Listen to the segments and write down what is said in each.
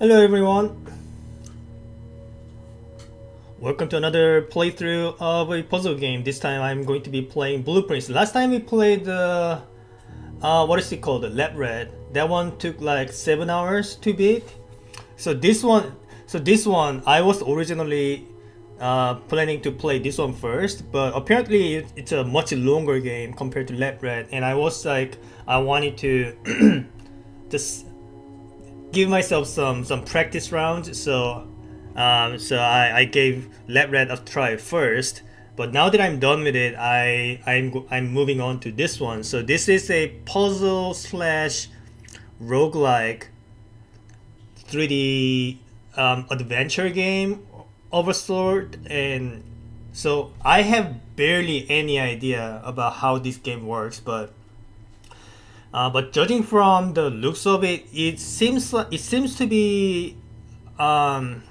Hello everyone, welcome to another playthrough of a puzzle game. This time I'm going to be playing Blueprints. Last time we played the, what is it called, the Lab Red. That one took like 7 hours to beat. So this one I was originally planning to play this one first, but apparently it's a much longer game compared to Lab Red, and I was like, I wanted to just give myself some practice rounds. So I gave Let Red a try first. But now that I'm done with it, I'm moving on to this one. So this is a puzzle slash roguelike 3D adventure game of a sort, and so I have barely any idea about how this game works, but judging from the looks of it, it seems to be um,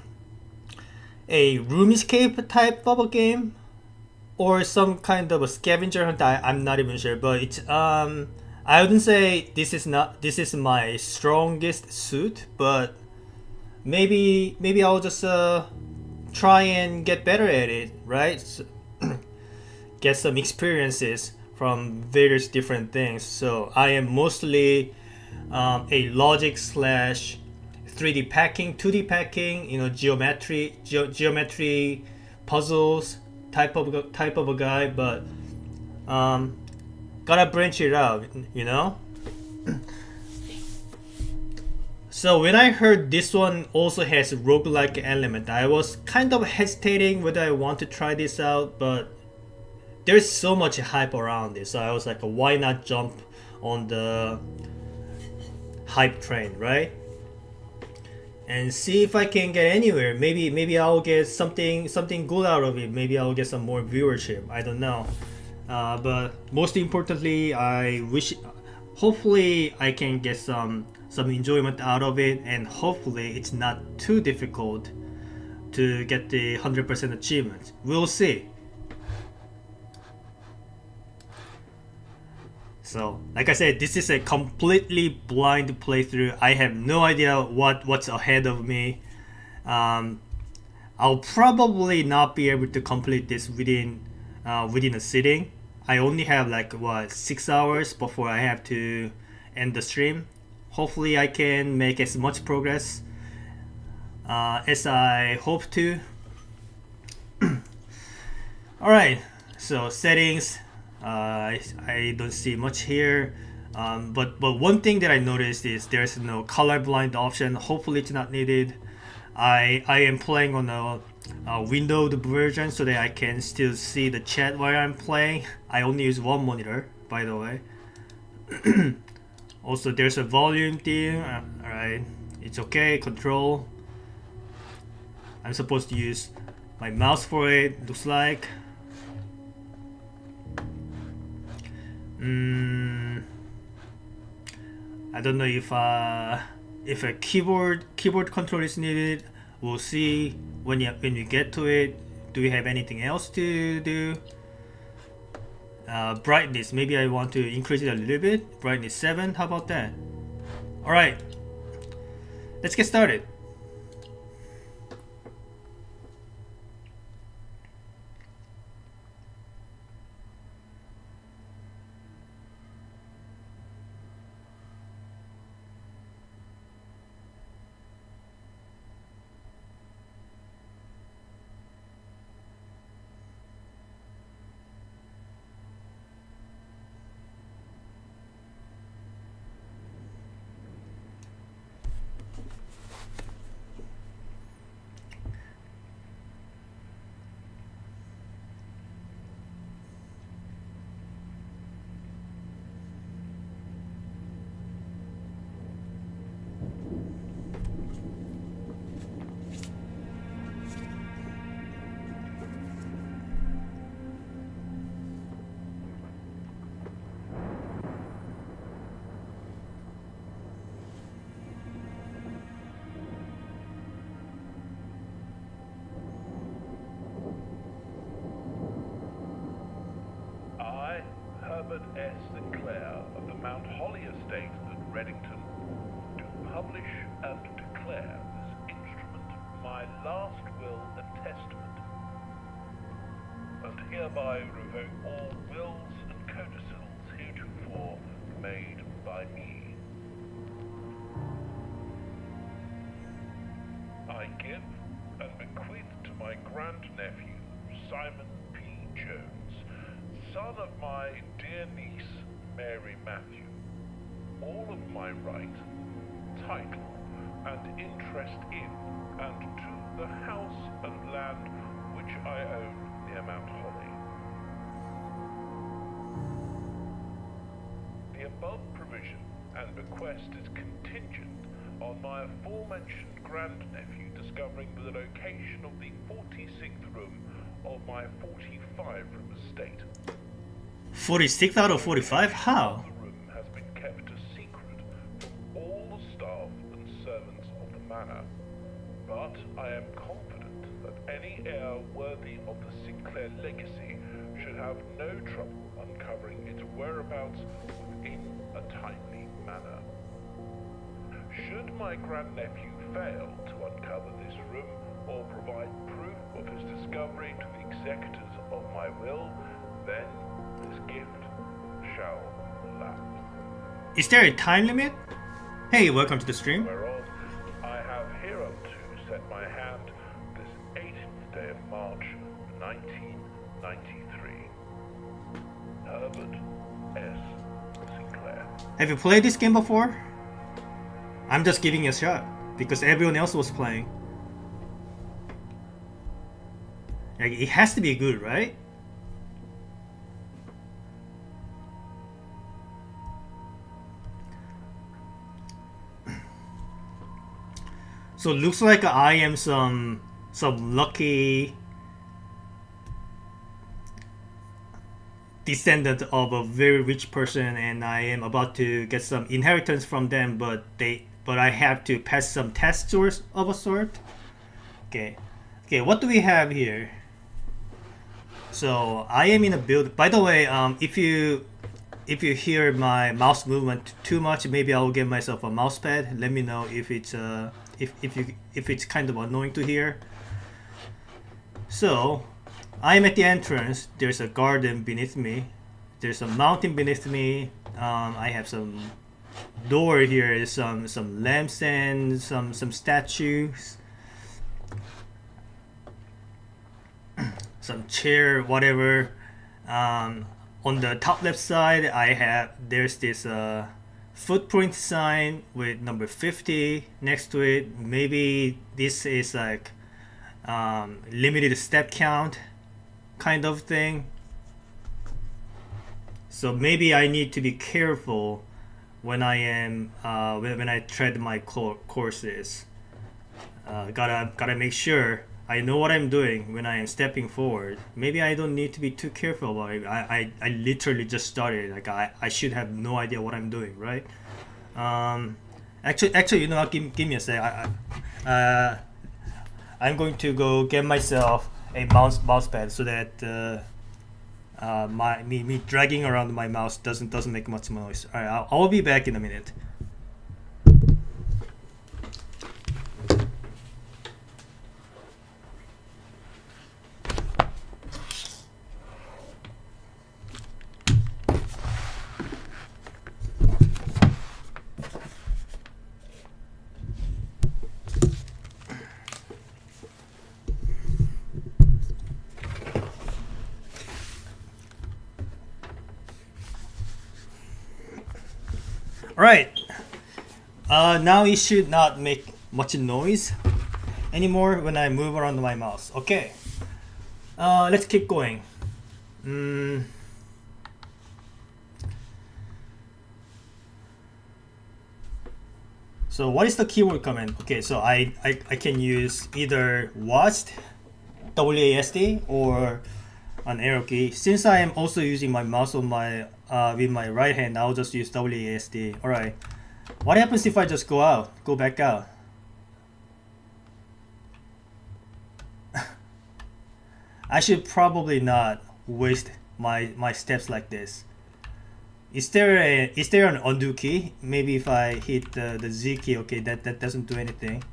a room escape type of a game, or some kind of a scavenger hunt. I'm not even sure, but it's I wouldn't say this is my strongest suit, but maybe I'll just try and get better at it, right? So, get some experiences from various different things. So I am mostly a logic slash 3D packing, 2D packing, geometry puzzles type of a guy, but um, gotta branch it out, you know. So when I heard this one also has roguelike element, I was kind of hesitating whether I want to try this out, but there's so much hype around this, so I was like, why not jump on the hype train, right? And see if I can get anywhere. Maybe I'll get something good out of it. Maybe I'll get some more viewership. I don't know. But most importantly, hopefully, I can get some enjoyment out of it, and hopefully, it's not too difficult to get the 100% achievement. We'll see. So, like I said, this is a completely blind playthrough. I have no idea what's ahead of me. Um, I'll probably not be able to complete this within a sitting. I only have like 6 hours before I have to end the stream. Hopefully, I can make as much progress as I hope to. All right. So settings. I don't see much here, but one thing that I noticed is there's no colorblind option. Hopefully, it's not needed. I am playing on a windowed version so that I can still see the chat while I'm playing. I only use one monitor, by the way. Also, there's a volume thing. Alright, it's okay. Control. I'm supposed to use my mouse for it. Looks like. I don't know if a keyboard control is needed. We'll see when we get to it. Do we have anything else to do? Brightness. Maybe I want to increase it a little bit. Brightness 7. How about that? All right. Let's get started. Herbert S. Sinclair of the Mount Holly Estate at Reddington, do publish and declare this my last will and testament, and hereby revoke all wills and codicils heretofore made by me. I give and bequeath to my grandnephew, Simon P. Jones, son of my dear niece, Mary Matthew, all of my right, title, and interest in and to the house and land which I own near Mount Holly. The above provision and bequest is contingent on my aforementioned grandnephew discovering the location of the 46th room of my 45-room estate. 46 out of 45? How? The room has been kept a secret from all the staff and servants of the manor, but I am confident that any heir worthy of the Sinclair legacy should have no trouble uncovering its whereabouts within a timely manner. Should my grandnephew fail to uncover this room or provide proof of his discovery to the executors of my will, then this gift shall lapse. Is there a time limit? Hey, welcome to the stream. Whereof I have hereunto set my hand this 18th day of March, 1993. Herbert S. Sinclair. Have you played this game before? I'm just giving it a shot because everyone else was playing. Like, it has to be good, right? So it looks like I am some lucky descendant of a very rich person, and I am about to get some inheritance from them, but I have to pass some tests of a sort. Okay, what do we have here? So I am in a build. By the way, if you hear my mouse movement too much, maybe I will get myself a mouse pad. Let me know if it's if it's kind of annoying to hear. So I am at the entrance. There's a garden beneath me. There's a mountain beneath me. I have some door here. Some lamps and some statues. Some chair, whatever. On the top left side, there's this footprint sign with number 50 next to it. Maybe this is like limited step count kind of thing. So maybe I need to be careful when I am when I tread my courses. Gotta make sure I know what I'm doing when I am stepping forward. Maybe I don't need to be too careful about it. I literally just started. Like I should have no idea what I'm doing, right? Actually, you know what? Give me a sec. I'm going to go get myself a mouse pad so that me dragging around my mouse doesn't make much noise. All right, I'll be back in a minute. Alright, now it should not make much noise anymore when I move around my mouse. Okay, let's keep going. So what is the keyword command? Okay, so I can use either WASD, WASD, or an arrow key. Since I am also using my mouse on my with my right hand, I'll just use WASD. Alright. What happens if I just go back out? I should probably not waste my steps like this. Is there an undo key? Maybe if I hit the Z key, okay, that doesn't do anything.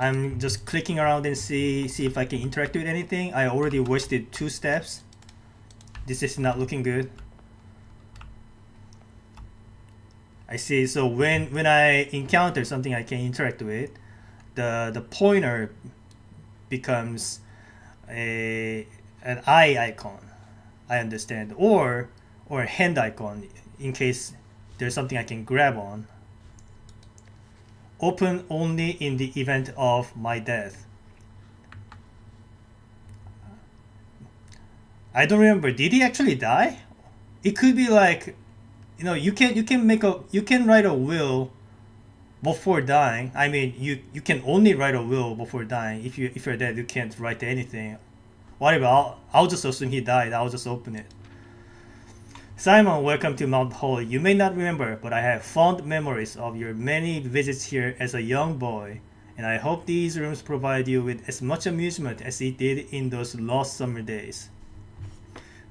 I'm just clicking around and see if I can interact with anything. I already wasted 2 steps. This is not looking good. I see. So when I encounter something I can interact with, the pointer becomes an eye icon. I understand, or a hand icon in case there's something I can grab on. Open only in the event of my death. I don't remember. Did he actually die? It could be like, you can write a will before dying. I mean, you can only write a will before dying. If you're dead, you can't write anything. Whatever. I'll just assume he died. I'll just open it. Simon, welcome to Mount Holy. You may not remember, but I have fond memories of your many visits here as a young boy, and I hope these rooms provide you with as much amusement as it did in those lost summer days.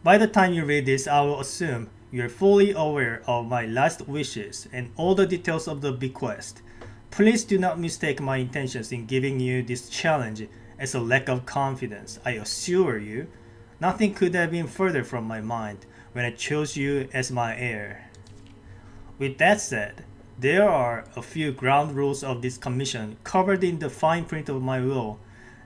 By the time you read this, I will assume you are fully aware of my last wishes and all the details of the bequest. Please do not mistake my intentions in giving you this challenge as a lack of confidence. I assure you, nothing could have been further from my mind when I chose you as my heir. With that said, there are a few ground rules of this commission covered in the fine print of my will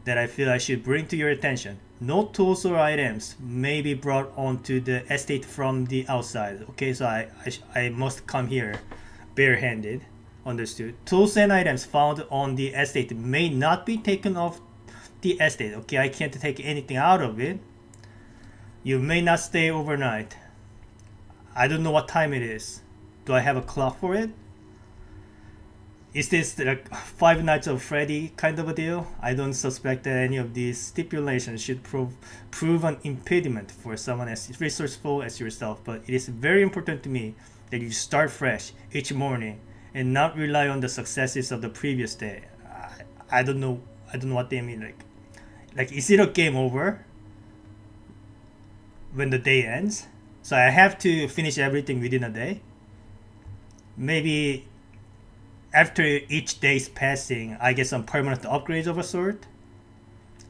that I feel I should bring to your attention. No tools or items may be brought onto the estate from the outside. Okay, so I must come here barehanded. Understood. Tools and items found on the estate may not be taken off the estate. Okay, I can't take anything out of it. You may not stay overnight. I don't know what time it is. Do I have a clock for it? Is this like Five Nights of Freddy kind of a deal? I don't suspect that any of these stipulations should prove an impediment for someone as resourceful as yourself, but it is very important to me that you start fresh each morning and not rely on the successes of the previous day. I don't know what they mean. Like is it a game over when the day ends? So I have to finish everything within a day? Maybe after each day's passing, I get some permanent upgrades of a sort.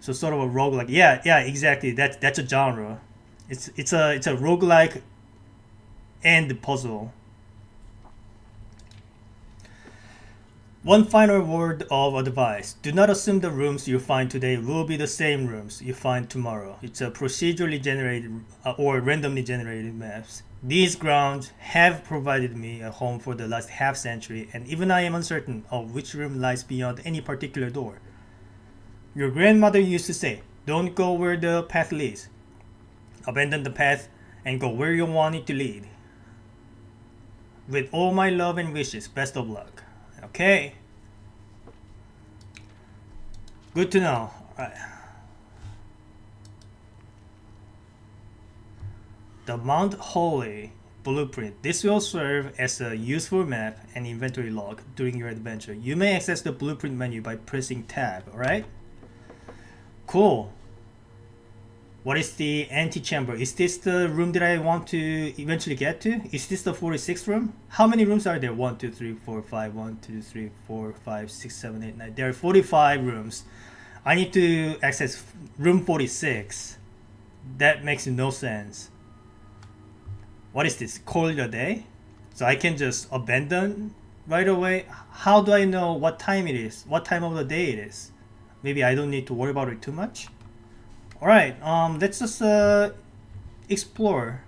So sort of a roguelike. Yeah, exactly. That's a genre. It's a roguelike and puzzle. One final word of advice. Do not assume the rooms you find today will be the same rooms you find tomorrow. It's a procedurally generated or randomly generated maps. These grounds have provided me a home for the last half century, and even I am uncertain of which room lies beyond any particular door. Your grandmother used to say, don't go where the path leads. Abandon the path and go where you want it to lead. With all my love and wishes, best of luck. Okay. Good to know. Alright. The Mount Holy blueprint. This will serve as a useful map and inventory log during your adventure. You may access the blueprint menu by pressing tab, alright? Cool. What is the antechamber? Is this the room that I want to eventually get to? Is this the 46th room? How many rooms are there? 1, 2, 3, 4, 5, 1, 2, 3, 4, 5, 6, 7, 8, 9. There are 45 rooms. I need to access room 46. That makes no sense. What is this? Call it a day? So I can just abandon right away? How do I know what time it is? What time of the day it is? Maybe I don't need to worry about it too much? Alright, let's just explore.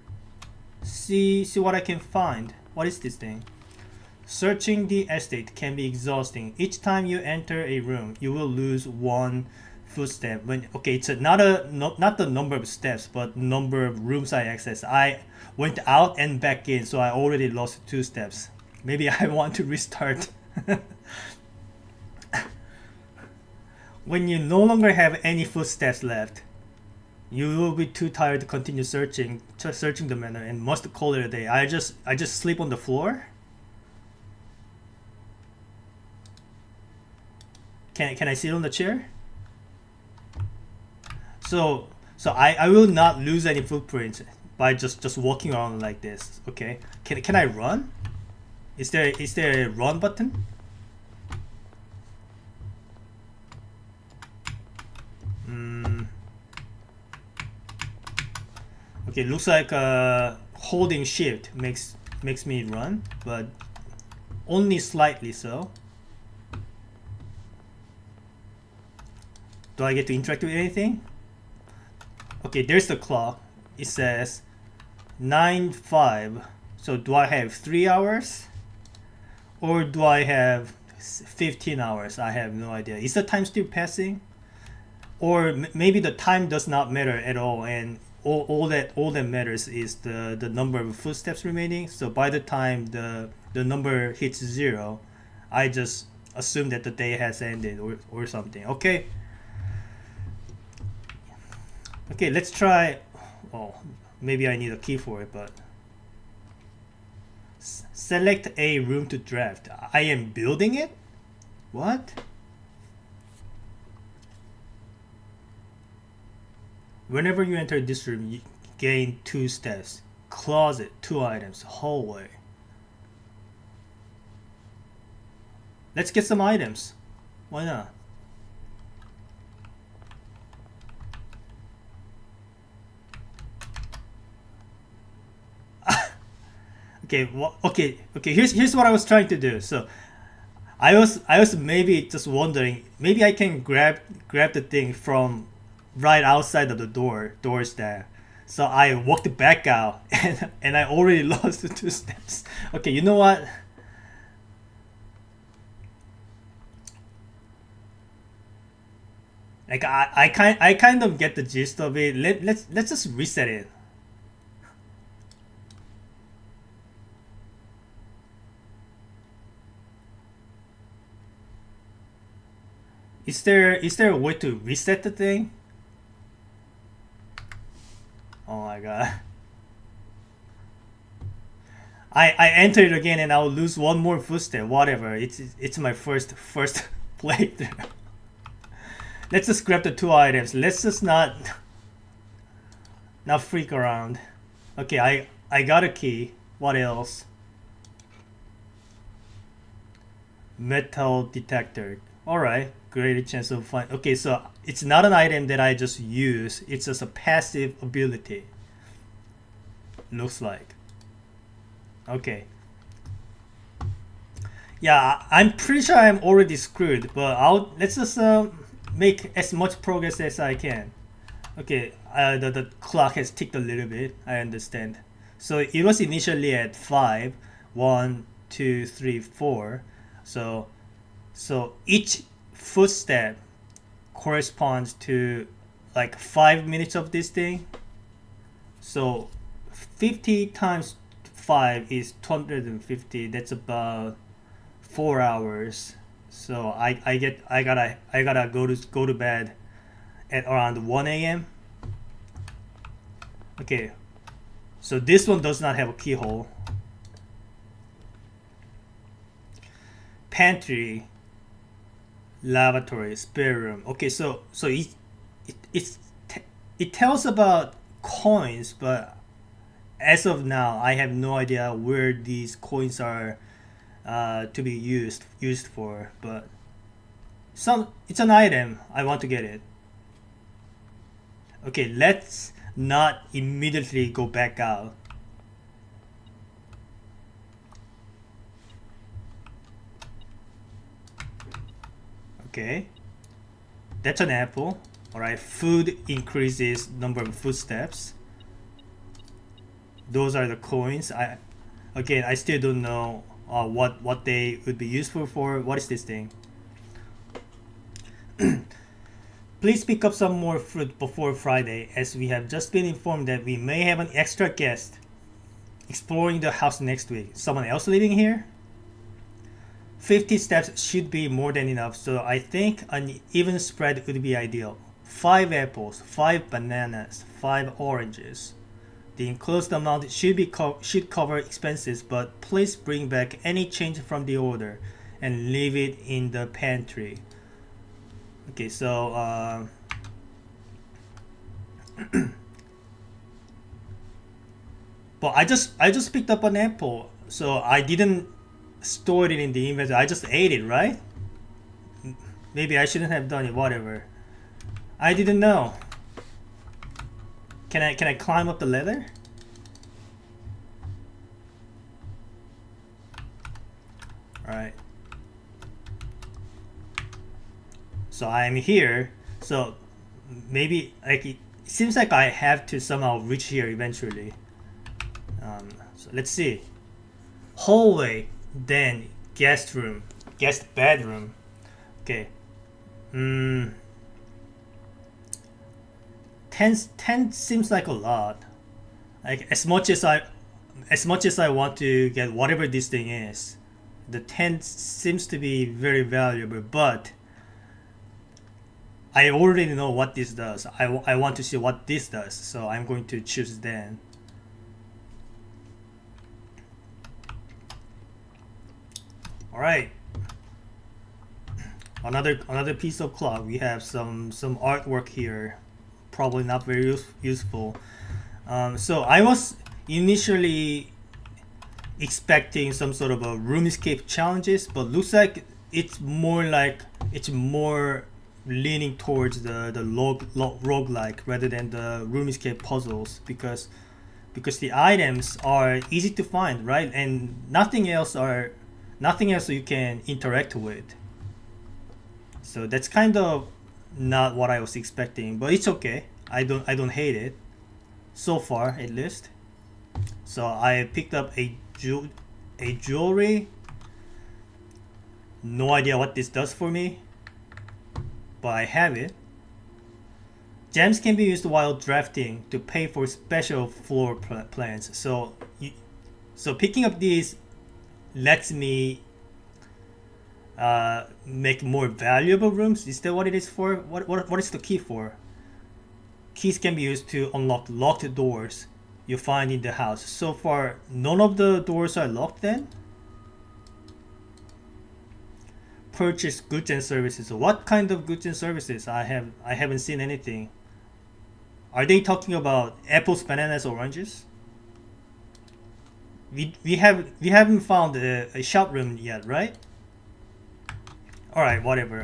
See what I can find. What is this thing? Searching the estate can be exhausting. Each time you enter a room, you will lose 1 footstep. Okay, it's not the number of steps, but number of rooms I access. I went out and back in, so I already lost 2 steps. Maybe I want to restart. When you no longer have any footsteps left, you will be too tired to continue searching the manor and must call it a day. I just sleep on the floor. Can I sit on the chair? So I will not lose any footprints by just walking around like this. Okay. Can I run? Is there a run button? Okay, looks like holding shift makes me run, but only slightly so. Do I get to interact with anything? Okay, there's the clock. It says 9:05. So do I have 3 hours? Or do I have 15 hours? I have no idea. Is the time still passing? Or maybe the time does not matter at all, and all that matters is the number of footsteps remaining. So by the time the number hits 0, I just assume that the day has ended or something. Okay. Okay, let's try. Oh, maybe I need a key for it, but select a room to draft. I am building it? What? Whenever you enter this room, you gain 2 steps. Closet, 2 items. Hallway. Let's get some items. Why not? Okay, okay. Here's what I was trying to do. So, I was maybe just wondering, maybe I can grab the thing from right outside of the doors there. So I walked back out, and I already lost the 2 steps. Okay, you know what? Like I kind of get the gist of it. Let's just reset it. Is there a way to reset the thing? Oh my god. I enter it again and I'll lose one more footstep. Whatever. It's my first playthrough. Let's just grab the 2 items. Let's just not freak around. Okay, I got a key. What else? Metal detector. Alright, greater chance of find. Okay, so it's not an item that I just use. It's just a passive ability. Looks like. Okay. Yeah, I'm pretty sure I'm already screwed, but let's just make as much progress as I can. Okay, the clock has ticked a little bit. I understand. So it was initially at 5, 1, 2, 3, 4. So each footstep corresponds to like 5 minutes of this thing. So 50 times 5 is 250. That's about 4 hours. So I gotta go to bed at around 1 a.m. Okay. So this one does not have a keyhole. Pantry, lavatory, spare room. Okay, so it tells about coins, but as of now, I have no idea where these coins are to be used for. But it's an item. I want to get it. Okay, let's not immediately go back out. Okay, that's an apple. Alright, food increases number of footsteps. Those are the coins. I still don't know what they would be useful for. What is this thing? Please pick up some more fruit before Friday, as we have just been informed that we may have an extra guest exploring the house next week. Someone else living here? 50 steps should be more than enough, so I think an even spread would be ideal. 5 apples, 5 bananas, 5 oranges. The enclosed amount should cover expenses, but please bring back any change from the order and leave it in the pantry. Okay, so but I just picked up an apple, so I didn't store it in the inventory. I just ate it, right? Maybe I shouldn't have done it. Whatever. I didn't know. can I climb up the ladder? All right. So I'm here. So maybe like it seems like I have to somehow reach here eventually. So let's see. Hallway, then guest room, guest bedroom. Okay. 10 seems like a lot. Like as much as I want to get whatever this thing is, the 10 seems to be very valuable, but I already know what this does. I want to see what this does, so I'm going to choose then. All right. Another piece of clock. We have some artwork here, probably not very useful. So I was initially expecting some sort of a room escape challenges, but looks like it's more leaning towards the roguelike rather than the room escape puzzles, because the items are easy to find, right? And nothing else you can interact with. So that's kind of not what I was expecting, but it's okay. I don't hate it so far, at least. So I picked up a jewelry. No idea what this does for me, but I have it. Gems can be used while drafting to pay for special floor plans. So picking up these lets me make more valuable rooms. Is that what it is for? What is the key for? Keys can be used to unlock locked doors you find in the house. So far, none of the doors are locked then? Purchase goods and services. What kind of goods and services? I haven't seen anything. Are they talking about apples, bananas, oranges? We haven't found a shop room yet, right? Alright, whatever.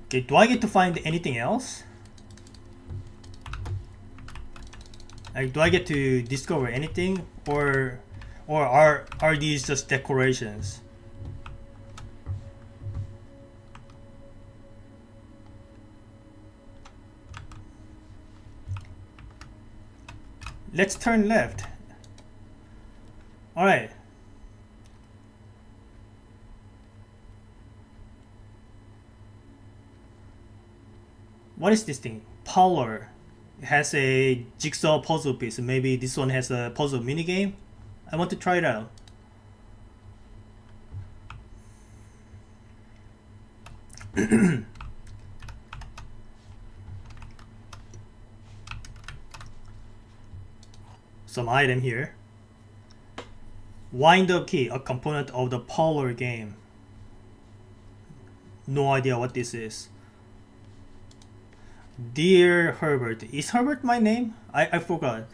Okay, do I get to find anything else? Like, do I get to discover anything, or are these just decorations? Let's turn left. Alright. What is this thing? Power. It has a jigsaw puzzle piece. Maybe this one has a puzzle minigame. I want to try it out. Some item here. Wind up key, a component of the parlor game. No idea what this is. Dear Herbert. Is Herbert my name? I forgot.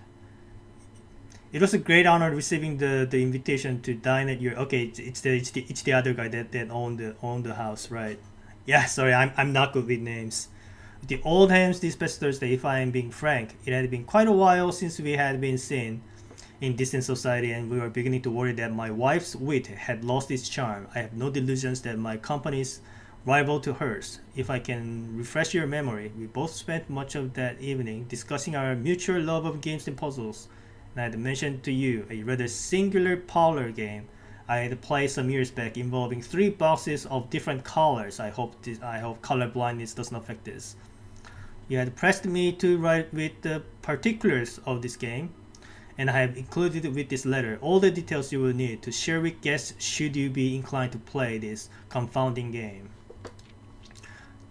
It was a great honor receiving the invitation to dine at your. Okay, it's the other guy that owned the house, right? Yeah, sorry, I'm not good with names. The old hams this past Thursday, if I am being frank, it had been quite a while since we had been seen in distant society, and we were beginning to worry that my wife's wit had lost its charm. I have no delusions that my company's rival to hers. If I can refresh your memory, we both spent much of that evening discussing our mutual love of games and puzzles, and I had mentioned to you a rather singular parlor game I had played some years back involving 3 boxes of different colors. I hope color blindness doesn't affect this. You had pressed me to write with the particulars of this game, and I have included with this letter all the details you will need to share with guests should you be inclined to play this confounding game.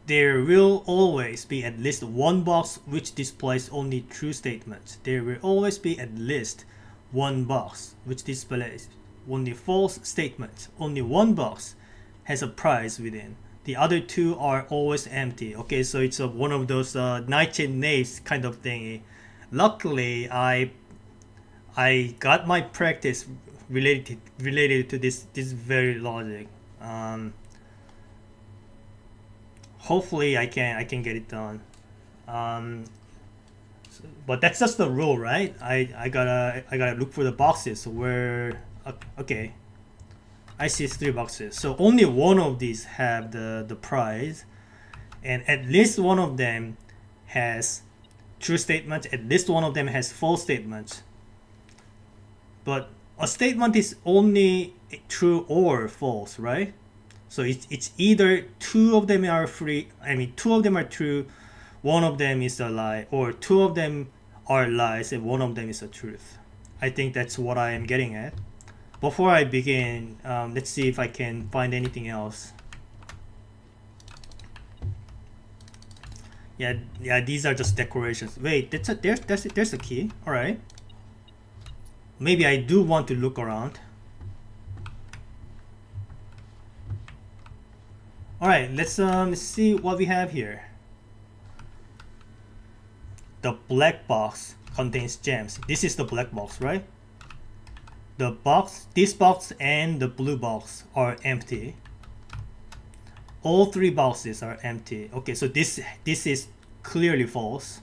There will always be at least one box which displays only true statements. There will always be at least one box which displays only false statements. Only one box has a prize within. The other 2 are always empty. Okay, so it's one of those knights and knaves kind of thingy. Luckily, I got my practice related to this very logic. hopefully I can get it done. Um, but that's just the rule, right? I gotta look for the boxes where. Okay, I see 3 boxes. So only one of these have the prize, and at least one of them has true statements. At least one of them has false statements. But a statement is only true or false, right? So it's either two of them are free. I mean, two of them are true, one of them is a lie, or two of them are lies and one of them is a truth. I think that's what I am getting at. Before I begin, let's see if I can find anything else. Yeah, these are just decorations. Wait, there's a key. All right. Maybe I do want to look around. All right, let's see what we have here. The black box contains gems. This is the black box, right? This box and the blue box are empty. All 3 boxes are empty. Okay, so this is clearly false.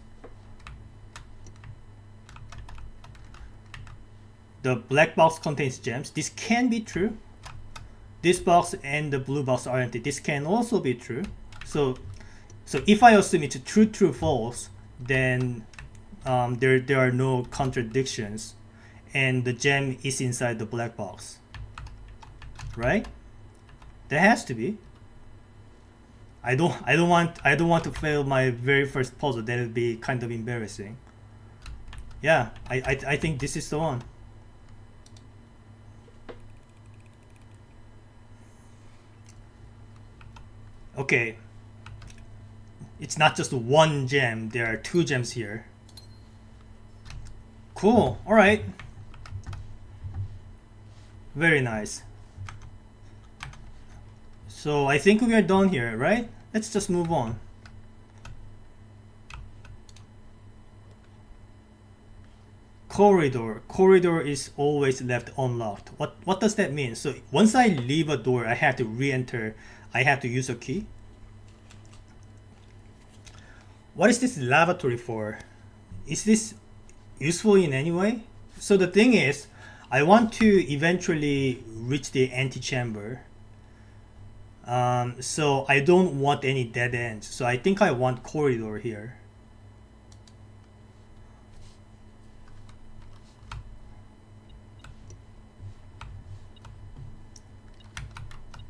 The black box contains gems. This can be true. This box and the blue box are empty. This can also be true. So if I assume it's true, true, false, then there are no contradictions, and the gem is inside the black box, right? There has to be. I don't want to fail my very first puzzle. That would be kind of embarrassing. Yeah, I think this is the one. Okay. It's not just one gem, there are 2 gems here. Cool, alright. Very nice. So I think we are done here, right? Let's just move on. Corridor. Corridor is always left unlocked. What does that mean? So once I leave a door, I have to re-enter. I have to use a key. What is this lavatory for? Is this useful in any way? So the thing is, I want to eventually reach the antechamber. So I don't want any dead ends. So I think I want corridor here.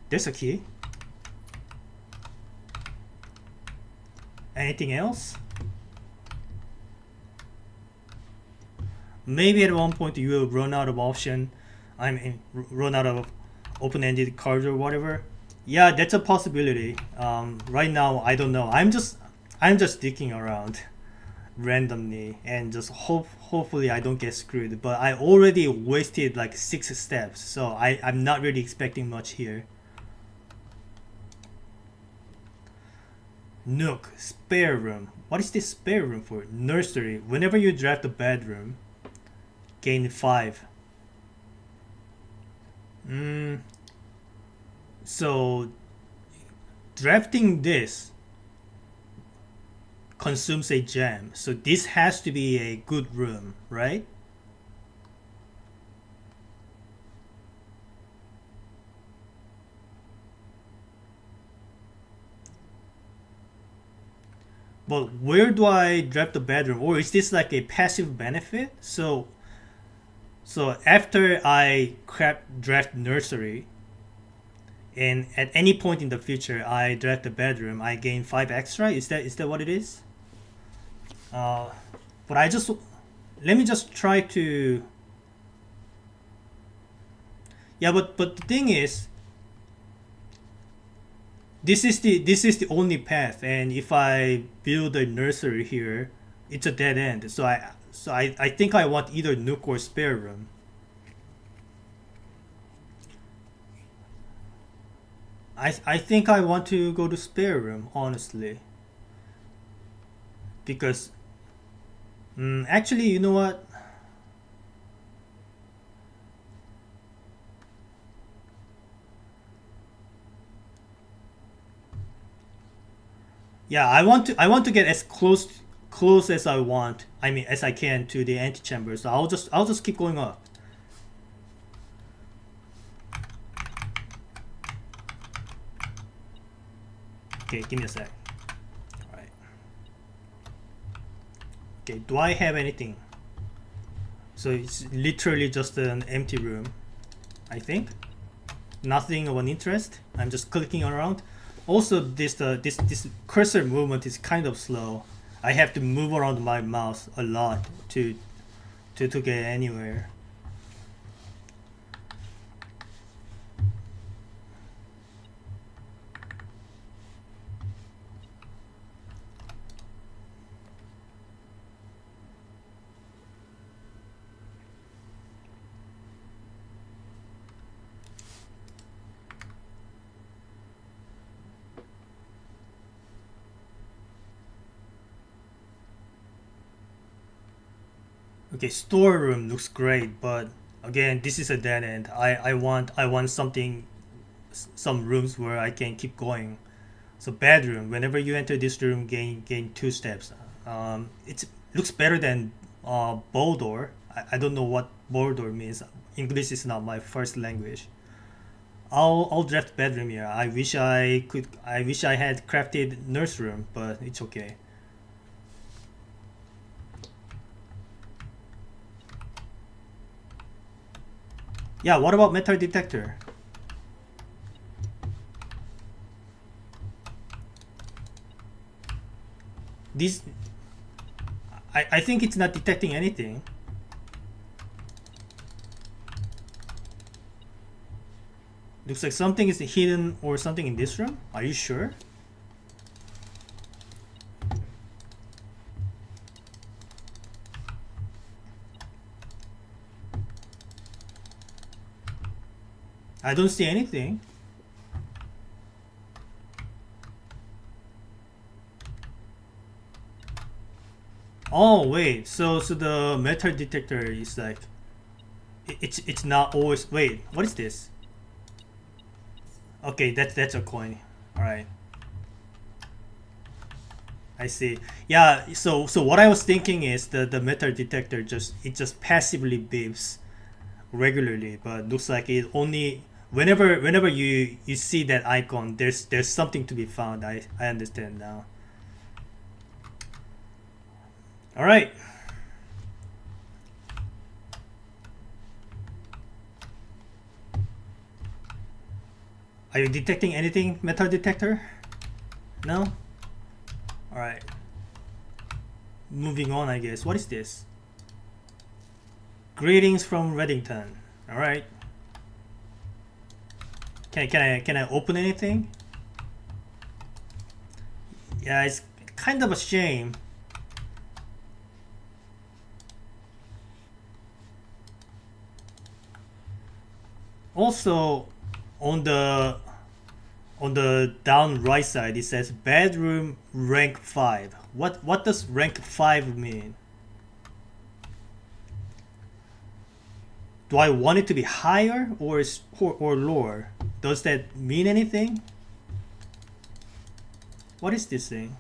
There's a key. Anything else? Maybe at one point you will run out of option. Run out of open-ended cards or whatever. Yeah, that's a possibility. Right now I don't know. I'm just sticking around randomly and just hopefully I don't get screwed. But I already wasted like 6 steps, so I'm not really expecting much here. Nook, spare room. What is this spare room for? Nursery. Whenever you draft a bedroom, gain 5. So drafting this consumes a gem. So this has to be a good room, right? But where do I draft the bedroom? Or is this like a passive benefit? So after I draft nursery, and at any point in the future I draft the bedroom, I gain 5 extra. Is that what it is? But let me just try to. Yeah, but the thing is, this is the only path, and if I build a nursery here, it's a dead end. So I think I want either nook or spare room. I think I want to go to spare room, honestly, because actually, you know what? Yeah, I want to get as close as I want. I mean, as I can to the antechamber. So I'll just keep going up. Okay, give me a sec. All right. Okay, do I have anything? So it's literally just an empty room, I think. Nothing of an interest. I'm just clicking around. Also, this cursor movement is kind of slow. I have to move around my mouse a lot to get anywhere. Okay, storeroom looks great, but again, this is a dead end. I want some rooms where I can keep going. So bedroom. Whenever you enter this room, gain 2 steps. It looks better than Boldor. I don't know what Boldor means. English is not my first language. I'll draft bedroom here. I wish I could. I wish I had crafted nurse room, but it's okay. Yeah. What about metal detector? This. I think it's not detecting anything. Looks like something is hidden or something in this room. Are you sure? I don't see anything. Oh wait, so the metal detector is like it's not always. Wait, what is this? Okay, that's a coin. All right, I see. Yeah, so what I was thinking is the metal detector just passively beeps regularly, but looks like it only whenever you see that icon, there's something to be found. I understand now. All right. Are you detecting anything, metal detector? No? Alright. Moving on, I guess. What is this? Greetings from Reddington. Alright. Can I open anything? Yeah, it's kind of a shame. Also, on the down right side, it says bedroom rank 5. What does rank 5 mean? Do I want it to be higher or lower? Does that mean anything? What is this thing?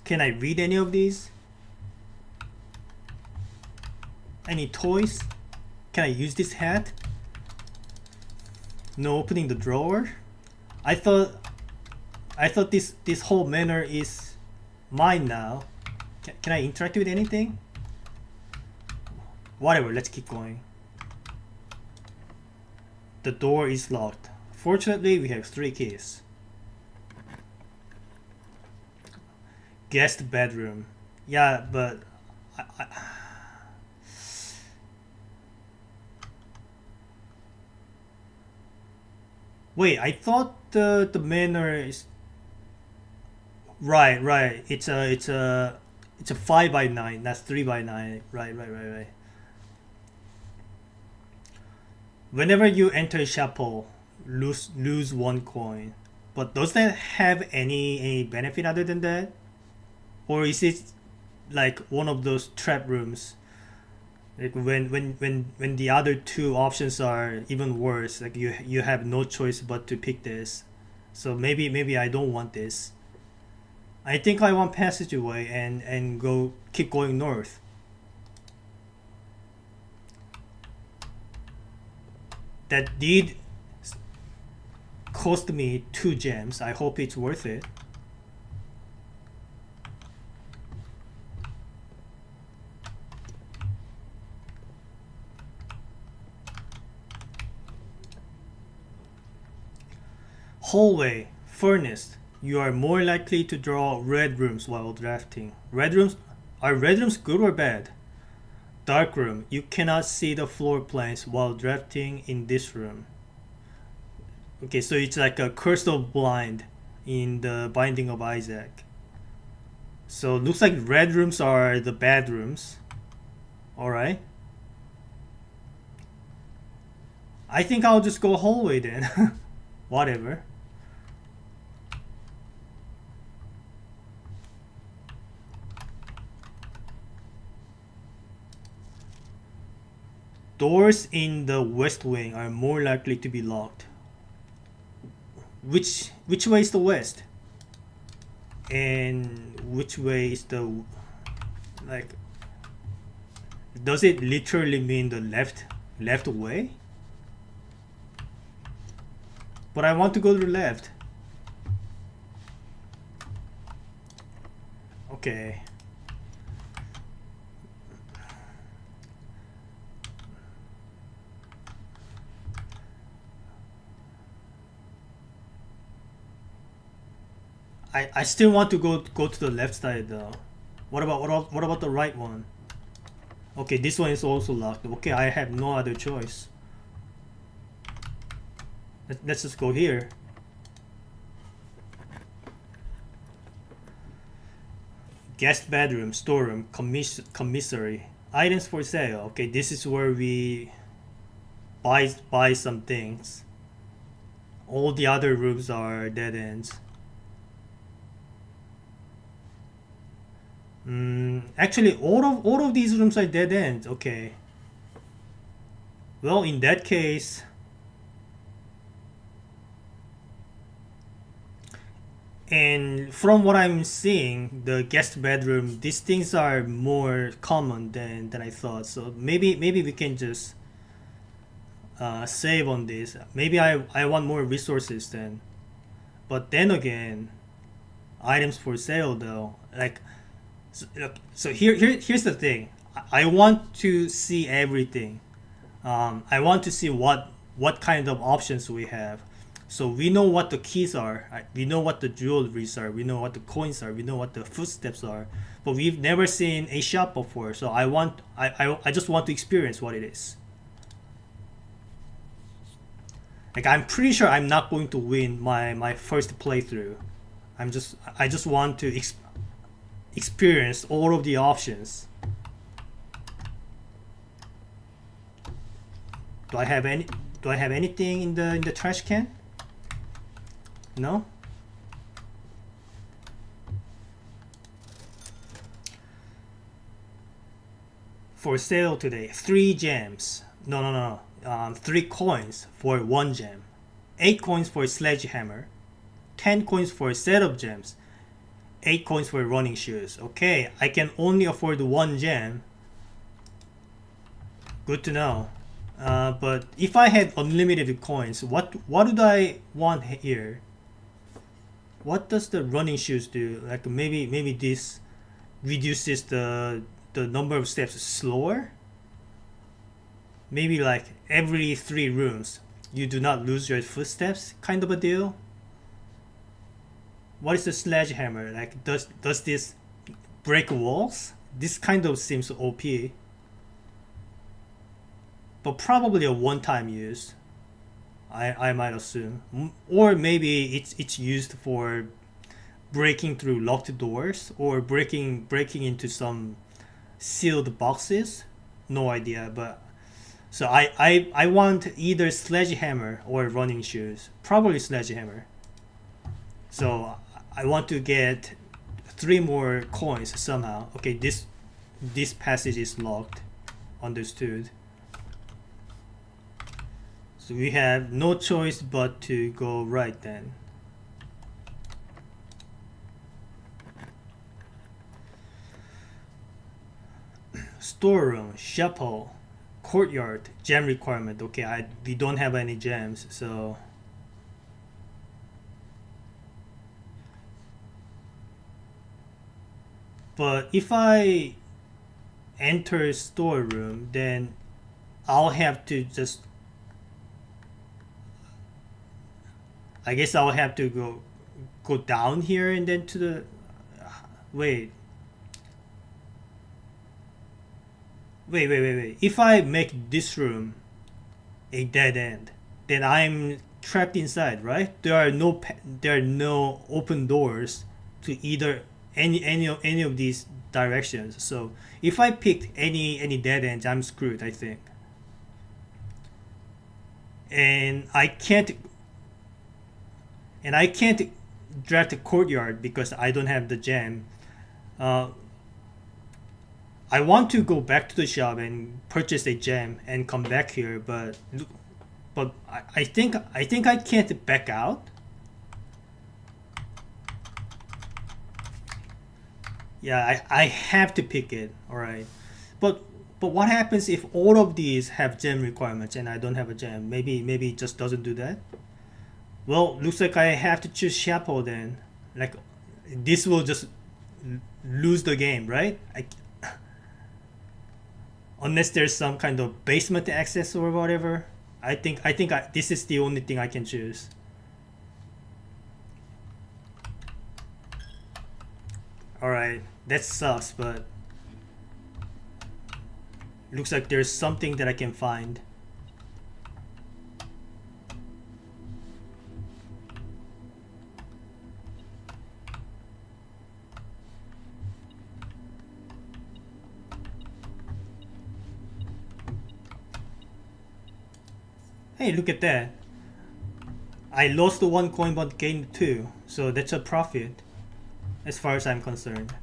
Can I read any of these? Any toys? Can I use this hat? No opening the drawer? I thought this whole manor is mine now. Can I interact with anything? Whatever, let's keep going. The door is locked. Fortunately, we have 3 keys. Guest bedroom. Yeah, but I, wait, I thought the manor is right. It's a 5 by 9. That's 3 by 9. Right. Whenever you enter a chapel, lose 1 coin. But does that have any benefit other than that, or is it like one of those trap rooms? Like when the other 2 options are even worse, like you have no choice but to pick this. So maybe I don't want this. I think I want passageway and go keep going north. That did cost me 2 gems. I hope it's worth it. Hallway, furnace. You are more likely to draw red rooms while drafting. Red rooms are red rooms good or bad? Dark room. You cannot see the floor plans while drafting in this room. Okay, so it's like a curse of blind in the Binding of Isaac. So looks like red rooms are the bad rooms. Alright. I think I'll just go hallway then. Whatever. Doors in the west wing are more likely to be locked. Which way is the west? And which way is the, like, does it literally mean the left way? But I want to go to the left. Okay. I still want to go to the left side though. What about the right one? Okay, this one is also locked. Okay, I have no other choice. Let's just go here. Guest bedroom, storeroom, commissary. Items for sale. Okay, this is where we buy some things. All the other rooms are dead ends. Actually, all of these rooms are dead ends. Okay. Well, in that case, and from what I'm seeing, the guest bedroom, these things are more common than I thought. So maybe we can just save on this. Maybe I want more resources then. But then again, items for sale though, like. So here's the thing. I want to see everything. I want to see what kind of options we have. So we know what the keys are. We know what the jewelries are. We know what the coins are. We know what the footsteps are. But we've never seen a shop before. So I just want to experience what it is. Like I'm pretty sure I'm not going to win my first playthrough. I just want to experience all of the options. Do I have anything in the trash can? No? For sale today, 3 gems. No. 3 coins for 1 gem. 8 coins for a sledgehammer. 10 coins for a set of gems. 8 coins for running shoes. Okay, I can only afford 1 gem. Good to know. But if I had unlimited coins, what would I want here? What does the running shoes do? Like maybe this reduces the number of steps slower? Maybe like every 3 rooms you do not lose your footsteps, kind of a deal. What is the sledgehammer? Like does this break walls? This kind of seems OP. But probably a one-time use. I might assume. Or maybe it's used for breaking through locked doors or breaking into some sealed boxes. No idea, but so I want either sledgehammer or running shoes. Probably sledgehammer. So I want to get 3 more coins somehow. Okay, this passage is locked. Understood. So we have no choice but to go right then. storeroom, chapel, courtyard, gem requirement. Okay, we don't have any gems, so but if I enter storeroom, then I'll have to just I guess I'll have to go down here and then to the wait. Wait. If I make this room a dead end, then I'm trapped inside, right? There are no open doors to either any of these directions. So if I pick any dead ends, I'm screwed, I think. And I can't draft the courtyard because I don't have the gem. Uh, I want to go back to the shop and purchase a gem and come back here, but I think I can't back out. Yeah, I have to pick it. All right, but what happens if all of these have gem requirements and I don't have a gem? Maybe it just doesn't do that. Well, looks like I have to choose Chapel then. Like this will just lose the game, right? Unless there's some kind of basement access or whatever. This is the only thing I can choose. All right, that sucks, but looks like there's something that I can find. Hey, look at that. I lost the 1 coin but gained 2, so that's a profit as far as I'm concerned.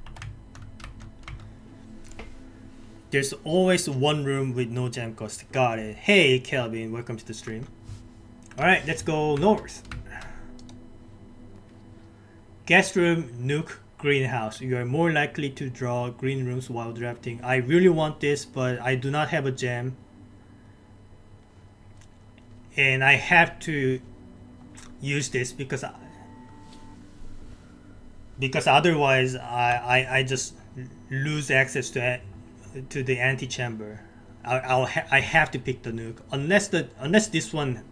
There's always one room with no gem cost. Got it. Hey Kelvin, welcome to the stream. Alright, let's go north. Guest room, nuke, greenhouse. You are more likely to draw green rooms while drafting. I really want this, but I do not have a gem. And I have to use this because otherwise I just lose access to the antechamber. I have to pick the nuke unless this one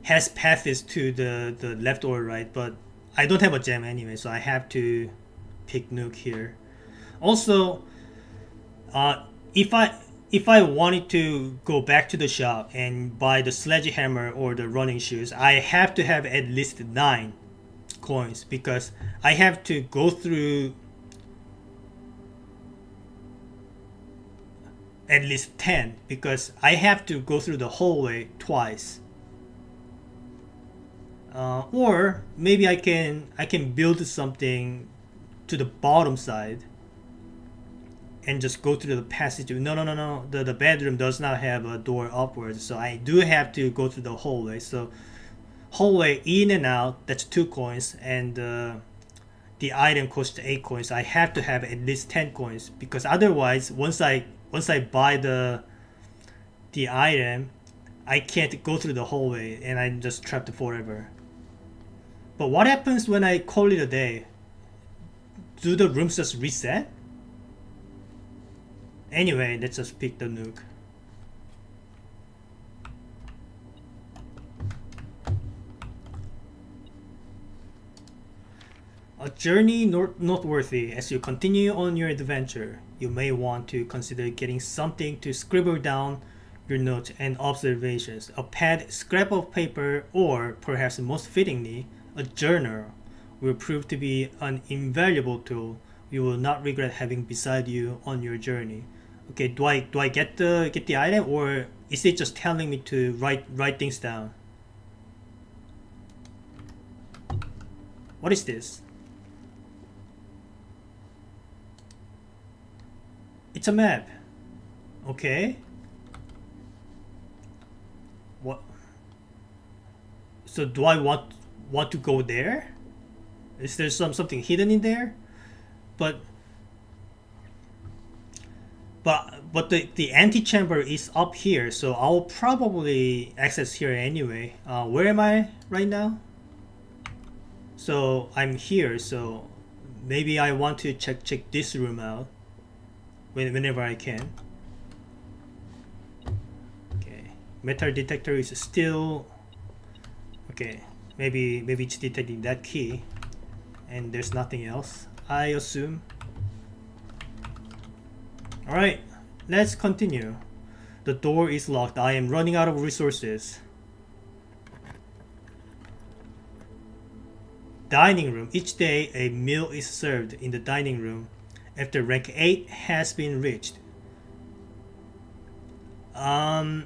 has paths to the left or right, but I don't have a gem anyway, so I have to pick nuke here. Also, if I wanted to go back to the shop and buy the sledgehammer or the running shoes, I have to have at least 9 coins because I have to go through at least 10 because I have to go through the hallway twice. Or maybe I can build something to the bottom side and just go through the passage. No. The bedroom does not have a door upwards, so I do have to go through the hallway. So hallway in and out, that's 2 coins, and the item costs 8 coins. I have to have at least 10 coins because otherwise, once I buy the item, I can't go through the hallway and I'm just trapped forever. But what happens when I call it a day? Do the rooms just reset? Anyway, let's just pick the nuke. A journey noteworthy. As you continue on your adventure, you may want to consider getting something to scribble down your notes and observations. A pad, scrap of paper, or perhaps most fittingly, a journal will prove to be an invaluable tool you will not regret having beside you on your journey. Okay, do I get the item, or is it just telling me to write things down? What is this? It's a map. Okay. What? So do I want to go there? Is there something hidden in there? But But the antechamber is up here, so I'll probably access here anyway. Where am I right now? So I'm here, so maybe I want to check this room out whenever I can. Okay, metal detector is still okay. Maybe it's detecting that key, and there's nothing else, I assume. All right, let's continue. The door is locked. I am running out of resources. Dining room. Each day a meal is served in the dining room after rank 8 has been reached. I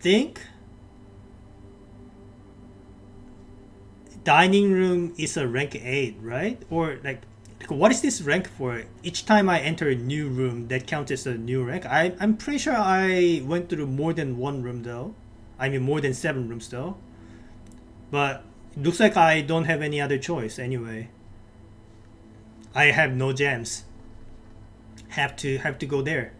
think dining room is a rank 8, right? Or like what is this rank for? Each time I enter a new room, that counts as a new rank. I'm pretty sure I went through more than one room though. I mean more than 7 rooms though. But it looks like I don't have any other choice anyway. I have no gems. Have to go there.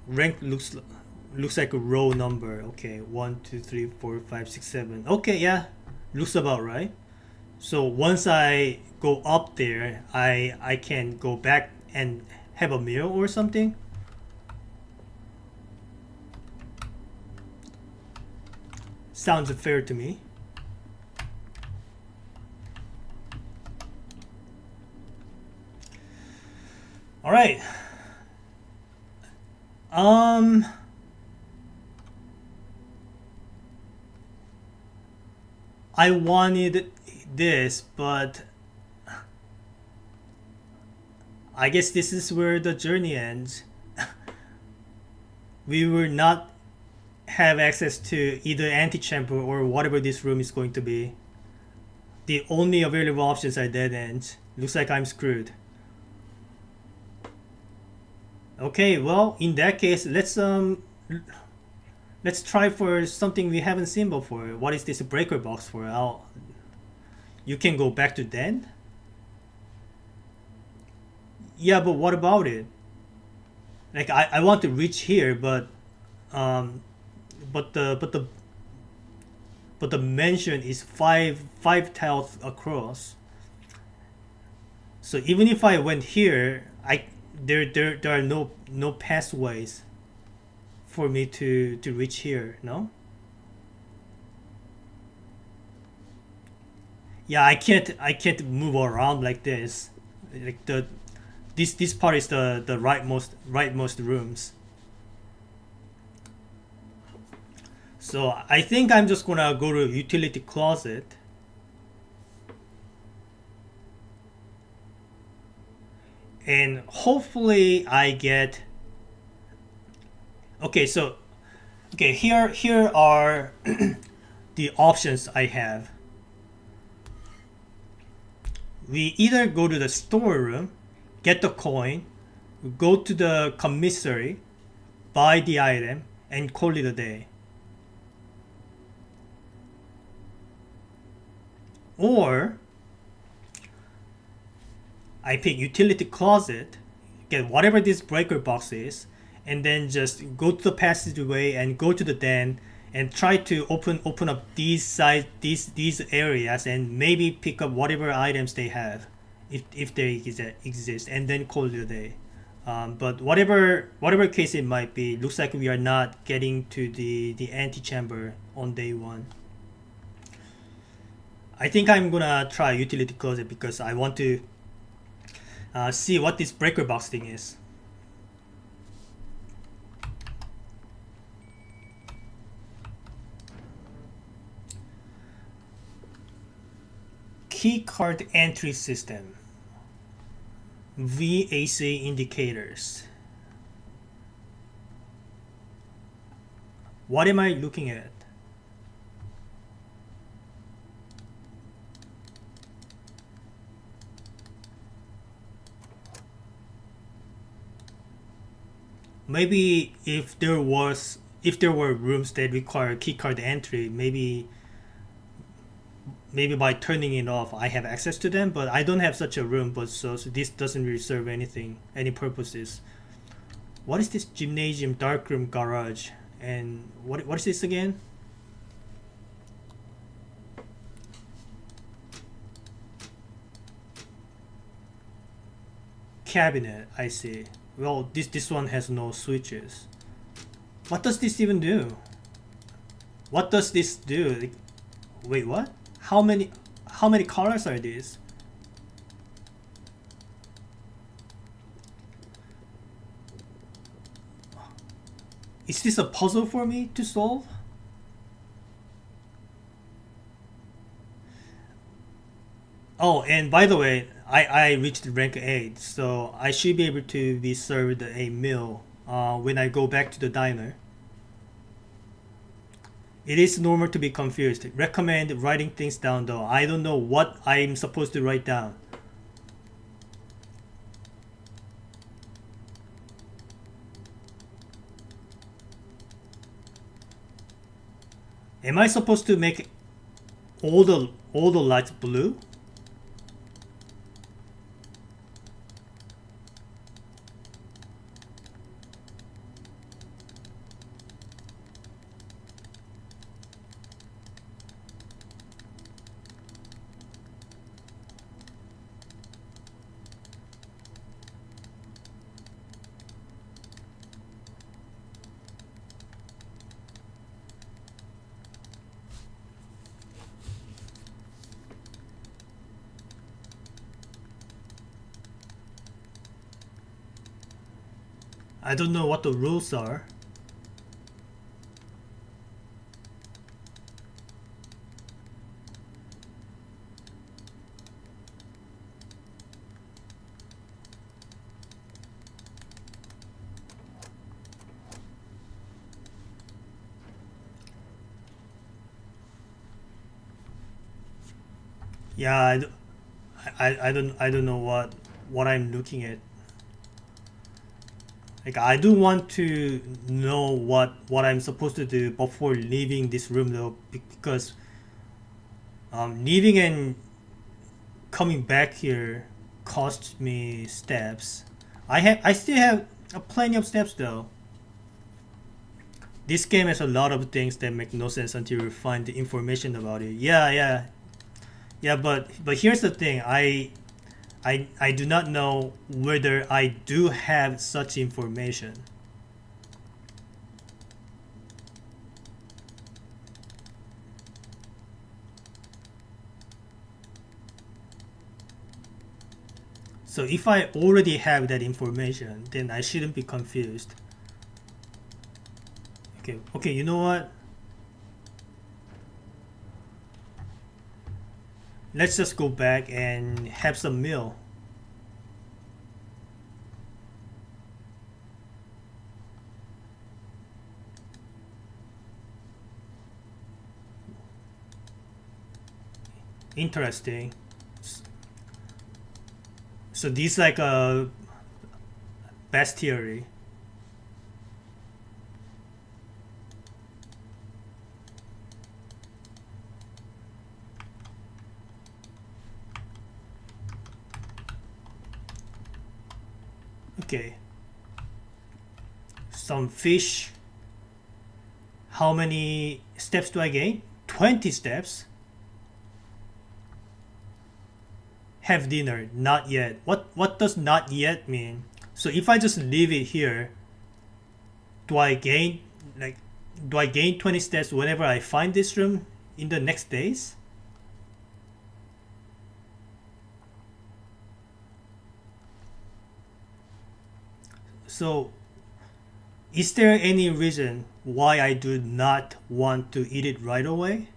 Rank looks like a row number. Okay, 1, 2, 3, 4, 5, 6, 7. Okay, yeah, looks about right. So once I go up there, I can go back and have a meal or something. Sounds fair to me. All right. I wanted this, but I guess this is where the journey ends. We will not have access to either antechamber or whatever this room is going to be. The only available options are dead ends. Looks like I'm screwed. Okay, well, in that case, let's try for something we haven't seen before. What is this breaker box for? You can go back to then? Yeah, but what about it? Like I want to reach here, um but the mansion is five tiles across. So even if I went here, there are no pathways for me to reach here. No. Yeah, I can't move around like this. Like this part is the rightmost rooms. So I think I'm just gonna go to utility closet. And hopefully I get okay. So okay, here are the options I have. We either go to the storeroom, get the coin, go to the commissary, buy the item, and call it a day. Or I pick utility closet, get whatever this breaker box is, and then just go to the passageway and go to the den and try to open up these areas and maybe pick up whatever items they have, if they exist, and then call it a day. But whatever case it might be, looks like we are not getting to the antechamber on day 1. I think I'm gonna try utility closet because I want to see what this breaker box thing is. Keycard entry system. VAC indicators. What am I looking at? Maybe if there were rooms that require keycard entry, maybe maybe by turning it off I have access to them, but I don't have such a room, but so this doesn't really serve any purposes. What is this gymnasium, darkroom, garage, and what is this again? Cabinet, I see. Well, this one has no switches. What does this even do? What does this do? Like, wait, what? How many colors are these? Is this a puzzle for me to solve? Oh, and by the way, I reached rank 8, so I should be able to be served a meal when I go back to the diner. It is normal to be confused. Recommend writing things down though. I don't know what I'm supposed to write down. Am I supposed to make all the lights blue? I don't know what the rules are. Yeah, I don't know what I'm looking at. Like I do want to know what I'm supposed to do before leaving this room though, because leaving and coming back here costs me steps. I still have plenty of steps though. This game has a lot of things that make no sense until you find the information about it. Yeah, but here's the thing. I do not know whether I do have such information. So if I already have that information, then I shouldn't be confused. Okay, you know what? Let's just go back and have some meal. Interesting. So this like a bestiary. Okay. Some fish. How many steps do I gain? 20 steps. Have dinner. Not yet. What does not yet mean? So if I just leave it here, do I gain like do I gain 20 steps whenever I find this room in the next days? So is there any reason why I do not want to eat it right away?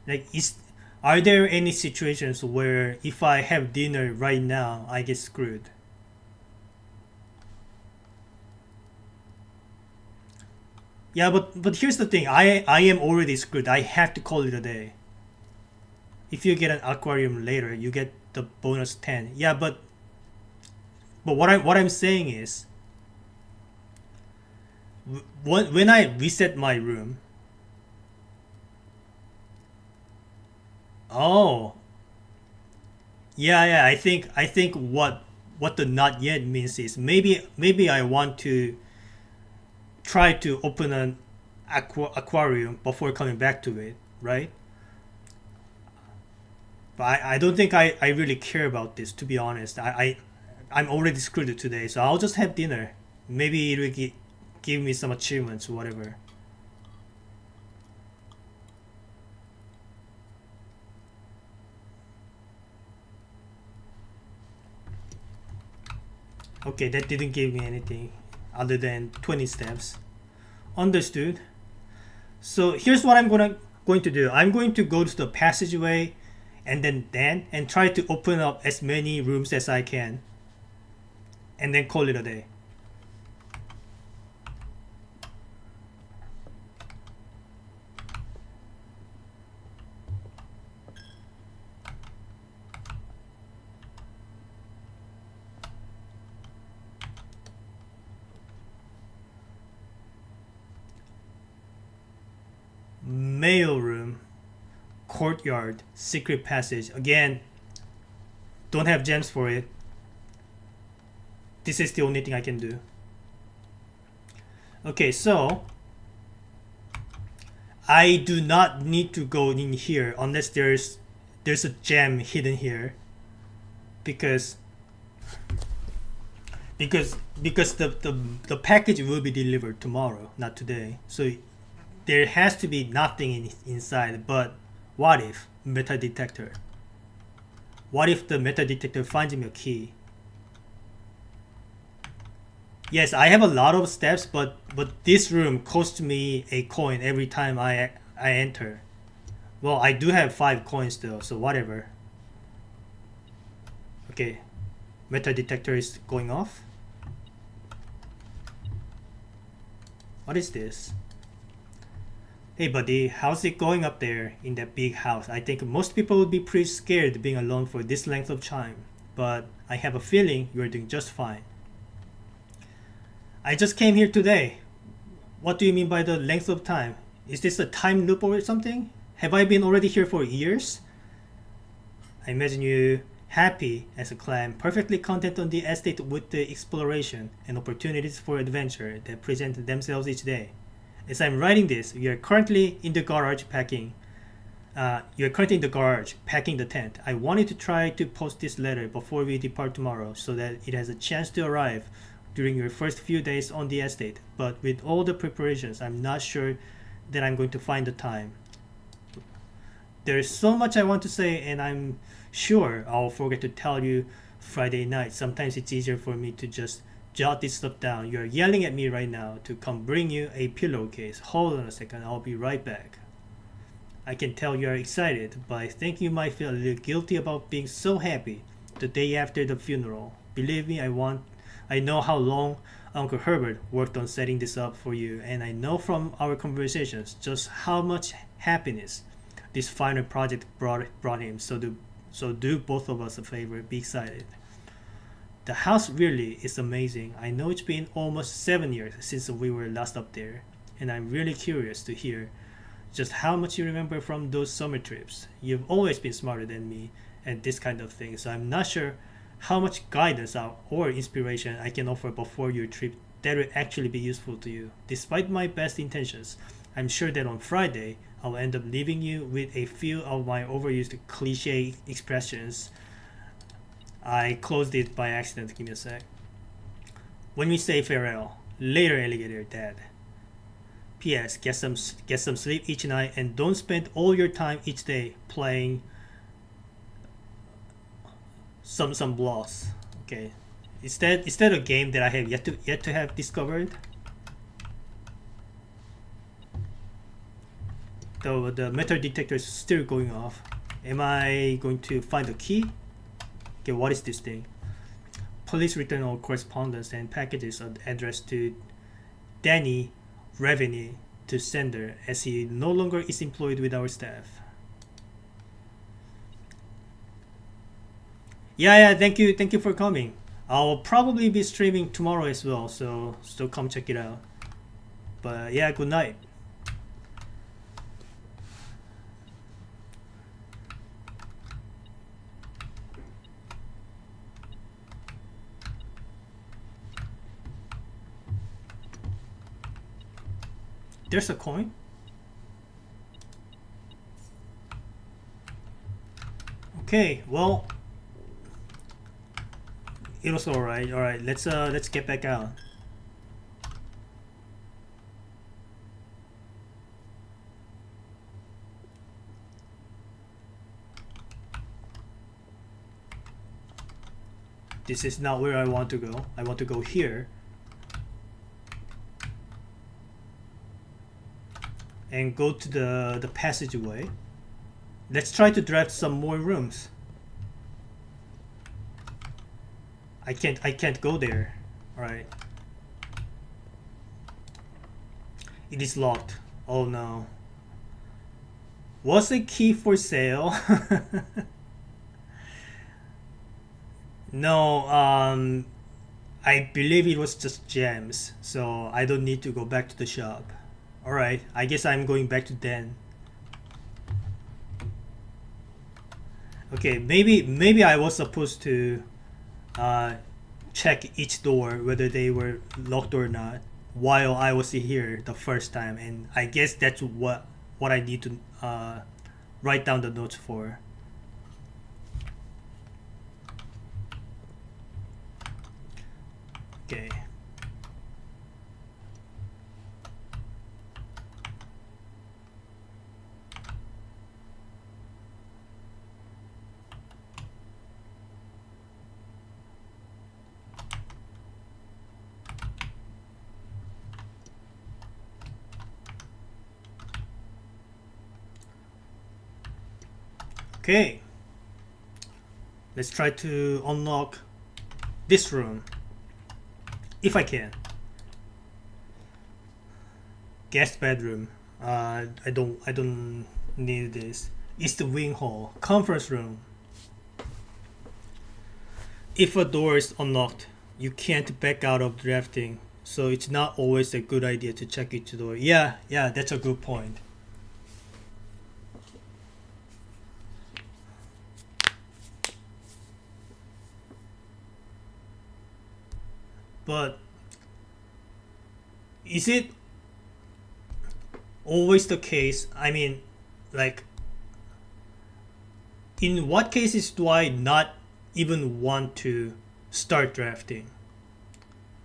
Like is are there any situations where if I have dinner right now I get screwed? Yeah, but here's the thing. I am already screwed. I have to call it a day. If you get an aquarium later, you get the bonus 10. Yeah, but what I'm saying is When I reset my room. Oh, yeah. I think what the not yet means is maybe I want to try to open an aquarium before coming back to it, right? But I don't think I really care about this, to be honest. I'm already screwed today, so I'll just have dinner. Maybe it'll give me some achievements or whatever. Okay, that didn't give me anything other than 20 steps. Understood. So here's what I'm going to do. I'm going to go to the passageway and try to open up as many rooms as I can and then call it a day. Mail room, courtyard, secret passage. Again, don't have gems for it. This is the only thing I can do. Okay, so I do not need to go in here unless there's a gem hidden here because because the package will be delivered tomorrow, not today. So there has to be nothing inside. But what if meta detector? What if the meta detector finds me a key? Yes, I have a lot of steps, but this room costs me a coin every time I enter. Well, I do have 5 coins though, so whatever. Okay, meta detector is going off. What is this? Hey buddy, how's it going up there in that big house? I think most people would be pretty scared being alone for this length of time, but I have a feeling you're doing just fine. I just came here today. What do you mean by the length of time? Is this a time loop or something? Have I been already here for years? I imagine you happy as a clam, perfectly content on the estate with the exploration and opportunities for adventure that present themselves each day. As I'm writing this, you're currently in the garage packing. You're currently in the garage packing the tent. I wanted to try to post this letter before we depart tomorrow so that it has a chance to arrive during your first few days on the estate. But with all the preparations, I'm not sure that I'm going to find the time. There's so much I want to say, and I'm sure I'll forget to tell you Friday night. Sometimes it's easier for me to just jot this stuff down. You're yelling at me right now to come bring you a pillowcase. Hold on a second, I'll be right back. I can tell you are excited, but I think you might feel a little guilty about being so happy the day after the funeral. Believe me, I know how long Uncle Herbert worked on setting this up for you, and I know from our conversations just how much happiness this final project brought him. So do both of us a favor, be excited. The house really is amazing. I know it's been almost 7 years since we were last up there, and I'm really curious to hear just how much you remember from those summer trips. You've always been smarter than me at this kind of thing, so I'm not sure how much guidance or inspiration I can offer before your trip that will actually be useful to you. Despite my best intentions, I'm sure that on Friday I'll end up leaving you with a few of my overused cliche expressions. I closed it by accident. Give me a sec. When we say farewell, later alligator dad. P.S. Get some sleep each night and don't spend all your time each day playing some blocks. Okay. Is that a game that I have yet to have discovered? Though the metal detector is still going off. Am I going to find a key? Okay, what is this thing? Police return all correspondence and packages addressed to Danny Revenue to sender as he no longer is employed with our staff. Yeah, thank you for coming. I'll probably be streaming tomorrow as well, so come check it out. But yeah, good night. There's a coin. Okay, well, it was all right. All right, let's get back out. This is not where I want to go. I want to go here. And go to the passageway. Let's try to draft some more rooms. I can't go there. Alright. It is locked. Oh no. Was a key for sale? No, I believe it was just gems, so I don't need to go back to the shop. Alright, I guess I'm going back to Den. Okay, maybe I was supposed to check each door whether they were locked or not while I was here the first time, and I guess that's what I need to write down the notes for. Okay. Okay, let's try to unlock this room if I can. Guest bedroom. I don't need this. East wing hall. Conference room. If a door is unlocked, you can't back out of drafting, so it's not always a good idea to check each door. Yeah, that's a good point. But is it always the case? I mean, like, in what cases do I not even want to start drafting?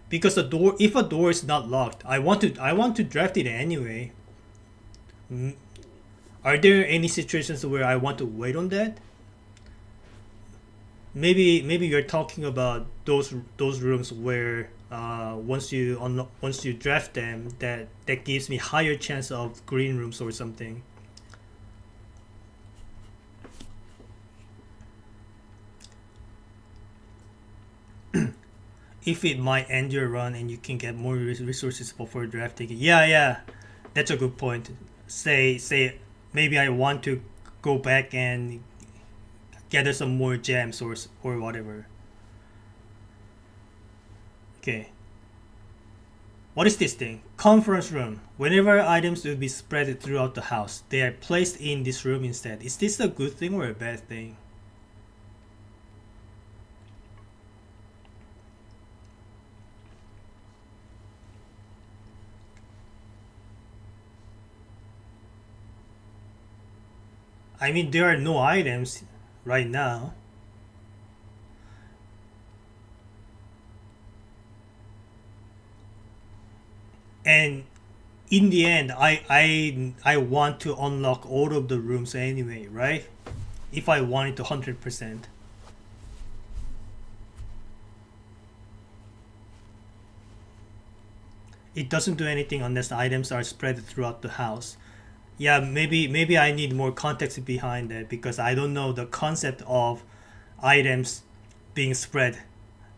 Because if a door is not locked, I want to draft it anyway. Are there any situations where I want to wait on that? Maybe you're talking about those rooms where once you draft them, that gives me higher chance of green rooms or something. If it might end your run and you can get more resources before drafting. Yeah, that's a good point. Say maybe I want to go back and gather some more gems or whatever. Okay. What is this thing? Conference room. Whenever items will be spread throughout the house, they are placed in this room instead. Is this a good thing or a bad thing? I mean, there are no items right now. And in the end, I want to unlock all of the rooms anyway, right? If I want it to 100%. It doesn't do anything unless the items are spread throughout the house. Yeah, maybe I need more context behind that because I don't know the concept of items being spread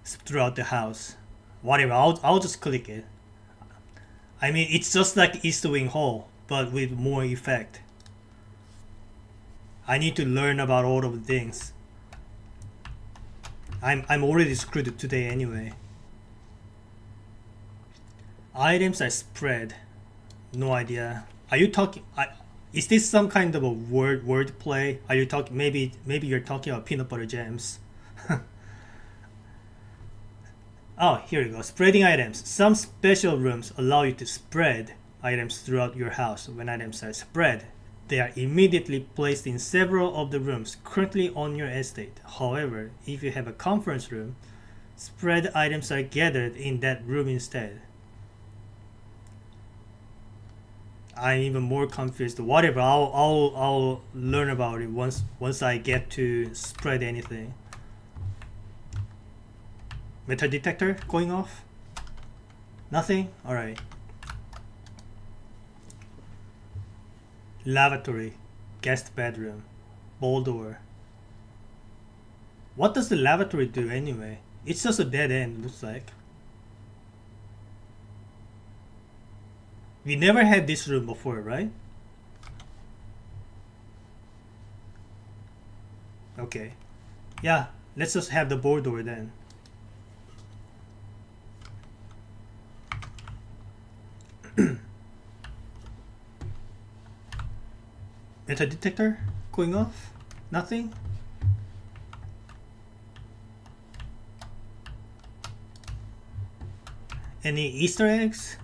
throughout the house. Whatever, I'll just click it. I mean, it's just like East Wing Hall, but with more effect. I need to learn about all of the things. I'm already screwed today anyway. Items are spread. No idea. Are you talking? Is this some kind of a word play? Are you talking? Maybe you're talking about peanut butter jams. Oh, here you go. Spreading items. Some special rooms allow you to spread items throughout your house. When items are spread, they are immediately placed in several of the rooms currently on your estate. However, if you have a conference room, spread items are gathered in that room instead. I'm even more confused. Whatever, I'll learn about it once I get to spread anything. Metal detector going off? Nothing? Alright. Lavatory. Guest bedroom. Ball door. What does the lavatory do anyway? It's just a dead end, looks like. We never had this room before, right? Okay. Yeah, let's just have the ball door then. Metal detector going off? Nothing? Any Easter eggs?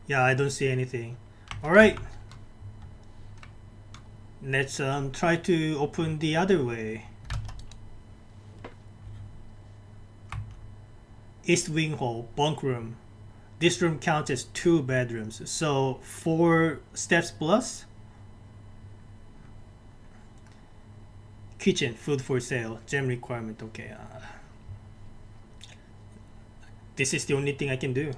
Yeah, I don't see anything. Alright. Let's try to open the other way. East wing hall, bunk room. This room counts as 2 bedrooms, so 4 steps plus. Kitchen, food for sale, gem requirement. Okay, this is the only thing I can do.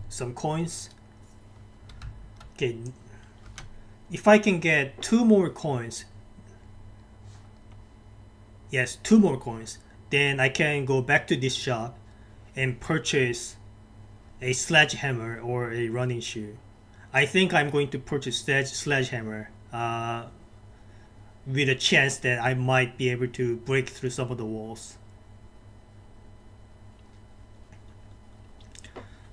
Some coins. Okay, if I can get 2 more coins, yes, 2 more coins, then I can go back to this shop and purchase a sledgehammer or a running shoe. I think I'm going to purchase sledgehammer with a chance that I might be able to break through some of the walls.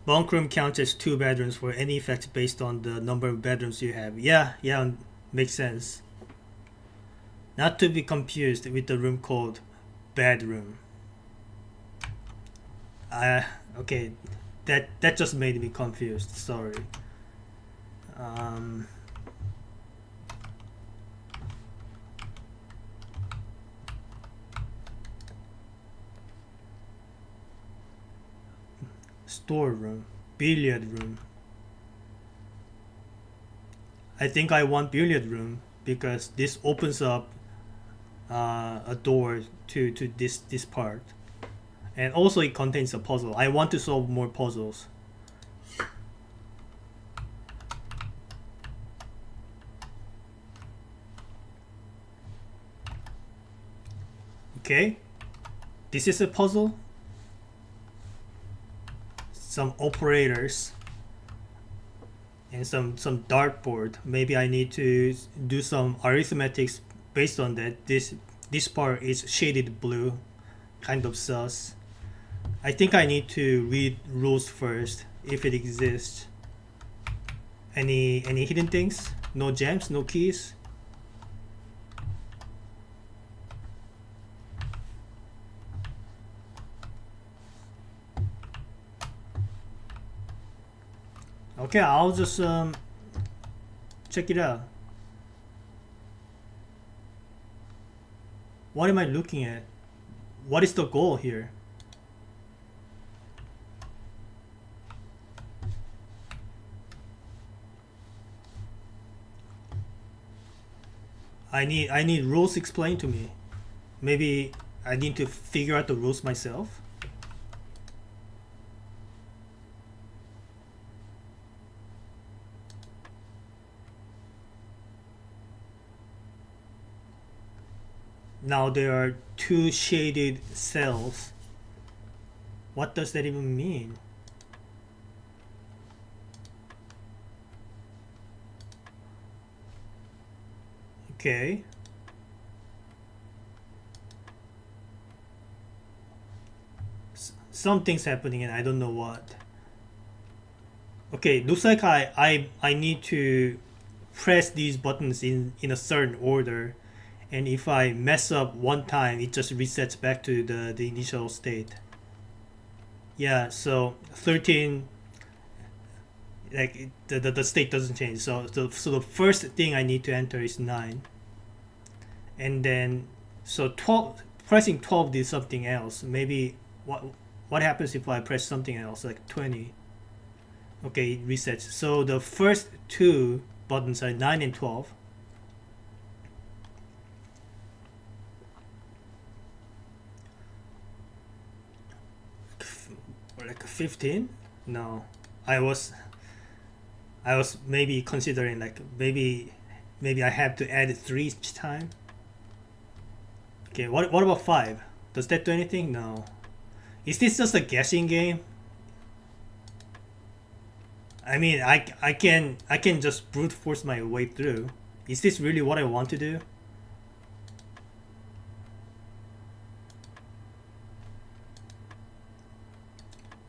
Bunk room counts as 2 bedrooms for any effect based on the number of bedrooms you have. Yeah, makes sense. Not to be confused with the room called bedroom. Okay, that just made me confused. Sorry. Storeroom, billiard room. I think I want billiard room because this opens up a door to this part, and also it contains a puzzle. I want to solve more puzzles. Okay, this is a puzzle. Some operators and some dartboard. Maybe I need to do some arithmetics based on that. This part is shaded blue, kind of sus. I think I need to read rules first if it exists. Any hidden things? No gems, no keys. Okay, I'll just check it out. What am I looking at? What is the goal here? I need rules explained to me. Maybe I need to figure out the rules myself. Now there are 2 shaded cells. What does that even mean? Okay. Something's happening and I don't know what. Okay, looks like I need to press these buttons in a certain order, and if I mess up one time it just resets back to the initial state. Yeah, so 13, like the state doesn't change. So the first thing I need to enter is 9, and then so 12, pressing 12 did something else. Maybe what happens if I press something else like 20? Okay, it resets. So the first two buttons are 9 and 12. Or like 15? No. I was I was maybe considering like maybe I have to add 3 each time. Okay, what about 5? Does that do anything? No. Is this just a guessing game? I mean, I can just brute force my way through. Is this really what I want to do?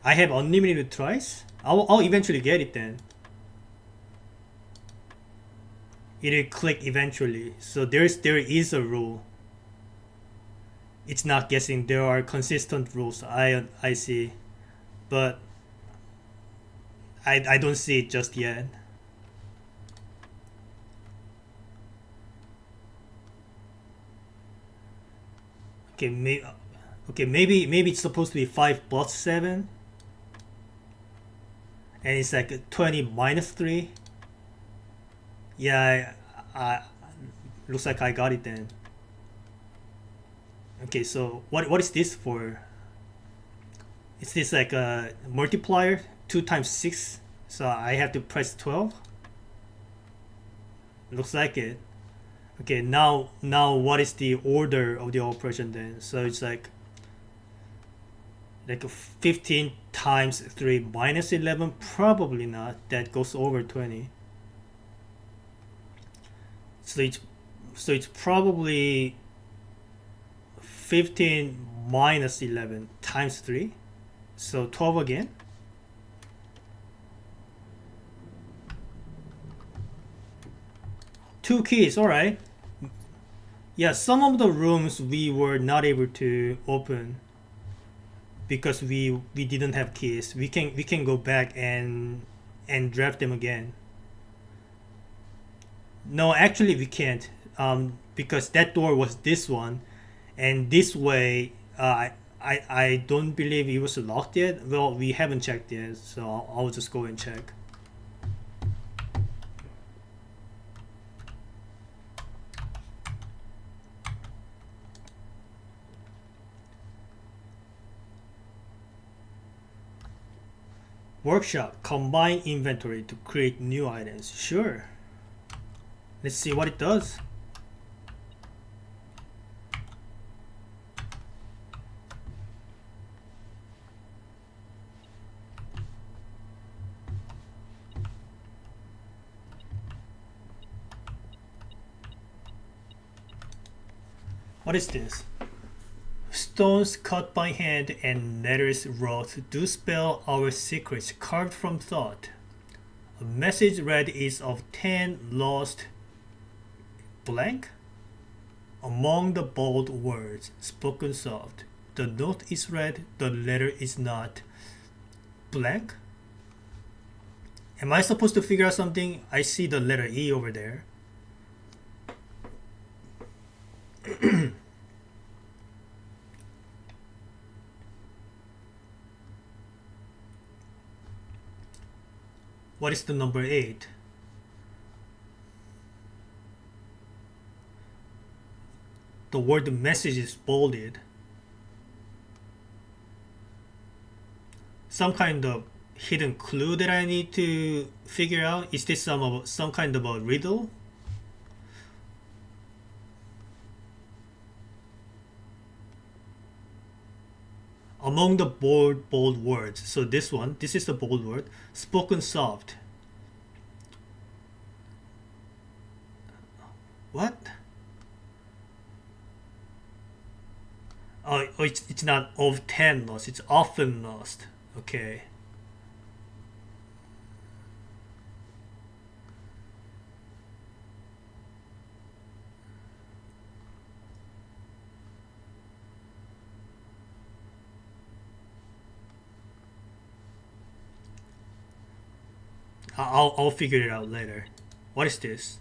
I have unlimited tries? I'll eventually get it then. It'll click eventually. So there is a rule. It's not guessing. There are consistent rules. I see, but I don't see it just yet. Okay, maybe it's supposed to be 5 plus 7, and it's like 20 minus 3. Yeah, looks like I got it then. Okay, so what is this for? Is this like a multiplier? 2 times 6. So I have to press 12. Looks like it. Okay, now what is the order of the operation then? So it's like 15 times 3 minus 11. Probably not. That goes over 20. So it's probably 15 minus 11 times 3. So 12 again. Two keys, alright. Yeah, some of the rooms we were not able to open because we didn't have keys. We can go back and draft them again. No, actually we can't. Because that door was this one, and this way, I don't believe it was locked yet. Well, we haven't checked yet, so I'll just go and check. Workshop, combine inventory to create new items. Sure. Let's see what it does. What is this? Stones cut by hand and letters wrote do spell our secrets carved from thought. A message read is of 10 lost blank among the bold words spoken soft. The note is read, the letter is not blank. Am I supposed to figure out something? I see the letter E over there. What is the number 8? The word message is bolded. Some kind of hidden clue that I need to figure out? Is this some kind of a riddle? Among the bold words. So this is the bold word. Spoken soft. What? Oh, it's not often lost, it's often lost. Okay. I'll figure it out later. What is this?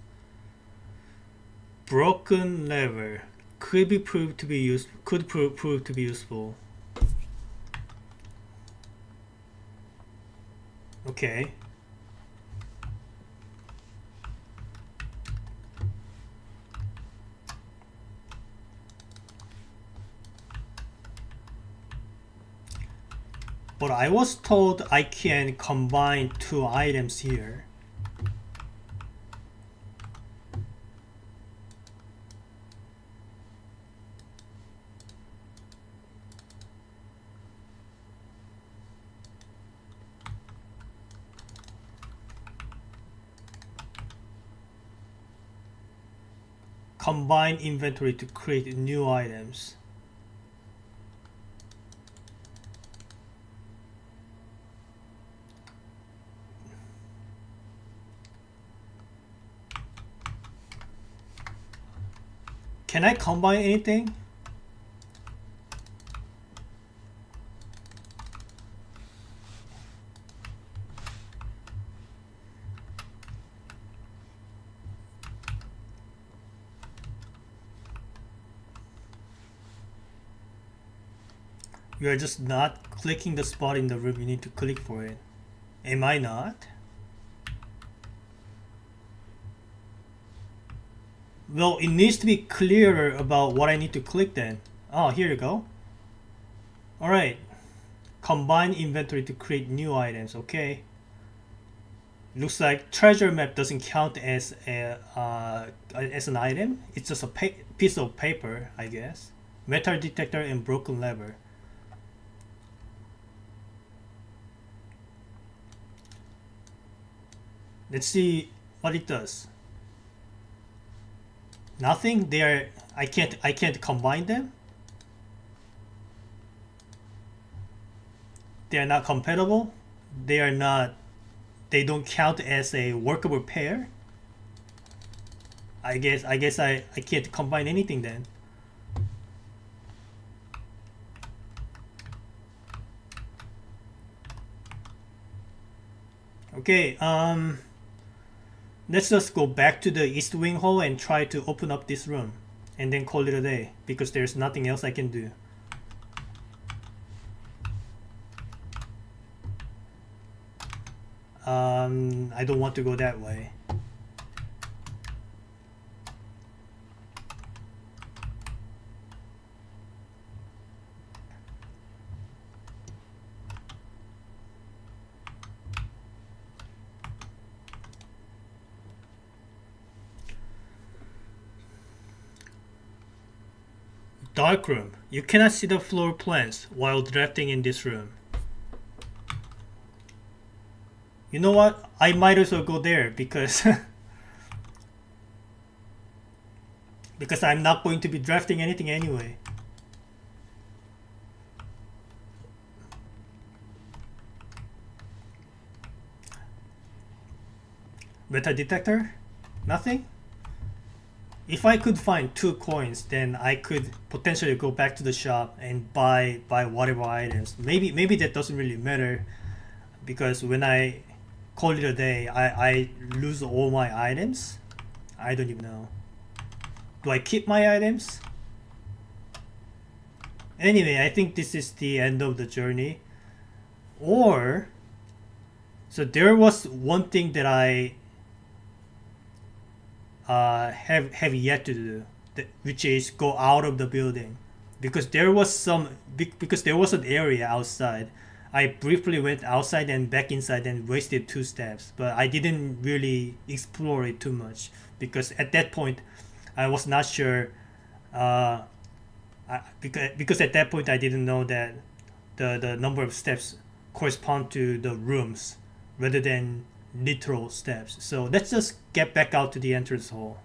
Broken lever could be proved to be used. Could prove to be useful. Okay. But I was told I can combine two items here. Combine inventory to create new items. Can I combine anything? You are just not clicking the spot in the room you need to click for it. Am I not? Well, it needs to be clearer about what I need to click then. Oh, here you go. Alright. Combine inventory to create new items. Okay. Looks like treasure map doesn't count as as an item. It's just a piece of paper, I guess. Metal detector and broken lever. Let's see what it does. Nothing. They are. I can't combine them. They are not compatible. They are not. They don't count as a workable pair. I guess I can't combine anything then. Okay, let's just go back to the east wing hall and try to open up this room and then call it a day because there's nothing else I can do. I don't want to go that way. Dark room. You cannot see the floor plans while drafting in this room. You know what? I might as well go there because because I'm not going to be drafting anything anyway. Metal detector? Nothing? If I could find 2 coins, then I could potentially go back to the shop and buy whatever items. Maybe that doesn't really matter because when I call it a day, I lose all my items. I don't even know. Do I keep my items? Anyway, I think this is the end of the journey. Or so there was one thing that I have yet to do, which is go out of the building, because there was an area outside. I briefly went outside and back inside and wasted 2 steps, but I didn't really explore it too much because at that point I was not sure. Because at that point I didn't know that the number of steps correspond to the rooms rather than literal steps. So let's just get back out to the entrance hall.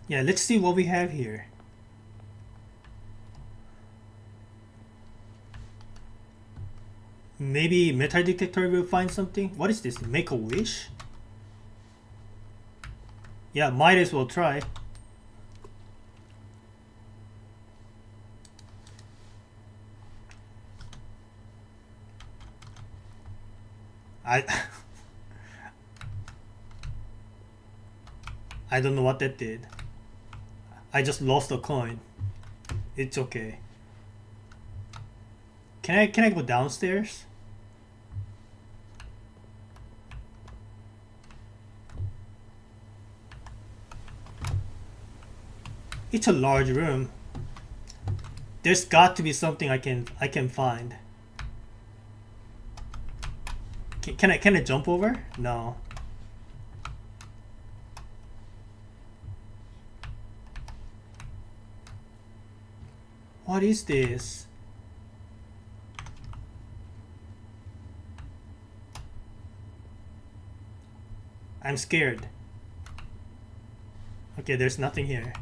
Yeah, let's see what we have here. Maybe metal detector will find something. What is this? Make a wish? Yeah, might as well try. I I don't know what that did. I just lost a coin. It's okay. Can I go downstairs? It's a large room. There's got to be something I can find. Can I jump over? No. What is this? I'm scared. Okay, there's nothing here.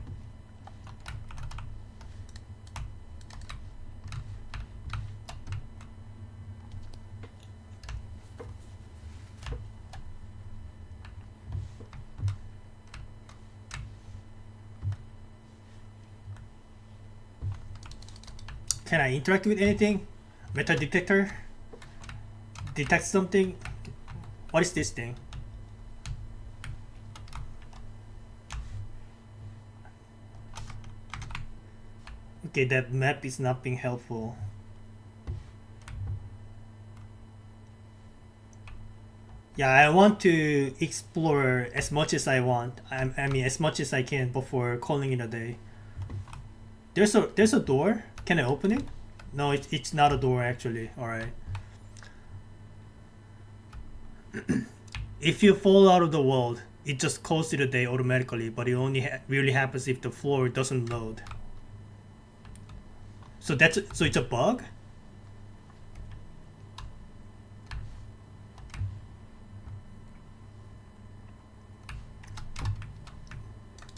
Can I interact with anything? Metal detector? Detect something? What is this thing? Okay, that map is not being helpful. Yeah, I want to explore as much as I want. I mean, as much as I can before calling it a day. There's a door. Can I open it? No, it's not a door actually. All right. If you fall out of the world, it just calls it a day automatically, but it only really happens if the floor doesn't load. So it's a bug.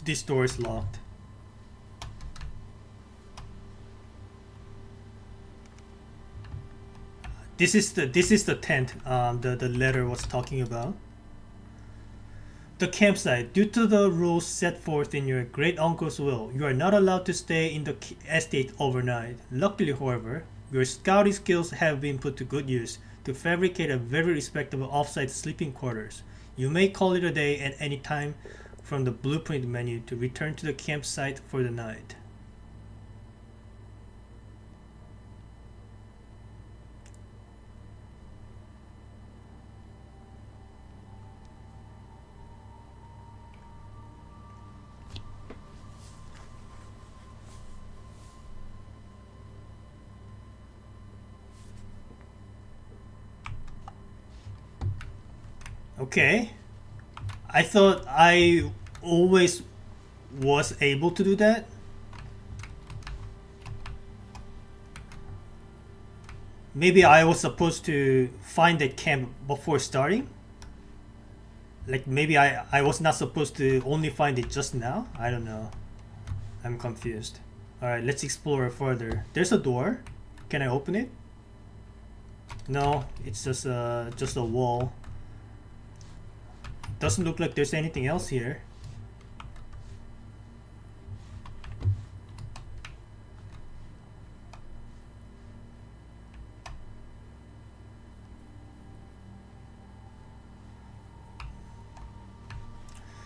This door is locked. This is the tent the letter was talking about. The campsite. Due to the rules set forth in your great uncle's will, you are not allowed to stay in the estate overnight. Luckily, however, your scouting skills have been put to good use to fabricate a very respectable off-site sleeping quarters. You may call it a day at any time from the blueprint menu to return to the campsite for the night. Okay. I thought I always was able to do that. Maybe I was supposed to find the camp before starting. Like maybe I was not supposed to only find it just now. I don't know. I'm confused. All right, let's explore further. There's a door. Can I open it? No, it's just a wall. Doesn't look like there's anything else here.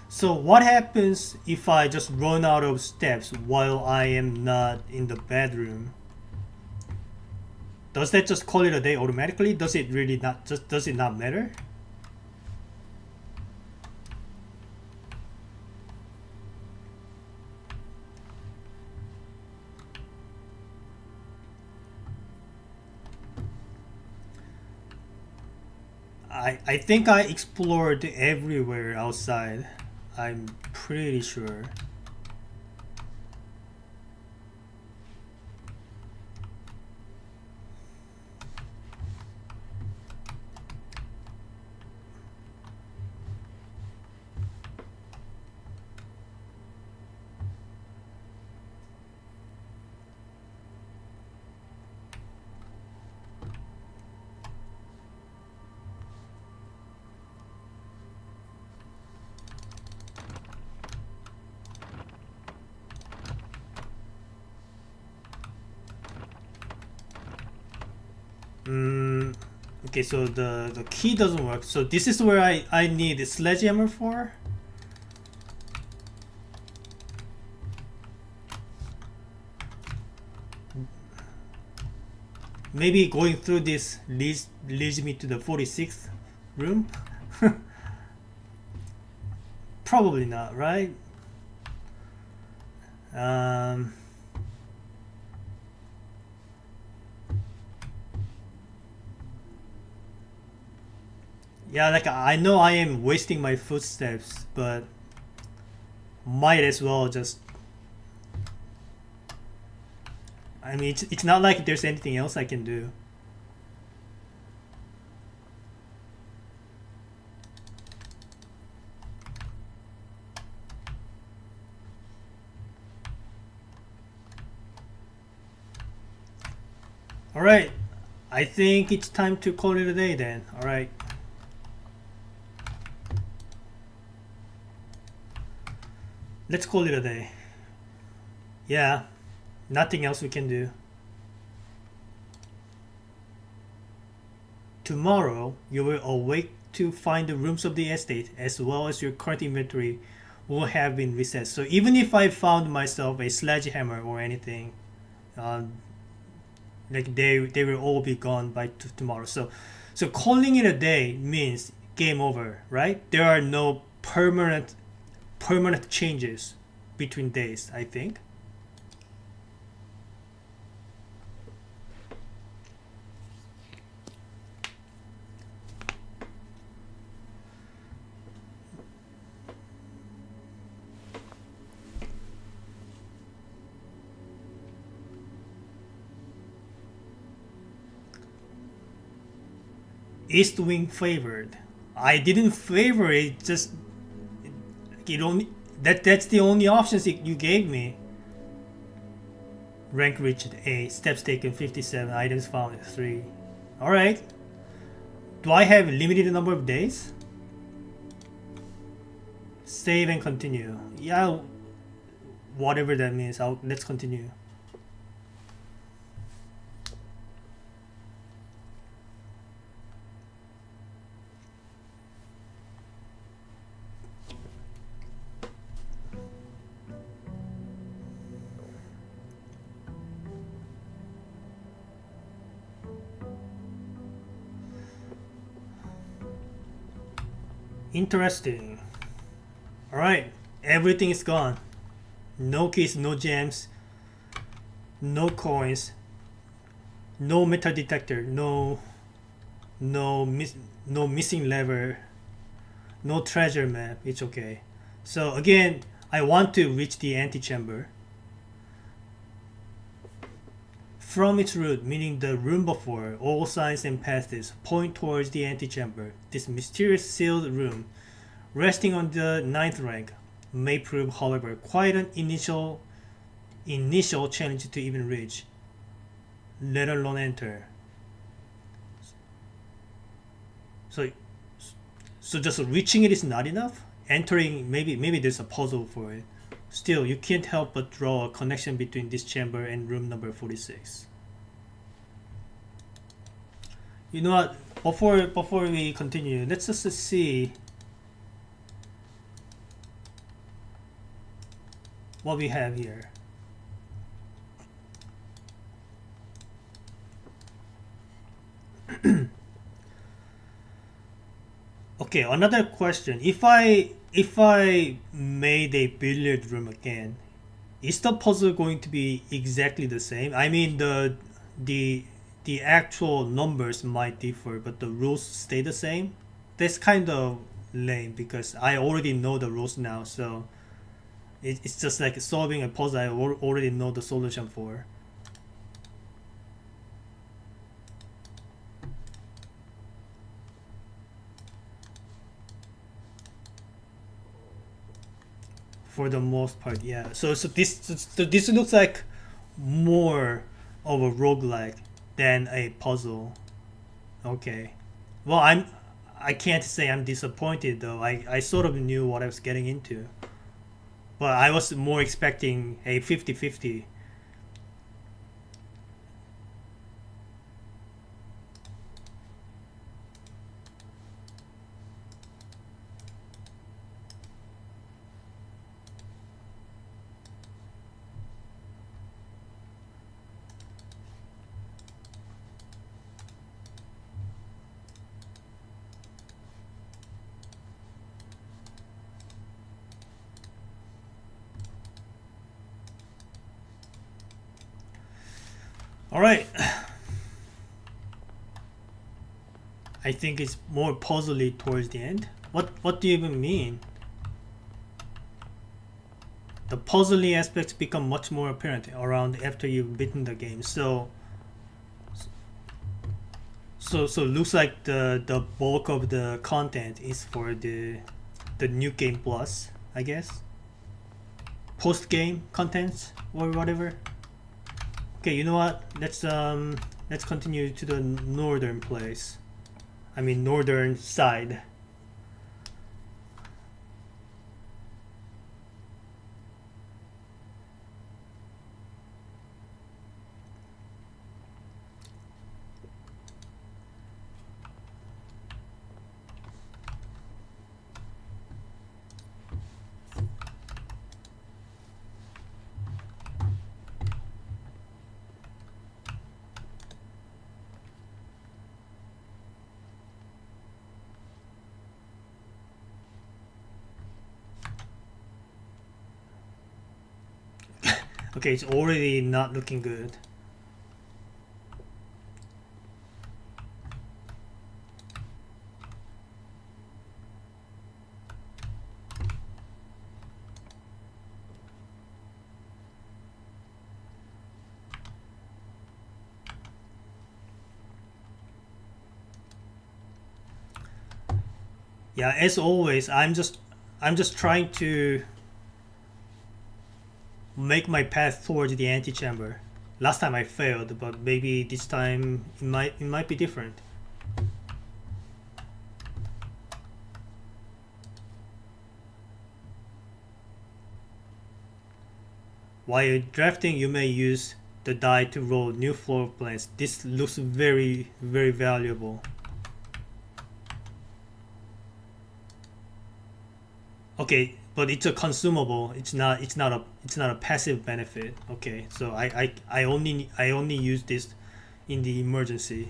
So what happens if I just run out of steps while I am not in the bedroom? Does that just call it a day automatically? Does it really not just does it not matter? I think I explored everywhere outside. I'm pretty sure. Okay, so the key doesn't work. So this is where I need a sledgehammer for. Maybe going through this leads me to the 46th room. Probably not, right? Yeah, like I know I am wasting my footsteps, but might as well just. I mean, it's not like there's anything else I can do. Alright, I think it's time to call it a day then. Alright. Let's call it a day. Yeah, nothing else we can do. Tomorrow, you will awake to find the rooms of the estate as well as your current inventory will have been reset. So even if I found myself a sledgehammer or anything, like they will all be gone by tomorrow. So calling it a day means game over, right? There are no permanent changes between days, I think. East Wing favored. I didn't favor it. Just you don't. That's the only options you gave me. Rank reached 8. Steps taken 57. Items found 3. All right. Do I have a limited number of days? Save and continue. Yeah. Whatever that means. Let's continue. Interesting. Alright, everything is gone. No keys, no gems, no coins, no metal detector, no missing lever, no treasure map. It's okay. So again, I want to reach the antechamber. From its root, meaning the room before, all signs and paths point towards the antechamber. This mysterious sealed room, resting on the 9th rank, may prove, however, quite an initial challenge to even reach, let alone enter. So just reaching it is not enough. Entering, maybe there's a puzzle for it. Still, you can't help but draw a connection between this chamber and room number 46. You know what? Before we continue, let's just see what we have here. Okay, another question. If I made a billiard room again, is the puzzle going to be exactly the same? I mean, the actual numbers might differ, but the rules stay the same. That's kind of lame because I already know the rules now, so it's just like solving a puzzle I already know the solution for. For the most part, yeah. So this looks like more of a roguelike than a puzzle. Okay. Well, I can't say I'm disappointed though. I sort of knew what I was getting into. But I was more expecting a 50-50. All right. I think it's more puzzly towards the end. What do you even mean? The puzzly aspects become much more apparent around after you've beaten the game. So looks like the bulk of the content is for the new game plus, I guess. Post game contents or whatever. Okay, you know what? Let's continue to the northern place. I mean northern side. Okay, it's already not looking good. Yeah, as always, I'm just trying to make my path towards the antechamber. Last time I failed, but maybe this time it might be different. While drafting, you may use the die to roll new floor plans. This looks very, very valuable. Okay, but it's a consumable. It's not a passive benefit. Okay, so I only use this in the emergency.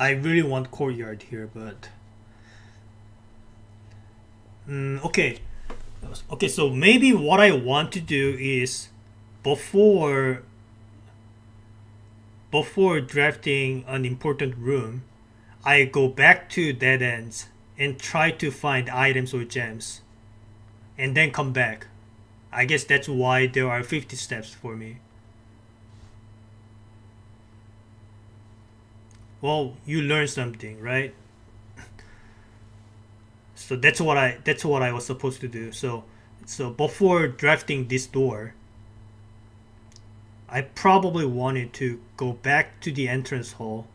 I really want courtyard here, but okay, okay. So maybe what I want to do is before before drafting an important room, I go back to dead ends and try to find items or gems, and then come back. I guess that's why there are 50 steps for me. Well, you learn something, right? So that's what I was supposed to do. So before drafting this door, I probably wanted to go back to the entrance hall,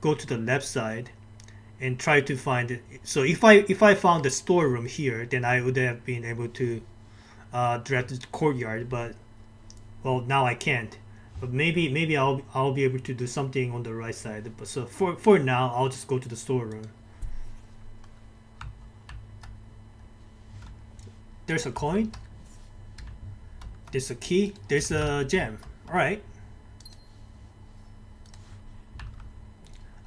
go to the left side, and try to find it. So if I found the storeroom here, then I would have been able to draft the courtyard. But well, now I can't. But maybe I'll be able to do something on the right side. But so for now, I'll just go to the storeroom. There's a coin. There's a key. There's a gem. All right.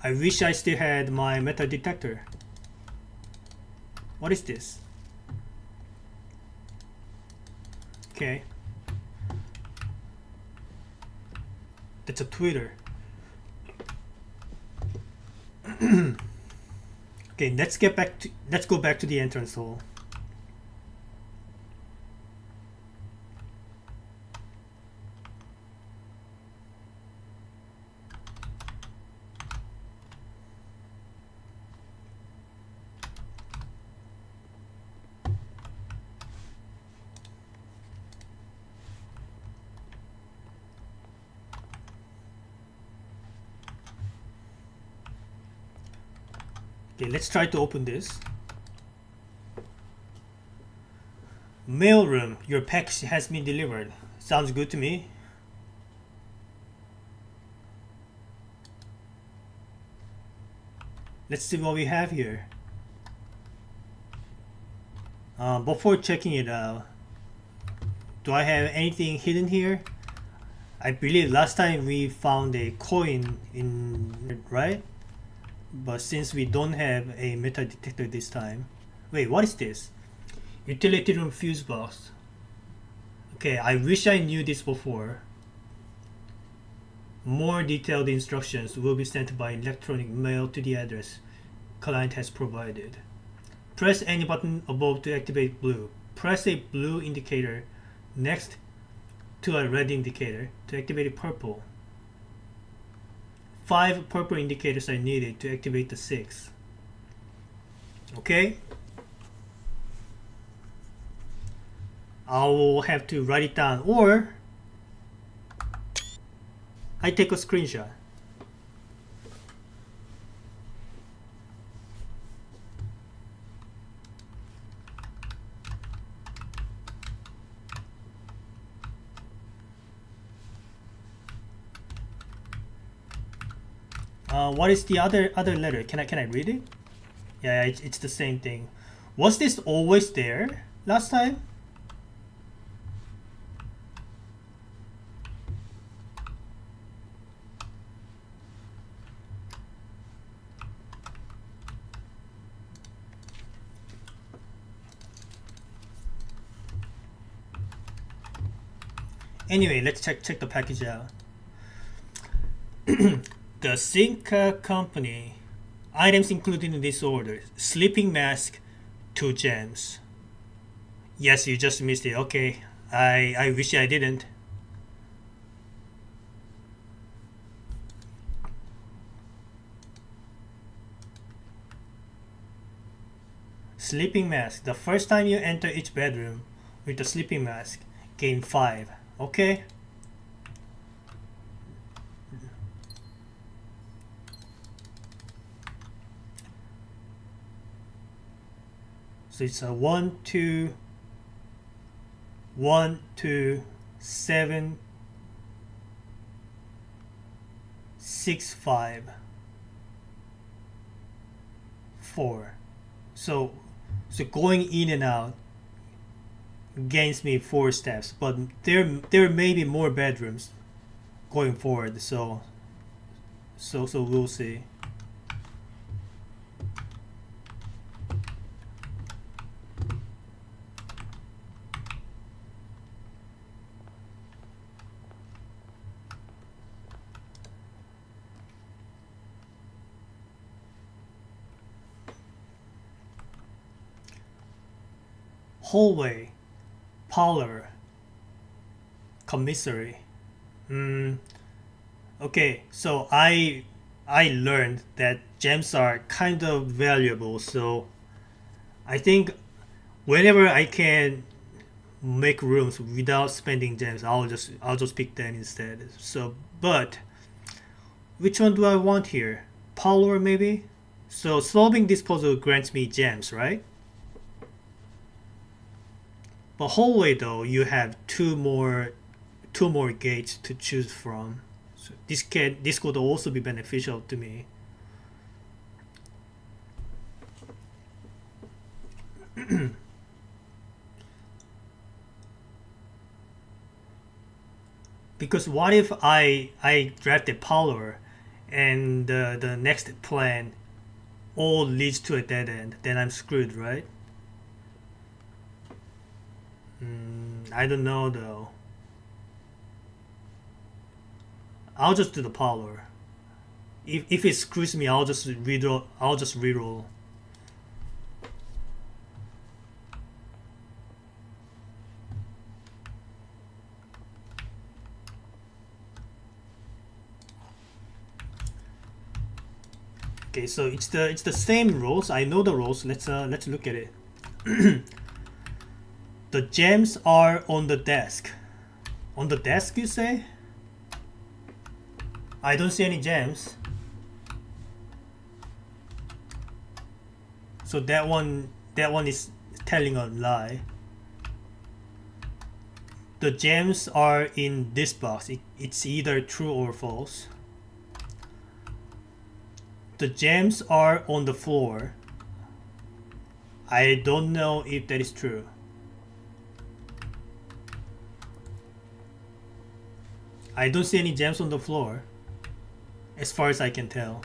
I wish I still had my metal detector. What is this? Okay. That's a Twitter. Okay, let's go back to the entrance hall. Okay, let's try to open this. Mailroom, your package has been delivered. Sounds good to me. Let's see what we have here. Before checking it out, Do I have anything hidden here? I believe last time we found a coin in, right? But since we don't have a metal detector this time. Wait, what is this? Utility room fuse box. Okay, I wish I knew this before. More detailed instructions will be sent by electronic mail to the address client has provided. Press any button above to activate blue. Press a blue indicator next to a red indicator to activate purple. 5 purple indicators are needed to activate the 6. Okay? I will have to write it down, or I take a screenshot. What is the other letter? Can I read it? Yeah, it's the same thing. Was this always there last time? Anyway, let's check the package out. The Sync company items included in this order: sleeping mask, 2 gems. Yes, you just missed it. Okay, I wish I didn't. Sleeping mask. The first time you enter each bedroom with the sleeping mask, gain 5. Okay. So it's a 1, 2, 1, 2, 7, 6, 5, 4. So going in and out gains me 4 steps, but there may be more bedrooms going forward. So we'll see. Hallway, parlor, commissary. Okay, so I learned that gems are kind of valuable, so I think whenever I can make rooms without spending gems, I'll just pick them instead. So, but which one do I want here? Parlor maybe? So solving this puzzle grants me gems, right? But hallway though, you have two more gates to choose from. So this could also be beneficial to me. Because what if I draft a parlor and the next plan all leads to a dead end? Then I'm screwed, right? I don't know though. I'll just do the parlor. If it screws me, I'll just reroll. Okay, so it's the same rules. I know the rules. Let's look at it. The gems are on the desk. On the desk, you say? I don't see any gems. So that one is telling a lie. The gems are in this box. It's either true or false. The gems are on the floor. I don't know if that is true. I don't see any gems on the floor, as far as I can tell.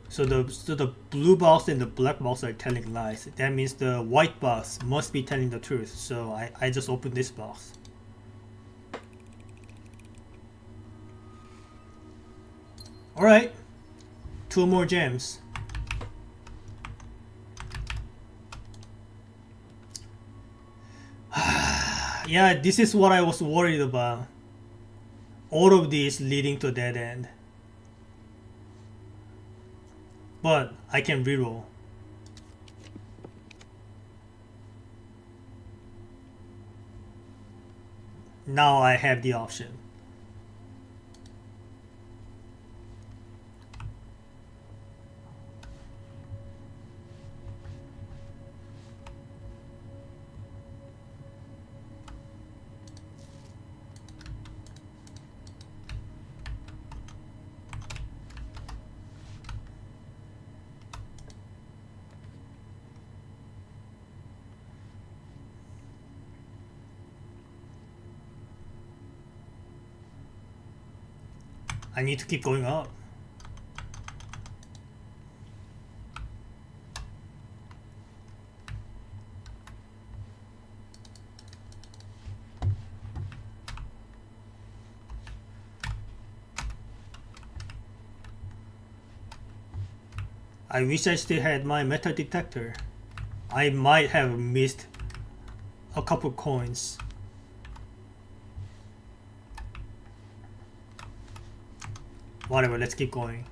So the blue box and the black box are telling lies. That means the white box must be telling the truth. So I just opened this box. Alright. 2 more gems. Yeah, this is what I was worried about. All of these leading to dead end. But I can reroll. Now I have the option. I need to keep going up. I wish I still had my metal detector. I might have missed a couple coins. Whatever, let's keep going.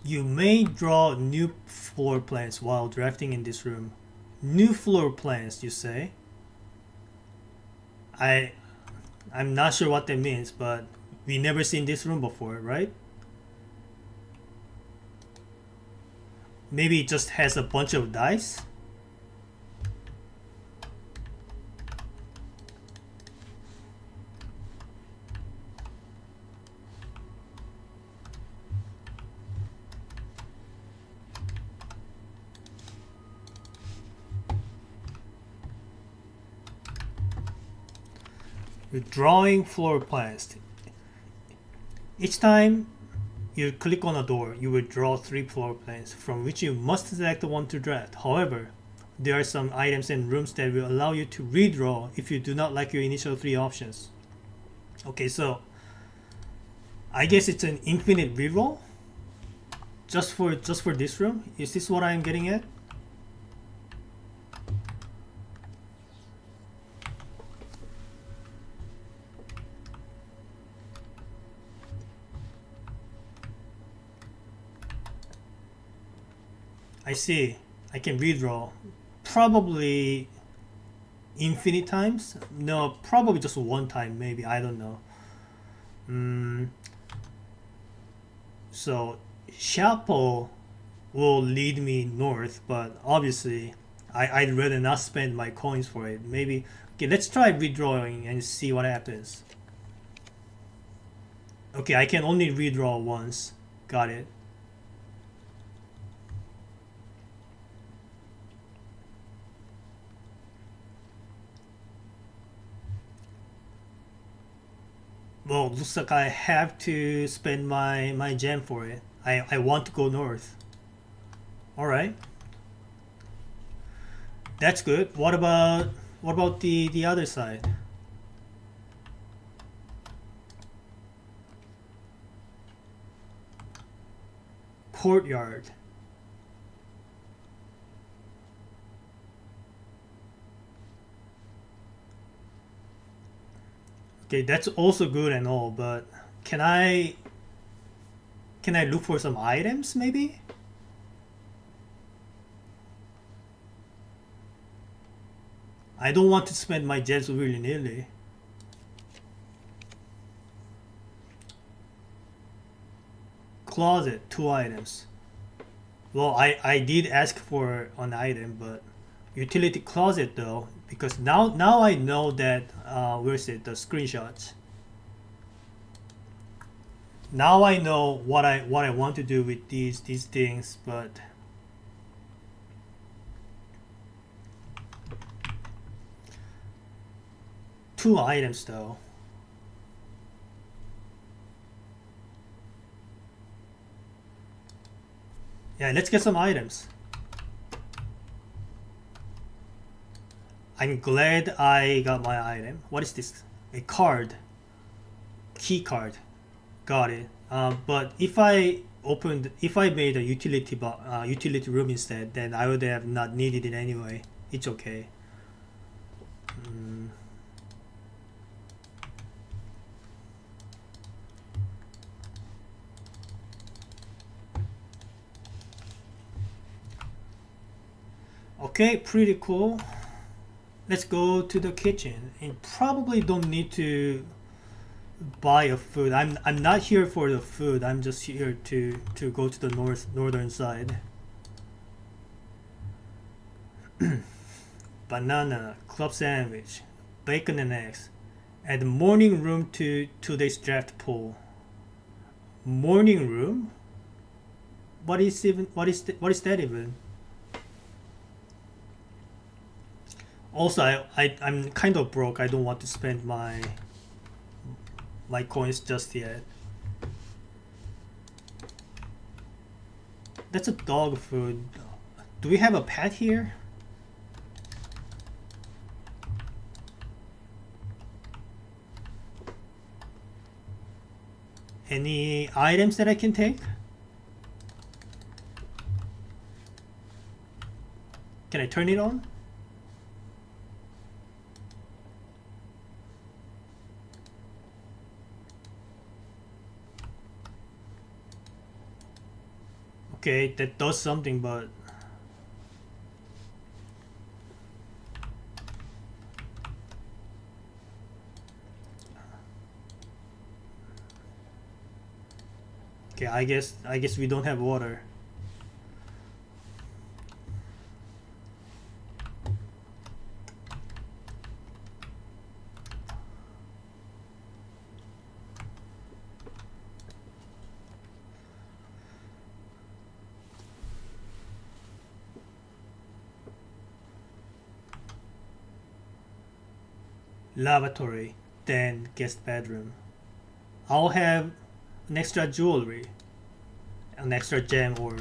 You may draw new floor plans while drafting in this room. New floor plans, you say? I'm not sure what that means, but we never seen this room before, right? Maybe it just has a bunch of dice? You're drawing floor plans. Each time you click on a door, you will draw 3 floor plans, from which you must select one to draft. However, there are some items and rooms that will allow you to redraw if you do not like your initial 3 options. Okay, so I guess it's an infinite reroll just for this room. Is this what I'm getting at? I see. I can redraw probably infinite times. No, probably just one time, maybe. I don't know. So Chapeau will lead me north, but obviously I'd rather not spend my coins for it. Maybe. Okay, let's try redrawing and see what happens. Okay, I can only redraw once. Got it. Well, looks like I have to spend my gem for it. I want to go north. Alright. That's good. What about the other side? Courtyard. Okay, that's also good and all, but can I look for some items maybe? I don't want to spend my gems willy-nilly. Closet, 2 items. Well, I did ask for an item, but utility closet though, because now I know that where's it, the screenshots. Now I know what I want to do with these things, but 2 items though. Yeah, let's get some items. I'm glad I got my item. What is this? A card. Key card. Got it. But if I made a utility room instead, then I would have not needed it anyway. It's okay. Okay, pretty cool. Let's go to the kitchen, and probably don't need to buy a food. I'm not here for the food. I'm just here to go to the northern side. Banana, club sandwich, bacon and eggs. Add morning room to today's draft pool. Morning room? What is that even? Also, I'm kind of broke. I don't want to spend my coins just yet. That's a dog food. Do we have a pet here? Any items that I can take? Can I turn it on? Okay, that does something, but okay, I guess we don't have water. Lavatory, then guest bedroom. I'll have an extra jewelry, an extra gem, or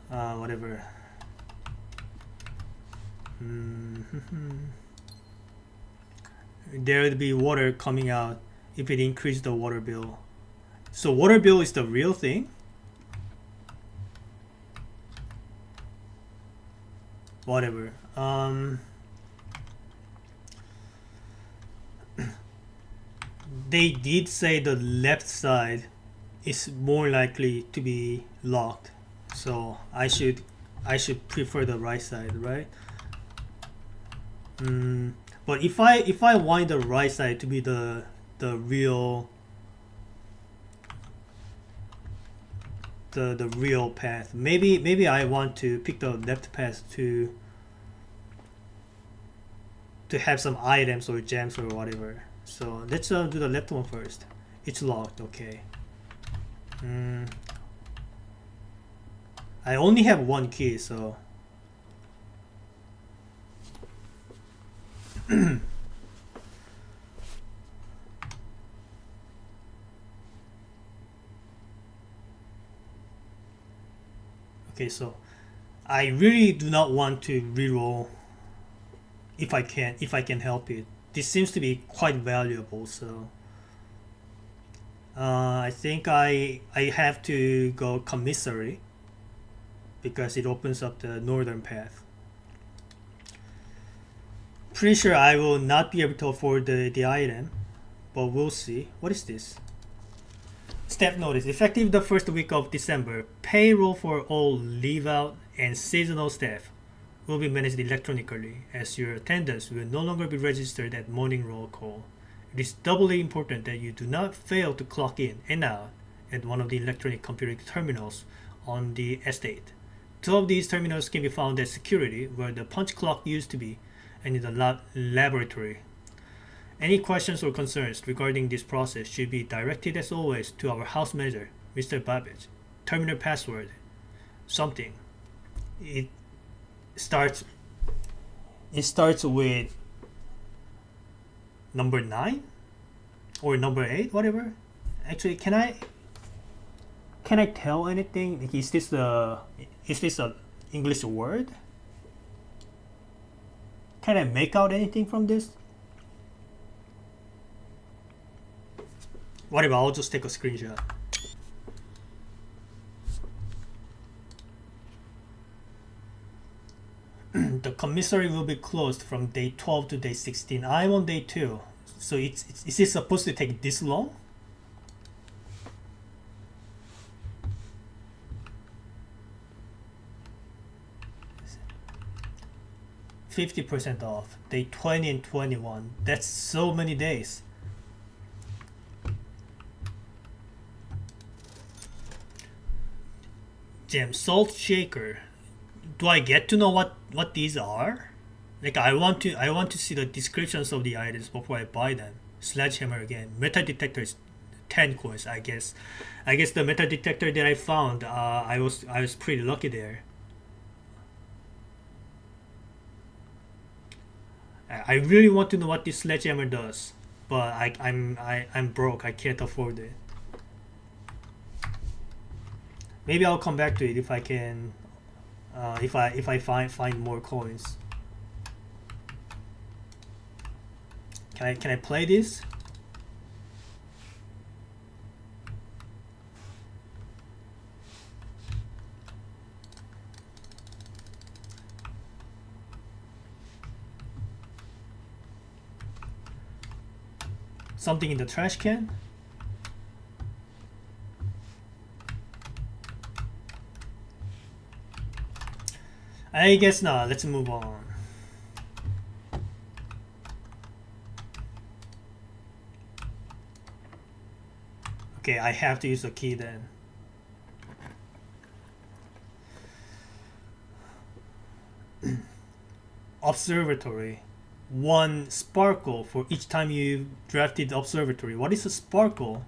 whatever. There would be water coming out if it increased the water bill. So water bill is the real thing? Whatever. They did say the left side is more likely to be locked, so I should prefer the right side, right? But if I want the right side to be the real the real path, maybe I want to pick the left path to have some items or gems or whatever. So let's do the left one first. It's locked, okay. I only have one key, so okay, so I really do not want to reroll if I can help it. This seems to be quite valuable, so I think I have to go commissary because it opens up the northern path. Pretty sure I will not be able to afford the item, but we'll see. What is this? Staff notice. Effective the first week of December, payroll for all leave-out and seasonal staff will be managed electronically, as your attendance will no longer be registered at morning roll call. It is doubly important that you do not fail to clock in and out at one of the electronic computer terminals on the estate. 2 of these terminals can be found at security, where the punch clock used to be, and in the laboratory. Any questions or concerns regarding this process should be directed as always to our house manager, Mr. Babbage. Terminal password something. It starts with number 9 or number 8, whatever. Actually, can I tell anything? Is this a English word? Can I make out anything from this? Whatever, I'll just take a screenshot. The commissary will be closed from day 12 to day 16. I'm on day 2. So is it supposed to take this long? %50 off. Day 20 and 21. That's so many days. Gem salt shaker. Do I get to know what these are? Like I want to see the descriptions of the items before I buy them. Sledgehammer again. Metal detector is 10 coins. I guess the metal detector that I found, I was pretty lucky there. I really want to know what this sledgehammer does, but I'm broke. I can't afford it. Maybe I'll come back to it if I can. If I find more coins. Can I play this? Something in the trash can? I guess not. Let's move on. Okay, I have to use a key then. Observatory. 1 sparkle for each time you drafted the observatory. What is a sparkle?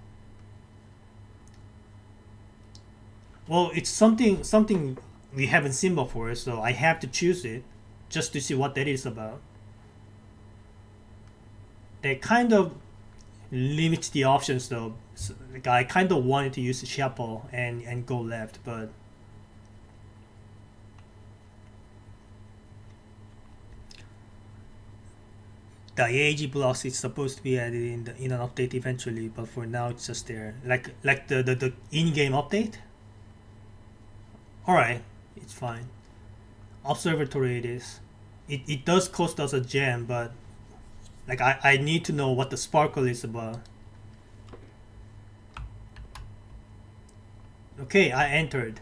Well, it's something we haven't seen before, so I have to choose it just to see what that is about. They kind of limit the options though. So, like, I kind of wanted to use the chapel and go left, but the AAG blocks is supposed to be added in an update eventually, but for now it's just there. Like the in-game update. Alright, it's fine. Observatory it is. It does cost us a gem, but like I need to know what the sparkle is about. Okay, I entered.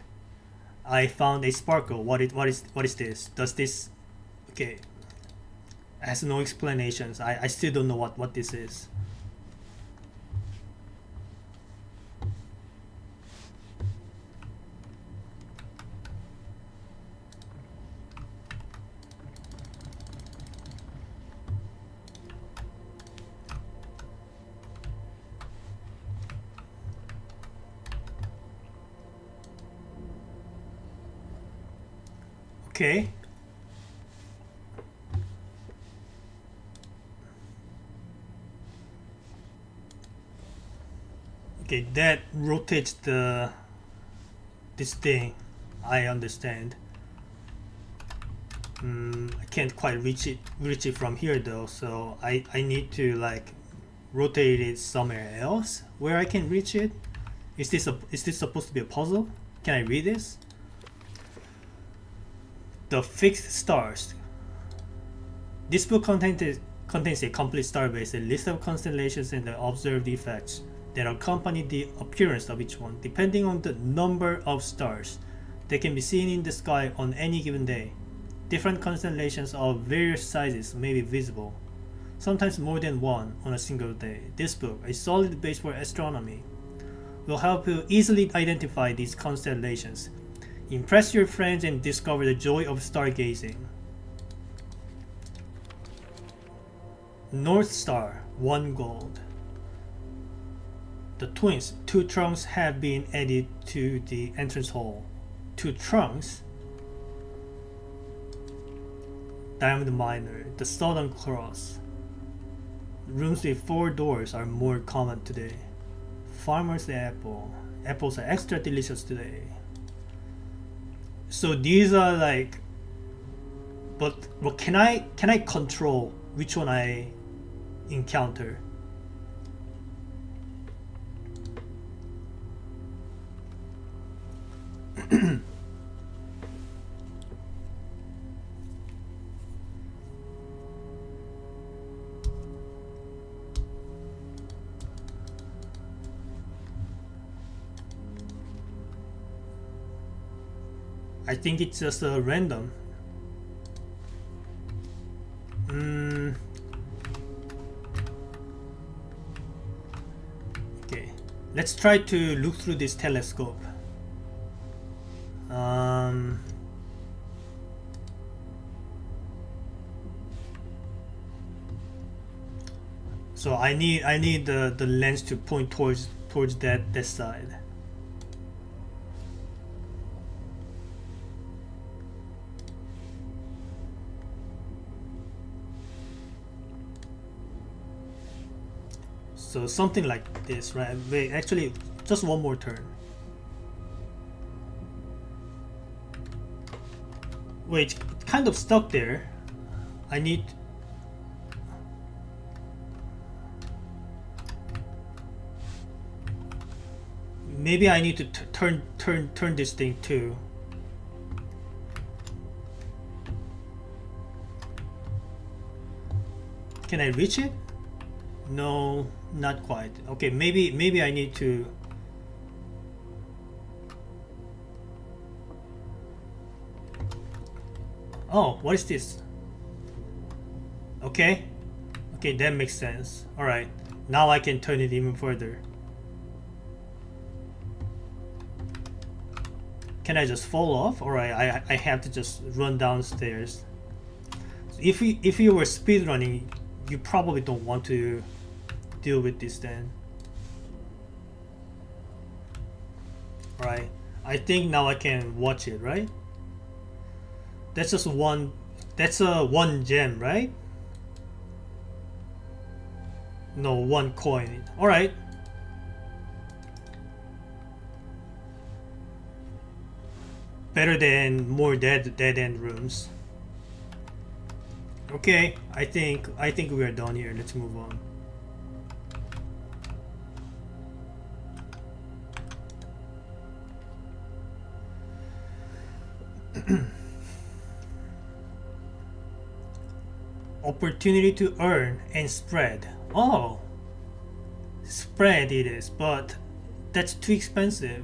I found a sparkle. What is this? Does this? Okay. Has no explanations. I still don't know what this is. Okay. Okay, that rotates this thing. I understand. I can't quite reach it from here though, so I need to like rotate it somewhere else where I can reach it. Is this supposed to be a puzzle? Can I read this? The fixed stars. This book contains a complete starbase, a list of constellations and the observed effects that accompany the appearance of each one. Depending on the number of stars that can be seen in the sky on any given day, different constellations of various sizes may be visible, sometimes more than one on a single day. This book, a solid base for astronomy, will help you easily identify these constellations, impress your friends, and discover the joy of stargazing. North Star, 1 gold. The twins, 2 trunks have been added to the entrance hall. 2 trunks. Diamond Miner, the Southern Cross. rooms with 4 doors are more common today. Farmer's apple. Apples are extra delicious today. So these are like, but can I control which one I encounter? I think it's just a random. Okay, let's try to look through this telescope. So I need the lens to point towards that side. So something like this, right? Wait, actually, just one more turn. Wait, it's kind of stuck there. I need. Maybe I need to turn this thing too. Can I reach it? No, not quite. Okay, maybe I need to. Oh, what is this? Okay, okay, that makes sense. All right, now I can turn it even further. Can I just fall off, or I have to just run downstairs? So if you were speedrunning, you probably don't want to deal with this then. Right, I think now I can watch it, right? That's just one. That's a one gem, right? No, one coin. All right. Better than more dead end rooms. Okay, I think we are done here. Let's move on. Opportunity to earn and spread. Oh, spread it is, but that's too expensive.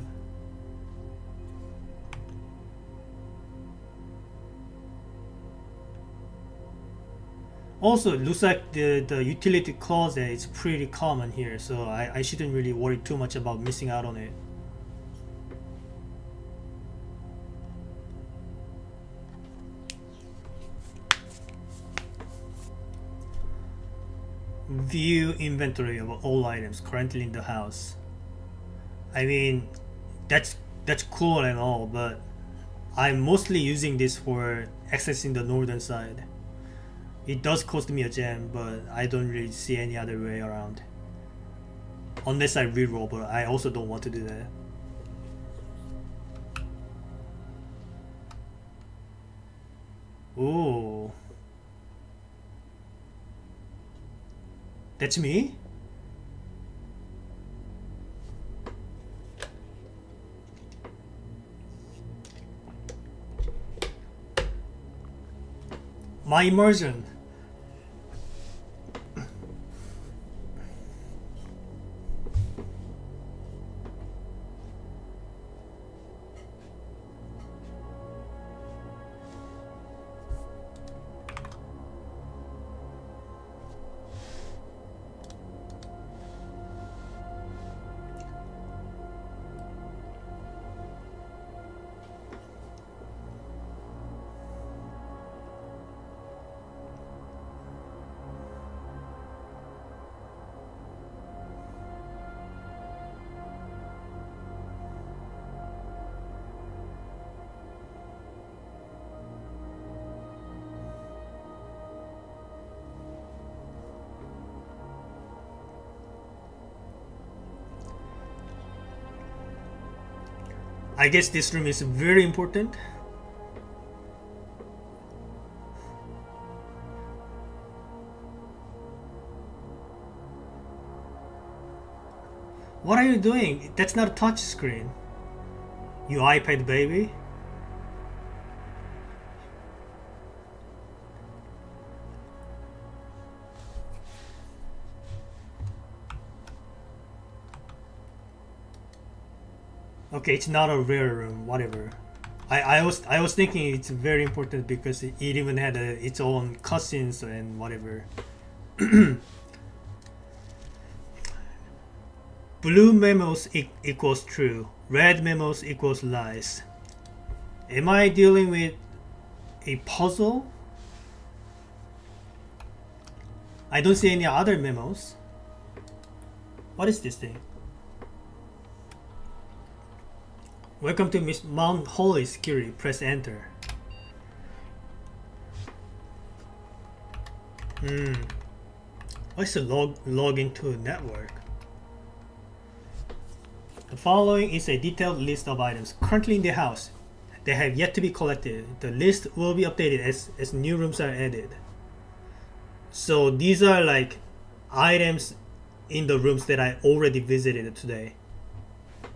Also, it looks like the utility closet is pretty common here, so I shouldn't really worry too much about missing out on it. View inventory of all items currently in the house. I mean, that's cool and all, but I'm mostly using this for accessing the northern side. It does cost me a gem, but I don't really see any other way around. Unless I reroll, but I also don't want to do that. Ooh. That's me? My immersion. I guess this room is very important. What are you doing? That's not a touch screen. You iPad baby. Okay, it's not a rare room. Whatever. I was thinking it's very important because it even had its own cutscenes and whatever. Blue memos equals true. Red memos equals lies. Am I dealing with a puzzle? I don't see any other memos. What is this thing? Welcome to Miss Mount Holy Security. Press enter. What's the log into network? The following is a detailed list of items currently in the house. They have yet to be collected. The list will be updated as new rooms are added. So these are like items in the rooms that I already visited today,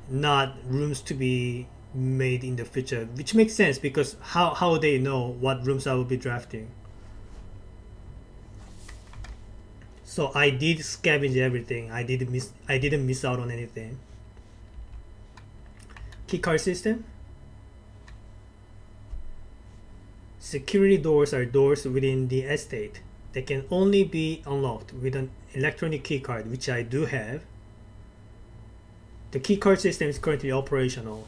not rooms to be made in the future, which makes sense because how they know what rooms I will be drafting. So I did scavenge everything. I didn't miss out on anything. Keycard system. Security doors are doors within the estate. They can only be unlocked with an electronic keycard, which I do have. The keycard system is currently operational,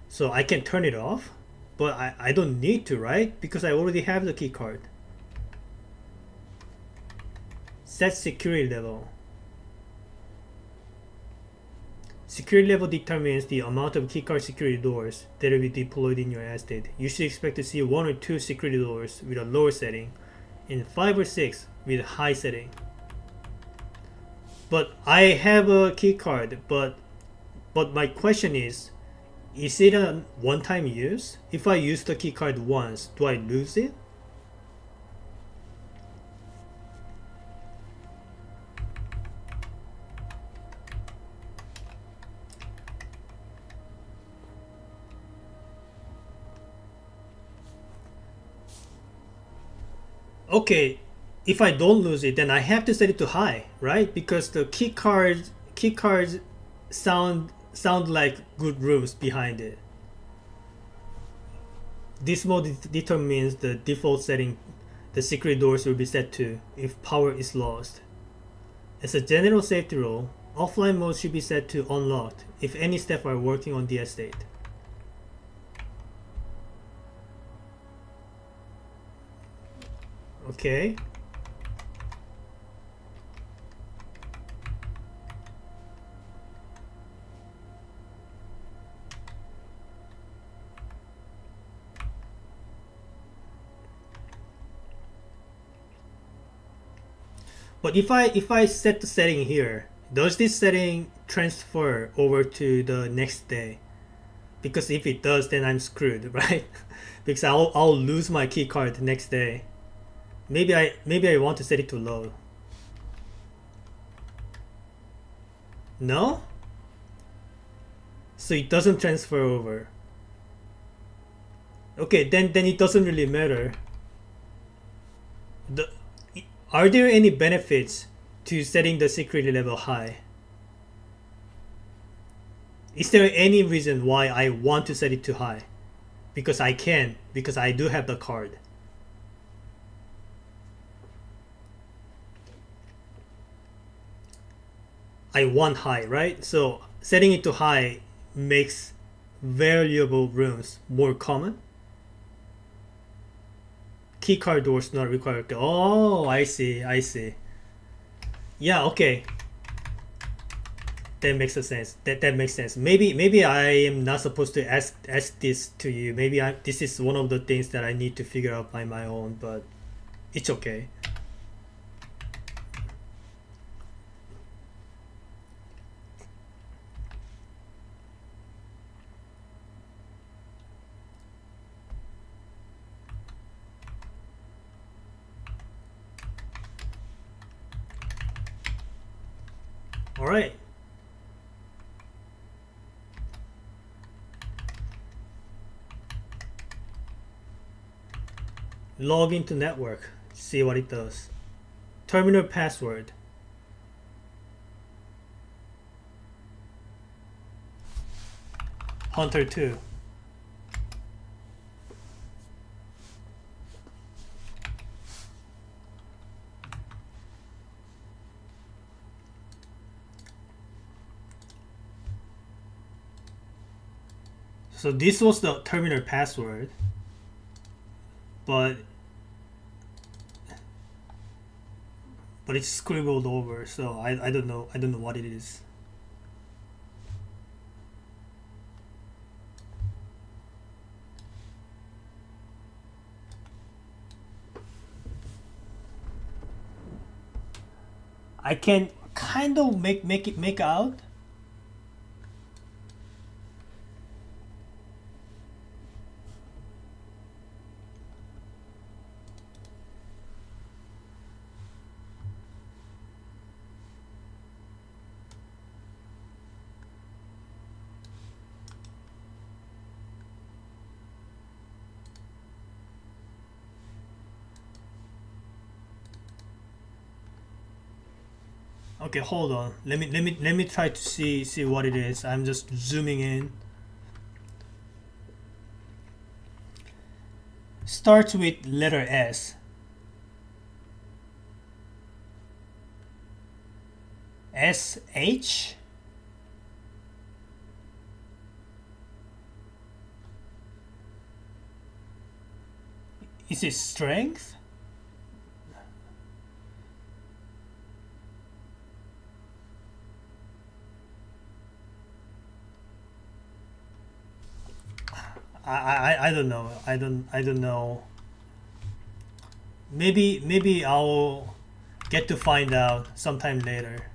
so I can turn it off, but I don't need to, right? Because I already have the keycard. Set security level. Security level determines the amount of keycard security doors that will be deployed in your estate. You should expect to see 1 or 2 security doors with a lower setting and 5 or 6 with a high setting. But I have a keycard, but my question is it a one-time use? If I use the keycard once, do I lose it? Okay, if I don't lose it, then I have to set it to high, right? Because the keycards sound like good rooms behind it. This mode determines the default setting the secret doors will be set to if power is lost. As a general safety rule, offline mode should be set to unlocked if any staff are working on the estate. Okay. But if I set the setting here, does this setting transfer over to the next day? Because if it does, then I'm screwed, right? Because I'll lose my key card the next day. Maybe I want to set it to low. No? So it doesn't transfer over. Okay, then it doesn't really matter. Are there any benefits to setting the security level high? Is there any reason why I want to set it to high? Because I can, because I do have the card. I want high, right? So setting it to high makes valuable rooms more common. Keycard doors not required. Oh, I see. Yeah, okay. That makes sense. That makes sense. Maybe I am not supposed to ask this to you. Maybe this is one of the things that I need to figure out by my own, but it's okay. All right. Log into network. See what it does. Terminal password. Hunter 2. So this was the terminal password, but it's scribbled over, so I don't know what it is. I can kind of make out. Okay, hold on. Let me try to see what it is. I'm just zooming in. Starts with letter S. SH. Is it strength? I don't know. I don't know. Maybe I'll get to find out sometime later.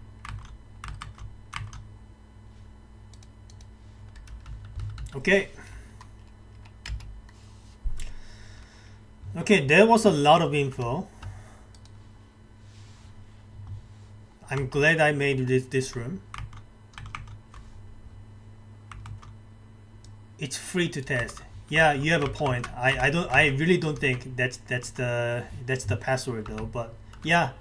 Okay. Okay, there was a lot of info. I'm glad I made this room. It's free to test. Yeah, you have a point. I really don't think that's the password though, but yeah.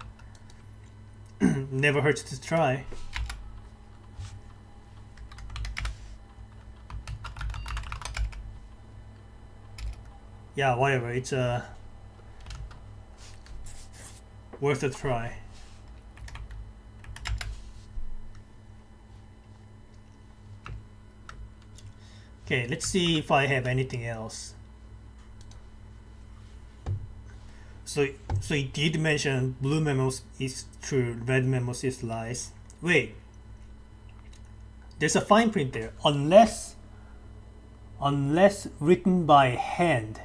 Never hurts to try. Yeah, whatever. It's worth a try. Okay, let's see if I have anything else. So it did mention blue memos is true, red memos is lies. Wait, there's a fine print there. Unless written by hand.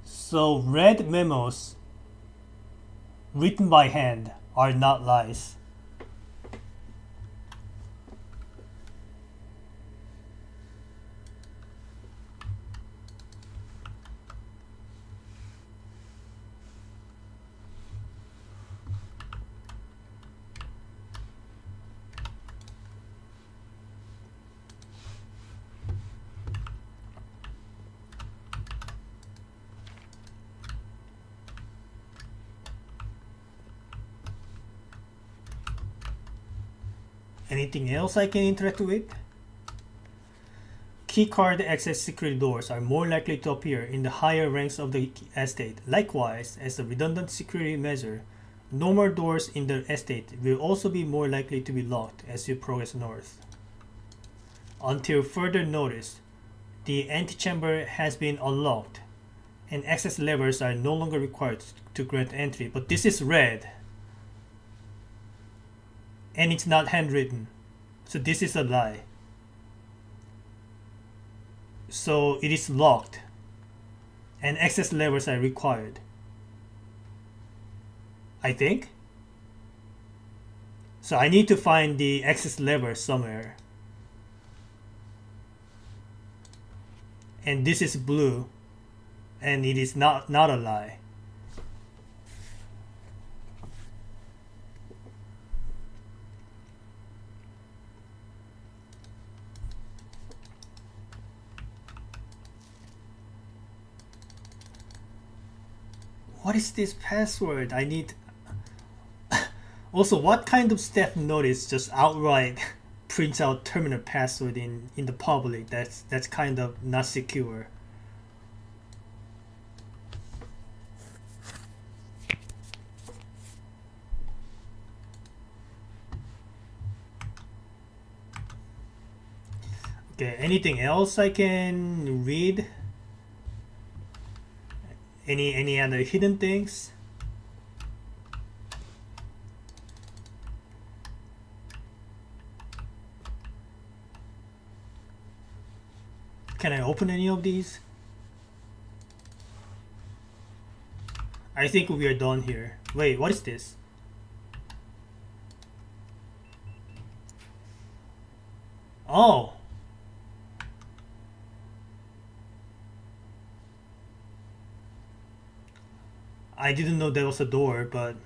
So red memos written by hand are not lies. Anything else I can interact with? Keycard access security doors are more likely to appear in the higher ranks of the estate. Likewise, as a redundant security measure, normal doors in the estate will also be more likely to be locked as you progress north. Until further notice, the antechamber has been unlocked and access levers are no longer required to grant entry. But this is red. And it's not handwritten. So this is a lie. So it is locked. And access levers are required. I think. So I need to find the access lever somewhere. And this is blue. And it is not a lie. What is this password? I need. Also, what kind of staff notice just outright prints out terminal password in the public? That's kind of not secure. Okay, anything else I can read? Any other hidden things? Can I open any of these? I think we are done here. Wait, what is this? Oh. I didn't know there was a door, but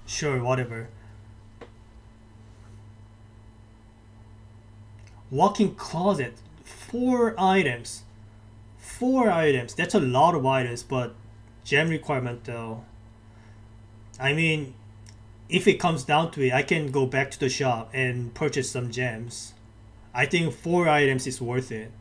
sure, whatever. Walk-in closet. 4 items. 4 items. That's a lot of items, but gem requirement though. I mean, if it comes down to it, I can go back to the shop and purchase some gems. I think 4 items is worth it.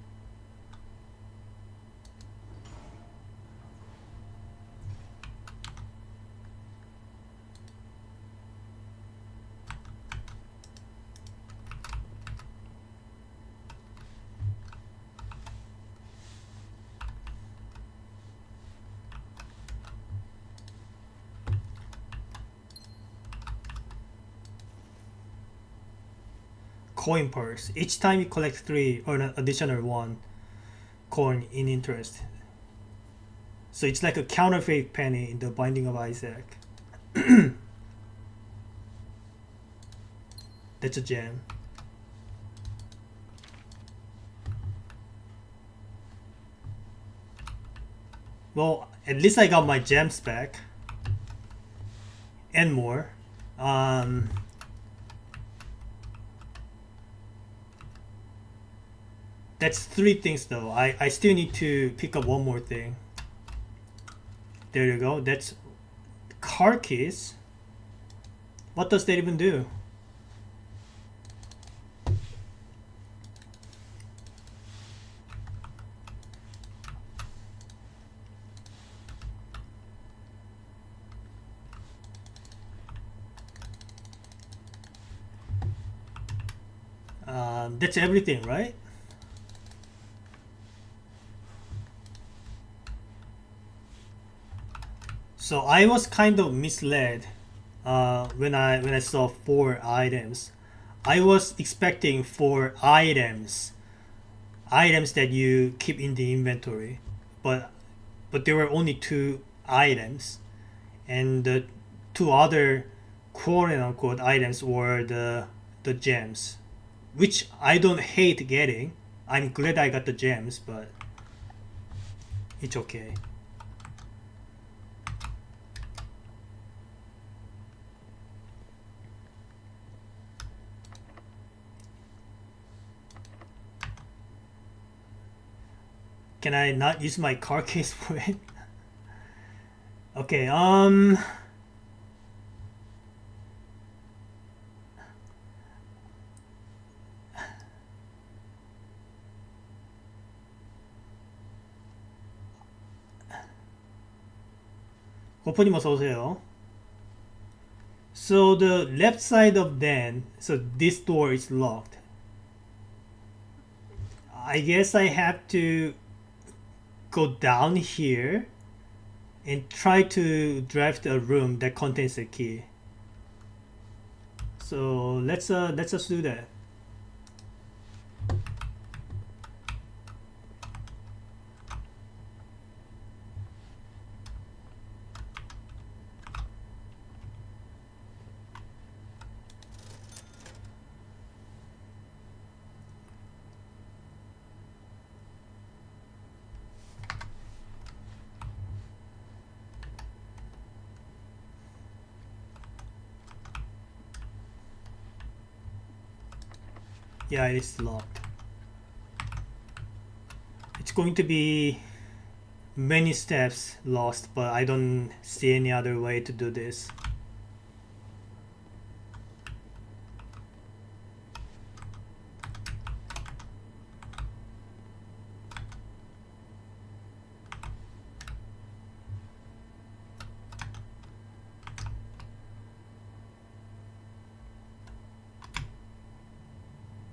Coin purse. Each time you collect 3, earn an additional 1 coin in interest. So it's like a counterfeit penny in the Binding of Isaac. That's a gem. Well, at least I got my gems back. And more. That's 3 things though. I still need to pick up one more thing. There you go. That's car keys. What does that even do? That's everything, right? So I was kind of misled when I saw 4 items. I was expecting 4 items, items that you keep in the inventory, but there were only 2 items, and the 2 other quote unquote items were the gems, which I don't hate getting. I'm glad I got the gems, but it's okay. Can I not use my car case for it? Okay, 고프님 어서 오세요. So the left side of Dan, so this door is locked. I guess I have to go down here and try to draft a room that contains a key. So let's just do that. Yeah, it's locked. It's going to be many steps lost, but I don't see any other way to do this.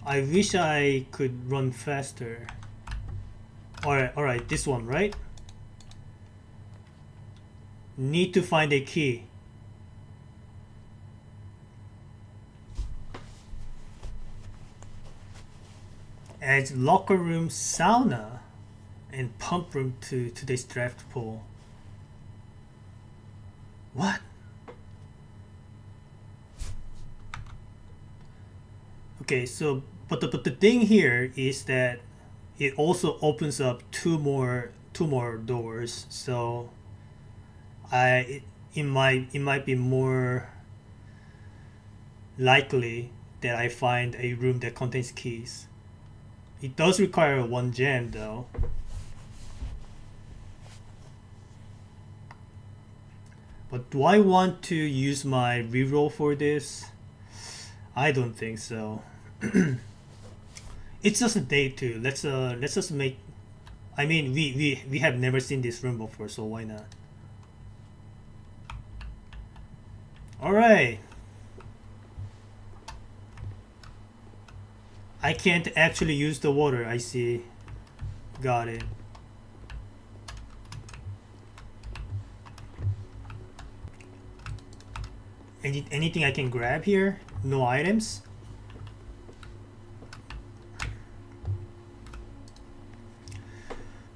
I wish I could run faster. Alright, this one, right? Need to find a key. Adds locker room, sauna, and pump room to today's draft pool. What? Okay, so but the thing here is that it also opens up two more doors. So it might be more likely that I find a room that contains keys. It does require one gem though. But do I want to use my reroll for this? I don't think so. It's just a day two. Let's just make. I mean, we have never seen this room before, so why not? All right. I can't actually use the water. I see. Got it. Anything I can grab here? No items.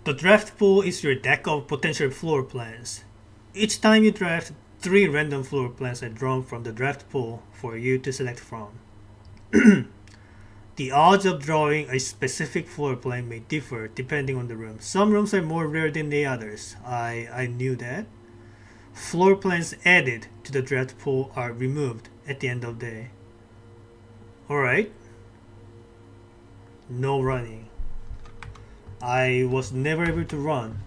The draft pool is your deck of potential floor plans. Each time you draft, 3 random floor plans are drawn from the draft pool for you to select from. The odds of drawing a specific floor plan may differ depending on the room. Some rooms are more rare than the others. I knew that. Floor plans added to the draft pool are removed at the end of the day. Alright. No running. I was never able to run,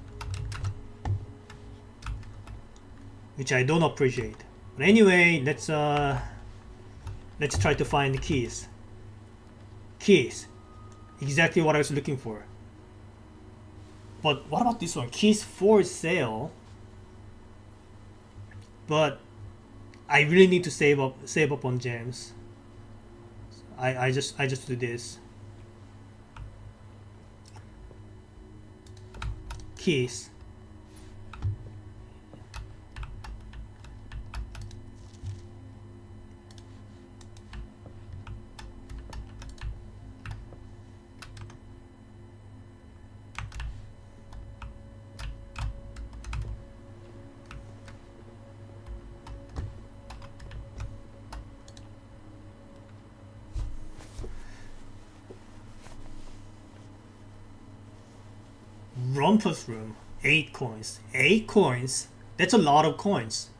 which I don't appreciate. But anyway, let's try to find the keys. Keys, exactly what I was looking for. But what about this one? Keys for sale. But I really need to save up on gems. I just do this. Keys. Rumpus room, 8 coins. 8 coins? That's a lot of coins.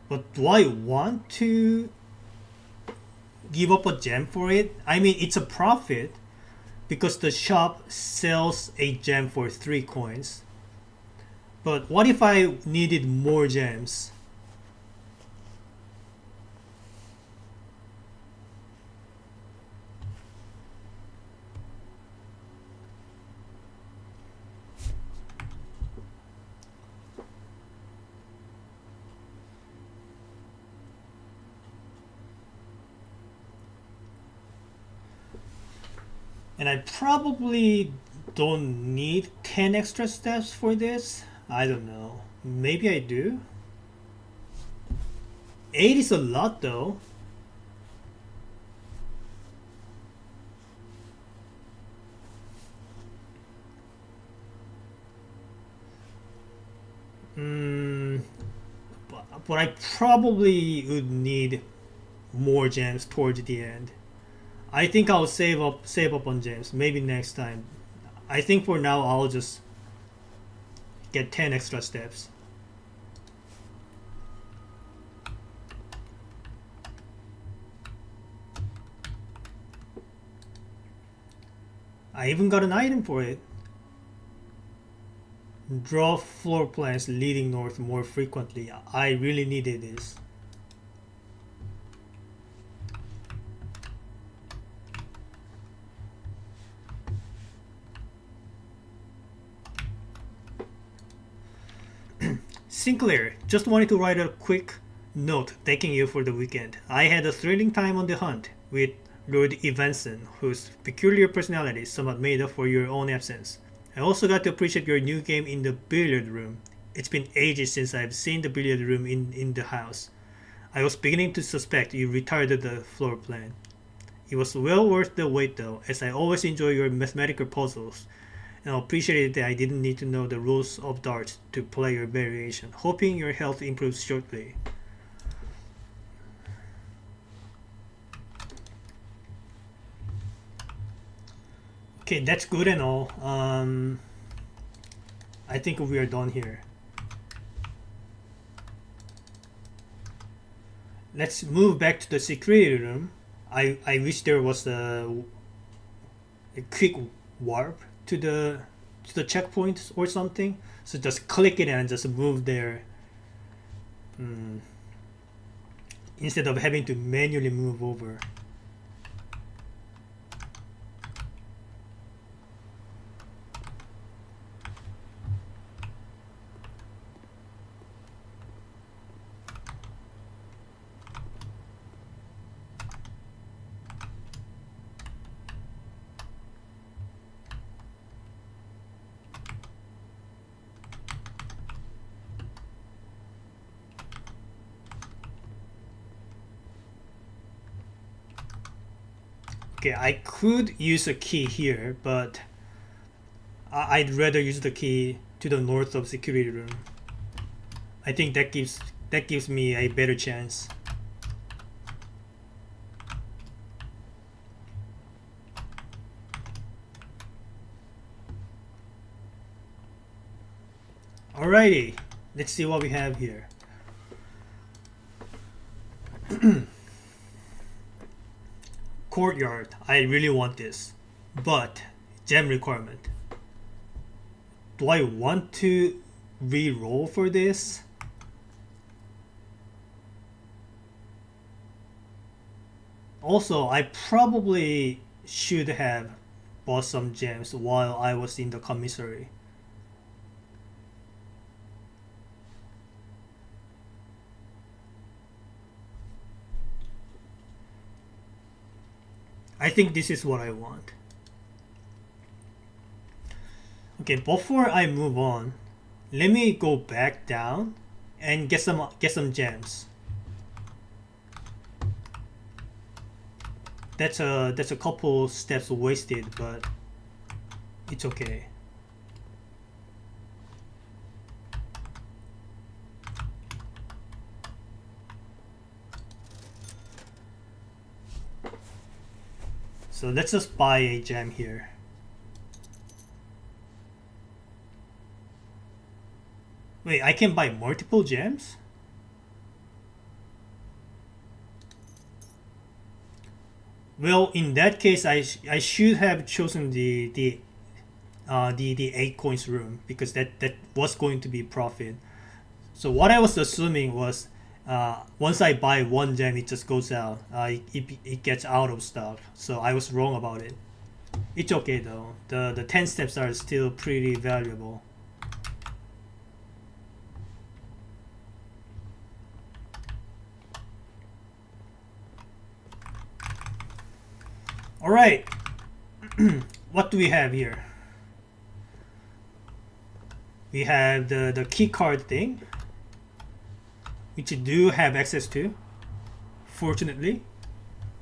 But do I want to give up a gem for it? I mean, it's a profit because the shop sells a gem for 3 coins. But what if I needed more gems? And I probably don't need 10 extra steps for this. I don't know. Maybe I do. 8 is a lot though. But I probably would need more gems towards the end. I think I'll save up on gems. Maybe next time. I think for now I'll just get 10 extra steps. I even got an item for it. Draw floor plans leading north more frequently. I really needed this. Sinclair, just wanted to write a quick note thanking you for the weekend. I had a thrilling time on the hunt with Lord Evanson, whose peculiar personality somewhat made up for your own absence. I also got to appreciate your new game in the billiard room. It's been ages since I've seen the billiard room in the house. I was beginning to suspect you retarded the floor plan. It was well worth the wait though, as I always enjoy your mathematical puzzles, and I appreciated that I didn't need to know the rules of darts to play your variation. Hoping your health improves shortly. Okay, that's good and all. I think we are done here. Let's move back to the security room. I wish there was a quick warp to the checkpoint or something. So just click it and just move there. Instead of having to manually move over. Okay, I could use a key here, but I'd rather use the key to the north of security room. I think that gives me a better chance. Alrighty, let's see what we have here. Courtyard. I really want this, but gem requirement. Do I want to re-roll for this? Also, I probably should have bought some gems while I was in the commissary. I think this is what I want. Okay, before I move on, let me go back down and get some gems. That's a couple steps wasted, but it's okay. So let's just buy a gem here. Wait, I can buy multiple gems? Well, in that case, I should have chosen the 8 coins room, because that was going to be profit. So what I was assuming was, once I buy one gem, it just goes out. It gets out of stock. So I was wrong about it. It's okay though. The 10 steps are still pretty valuable. All right. What do we have here? We have the key card thing, which you do have access to, fortunately.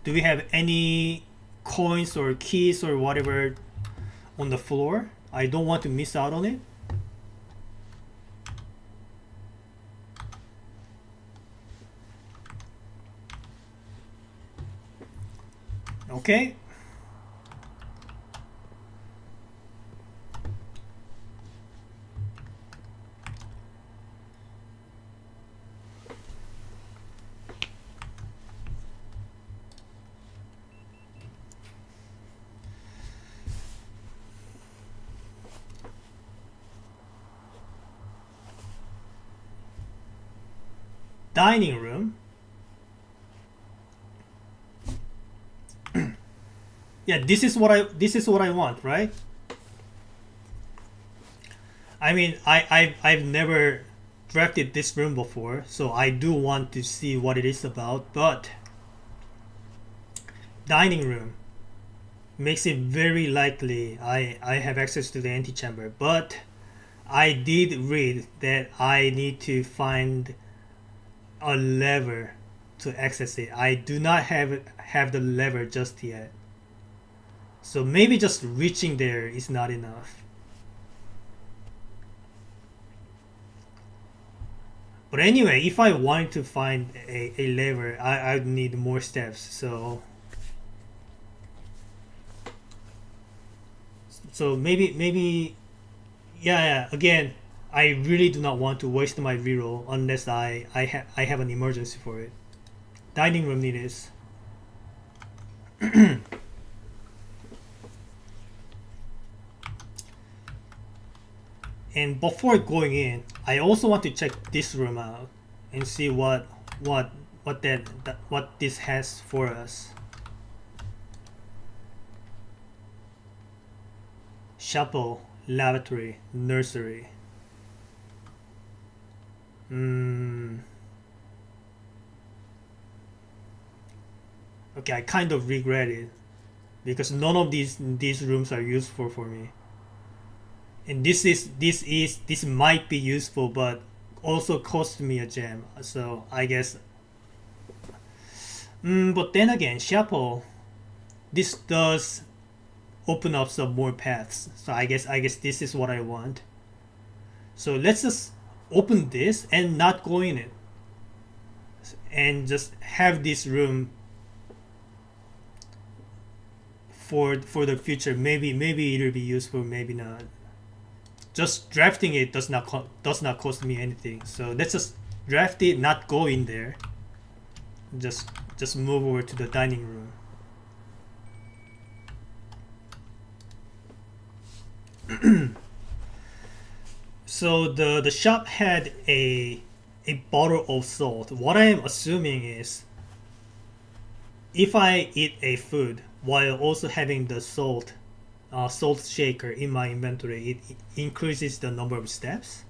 Do we have any coins or keys or whatever on the floor? I don't want to miss out on it. Okay. dining room. Yeah, this is what I want, right? I mean, I've never drafted this room before, so I do want to see what it is about. But dining room makes it very likely I have access to the antechamber. But I did read that I need to find a lever to access it. I do not have the lever just yet. So maybe just reaching there is not enough. But anyway, if I wanted to find a lever, I'd need more steps. So maybe yeah. Again, I really do not want to waste my reroll unless I have an emergency for it. Dining room it is. And before going in, I also want to check this room out and see what this has for us. Chapel, lavatory, nursery. Okay, I kind of regret it because none of these rooms are useful for me. And this might be useful, but also cost me a gem. So I guess. But then again, chapel, this does open up some more paths. So I guess this is what I want. So let's just open this and not go in it, and just have this room for the future. Maybe it'll be useful, maybe not. Just drafting it does not cost me anything. So let's just draft it, not go in there. Just move over to the dining room. So the shop had a bottle of salt. What I am assuming is if I eat a food while also having the salt shaker in my inventory, it increases the number of steps.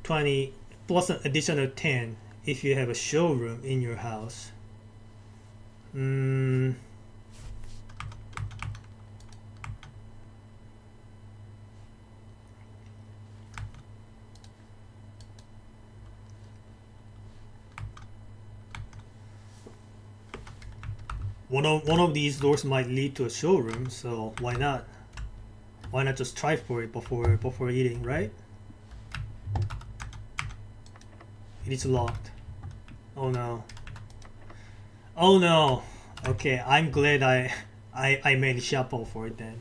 20 plus an additional 10 if you have a showroom in your house. One of these doors might lead to a showroom, so why not? Why not just try for it before eating, right? It is locked. Oh no. Oh no. Okay, I'm glad I made a chapel for it then.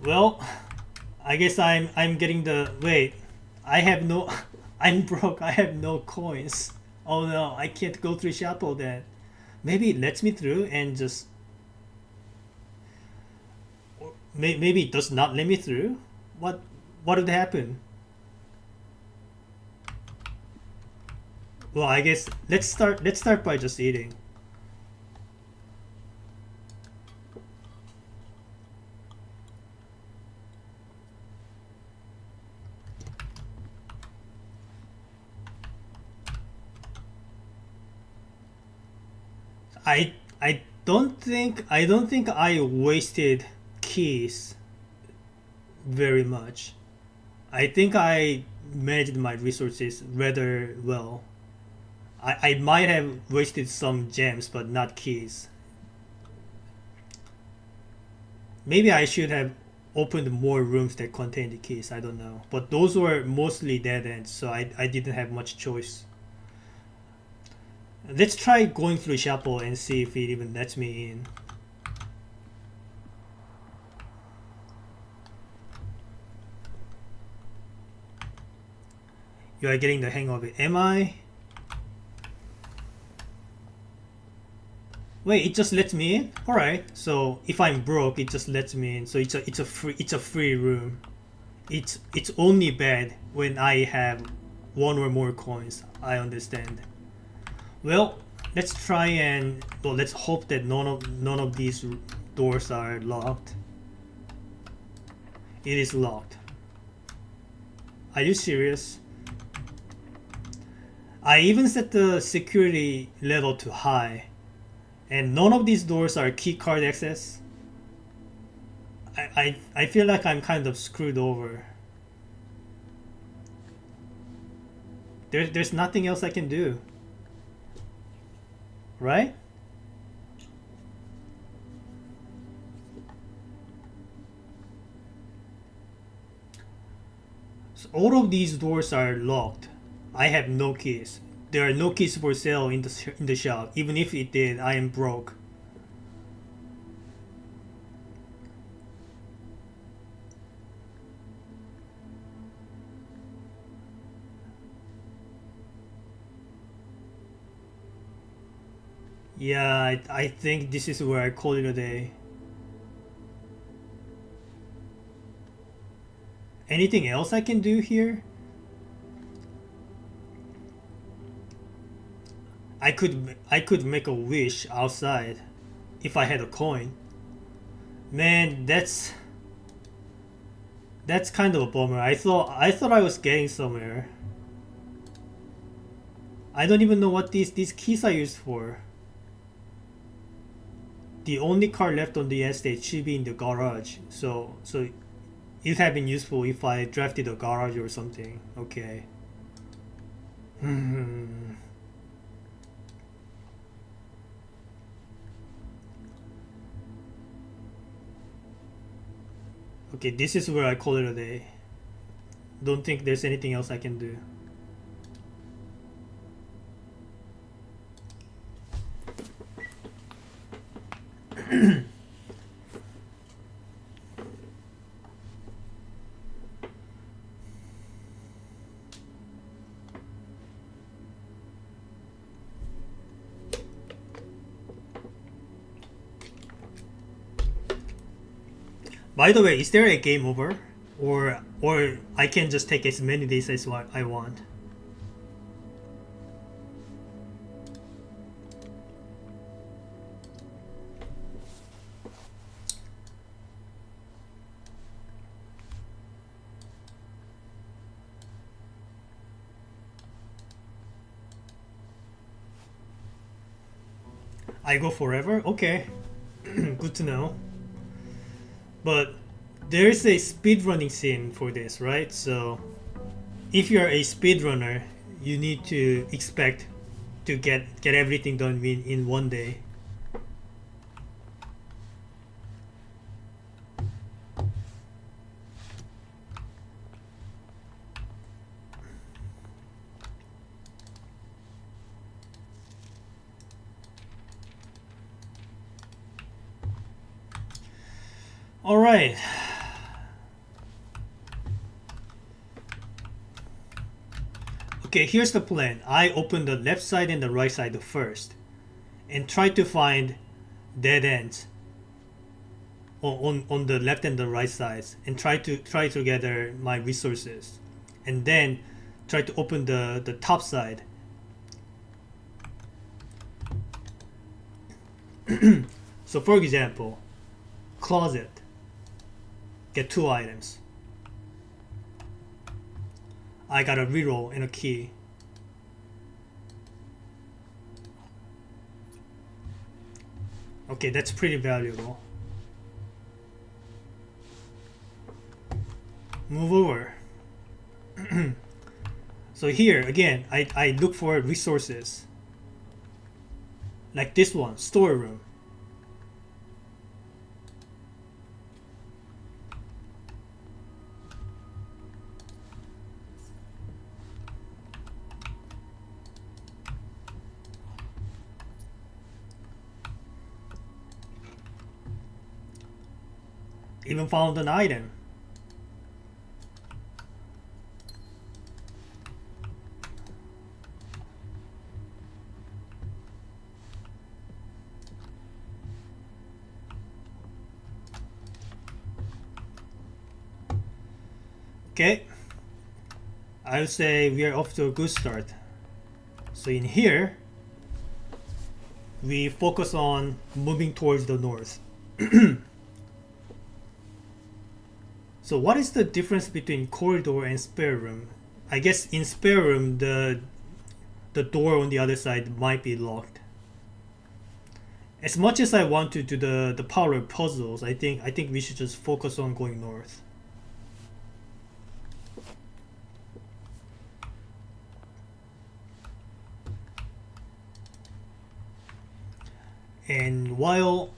Well, I guess I'm getting the wait. I have no. I'm broke. I have no coins. Oh no, I can't go through chapel then. Maybe it lets me through and just. Maybe it does not let me through. What would happen? Well, I guess let's start by just eating. I don't think I wasted keys very much. I think I managed my resources rather well. I might have wasted some gems, but not keys. Maybe I should have opened more rooms that contained the keys. I don't know. But those were mostly dead ends, so I didn't have much choice. Let's try going through chapel and see if it even lets me in. You are getting the hang of it. Am I? Wait, it just lets me in? Alright, so if I'm broke, it just lets me in. So it's a free room. It's only bad when I have one or more coins. I understand. Well, let's try and well, let's hope that none of these doors are locked. It is locked. Are you serious? I even set the security level to high, and none of these doors are keycard access. I feel like I'm kind of screwed over. There's nothing else I can do, right? So all of these doors are locked. I have no keys. There are no keys for sale in the shop. Even if it did, I am broke. Yeah, I think this is where I call it a day. Anything else I can do here? I could make a wish outside if I had a coin. Man, that's kind of a bummer. I thought I was getting somewhere. I don't even know what these keys are used for. The only car left on the estate should be in the garage. So it had been useful if I drafted a garage or something. Okay. Okay, this is where I call it a day. Don't think there's anything else I can do. By the way, is there a game over? Or I can just take as many days as what I want. I go forever? Okay. Good to know. But there's a speedrunning scene for this, right? So if you're a speedrunner, you need to expect to get everything done in one day. All right. Okay, here's the plan. I open the left side and the right side first and try to find dead ends on the left and the right sides and try to gather my resources and then try to open the top side. So for example, closet, get 2 items. I got a reroll and a key. Okay, that's pretty valuable. Move over. So here again, I look for resources like this one, storeroom. Even found an item. Okay, I would say we are off to a good start. So in here, we focus on moving towards the north. So what is the difference between corridor and spare room? I guess in spare room, the door on the other side might be locked. As much as I want to do the power puzzles, I think we should just focus on going north. And while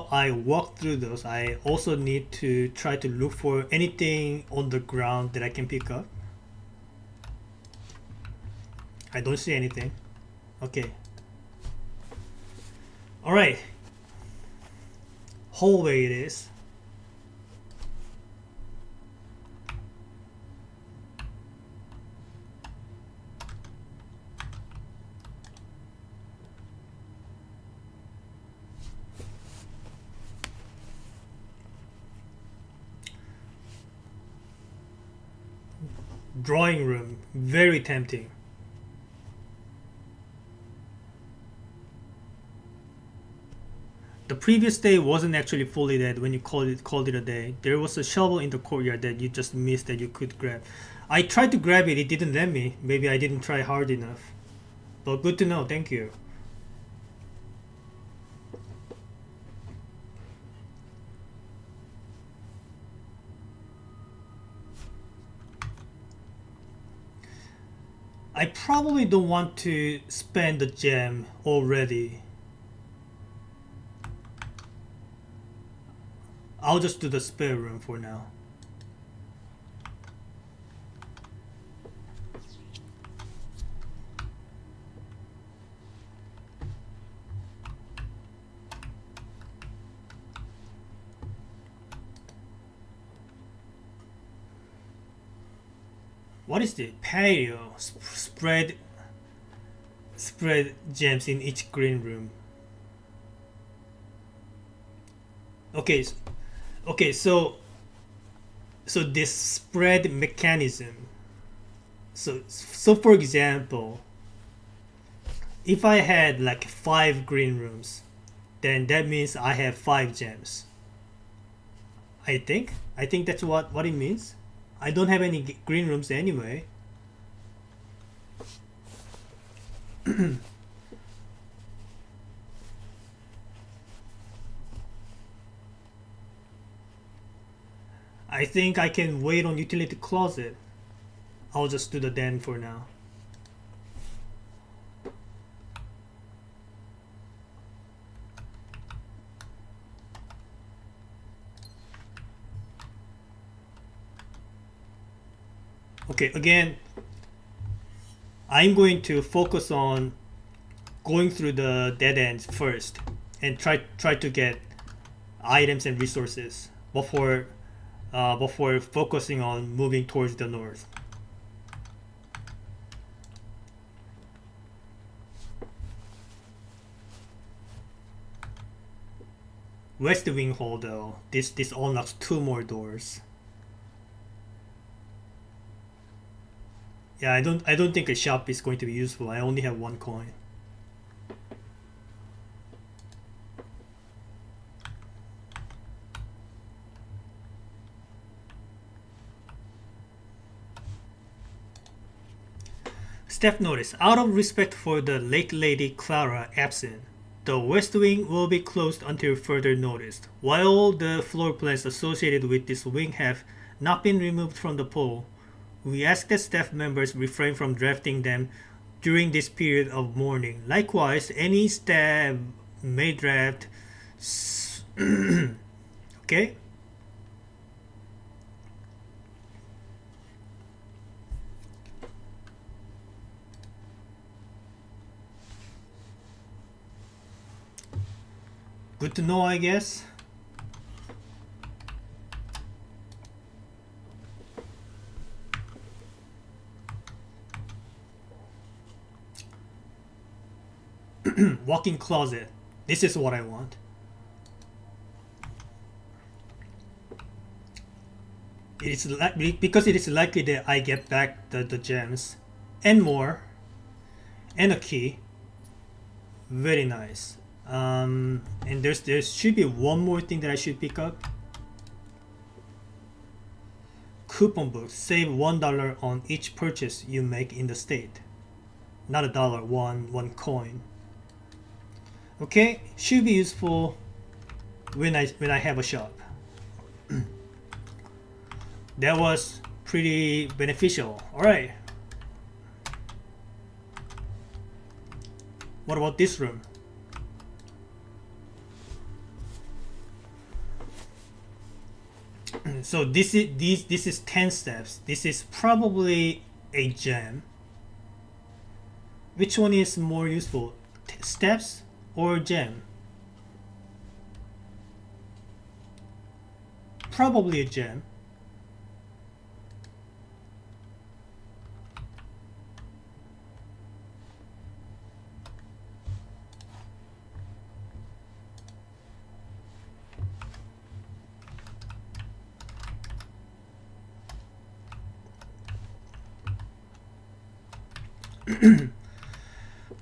I walk through those, I also need to try to look for anything on the ground that I can pick up. I don't see anything. Okay. Alright. Hallway it is. Drawing room. Very tempting. The previous day wasn't actually fully dead when you called it a day. There was a shovel in the courtyard that you just missed that you could grab. I tried to grab it, it didn't let me. Maybe I didn't try hard enough. But good to know, thank you. I probably don't want to spend the gem already. I'll just do the spare room for now. What is the patio? Spread gems in each green room. Okay, okay, so this spread mechanism. So for example, if I had like 5 green rooms, then that means I have 5 gems. I think that's what it means. I don't have any green rooms anyway. I think I can wait on utility closet. I'll just do the den for now. Okay, again, I'm going to focus on going through the dead ends first and try to get items and resources before focusing on moving towards the north. West Wing Hall though, this unlocks 2 more doors. Yeah, I don't think a shop is going to be useful. I only have 1 coin. Staff notice: out of respect for the late Lady Clara absent, the West Wing will be closed until further notice. While the floor plans associated with this wing have not been removed from the poll, we ask that staff members refrain from drafting them during this period of mourning. Likewise, any staff may draft. Okay? Good to know, I guess. Walk-in closet. This is what I want. because it is likely that I get back the gems and more and a key. Very nice. And there should be one more thing that I should pick up. Coupon book. Save $1 on each purchase you make in the state. Not a dollar, one coin. Okay, should be useful when I have a shop. That was pretty beneficial. All right. What about this room? So this is 10 steps. This is probably a gem. Which one is more useful? Steps or gem? Probably a gem.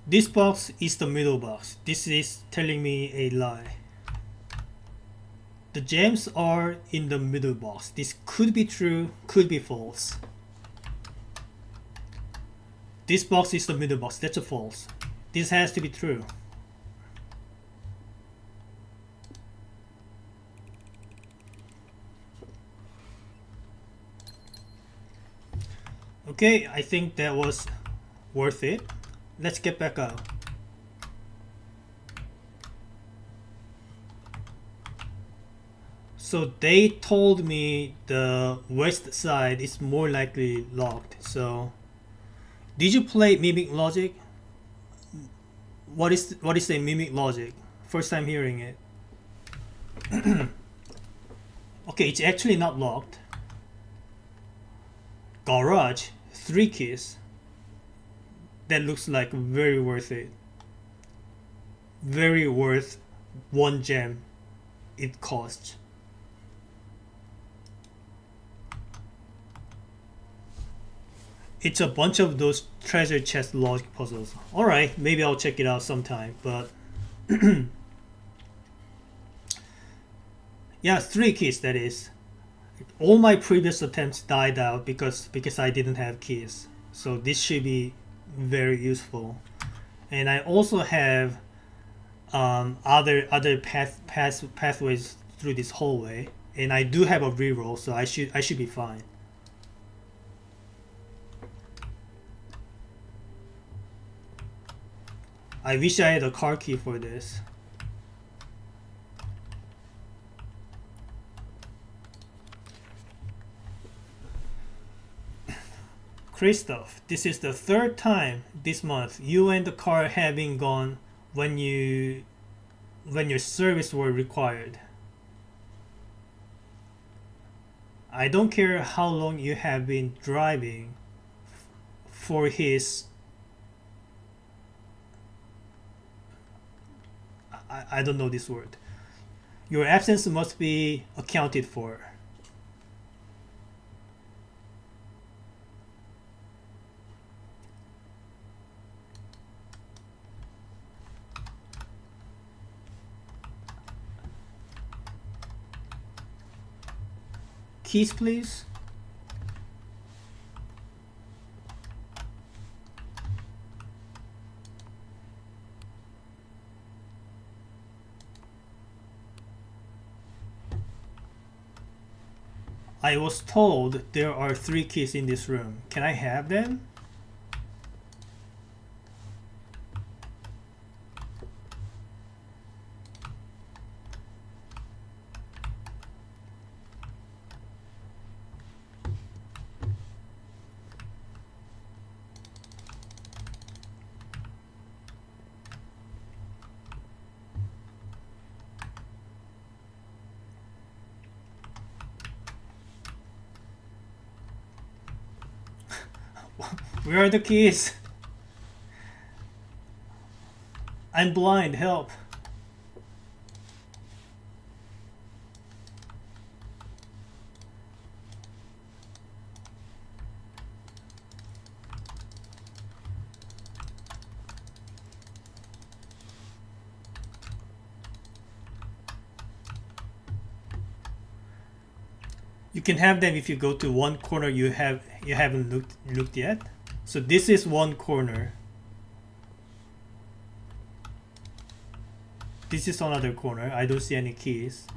This box is the middle box. This is telling me a lie. The gems are in the middle box. This could be true, could be false. This box is the middle box. That's a false. This has to be true. Okay, I think that was worth it. Let's get back out. So they told me the west side is more likely locked. So did you play Mimic Logic? What is a Mimic Logic? First time hearing it. Okay, it's actually not locked. Garage, 3 keys. That looks like very worth it. Very worth 1 gem it costs. It's a bunch of those treasure chest logic puzzles. Alright, maybe I'll check it out sometime, but yeah, 3 keys that is. All my previous attempts died out because I didn't have keys. So this should be very useful. And I also have other pathways through this hallway, and I do have a reroll, so I should be fine. I wish I had a car key for this. Christoph, this is the 3rd time this month you and the car having gone when your service were required. I don't care how long you have been driving for his I don't know this word. Your absence must be accounted for. Keys, please. I was told there are 3 keys in this room. Can I have them? Where are the keys? I'm blind, help. You can have them if you go to one corner you haven't looked yet. So this is one corner. This is another corner. I don't see any keys.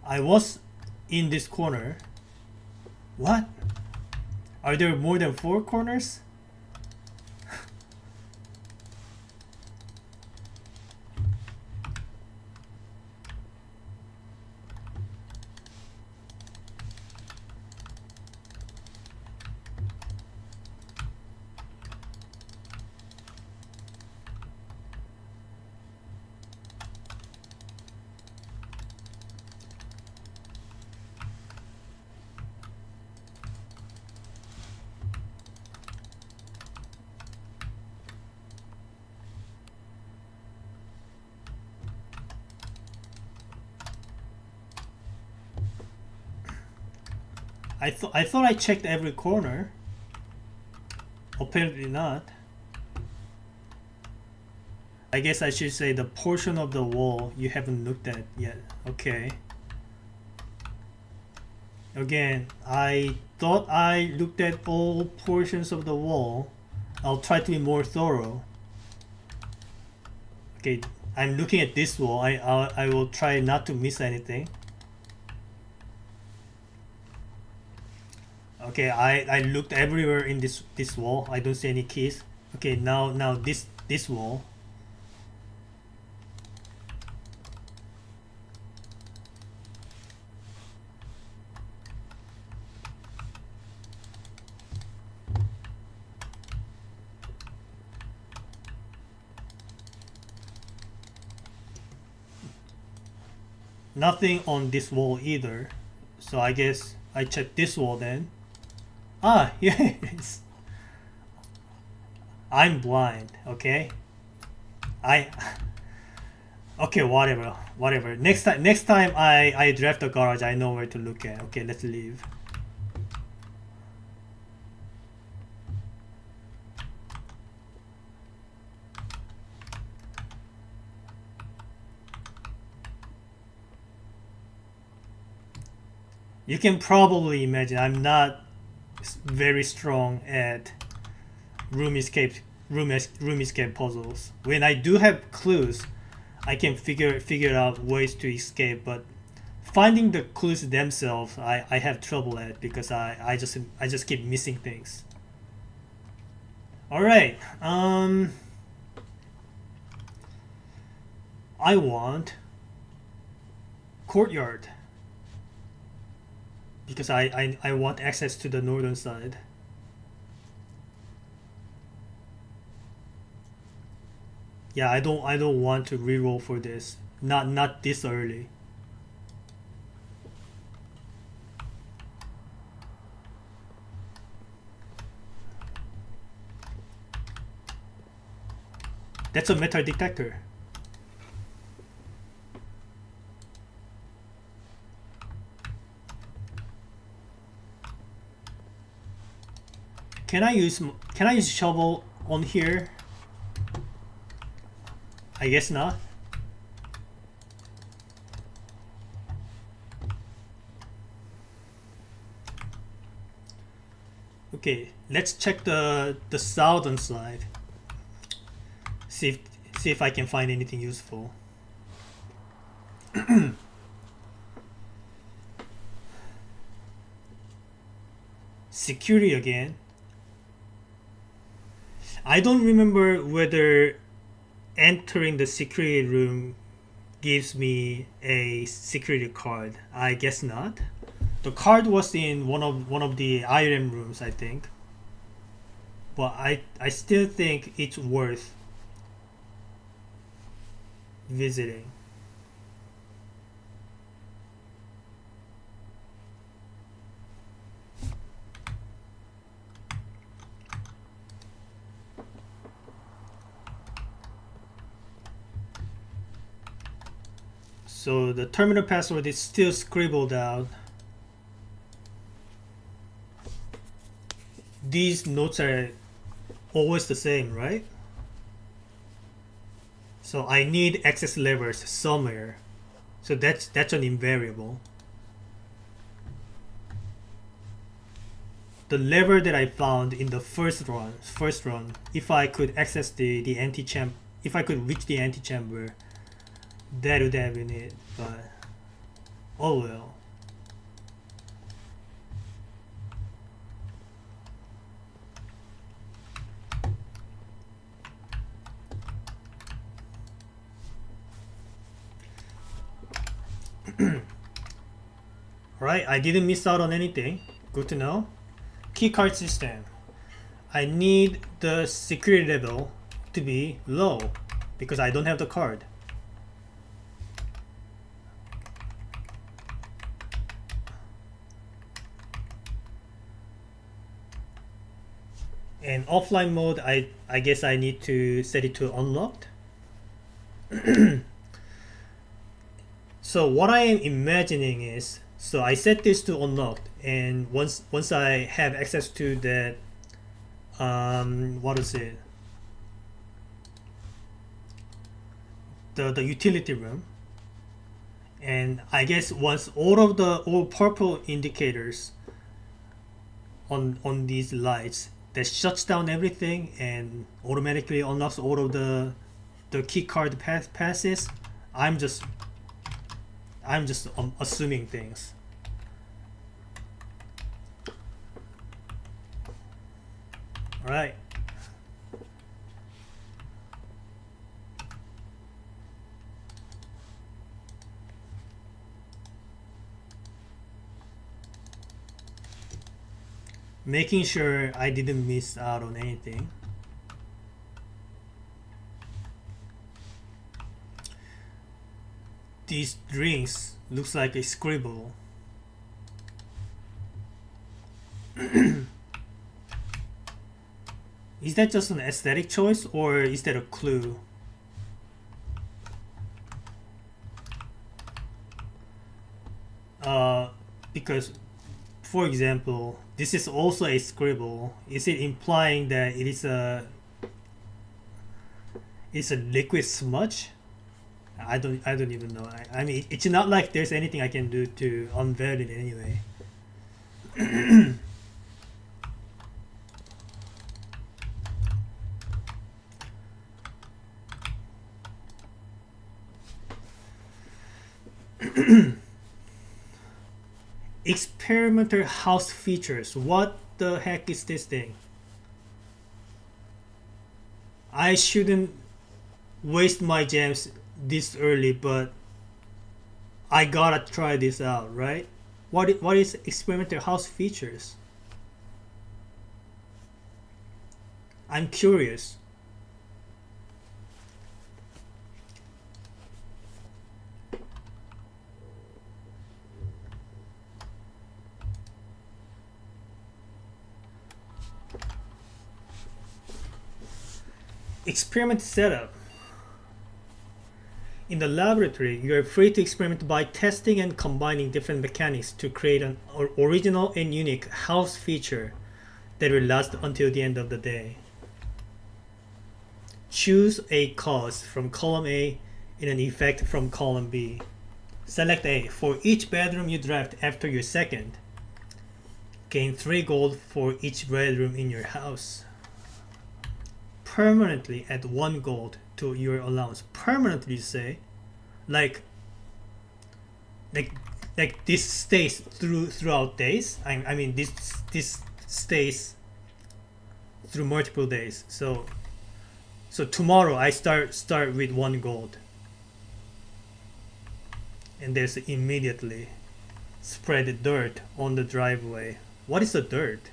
I was in this corner. What? Are there more than 4 corners? I thought I checked every corner. Apparently not. I guess I should say the portion of the wall you haven't looked at yet. Okay. Again, I thought I looked at all portions of the wall. I'll try to be more thorough. Okay, I'm looking at this wall. I will try not to miss anything. Okay, I looked everywhere in this wall. I don't see any keys. Okay, now this wall. Nothing on this wall either. So I guess I check this wall then. Ah, yes. I'm blind, okay? Okay, whatever. Next time I drive the garage, I know where to look at. Okay, let's leave. You can probably imagine I'm not very strong at room escape puzzles. When I do have clues, I can figure out ways to escape, but finding the clues themselves I have trouble at because I just keep missing things. Alright, I want courtyard because I want access to the northern side. Yeah, I don't want to reroll for this. Not this early. That's a metal detector. Can I use shovel on here? I guess not. Okay, let's check the southern side. See if I can find anything useful. Security again. I don't remember whether entering the security room gives me a security card. I guess not. The card was in one of the item rooms, I think. But I still think it's worth visiting. So the terminal password is still scribbled out. These notes are always the same, right? So I need access levers somewhere. So that's an invariable. The lever that I found in the first run, if I could access the anti-chamber, if I could reach the anti-chamber, that would have been it. But oh well. Alright, I didn't miss out on anything. Good to know. Keycard system. I need the security level to be low because I don't have the card. And offline mode, I guess I need to set it to unlocked. So what I am imagining is, so I set this to unlocked, and once I have access to that, what is it? The utility room, and I guess once all purple indicators on these lights, that shuts down everything and automatically unlocks all of the key card passes. I'm just assuming things. All right. Making sure I didn't miss out on anything. These drinks looks like a scribble. Is that just an aesthetic choice or is that a clue? Because for example, this is also a scribble. Is it implying that it's a liquid smudge? I don't even know. I mean, it's not like there's anything I can do to unveil it anyway. Experimental house features. What the heck is this thing? I shouldn't waste my gems this early, but I gotta try this out, right? What is experimental house features? I'm curious. Experiment setup. In the laboratory, you are free to experiment by testing and combining different mechanics to create an original and unique house feature that will last until the end of the day. Choose a cause from column A and an effect from column B. Select A. For each bedroom you draft after your second, gain 3 gold for each bedroom in your house. Permanently add 1 gold to your allowance. Permanently, say, like this stays throughout days. I mean this stays through multiple days. So tomorrow I start with 1 gold, and there's immediately spread dirt on the driveway. What is the dirt?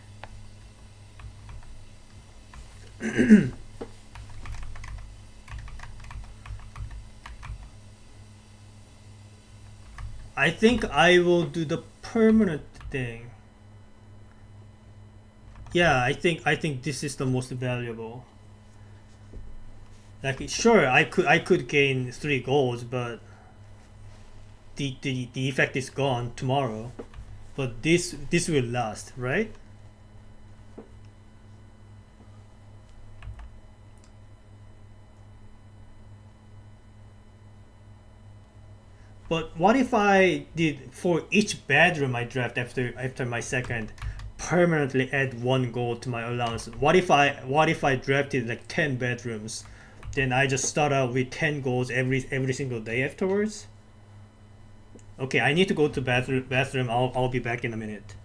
I think I will do the permanent thing. Yeah, I think this is the most valuable. Like, sure, I could gain 3 golds, but the effect is gone tomorrow. But this will last, right? But what if I did for each bedroom I draft after my second permanently add one gold to my allowance? What if I drafted like 10 bedrooms? Then I just start out with 10 goals every single day afterwards? Okay, I need to go to bathroom. I'll be back in a minute.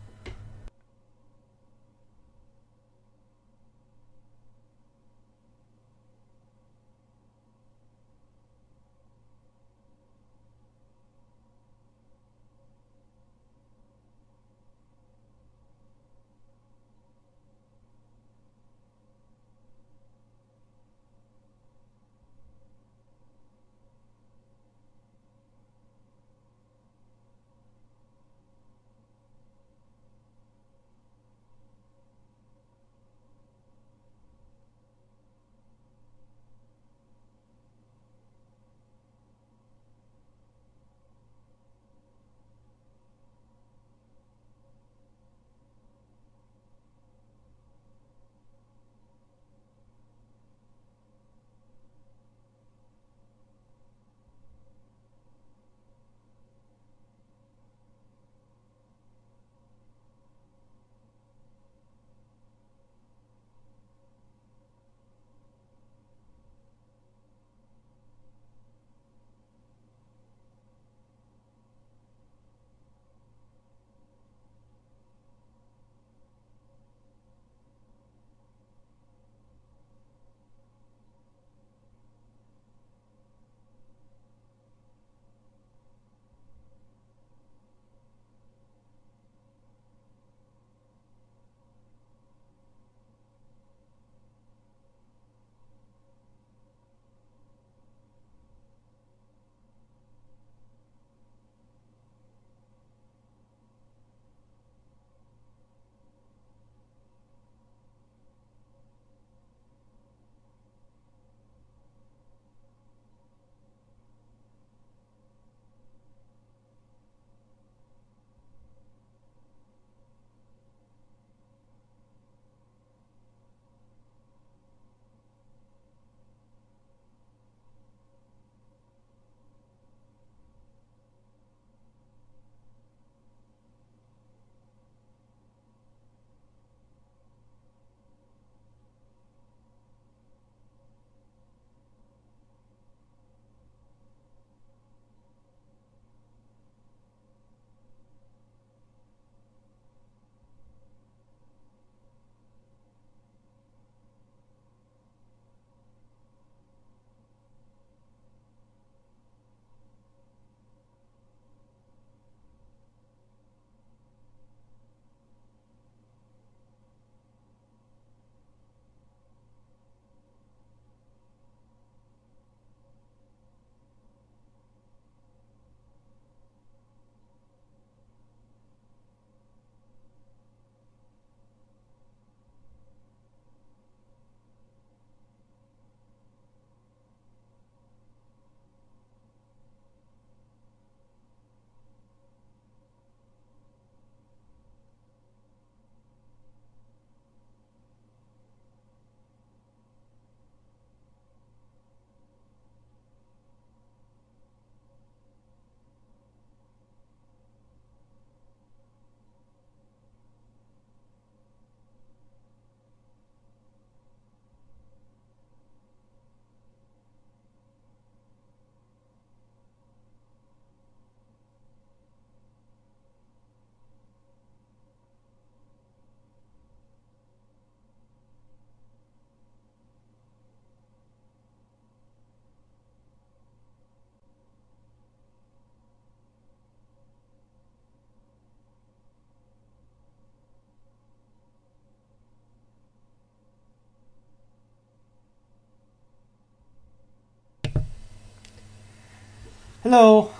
Hello,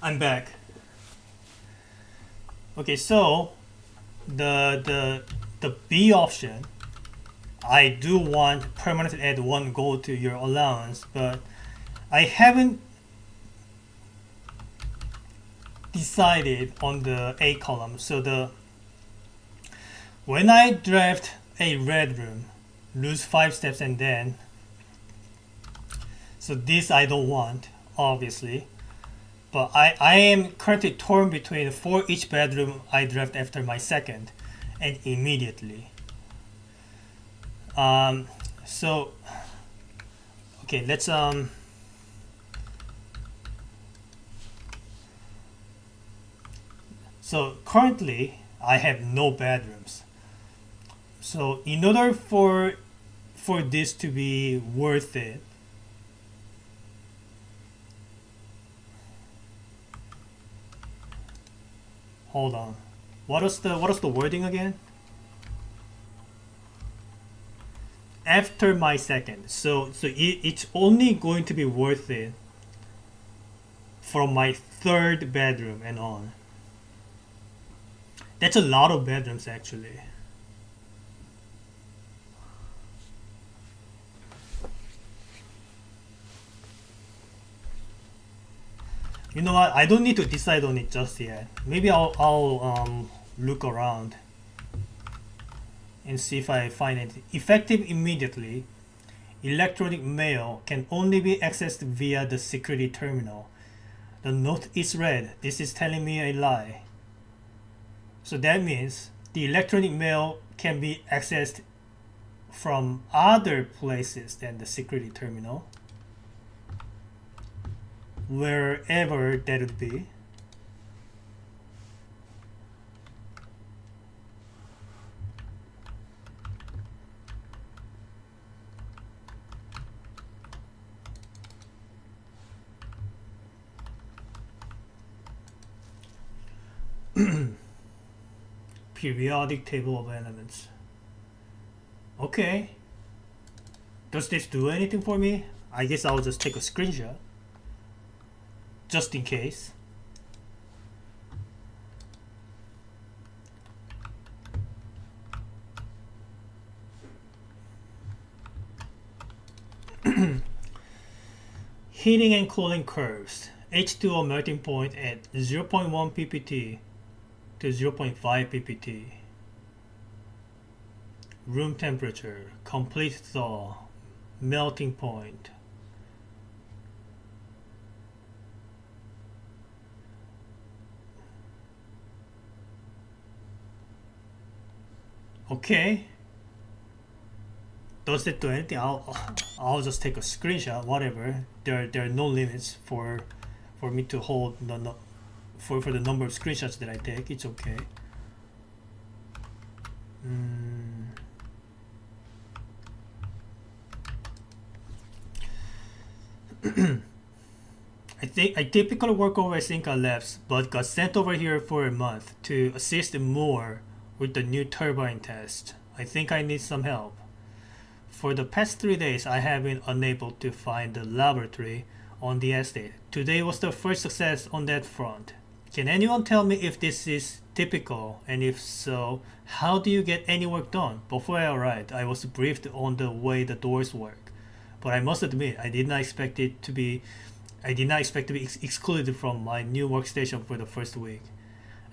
I'm back. Okay, so the B option, I do want permanently add one gold to your allowance, but I haven't decided on the A column. So when I draft a red room, lose 5 steps and then, so this I don't want, obviously. But I am currently torn between for each bedroom I draft after my second and immediately. Um, so okay, let's so currently I have no bedrooms. So in order for this to be worth it, hold on. What is the wording again? After my second. It's only going to be worth it from my third bedroom and on. That's a lot of bedrooms actually. You know what? I don't need to decide on it just yet. Maybe I'll look around and see if I find it effective immediately. Electronic mail can only be accessed via the security terminal. The note is read. This is telling me a lie. So that means the electronic mail can be accessed from other places than the security terminal, wherever that would be. Periodic table of elements. Okay. Does this do anything for me? I guess I'll just take a screenshot. Just in case. Heating and cooling curves. H2O melting point at 0.1 ppt to 0.5 ppt. Room temperature, complete thaw, melting point. Okay. Does it do anything? I'll just take a screenshot. Whatever. There are no limits for me to hold for the number of screenshots that I take. It's okay. I typically work over at Inca Labs, but got sent over here for a month to assist more with the new turbine test. I think I need some help. For the past 3 days, I have been unable to find the laboratory on the estate. Today was the first success on that front. Can anyone tell me if this is typical, and if so, how do you get any work done? Before I arrived, I was briefed on the way the doors work, but I must admit I did not expect to be excluded from my new workstation for the first week.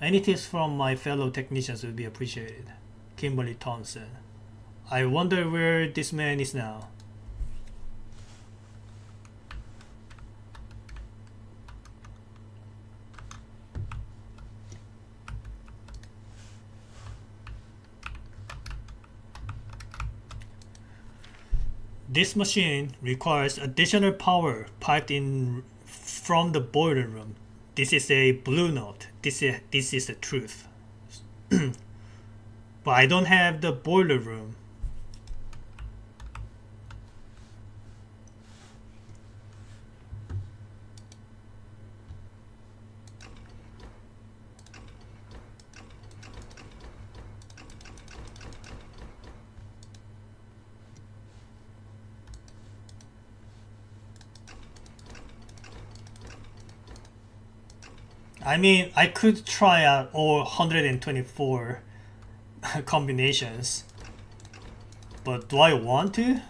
Any tips from my fellow technicians would be appreciated. Kimberly Thompson. I wonder where this man is now. This machine requires additional power piped in from the boiler room. This is a blue note. This is the truth. But I don't have the boiler room. I mean, I could try out all 124 combinations, but do I want to?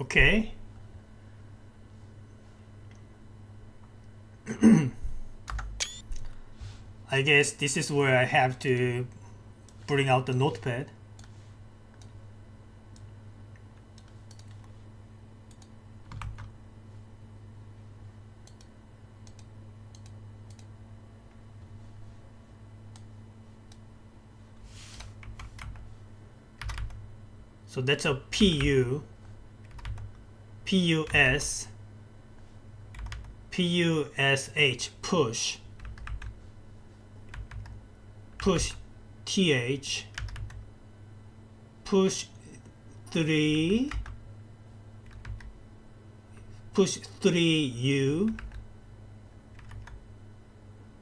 Okay. I guess this is where I have to bring out the notepad. So that's a PU, PUS, PUSH, push, push TH, push 3, push 3U,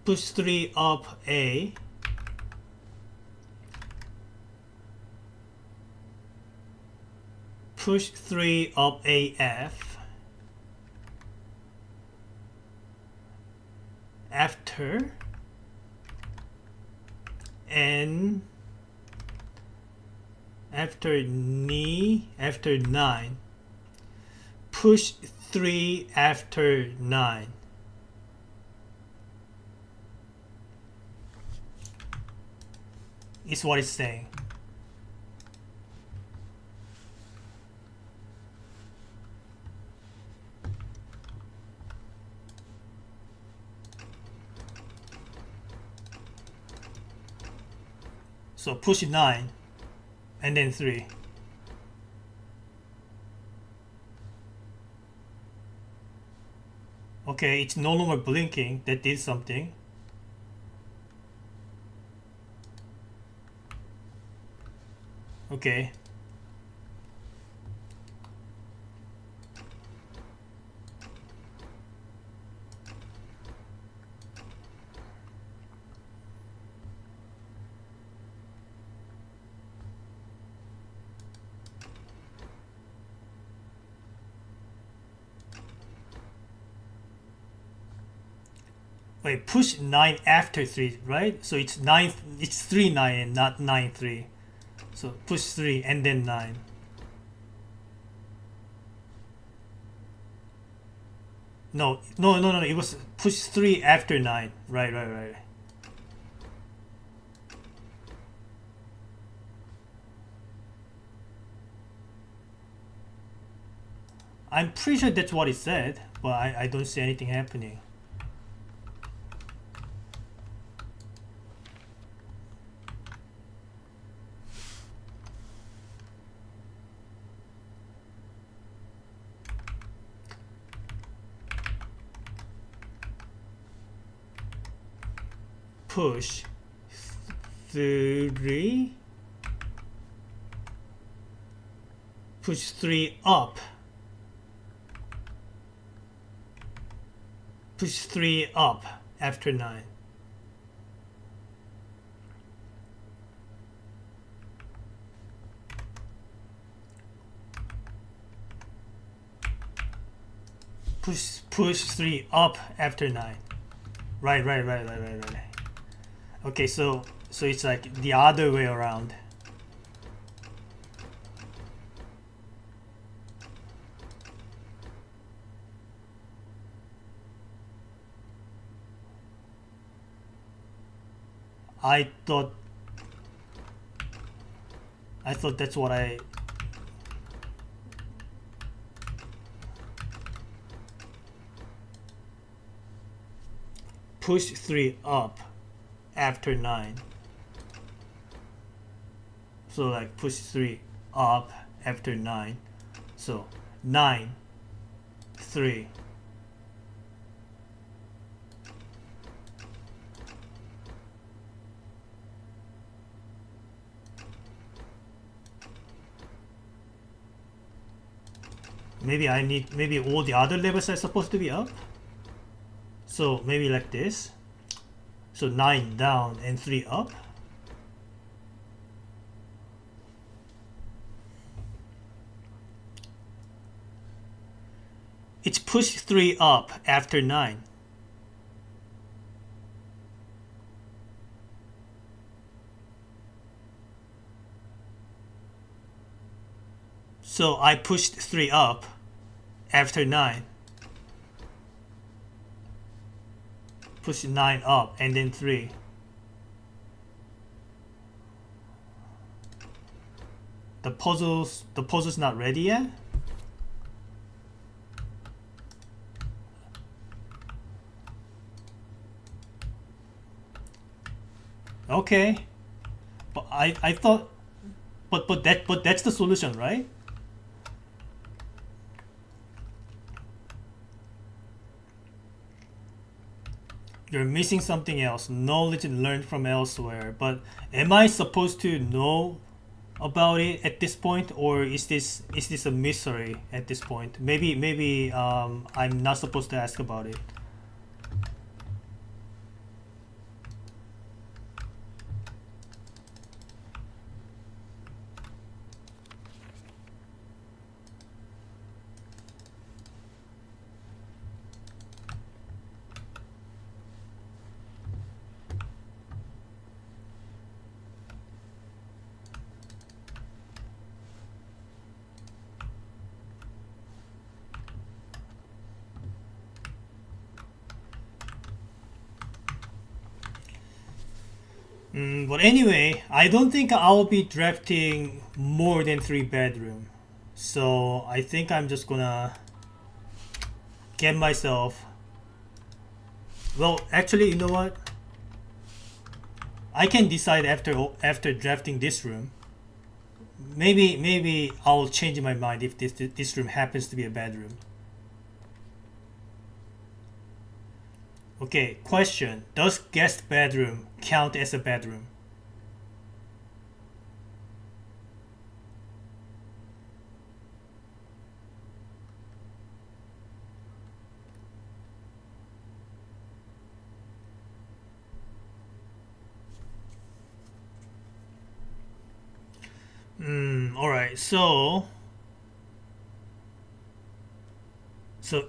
push 3 up A, push 3 up AF, after, and after knee, after 9, push 3 after 9. Is what it's saying. So push 9 and then 3. Okay, it's no longer blinking. That did something. Okay. Wait, push 9 after 3, right? So it's 9, it's 3 9 and not 9 3. So push 3 and then 9. No, it was push 3 after 9. Right. I'm pretty sure that's what it said, but I don't see anything happening. Push 3, push 3 up, push 3 up after 9. Push 3 up after 9. Right. Okay, so it's like the other way around. I thought that's what I push 3 up after 9. So like push 3 up after 9. So 9 3. Maybe all the other levels are supposed to be up. So maybe like this. So 9 down and 3 up. It's push 3 up after 9. So I pushed 3 up after 9. push 9 up and then 3. The puzzle's not ready yet? Okay. But I thought but that's the solution, right? You're missing something else. Knowledge learned from elsewhere. But am I supposed to know about it at this point, or is this a mystery at this point? Maybe I'm not supposed to ask about it. But anyway, I don't think I'll be drafting more than 3 bedroom. So I think I'm just gonna get myself. Well, actually, you know what? I can decide after drafting this room. Maybe I'll change my mind if this room happens to be a bedroom. Okay, question. Does guest bedroom count as a bedroom? Alright, so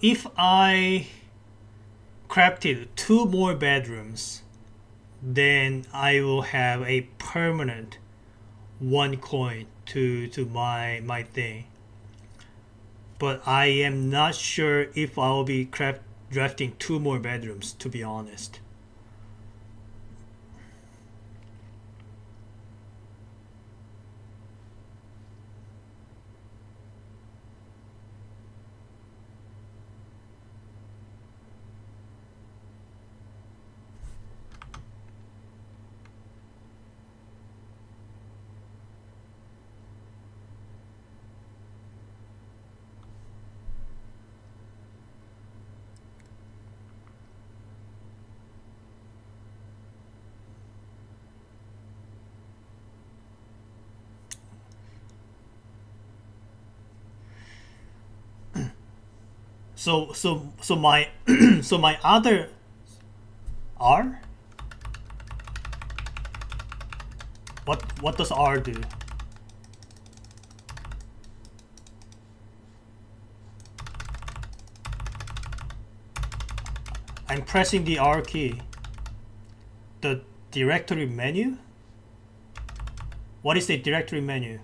if I crafted 2 more bedrooms, then I will have a permanent 1 coin to my thing. But I am not sure if I will be drafting 2 more bedrooms, to be honest. So my so my other R. What does R do? I'm pressing the R key. The directory menu? What is the directory menu?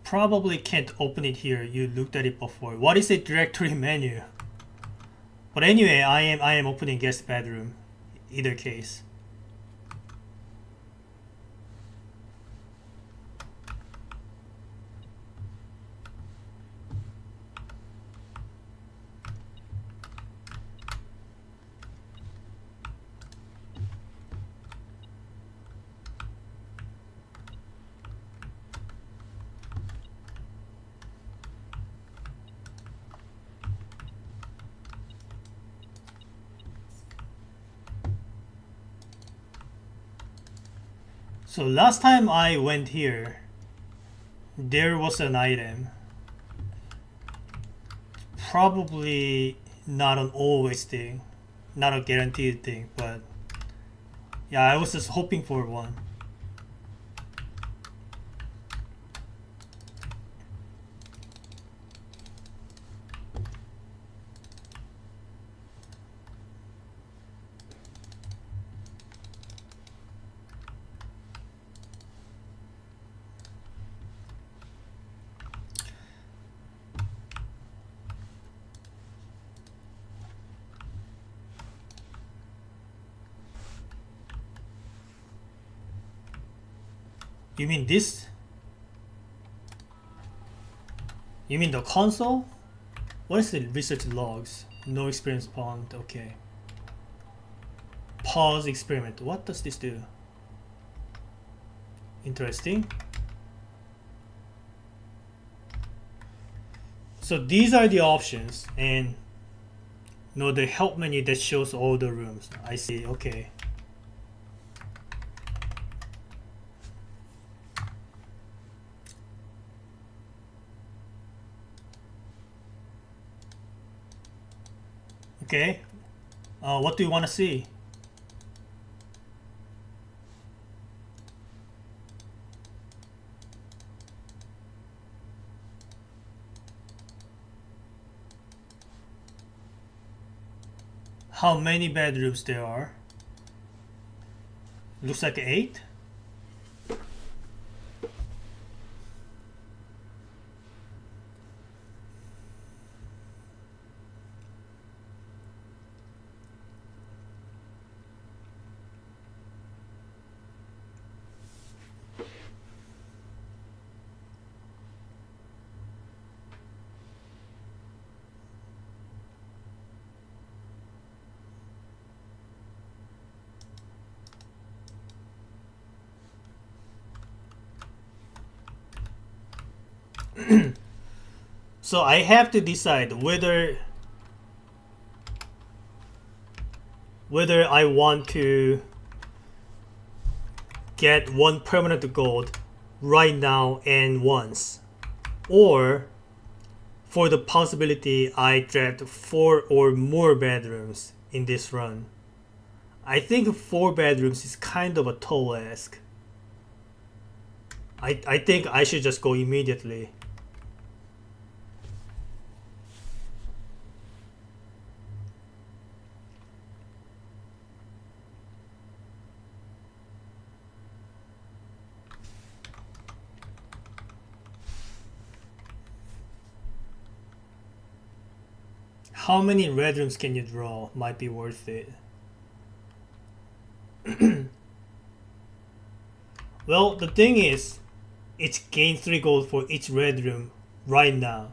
Probably can't open it here. You looked at it before. What is a directory menu? But anyway, I am opening guest bedroom. Either case. So last time I went here, there was an item. Probably not an always thing, not a guaranteed thing, but yeah, I was just hoping for one. You mean this? You mean the console? What is the research logs? No experience found. Okay. Pause experiment. What does this do? Interesting. So these are the options, and the help menu that shows all the rooms. I see. Okay. Okay. What do you want to see? How many bedrooms there are? Looks like 8. So I have to decide whether I want to get 1 permanent gold right now and once, or for the possibility I draft 4 or more bedrooms in this run. I think 4 bedrooms is kind of a tall ask. I think I should just go immediately. How many red rooms can you draw might be worth it. Well, the thing is, it's gain 3 gold for each red room right now.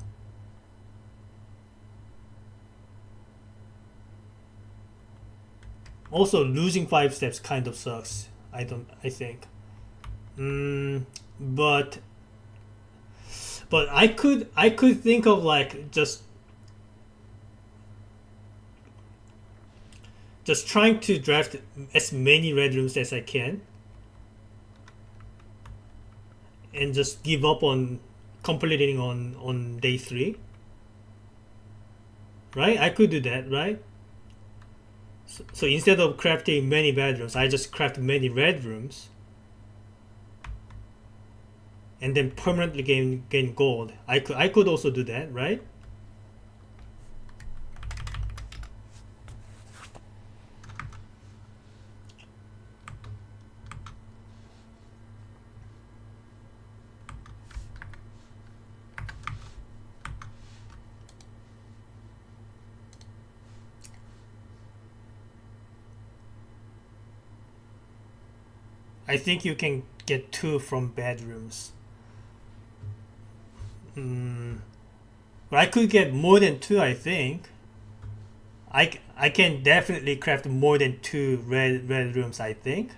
Also, losing 5 steps kind of sucks. I think. But I could think of like just trying to draft as many red rooms as I can, and just give up on completing on day 3. Right? I could do that, right? So instead of crafting many bedrooms, I just craft many red rooms, and then permanently gain gold. I could also do that, right? I think you can get 2 from bedrooms. But I could get more than 2, I think. I can definitely craft more than 2 red rooms, I think.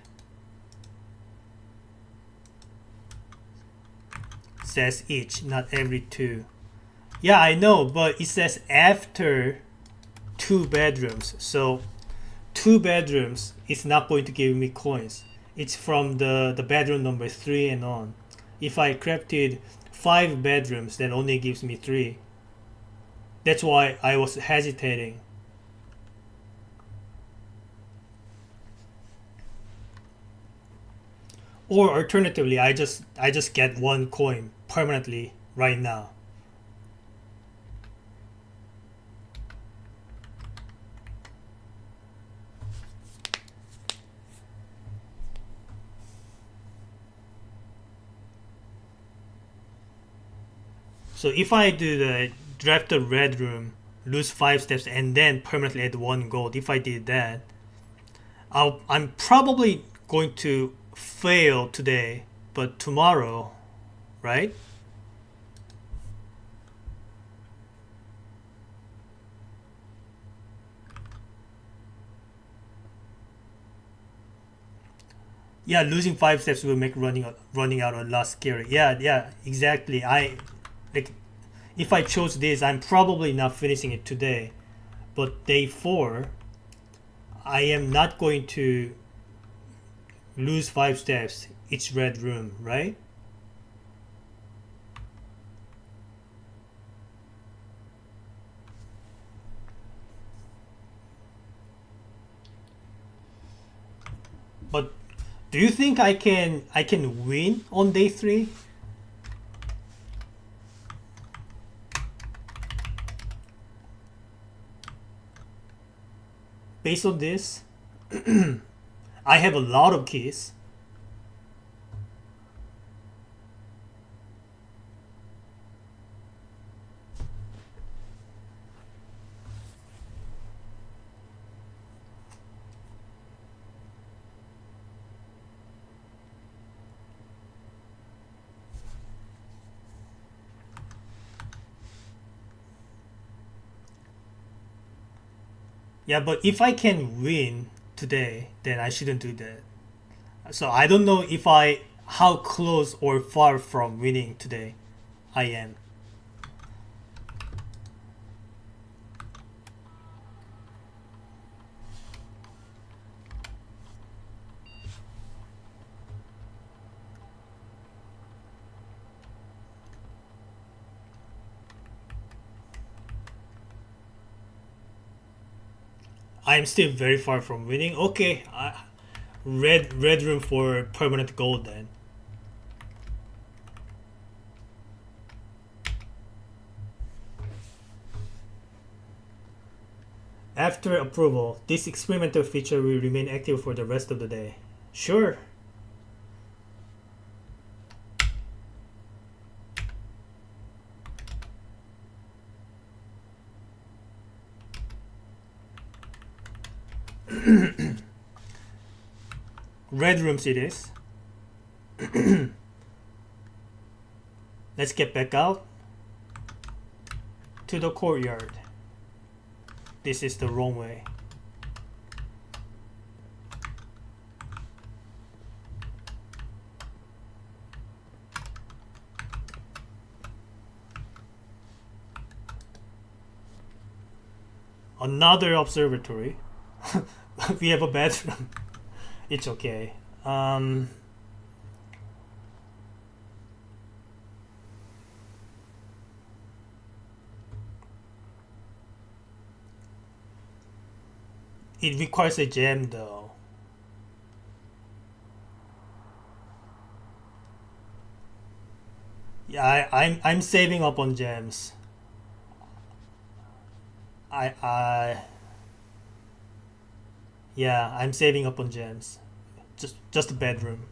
Says each, not every 2. Yeah, I know, but it says after 2 bedrooms. So 2 bedrooms is not going to give me coins. It's from the bedroom number 3 and on. If I crafted 5 bedrooms, that only gives me 3. That's why I was hesitating. Or alternatively, I just get 1 coin permanently right now. So if I do the draft the red room, lose 5 steps, and then permanently add 1 gold, if I did that, I'm probably going to fail today but tomorrow, right? Yeah, losing 5 steps will make running out a lot scary. Yeah, yeah, exactly. Like if I chose this, I'm probably not finishing it today. But day 4, I am not going to lose 5 steps. It's red room, right? But do you think I can win on day 3 based on this? I have a lot of keys. Yeah, but if I can win today, then I shouldn't do that. So I don't know if I how close or far from winning today I am. I am still very far from winning. Okay, red room for permanent gold then. After approval, this experimental feature will remain active for the rest of the day. Sure. Red rooms it is. Let's get back out to the courtyard. This is the wrong way. Another observatory. We have a bedroom. It's okay. It requires a gem though. Yeah, I'm saving up on gems. I yeah, I'm saving up on gems. Just a bedroom.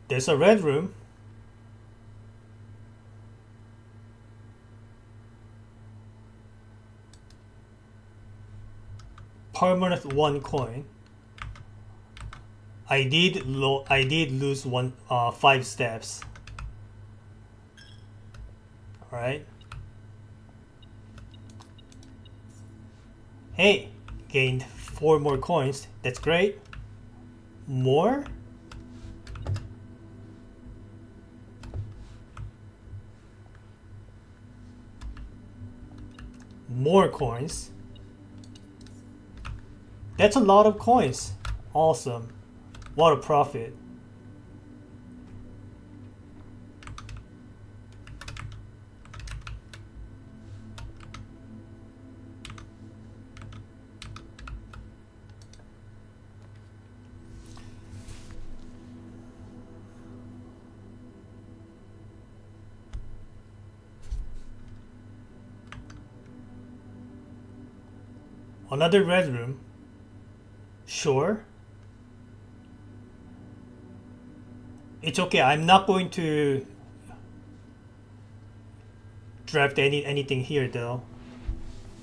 There's a red room. Permanent 1 coin. I did lose 5 steps. All right. Hey, gained 4 more coins. That's great. More? More coins. That's a lot of coins. Awesome. What a profit. Another red room. Sure. It's okay. I'm not going to draft anything here though.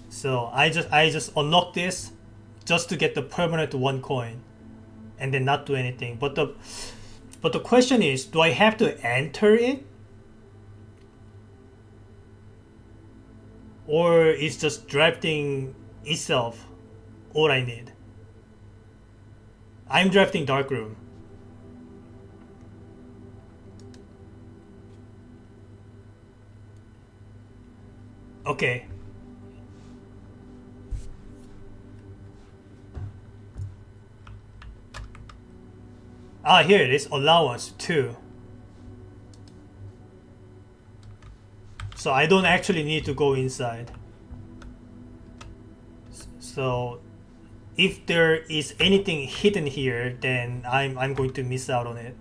So I just unlock this just to get the permanent 1 coin and then not do anything. But the question is, do I have to enter it? Or is just drafting itself all I need? I'm drafting Dark Room. Okay. Ah, here it is. Allowance 2. So I don't actually need to go inside. So if there is anything hidden here, then I'm going to miss out on it.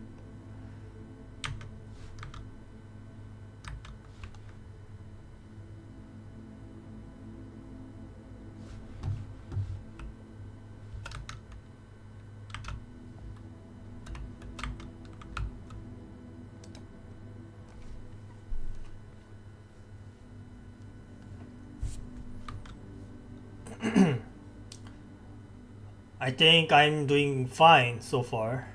I think I'm doing fine so far.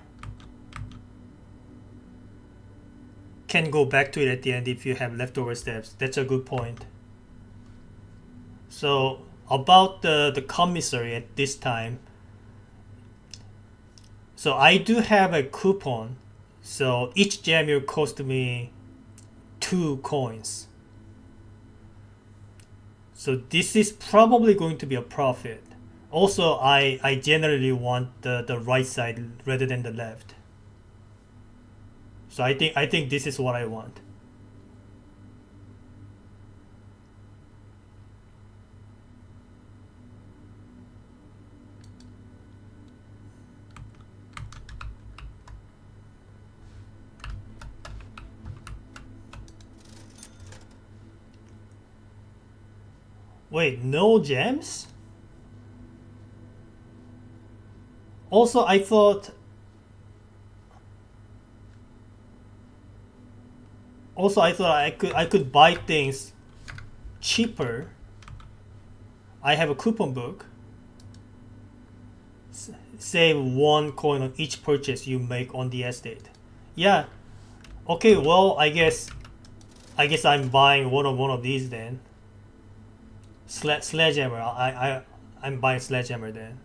Can go back to it at the end if you have leftover steps. That's a good point. So about the commissary at this time. So I do have a coupon. So each gem will cost me 2 coins. So this is probably going to be a profit. Also, I generally want the right side rather than the left. So I think this is what I want. Wait, no gems? Also, I thought I could buy things cheaper. I have a coupon book. Save 1 coin on each purchase you make on the estate. Yeah. Okay. Well, I guess I'm buying one of these then. Sledgehammer. I'm buying sledgehammer then.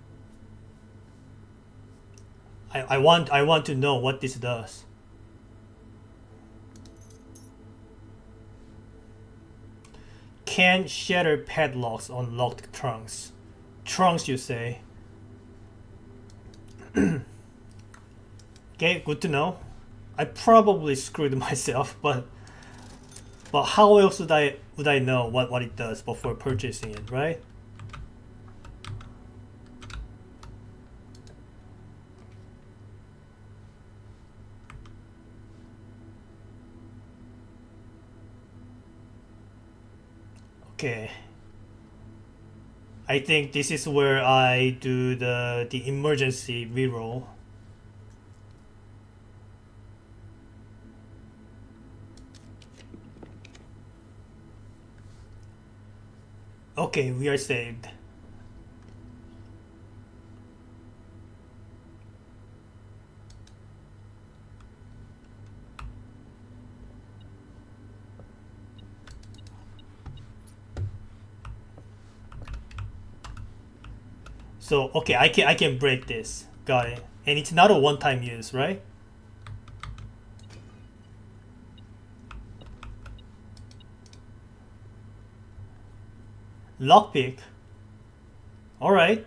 I want to know what this does. Can shatter padlocks on locked trunks. Trunks, you say? Okay, good to know. I probably screwed myself, but how else would I know what it does before purchasing it, right? Okay. I think this is where I do the emergency reroll. Okay, we are saved. So okay, I can break this. Got it. And it's not a one-time use, right? Lockpick. All right.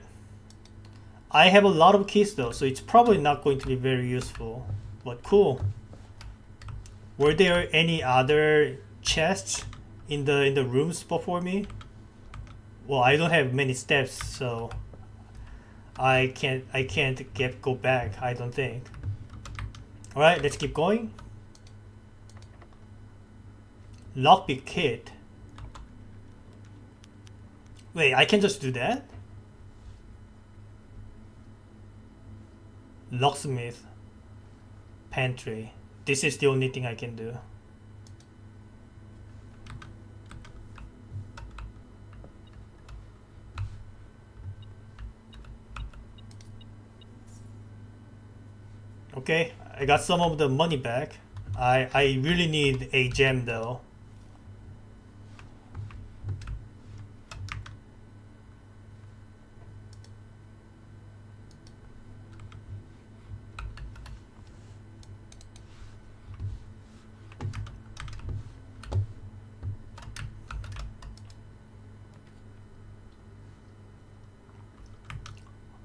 I have a lot of keys though, so it's probably not going to be very useful. But cool. Were there any other chests in the rooms before me? Well, I don't have many steps, so I can't go back. I don't think. All right, let's keep going. Lockpick kit. Wait, I can just do that? locksmith, pantry. This is the only thing I can do. Okay, I got some of the money back. I really need a gem though.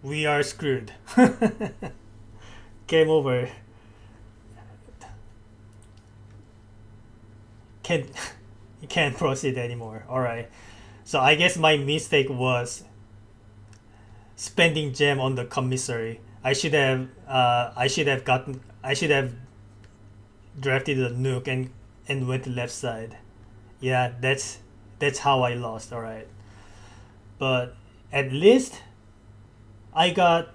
We are screwed. Game over. Can't can't proceed anymore. All right. So I guess my mistake was spending gem on the commissary. I should have drafted a nuke and went to left side. Yeah, that's how I lost. All right. But at least I got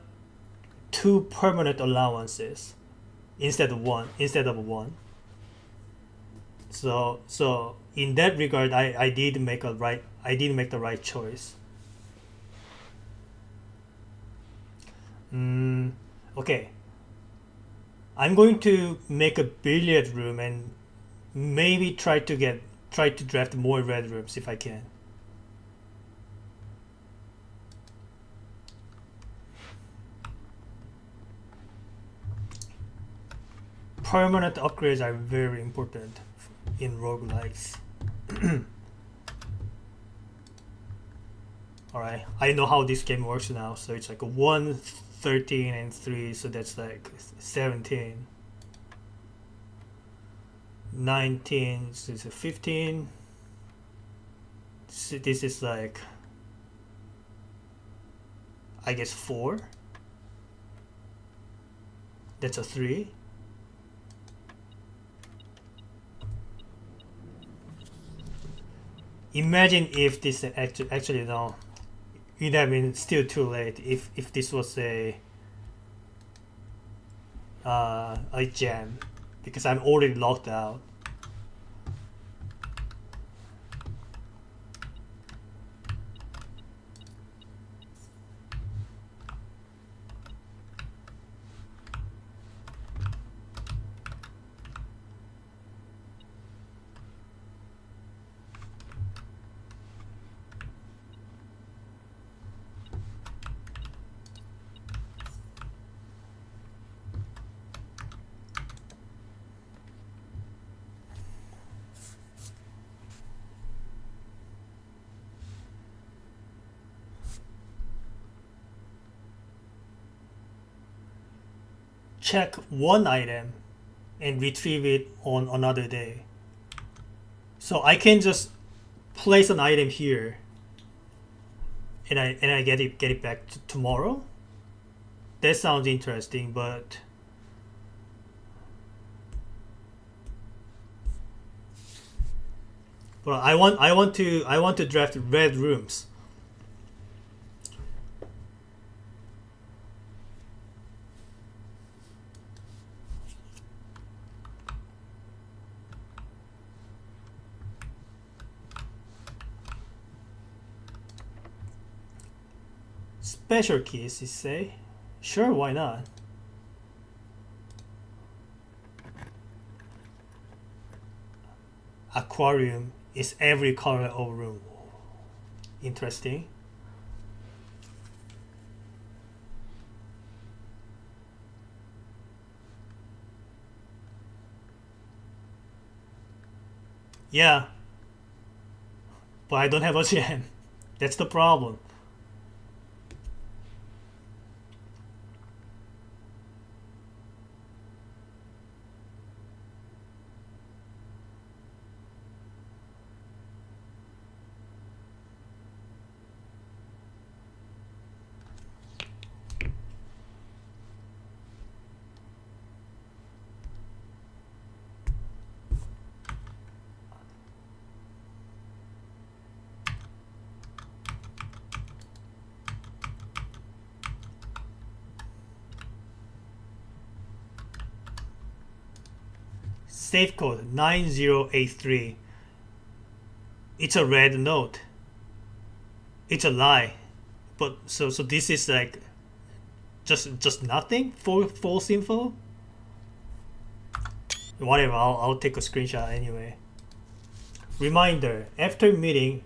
two permanent allowances instead of one. So in that regard, I did make the right choice. Okay, I'm going to make a billiard room and maybe try to draft more red rooms if I can. Permanent upgrades are very important in roguelikes. Alright, I know how this game works now. So it's like 1, 13, and 3, so that's like 17. 19, so it's a 15. So this is like, I guess 4. That's a 3. Imagine if this actually no, it'd have been still too late if this was a gem, because I'm already locked out. Check one item and retrieve it on another day. So I can just place an item here and I get it back tomorrow. That sounds interesting, but I want to draft red rooms. Special keys, you say? Sure, why not? Aquarium is every color of room. Interesting. Yeah, but I don't have a gem. That's the problem. safe code 9083. It's a red note. It's a lie. But so this is like just nothing for false info. Whatever. I'll take a screenshot anyway. Reminder: after meeting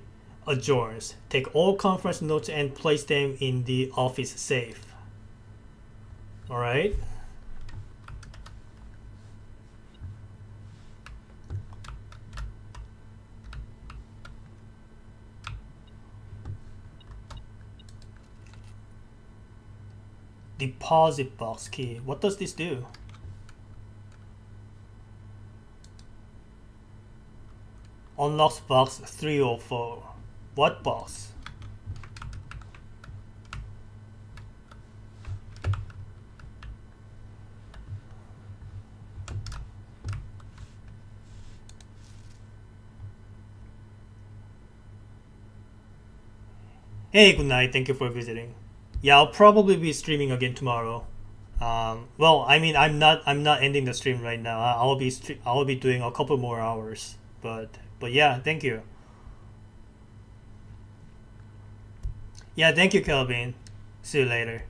adjourns, take all conference notes and place them in the office safe. All right. Deposit box key. What does this do? Unlocks box 304. What box? Hey, good night. Thank you for visiting. Yeah, I'll probably be streaming again tomorrow. Well, I mean, I'm not ending the stream right now. I'll be doing a couple more hours. But yeah, thank you. Yeah, thank you, Kelvin. See you later.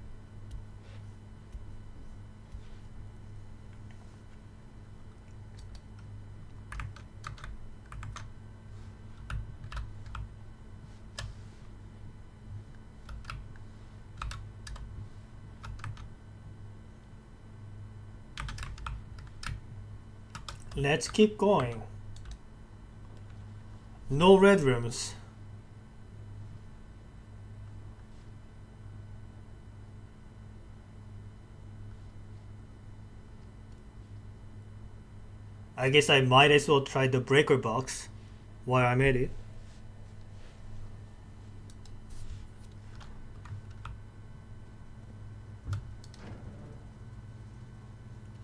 Let's keep going. No red rooms. I guess I might as well try the breaker box while I'm at it.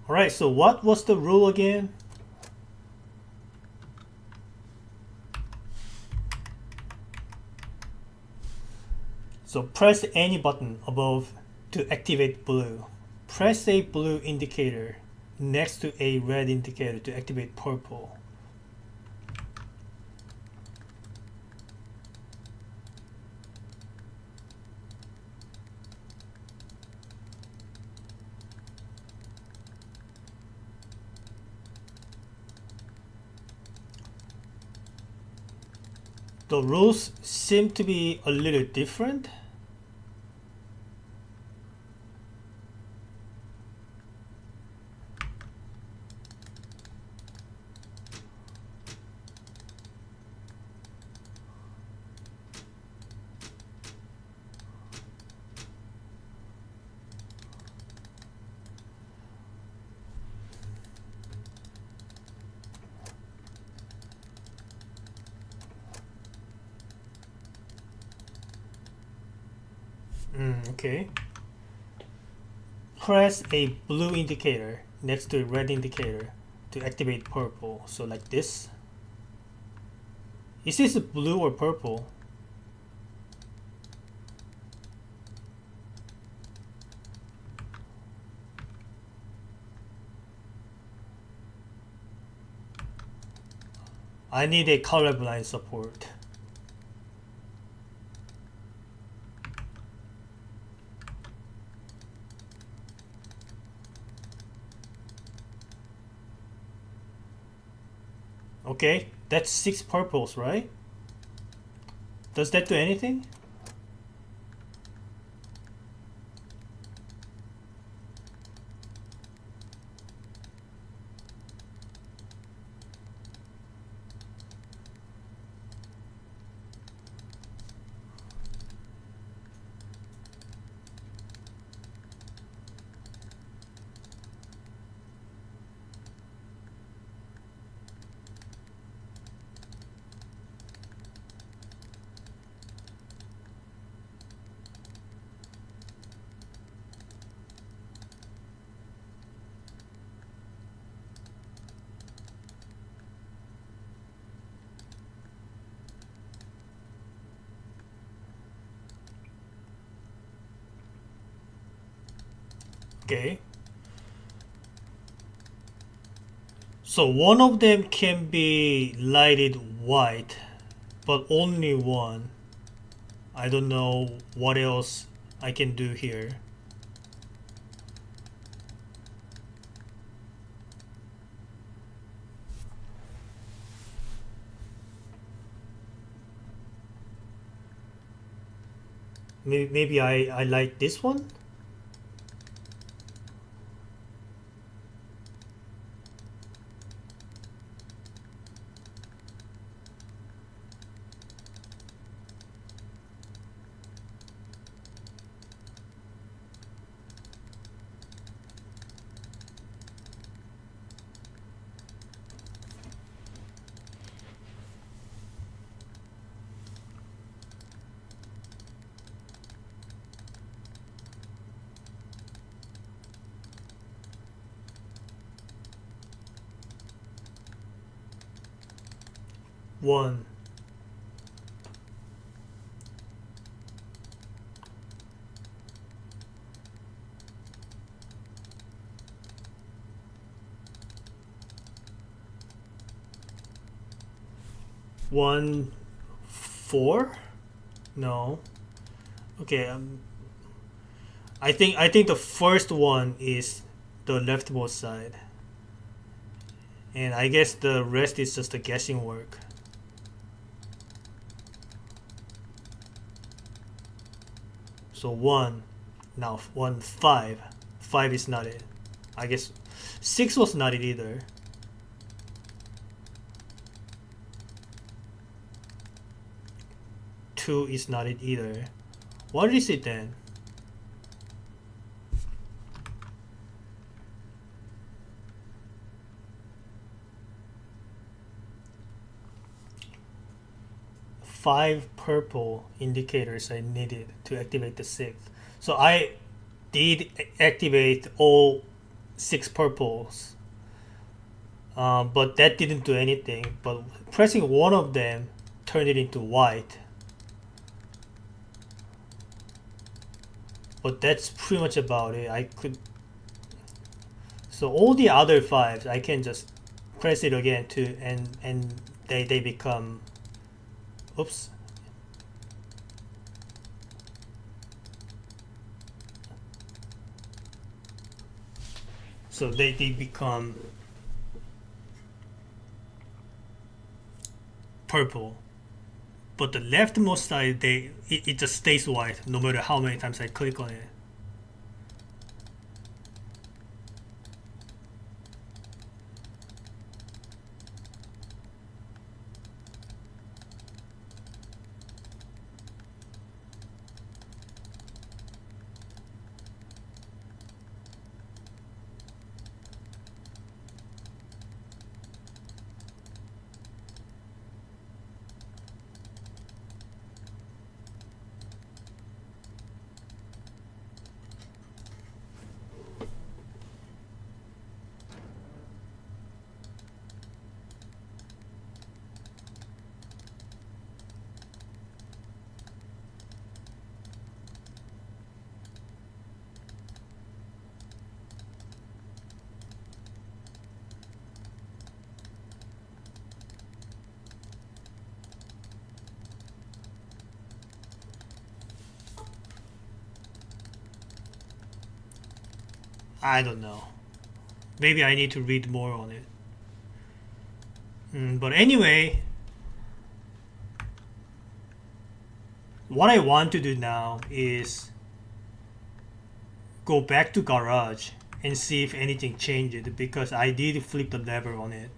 Alright, so what was the rule again? So press any button above to activate blue. Press a blue indicator next to a red indicator to activate purple. The rules seem to be a little different. Okay. Press a blue indicator next to a red indicator to activate purple. So like this. Is this blue or purple? I need a colorblind support. Okay, that's 6 purples, right? Does that do anything? Okay. So one of them can be lighted white, but only one. I don't know what else I can do here. Maybe I like this one. One. One, four? No. Okay. I think the first one is the leftmost side, and I guess the rest is just a guessing work. So one, now one, five. Five is not it. I guess six was not it either. Two is not it either. What is it then? Five purple indicators I needed to activate the sixth. So I did activate all six purples, but that didn't do anything. But pressing one of them turned it into white. But that's pretty much about it. I could. So all the other fives, I can just press it again to and they become. Oops. So they become purple. But the leftmost side, it just stays white no matter how many times I click on it. I don't know. Maybe I need to read more on it. But anyway, what I want to do now is go back to garage and see if anything changed because I did flip the lever on it.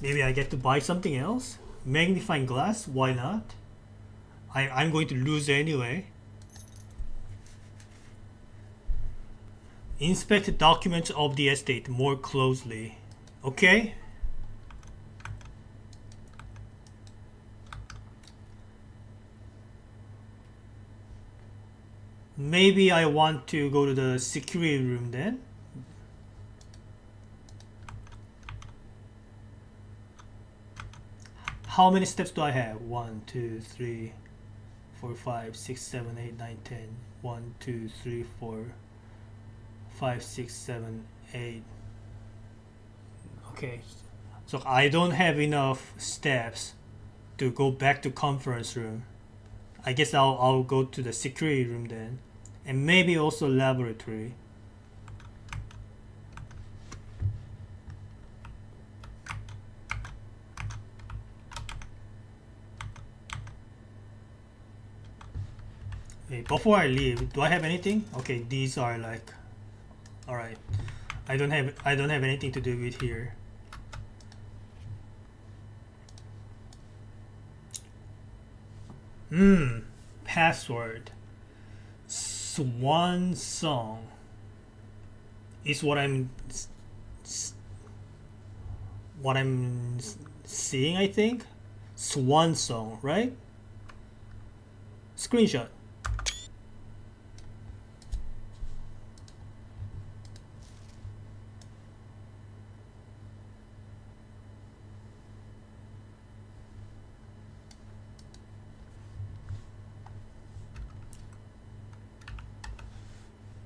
Maybe I get to buy something else? Magnifying glass? Why not? I'm going to lose anyway. Inspect documents of the estate more closely. Okay? maybe I want to go to the security room then. How many steps do I have? 1, 2, 3, 4, 5, 6, 7, 8, 9, 10. 1, 2, 3, 4, 5, 6, 7, 8. Okay, so I don't have enough steps to go back to conference room. I guess I'll go to the security room then, and maybe also laboratory. Wait, before I leave, do I have anything? Okay, these are like, all right. I don't have anything to do with here. Password. Swan song is what I'm seeing, I think. Swan song, right? Screenshot.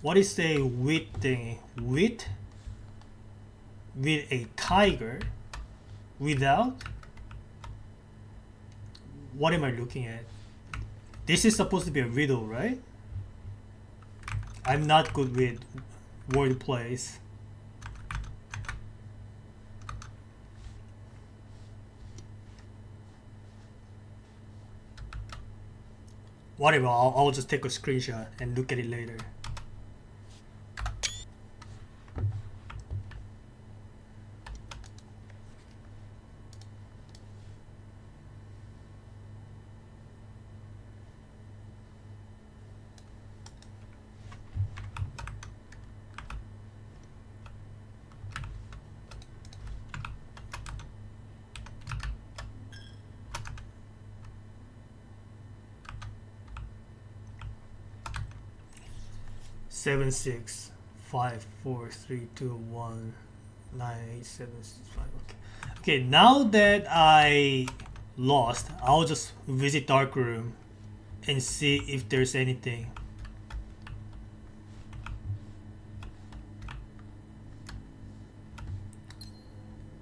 What is a wheat thing? Wheat with a tiger without? What am I looking at? This is supposed to be a riddle, right? I'm not good with word plays. Whatever, I'll just take a screenshot and look at it later. Seven six 5 4 3 2 1 9 8 7 6 5. Okay, now that I lost, I'll just visit dark room and see if there's anything.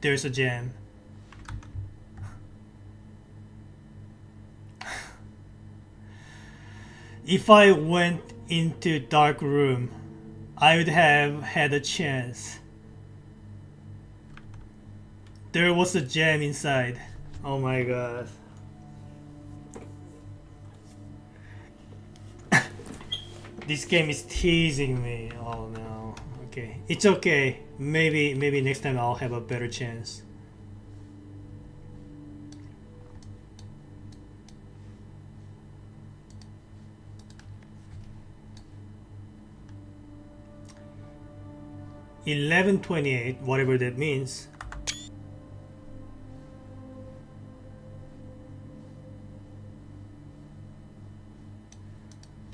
There's a gem. If I went into dark room, I would have had a chance. There was a gem inside. Oh my god. This game is teasing me. Oh no. Okay. It's okay. Maybe next time I'll have a better chance. $11.28, whatever that means.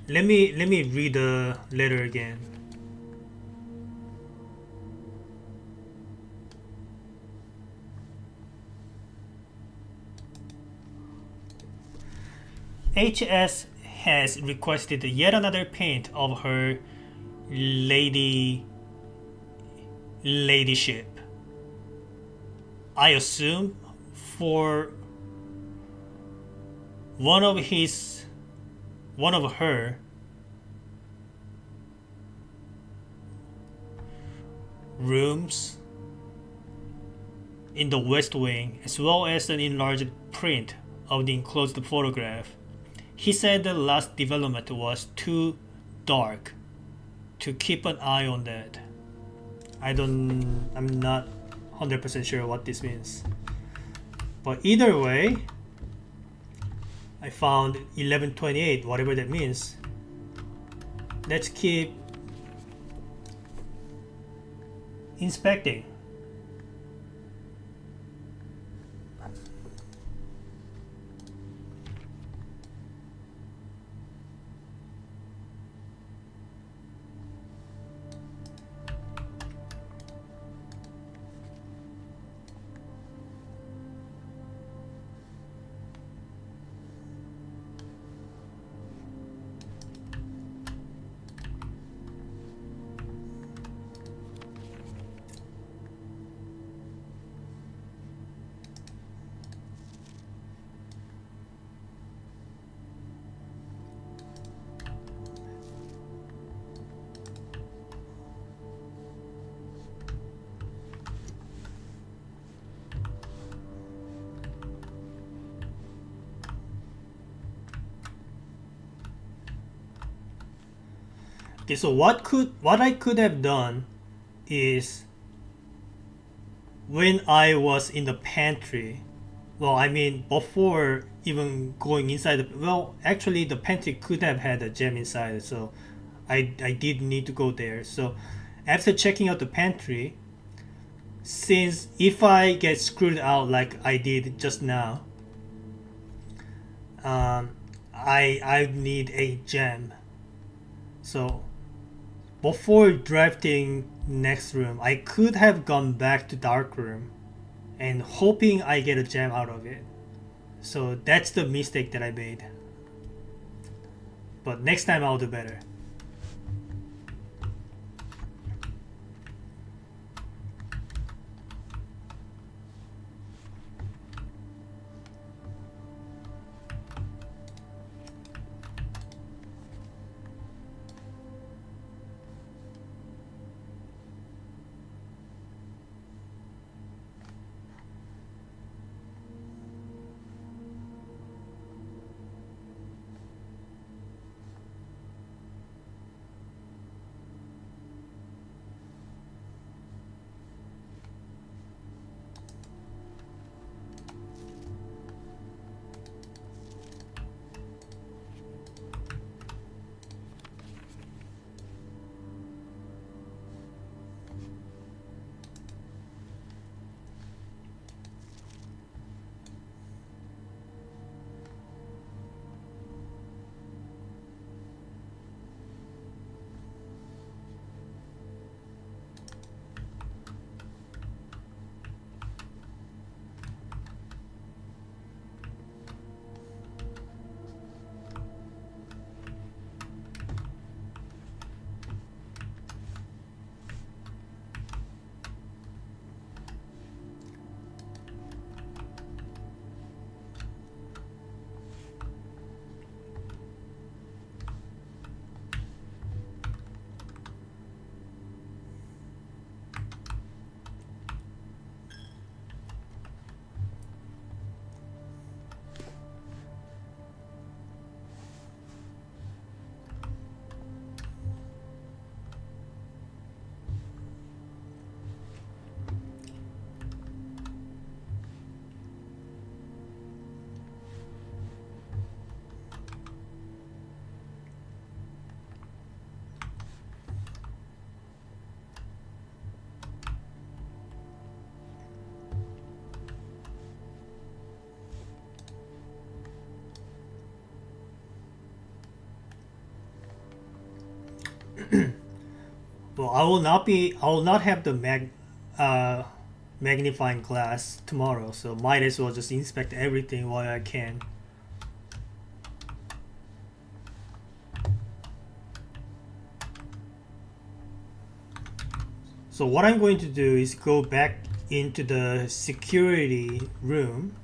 Let me read the letter again. HS has requested yet another paint of her ladyship. I assume for one of her rooms in the West Wing, as well as an enlarged print of the enclosed photograph. He said the last development was too dark to keep an eye on that. I'm not 100% sure what this means. But either way, I found 1128, whatever that means. Let's keep inspecting. Okay, so what I could have done is when I was in the pantry. Well, I mean before even going inside the, well, actually the pantry could have had a gem inside, so I did need to go there. So after checking out the pantry, since if I get screwed out like I did just now, um, I need a gem. So before drafting next room, I could have gone back to dark room and hoping I get a gem out of it. So that's the mistake that I made. But next time I'll do better. Well, I will not have the magnifying glass tomorrow, so might as well just inspect everything while I can. So what I'm going to do is go back into the security room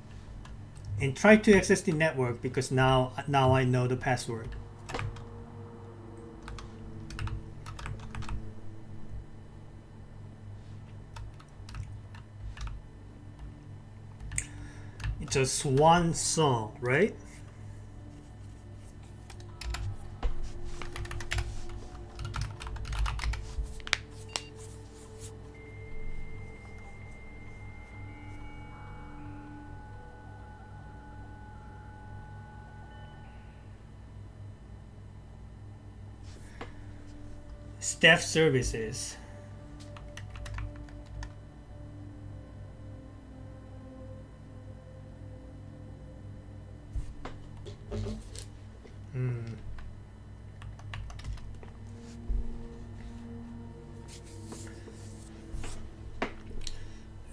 and try to access the network because now I know the password. It's a swan song, right? Staff services.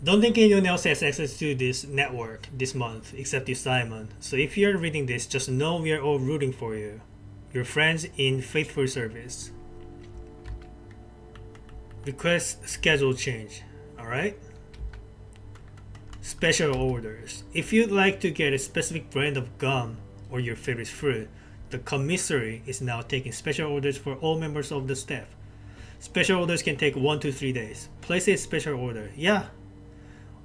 Don't think anyone else has access to this network this month except you, Simon. So if you're reading this, just know we are all rooting for you. Your friends in faithful service. Request schedule change. Alright? Special orders. If you'd like to get a specific brand of gum or your favorite fruit, the commissary is now taking special orders for all members of the staff. Special orders can take 1 to 3 days. Place a special order. Yeah.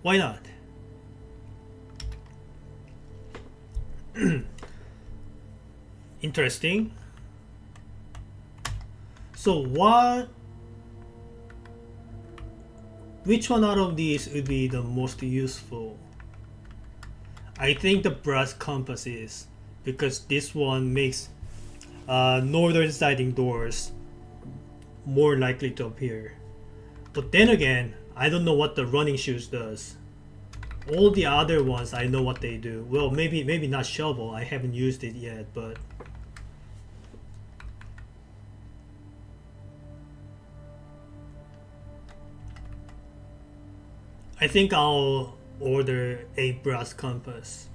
Why not? Interesting. So what? Which one out of these would be the most useful? I think the brass compass is, because this one makes northern sliding doors more likely to appear. But then again, I don't know what the running shoes does. All the other ones I know what they do. Well, maybe not shovel. I haven't used it yet, but I think I'll order a brass compass.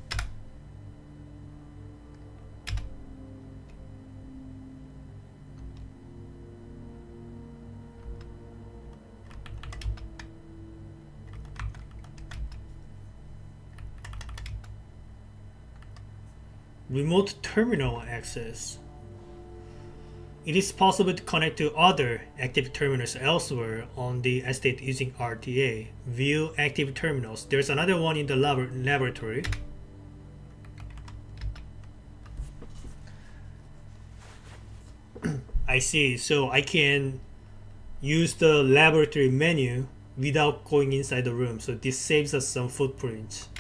Remote terminal access. It is possible to connect to other active terminals elsewhere on the estate using RTA. View active terminals. There's another one in the laboratory. I see. So I can use the laboratory menu without going inside the room. So this saves us some footprints.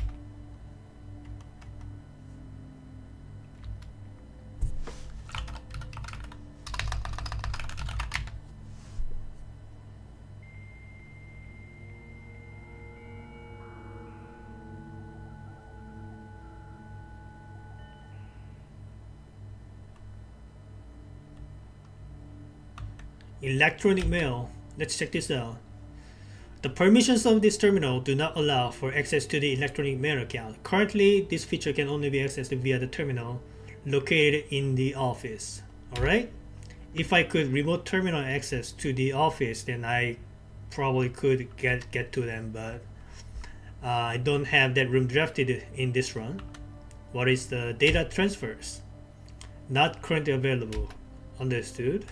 Electronic mail. Let's check this out. The permissions of this terminal do not allow for access to the electronic mail account. Currently, this feature can only be accessed via the terminal located in the office. Alright? If I could remote terminal access to the office, then I probably could get to them, but I don't have that room drafted in this run. What is the data transfers? Not currently available. Understood.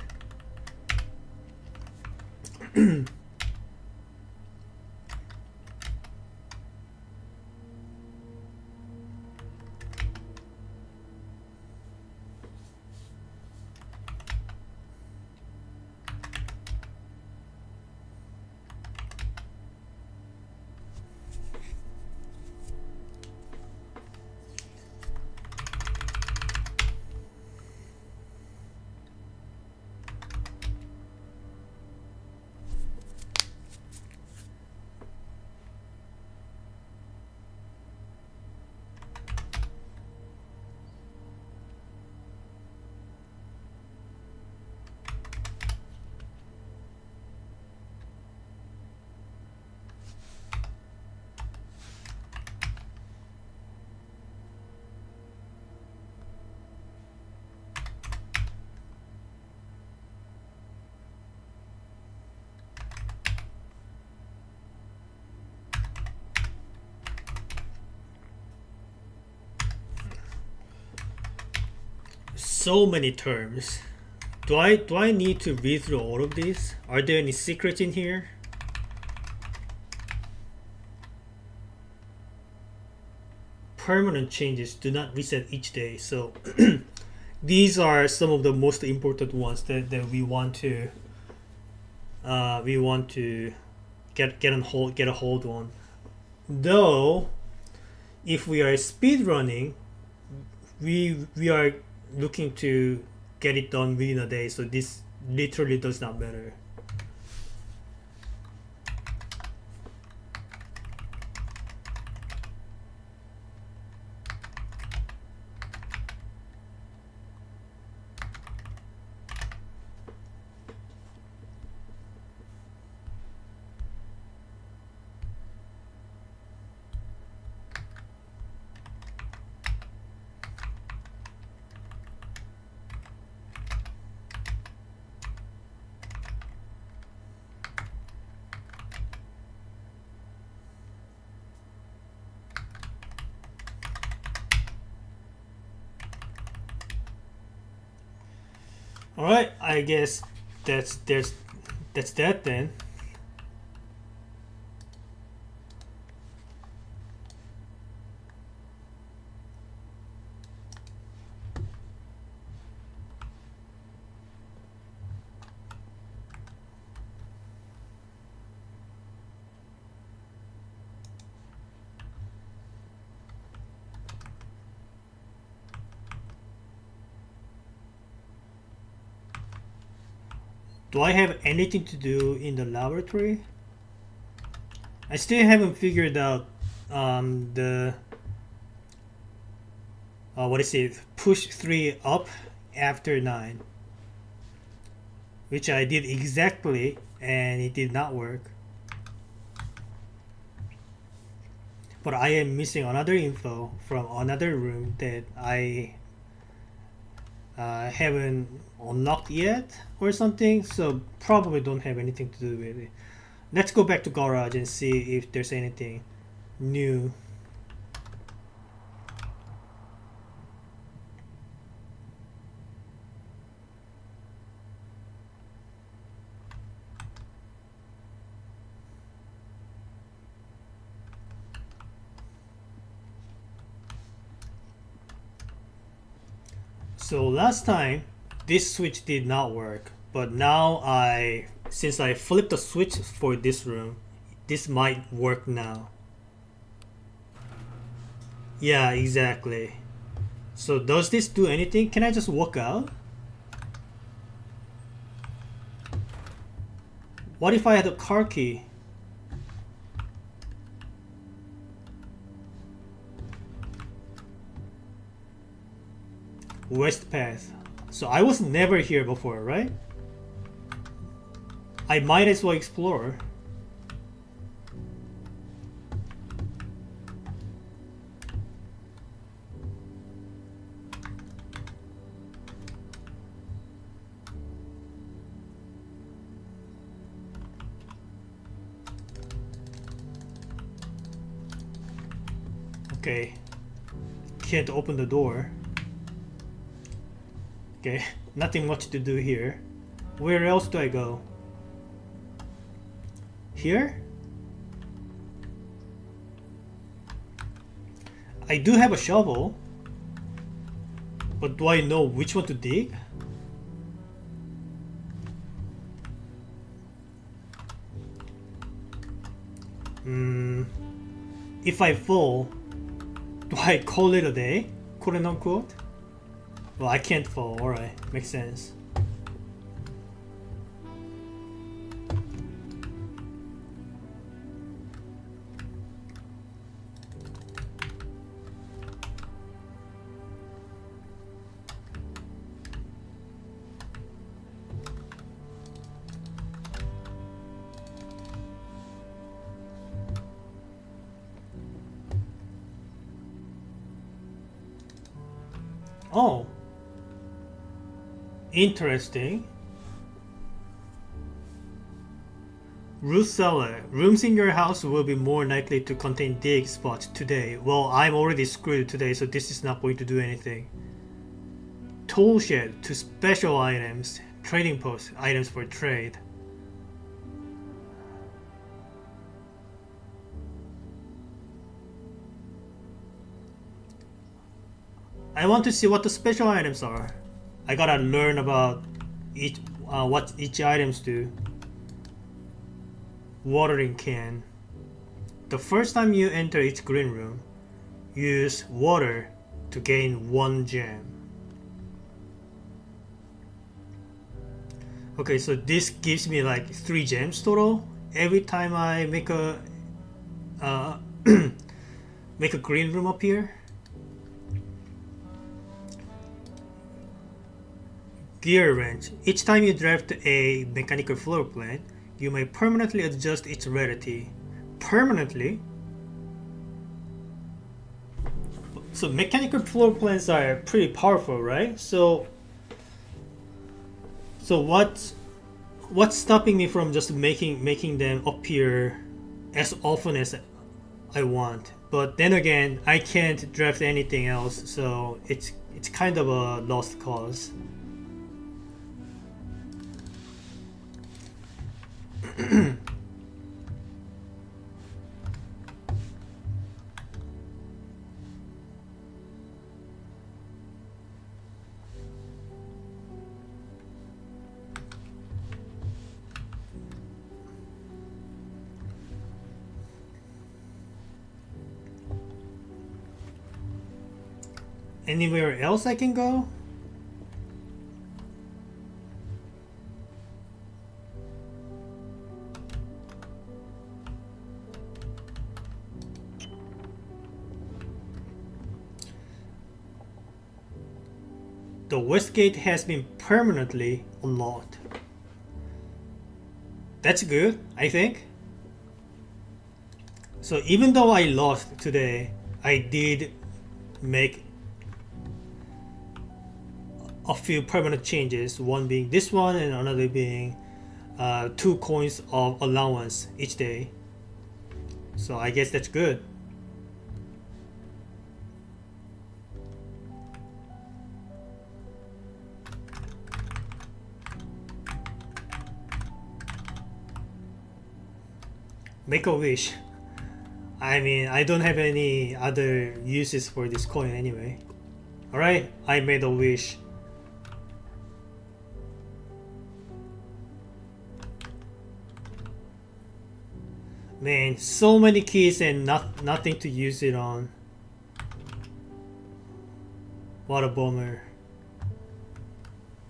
So many terms. Do I need to read through all of these? Are there any secrets in here? Permanent changes do not reset each day, so these are some of the most important ones that we want to get a hold on. Though if we are speed running, we are looking to get it done within a day, so this literally does not matter. All right, I guess that's that then. Do I have anything to do in the laboratory? I still haven't figured out the what is it? Push 3 up after 9, which I did exactly, and it did not work. But I am missing another info from another room that I haven't unlocked yet or something, so probably don't have anything to do with it. Let's go back to garage and see if there's anything new. So last time this switch did not work, but now since I flipped the switch for this room, this might work now. Yeah, exactly. So does this do anything? Can I just walk out? What if I had a car key? West path. So I was never here before, right? I might as well explore. Okay. Can't open the door. Okay, nothing much to do here. Where else do I go? Here? I do have a shovel, but do I know which one to dig? If I fall, do I call it a day? Quote and unquote? Well, I can't fall, alright, makes sense. Oh, interesting. Root cellar. Rooms in your house will be more likely to contain dig spots today. Well, I'm already screwed today, so this is not going to do anything. Tool shed to special items. Trading post. Items for trade. I want to see what the special items are. I gotta learn about each what each items do. Watering can. The first time you enter each green room, use water to gain 1 gem. Okay, so this gives me like 3 gems total every time I make a make a green room up here. Gear wrench. Each time you draft a mechanical floor plan, you may permanently adjust its rarity. Permanently? So mechanical floor plans are pretty powerful, right? So what's stopping me from just making them appear as often as I want? But then again, I can't draft anything else, so it's kind of a lost cause. Anywhere else I can go? The west gate has been permanently unlocked. That's good, I think. So even though I lost today, I did make a few permanent changes. One being this one, and another being 2 coins of allowance each day. So I guess that's good. Make a wish. I mean, I don't have any other uses for this coin anyway. Alright, I made a wish. Man, so many keys and nothing to use it on. What a bummer.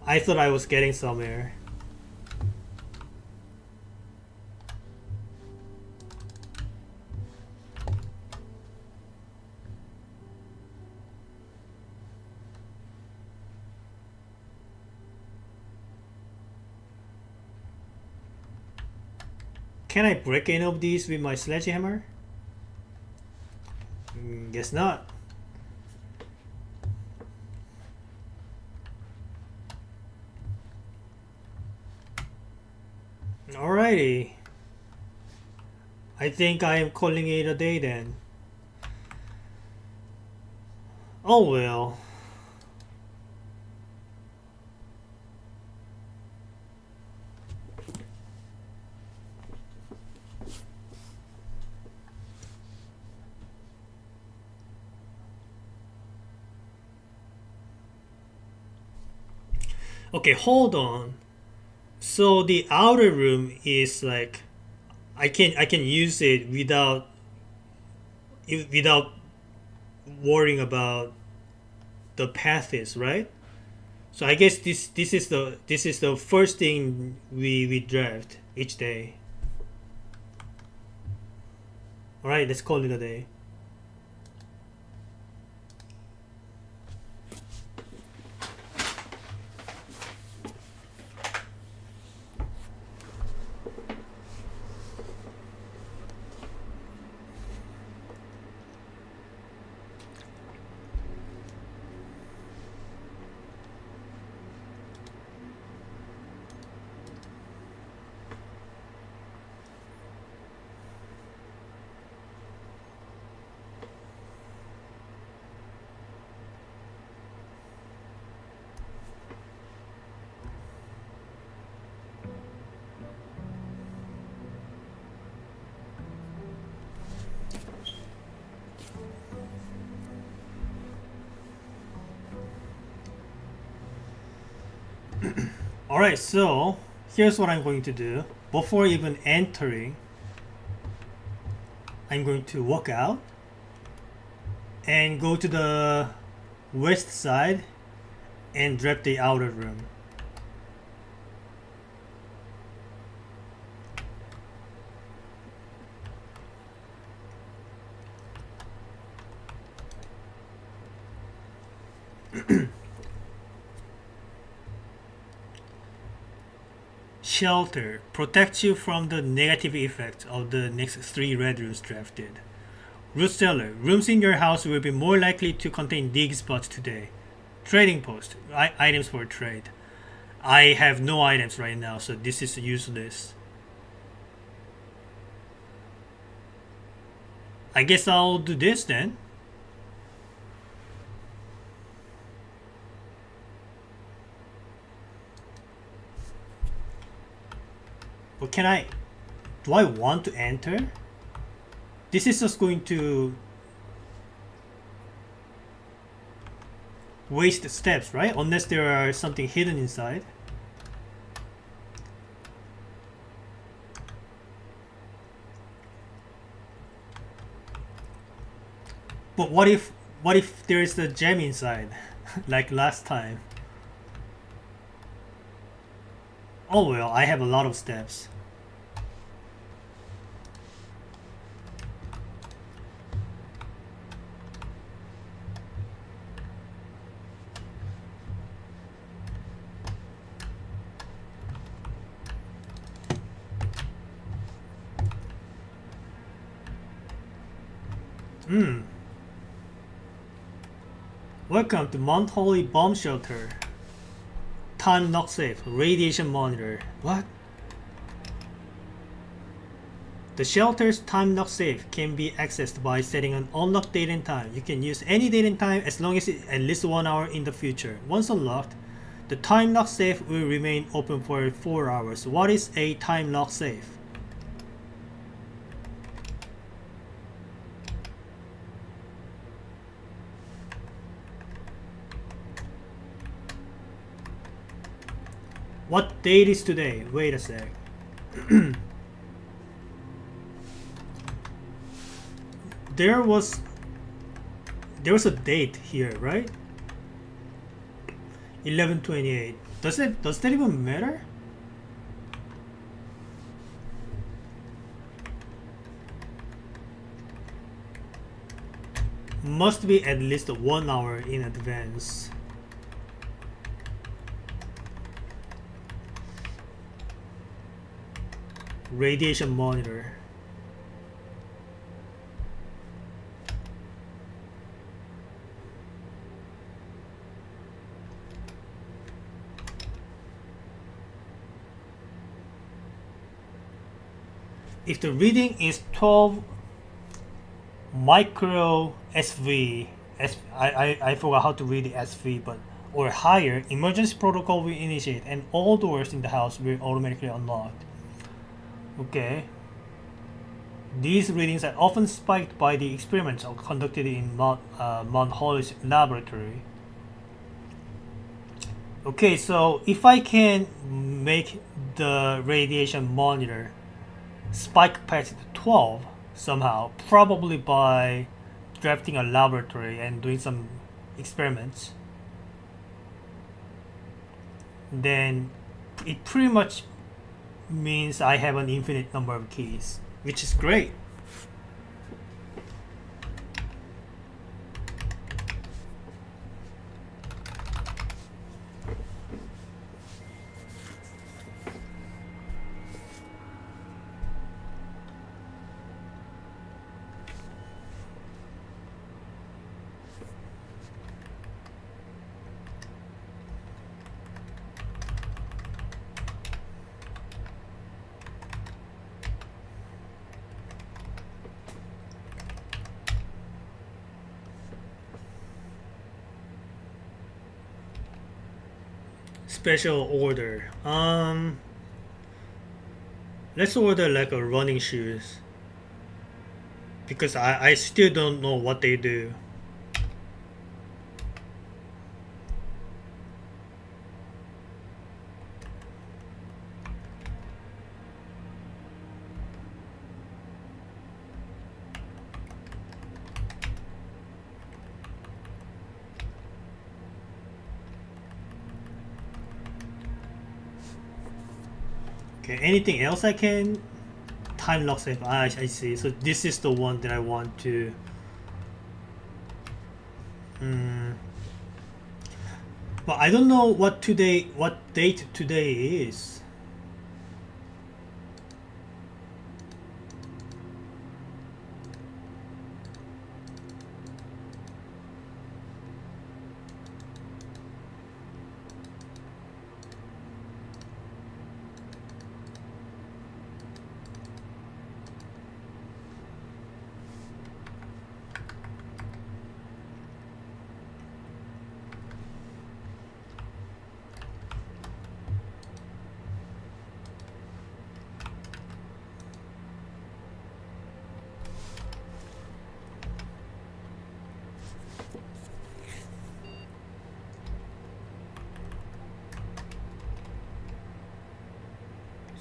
I thought I was getting somewhere. Can I break any of these with my sledgehammer? Guess not. Alrighty. I think I am calling it a day then. Oh well. Okay, hold on. So the outer room is like I can use it without worrying about the paths, right? So I guess this is the first thing we draft each day. All right, let's call it a day. Alright, so here's what I'm going to do. Before even entering, I'm going to walk out and go to the west side and draft the outer room. Shelter protects you from the negative effects of the next 3 red rooms drafted. Root cellar. Rooms in your house will be more likely to contain dig spots today. Trading post. Items for trade. I have no items right now, so this is useless. I guess I'll do this then. But do I want to enter? This is just going to waste steps, right? Unless there are something hidden inside. But what if there is a gem inside, like last time? Oh well, I have a lot of steps. Hmm. Welcome to Mount Holly Bomb Shelter. Time not safe. Radiation monitor. What? The shelter's time not safe can be accessed by setting an unlocked date and time. You can use any date and time as long as it's at least 1 hour in the future. Once unlocked, the time lock safe will remain open for 4 hours. What is a time lock safe? What date is today? Wait a sec. there was a date here, right? 11/28. Does that even matter? Must be at least 1 hour in advance. Radiation monitor. If the reading is 12 micro SV, I forgot how to read the SV, but or higher, emergency protocol will initiate and all doors in the house will automatically unlock. Okay. These readings are often spiked by the experiments conducted in Mount Holly's laboratory. Okay, so if I can make the radiation monitor spike past 12 somehow, probably by drafting a laboratory and doing some experiments, then it pretty much means I have an infinite number of keys, which is great. Special order. Let's order like a running shoes because I still don't know what they do. Okay, anything else I can? Time lock safe. I see. So this is the one that I want to. But I don't know what date today is.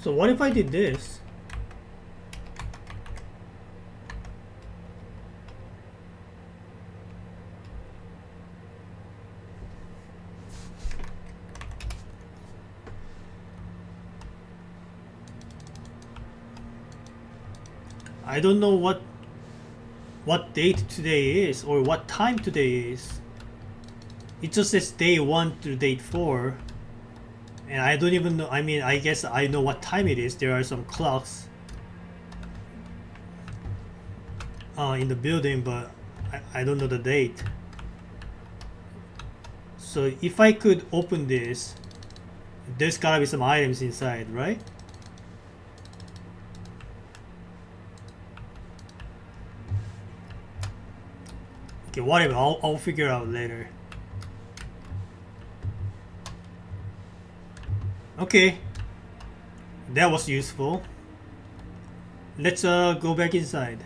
So what if I did this? I don't know what date today is or what time today is. It just says day 1 to date 4. And I don't even know. I mean, I guess I know what time it is. There are some clocks in the building, but I don't know the date. So if I could open this, there's gotta be some items inside, right? Okay, whatever, I'll figure out later. Okay, that was useful. Let's go back inside.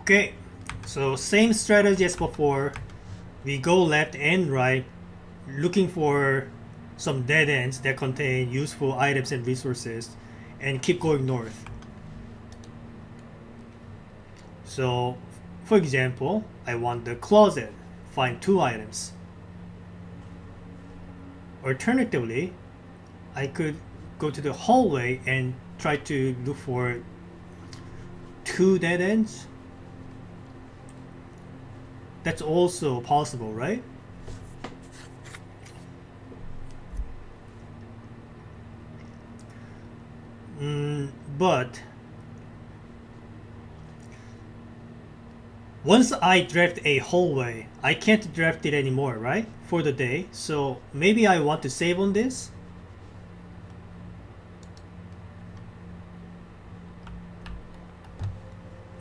Okay, so same strategy as before. We go left and right, looking for some dead ends that contain useful items and resources, and keep going north. So, for example, I want the closet, find 2 items. Alternatively, I could go to the hallway and try to look for 2 dead ends. That's also possible, right? But once I draft a hallway, I can't draft it anymore, right? For the day. So maybe I want to save on this.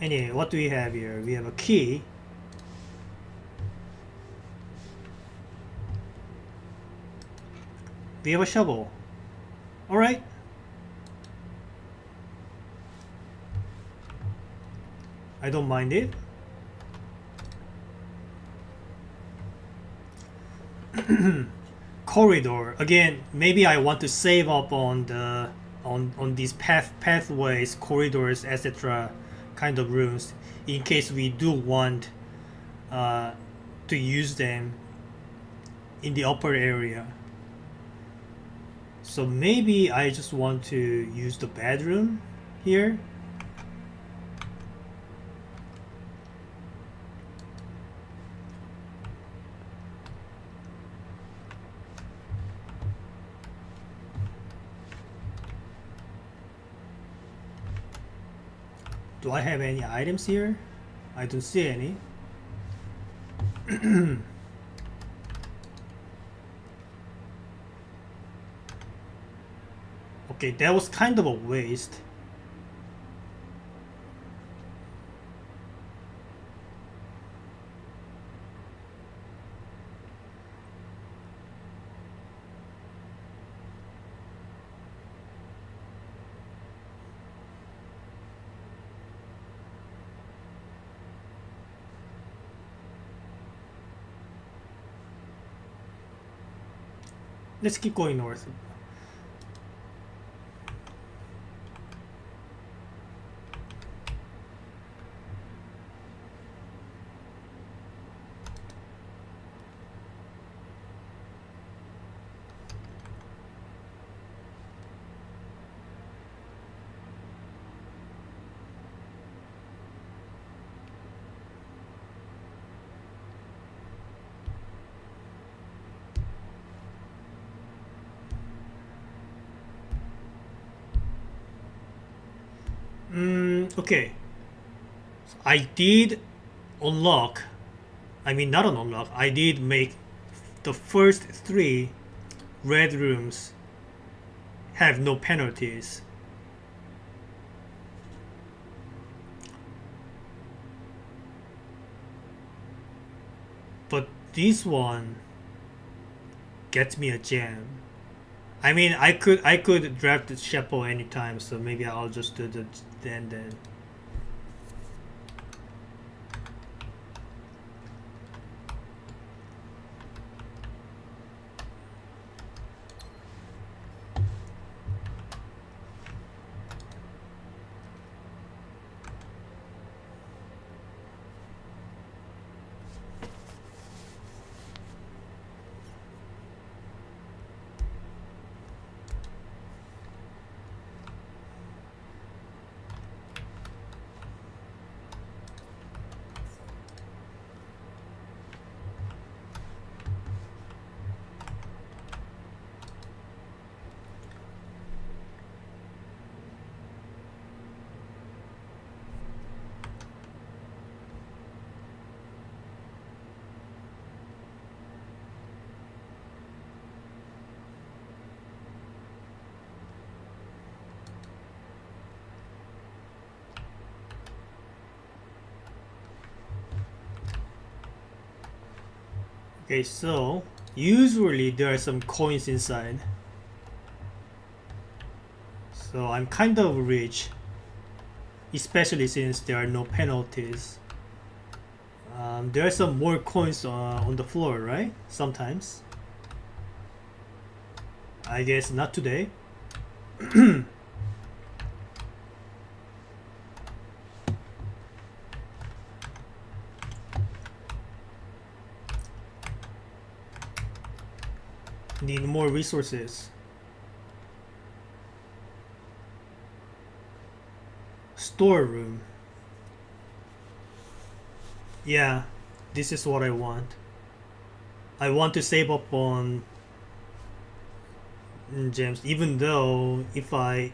Anyway, what do we have here? We have a key. We have a shovel. Alright. I don't mind it. Corridor. Again, maybe I want to save up on the on these pathways, corridors, etc. kind of rooms in case we do want to use them in the upper area. So maybe I just want to use the bedroom here. Do I have any items here? I don't see any. Okay, that was kind of a waste. Let's keep going north. Okay. I did unlock, I mean not an unlock, I did make the first 3 red rooms have no penalties. But this one gets me a gem. I mean, I could draft the Shepo anytime, so maybe I'll just do the then. Okay, so usually there are some coins inside. So I'm kind of rich, especially since there are no penalties. There are some more coins on the floor, right? Sometimes. I guess not today. Need more resources. Storeroom. Yeah, this is what I want. I want to save up on gems, even though if I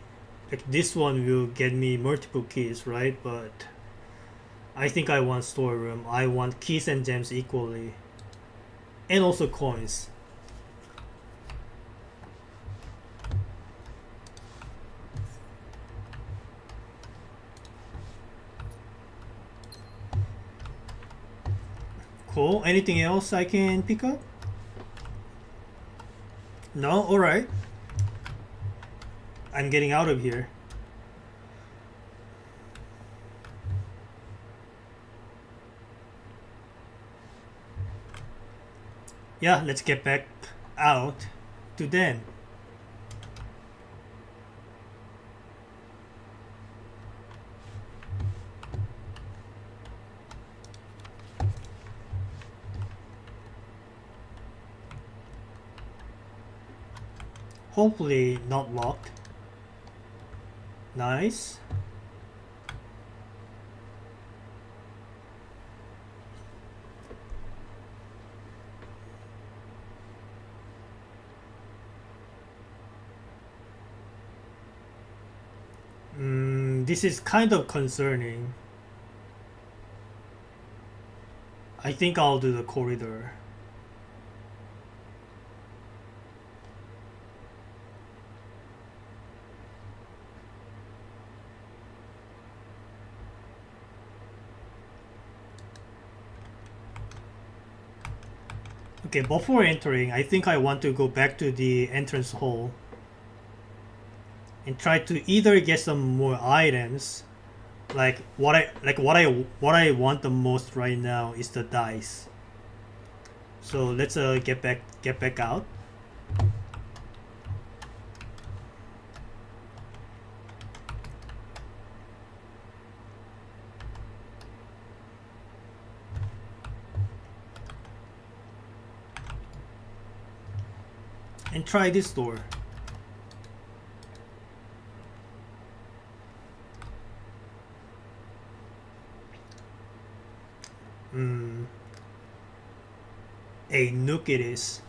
like this one will get me multiple keys, right? But I think I want storeroom. I want keys and gems equally, and also coins. Cool. Anything else I can pick up? No? Alright. I'm getting out of here. Yeah, let's get back out to Den. Hopefully not locked. Nice. This is kind of concerning. I think I'll do the corridor. Okay, before entering, I think I want to go back to the entrance hall and try to either get some more items, like what I want the most right now is the dice. So let's get back out. And try this door. A nook it is.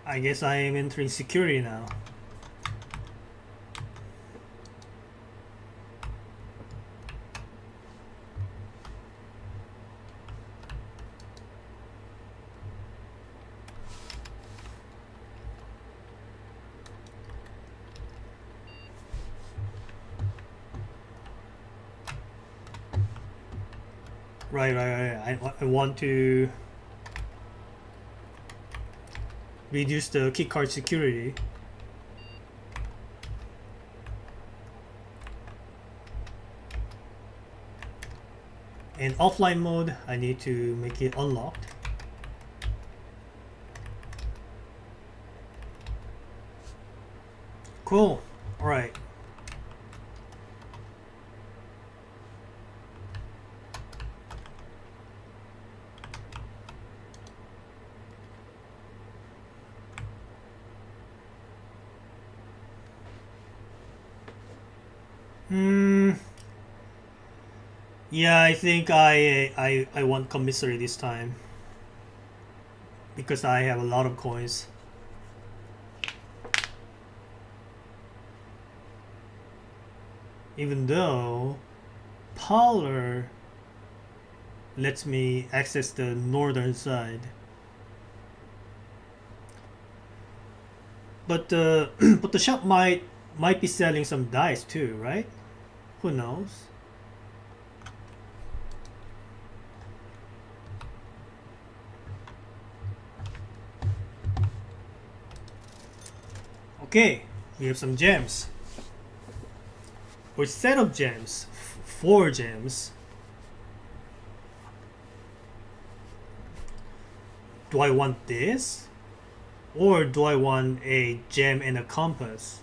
I guess I am entering security now. Right. I want to reduce the keycard security. And offline mode, I need to make it unlocked. Cool. Alright. Yeah, I think I want commissary this time because I have a lot of coins. Even though parlor lets me access the northern side. But but the shop might be selling some dice too, right? Who knows? Okay, we have some gems. Or set of gems. 4 gems. Do I want this? Or do I want a gem and a compass?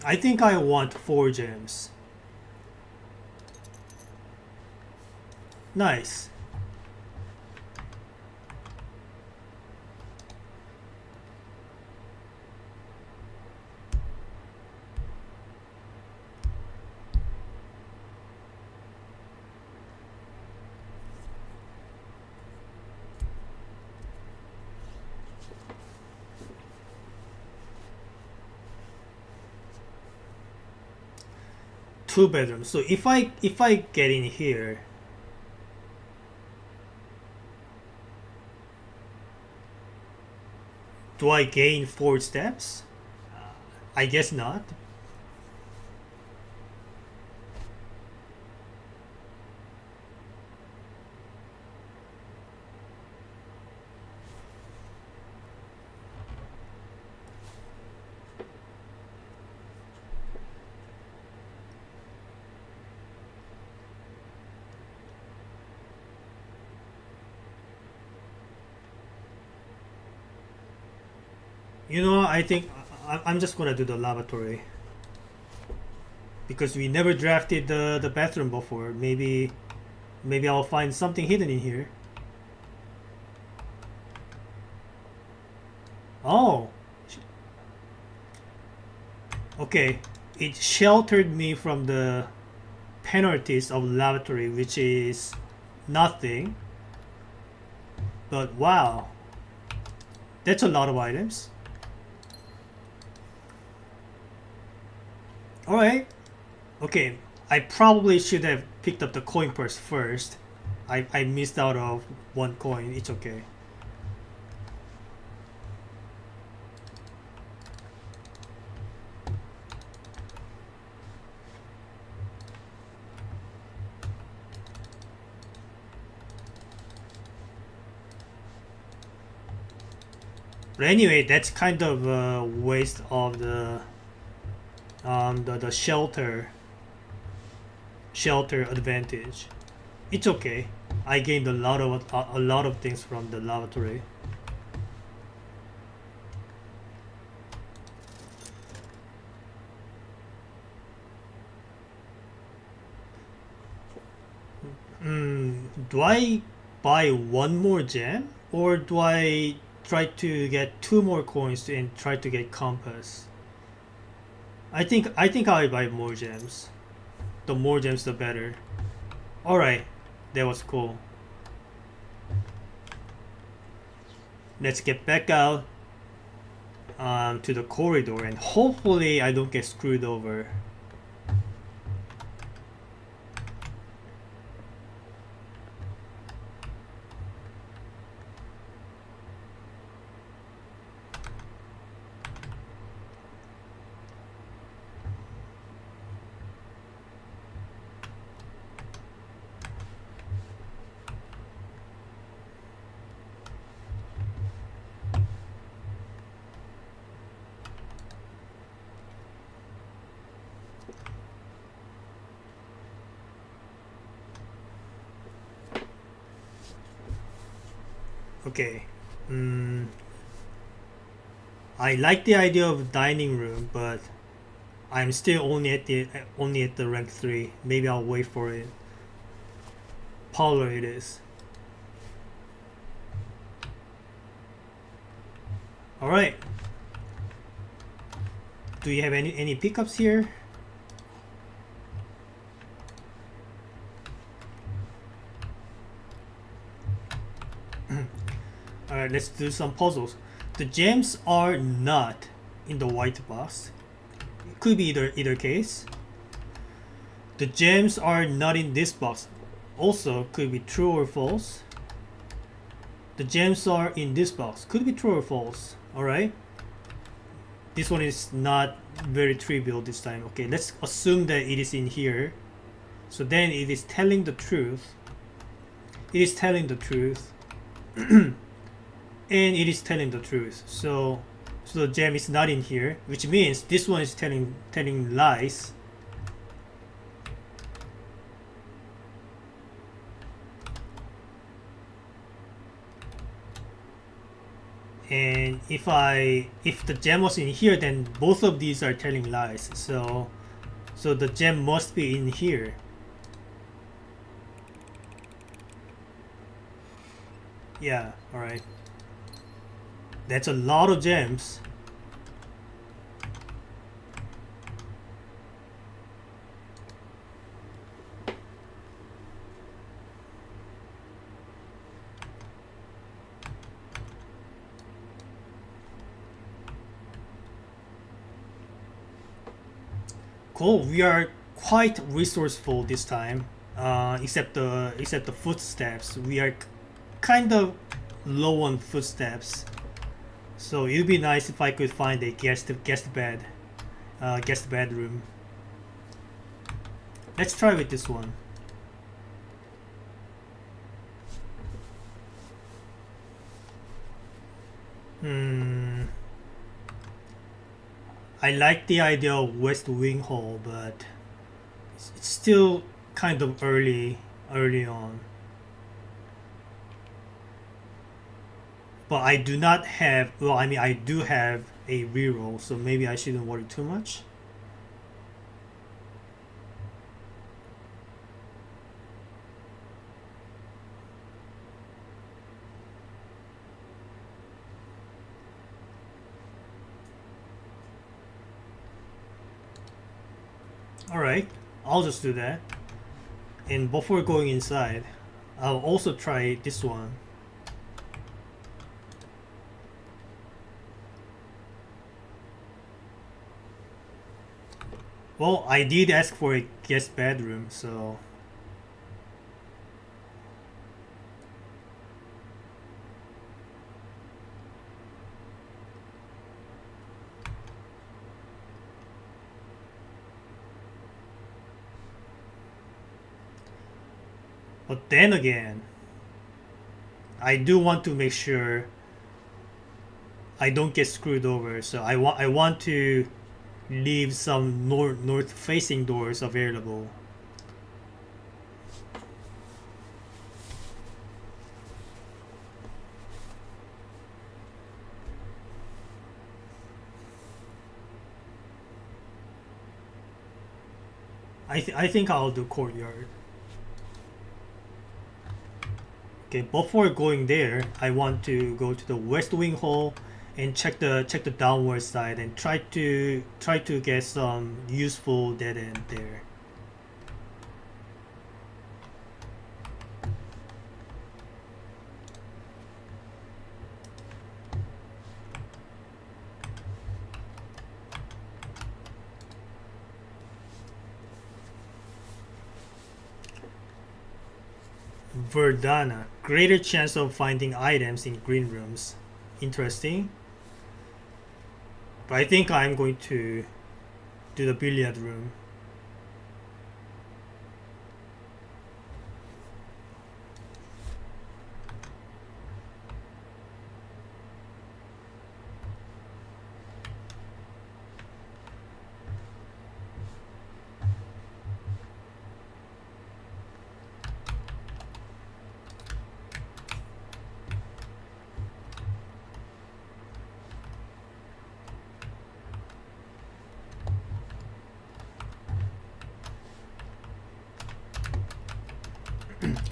I think I want 4 gems. Nice. Two bedrooms. So if I get in here, do I gain 4 steps? I guess not. You know, I think I'm just gonna do the lavatory because we never drafted the bathroom before. Maybe I'll find something hidden in here. Oh, okay. It sheltered me from the penalties of lavatory, which is nothing. But wow, that's a lot of items. Alright. Okay, I probably should have picked up the coin purse first. I missed out of 1 coin. It's okay. But anyway, that's kind of a waste of the shelter advantage. It's okay. I gained a lot of things from the lavatory. Do I buy 1 more gem or do I try to get 2 more coins and try to get compass? I think I'll buy more gems. The more gems, the better. Alright, that was cool. Let's get back out to the corridor and hopefully I don't get screwed over. Okay. I like the idea of dining room, but I'm still only at the rank 3. Maybe I'll wait for it. Parlor it is. All right. Do you have any pickups here? Alright, let's do some puzzles. The gems are not in the white box. It could be either case. The gems are not in this box. Also, could be true or false. The gems are in this box. Could be true or false. Alright. This one is not very trivial this time. Okay, let's assume that it is in here. So then it is telling the truth. It is telling the truth. And it is telling the truth. So the gem is not in here, which means this one is telling lies. And if the gem was in here, then both of these are telling lies. So the gem must be in here. Yeah, alright. That's a lot of gems. Cool, we are quite resourceful this time. Except the footsteps. We are kind of low on footsteps. So it'd be nice if I could find a guest bedroom. Let's try with this one. I like the idea of West Wing Hall, but it's still kind of early on. But I do not have, well, I mean, I do have a reroll, so maybe I shouldn't worry too much. Alright, I'll just do that. And before going inside, I'll also try this one. Well, I did ask for a guest bedroom, so... But then again, I do want to make sure I don't get screwed over, so I want to leave some north facing doors available. I think I'll do courtyard. Okay, before going there, I want to go to the West Wing Hall and check the downward side and try to get some useful dead end there. Verdana, greater chance of finding items in green rooms. Interesting. But I think I'm going to do the billiard room.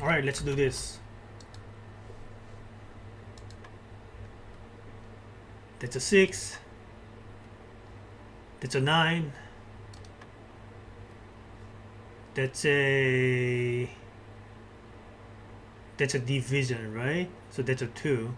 Alright, let's do this. That's a 6. That's a 9. That's a division, right? So that's a 2.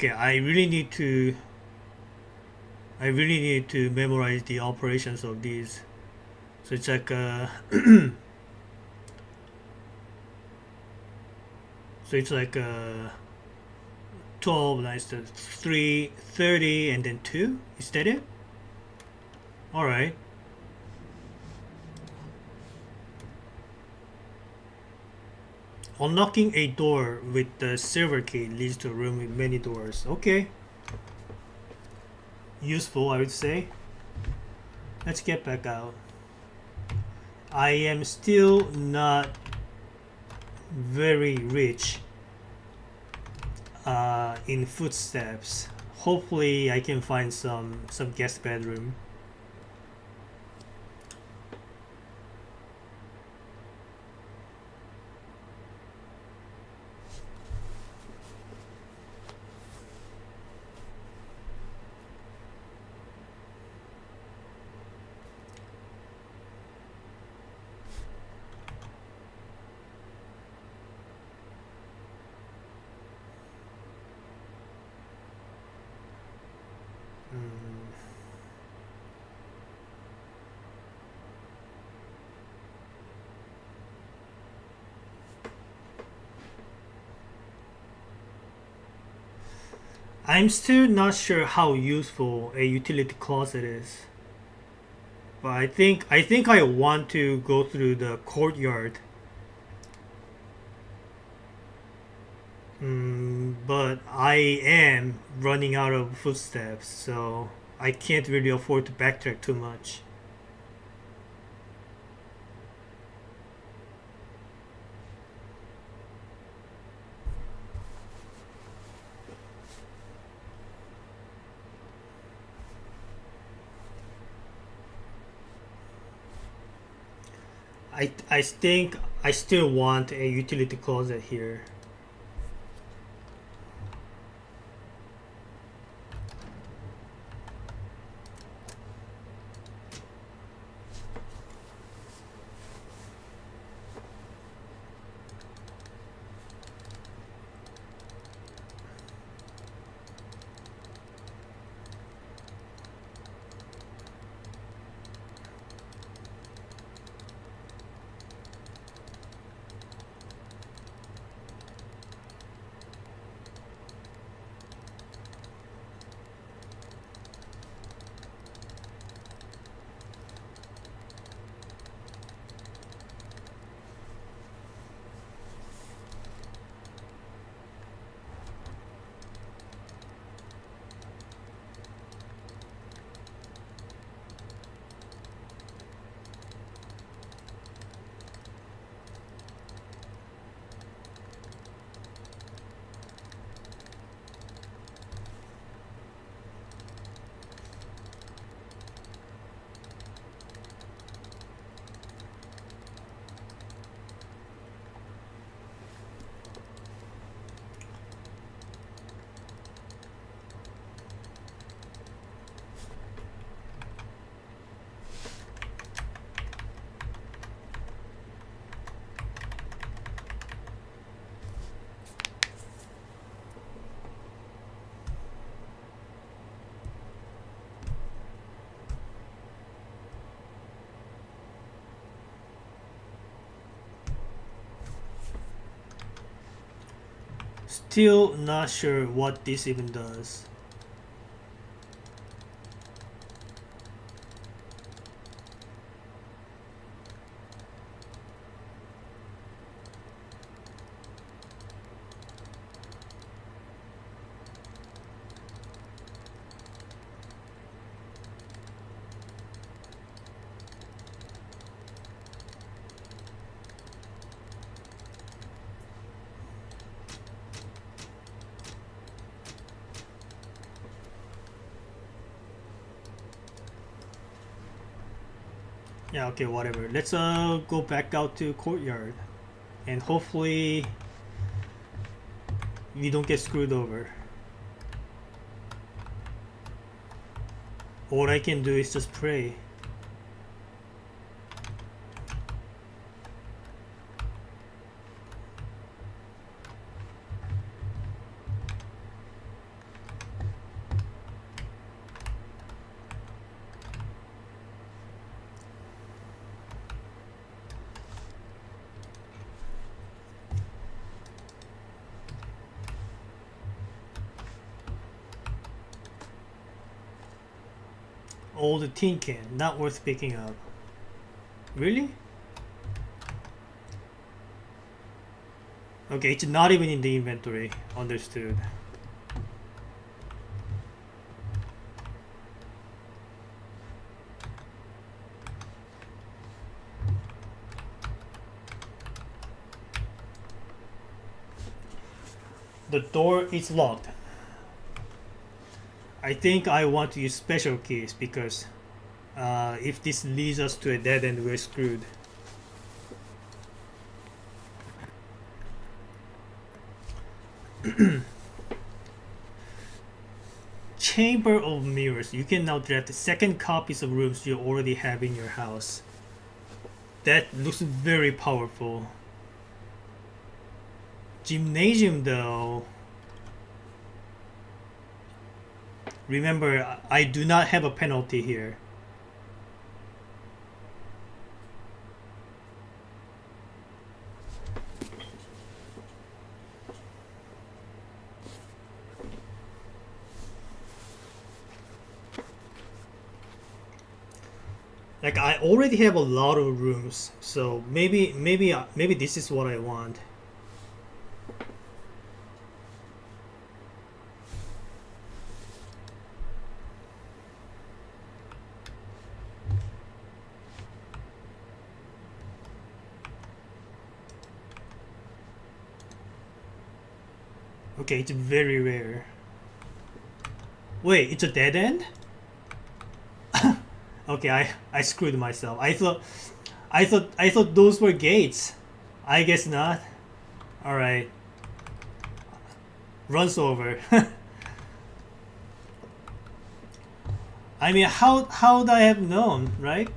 Okay, I really need to memorize the operations of these. So it's like so it's like 12, nice, 3, 30, and then 2. Is that it? All right. Unlocking a door with the silver key leads to a room with many doors. Okay. Useful, I would say. Let's get back out. I am still not very rich in footsteps. Hopefully I can find some guest bedroom. I'm still not sure how useful a utility closet is. But I think I want to go through the courtyard. But I am running out of footsteps, so I can't really afford to backtrack too much. I think I still want a utility closet here. Still not sure what this even does. Yeah, okay, whatever. Let's go back out to courtyard, and hopefully we don't get screwed over. All I can do is just pray. old tin can, not worth picking up. Really? Okay, it's not even in the inventory. Understood. The door is locked. I think I want to use special keys because if this leads us to a dead end, we're screwed. Chamber of Mirrors. You can now draft second copies of rooms you already have in your house. That looks very powerful. Gymnasium though. Remember, I do not have a penalty here. Like I already have a lot of rooms, so maybe this is what I want. Okay, it's very rare. Wait, it's a dead end? Okay, I screwed myself. I thought those were gates. I guess not. All right. Runs over. I mean, how'd I have known, right?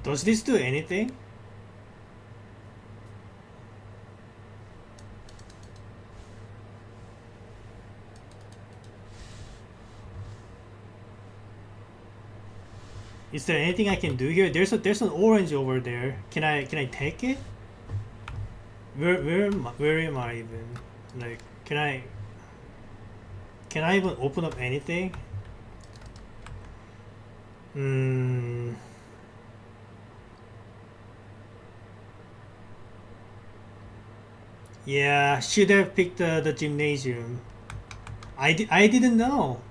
Does this do anything? Is there anything I can do here? There's an orange over there. Can I take it? Where am I even? Like can I even open up anything? Hmm. Yeah, should have picked the gymnasium. I didn't know.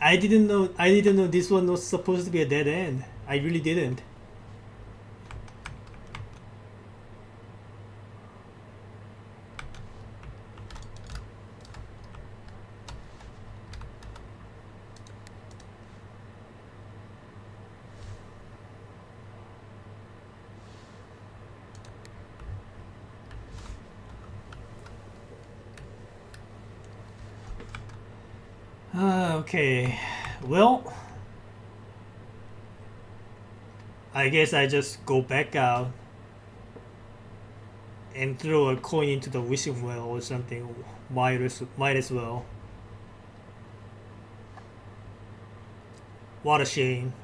I didn't know this one was supposed to be a dead end. I really didn't. Okay. Well, I guess I just go back out and throw a coin into the wishing well or something. Might as well. What a shame.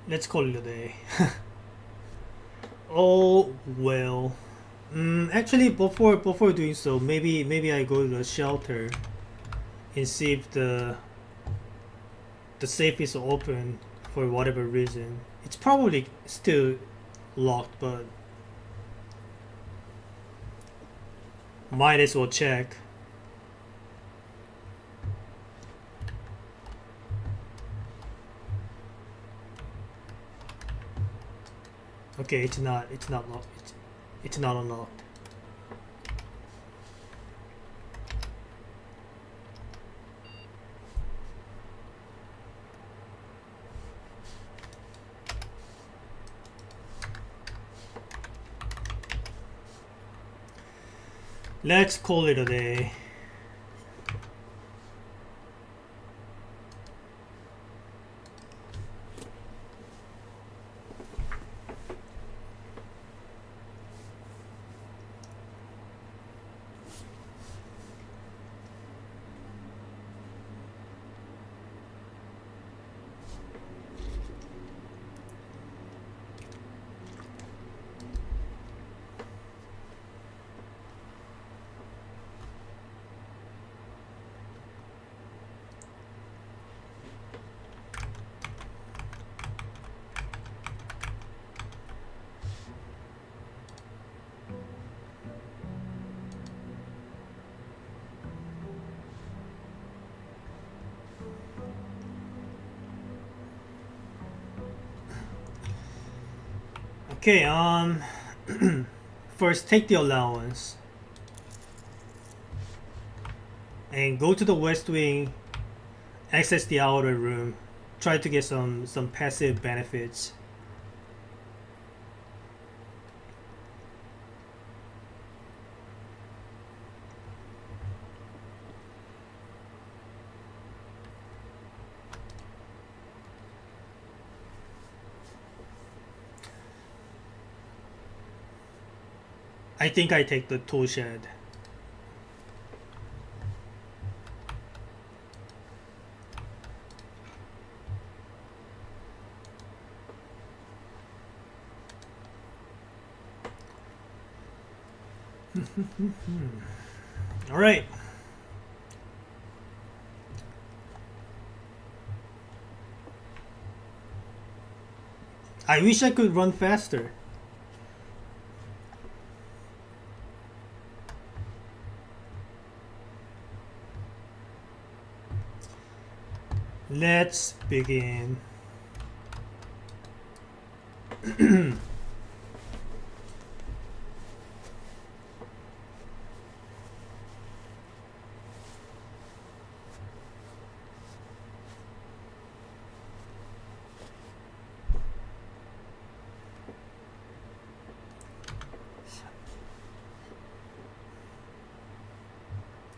Let's call it a day. Oh well. Actually, before doing so, maybe I go to the shelter and see if the safe is open for whatever reason. It's probably still locked, but might as well check. Okay, it's not. It's not locked. It's not unlocked. Let's call it a day. Okay. First, take the allowance and go to the west wing. Access the outer room. Try to get some passive benefits. I think I take the tool shed. All right. I wish I could run faster. Let's begin.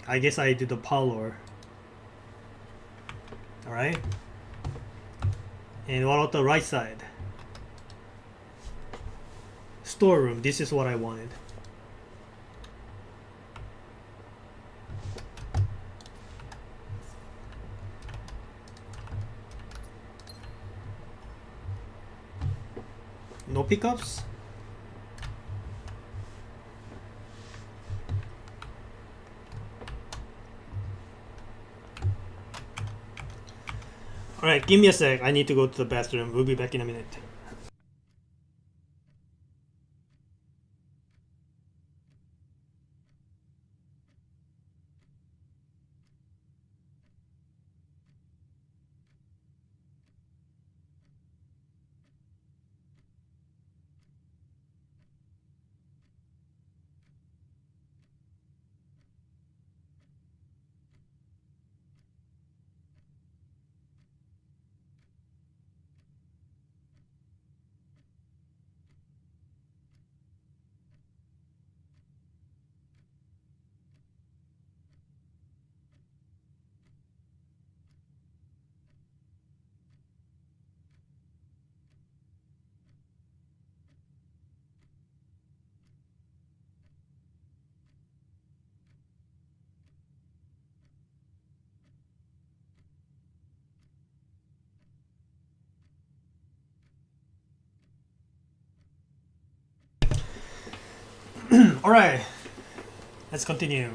I guess I do the parlor. Alright. And what about the right side? Storeroom. This is what I wanted. No pickups? Alright, give me a sec. I need to go to the bathroom. We'll be back in a minute. Alright, let's continue.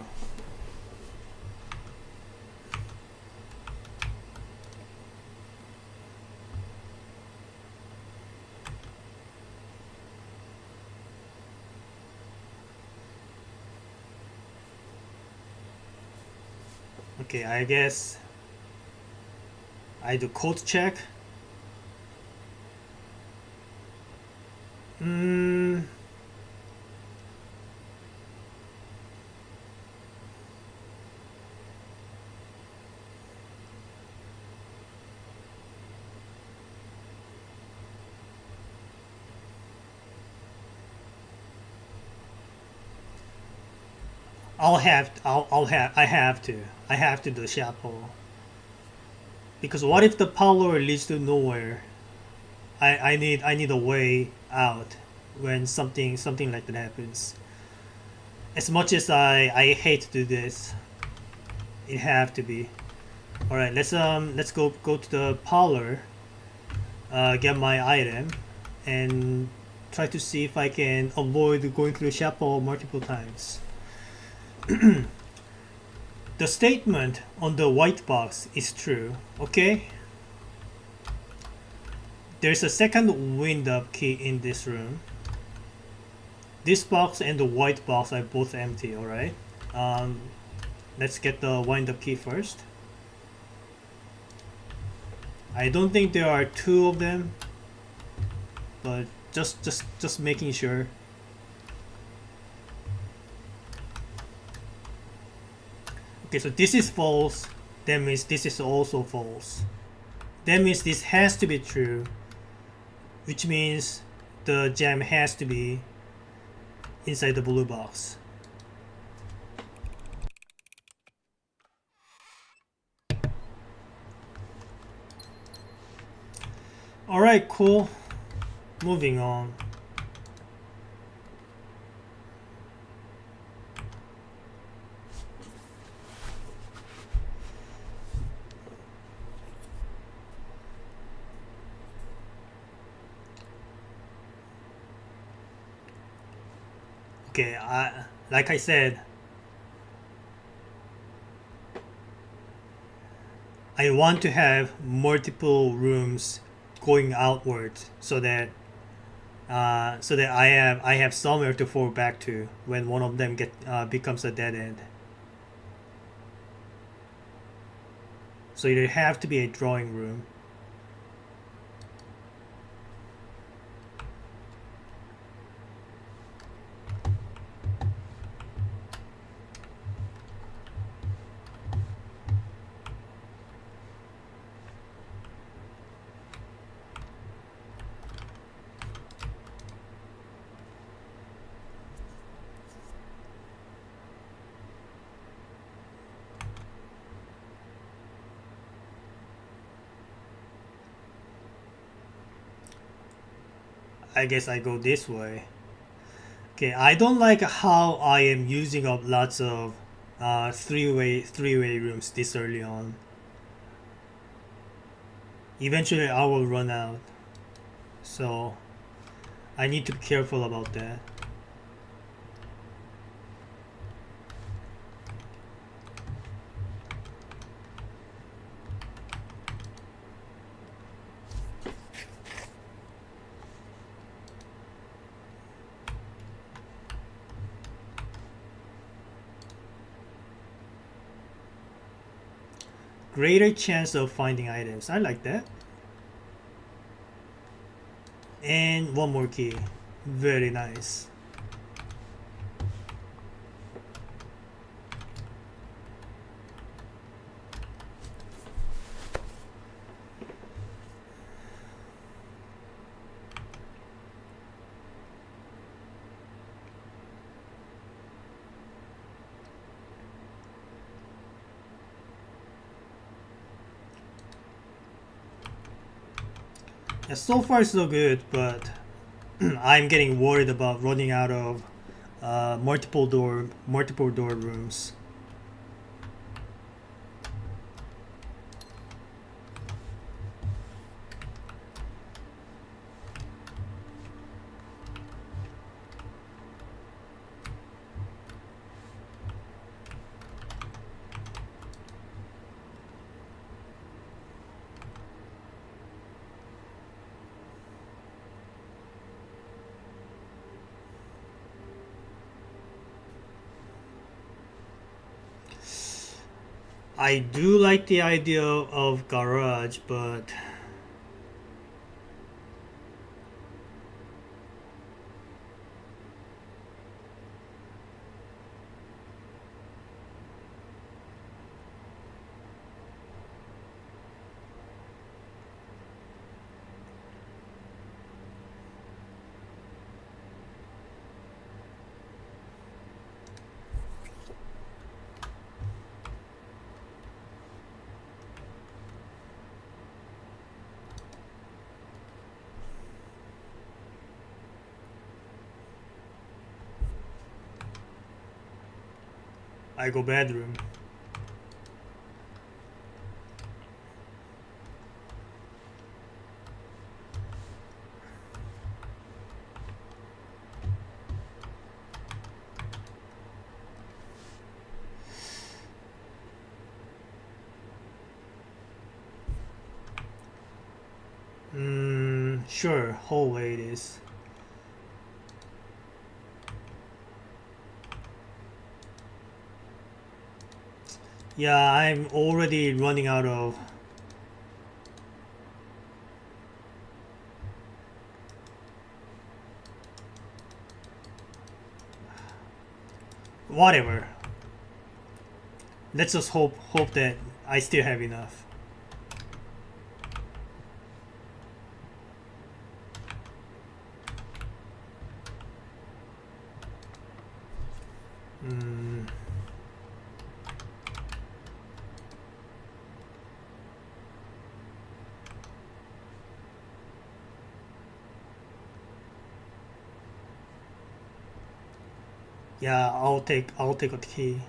Okay, I guess I do code check. Mm, I have to do chapel. Because what if the power leads to nowhere? I need a way out when something like that happens. As much as I hate to do this, it have to be. All right, let's go to the parlor, get my item, and try to see if I can avoid going through chapel multiple times. The statement on the white box is true. Okay, there's a second wind up key in this room. This box and the white box are both empty. All right. Um, let's get the wind up key first. I don't think there are two of them, but just making sure. Okay, so this is false. That means this is also false. That means this has to be true, which means the gem has to be inside the blue box. Alright, cool. Moving on. Okay, like I said, I want to have multiple rooms going outward so that I have somewhere to fall back to when one of them becomes a dead end. So it have to be a drawing room. I guess I go this way. Okay, I don't like how I am using up lots of three-way rooms this early on. Eventually, I will run out, so I need to be careful about that. Greater chance of finding items. I like that. And one more key. Very nice. Yeah, so far so good, but I'm getting worried about running out of multiple door rooms. I do like the idea of garage, but I go bedroom. Sure, hallway it is. Yeah, I'm already running out of. Whatever. Let's just hope that I still have enough. Yeah, I'll take a key.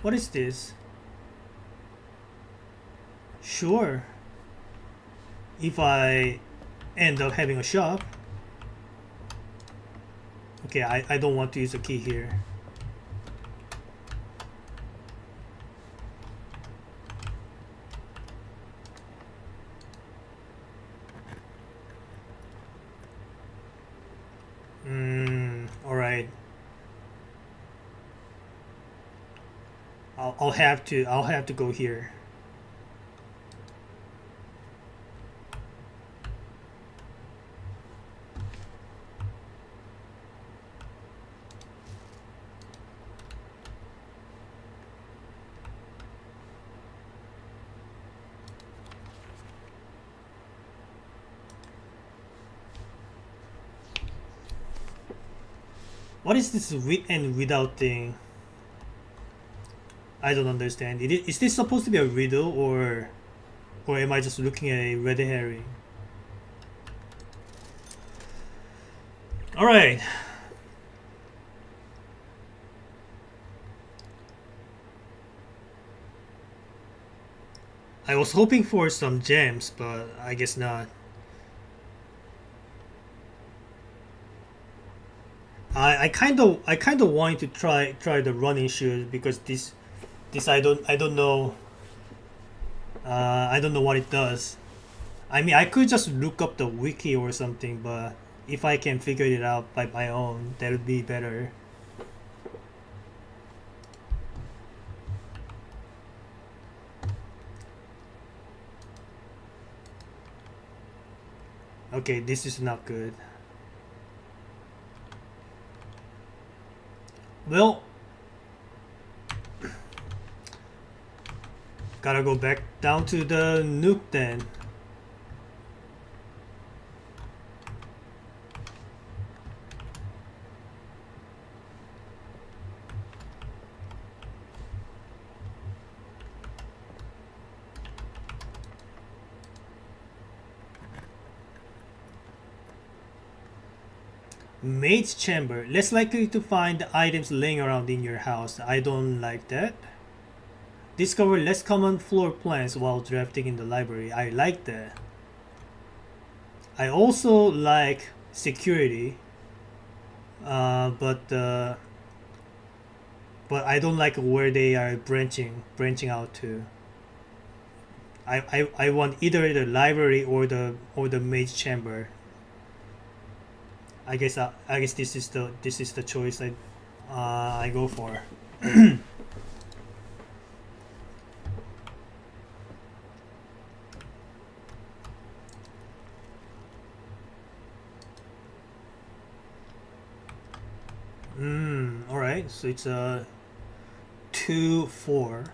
What is this? Sure. If I end up having a shop. Okay, I don't want to use a key here. Alright. I'll have to go here. What is this with and without thing? I don't understand. Is this supposed to be a riddle or am I just looking at a red herring? All right. I was hoping for some gems, but I guess not. I kind of wanted to try the running shoes because this I don't know I don't know what it does. I mean, I could just look up the wiki or something, but if I can figure it out by my own, that would be better. Okay, this is not good. Well, gotta go back down to the nuke then. Maid's chamber. Less likely to find items laying around in your house. I don't like that. Discover less common floor plans while drafting in the library. I like that. I also like security, but I don't like where they are branching out to. I want either the library or the maid's chamber. I guess this is the choice I go for. All right. So it's a 2-4.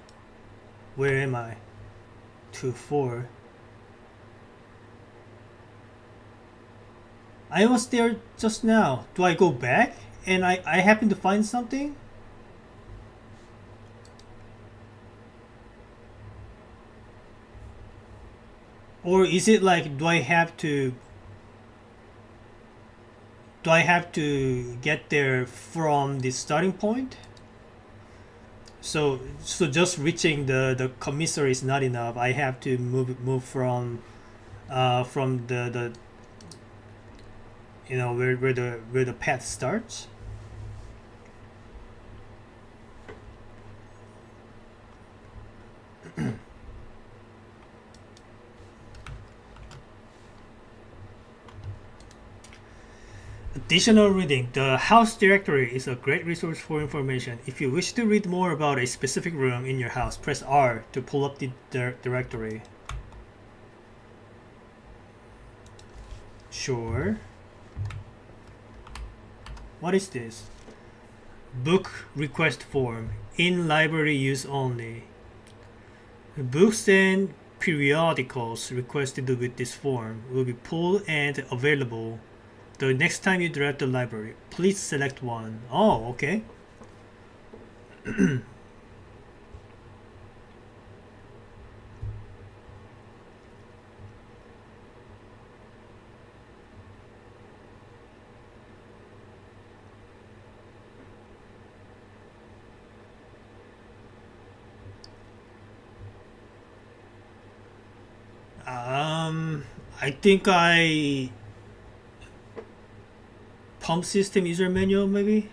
Where am I? 2-4. I was there just now. Do I go back and I happen to find something? Or is it like do I have to get there from the starting point? So just reaching the commissary is not enough. I have to move from the where the path starts. Additional reading. The house directory is a great resource for information. If you wish to read more about a specific room in your house, press R to pull up the directory. Sure. What is this? Book request form. In library use only. Books and periodicals requested with this form will be pulled and available the next time you direct the library. Please select one. Oh, okay. I think pump system user manual maybe.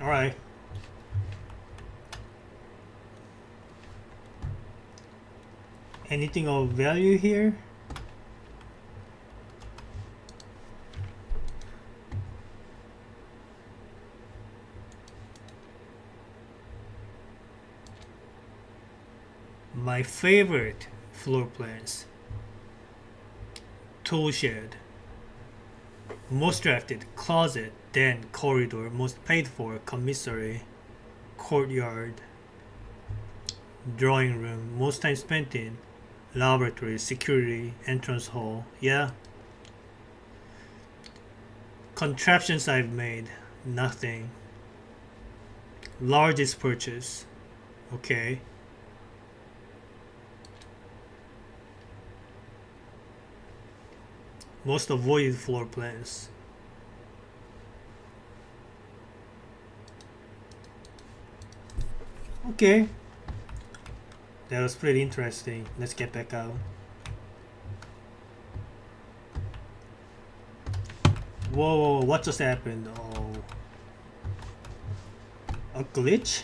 All right. Anything of value here? My favorite floor plans. Tool shed. Most drafted, closet, then corridor. Most paid for, commissary, courtyard, drawing room. Most time spent in, laboratory, security, entrance hall. Yeah. Contraptions I've made, nothing. Largest purchase, okay. Most avoided floor plans. Okay. That was pretty interesting. Let's get back out. Whoa, what just happened? Oh. A glitch?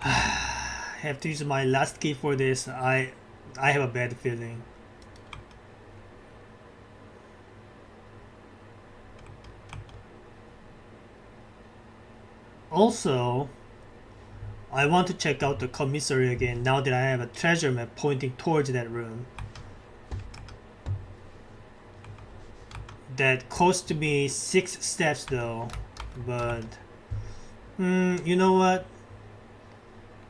I have to use my last key for this. I have a bad feeling. Also, I want to check out the commissary again now that I have a treasure map pointing towards that room. That cost me 6 steps though, but You know what?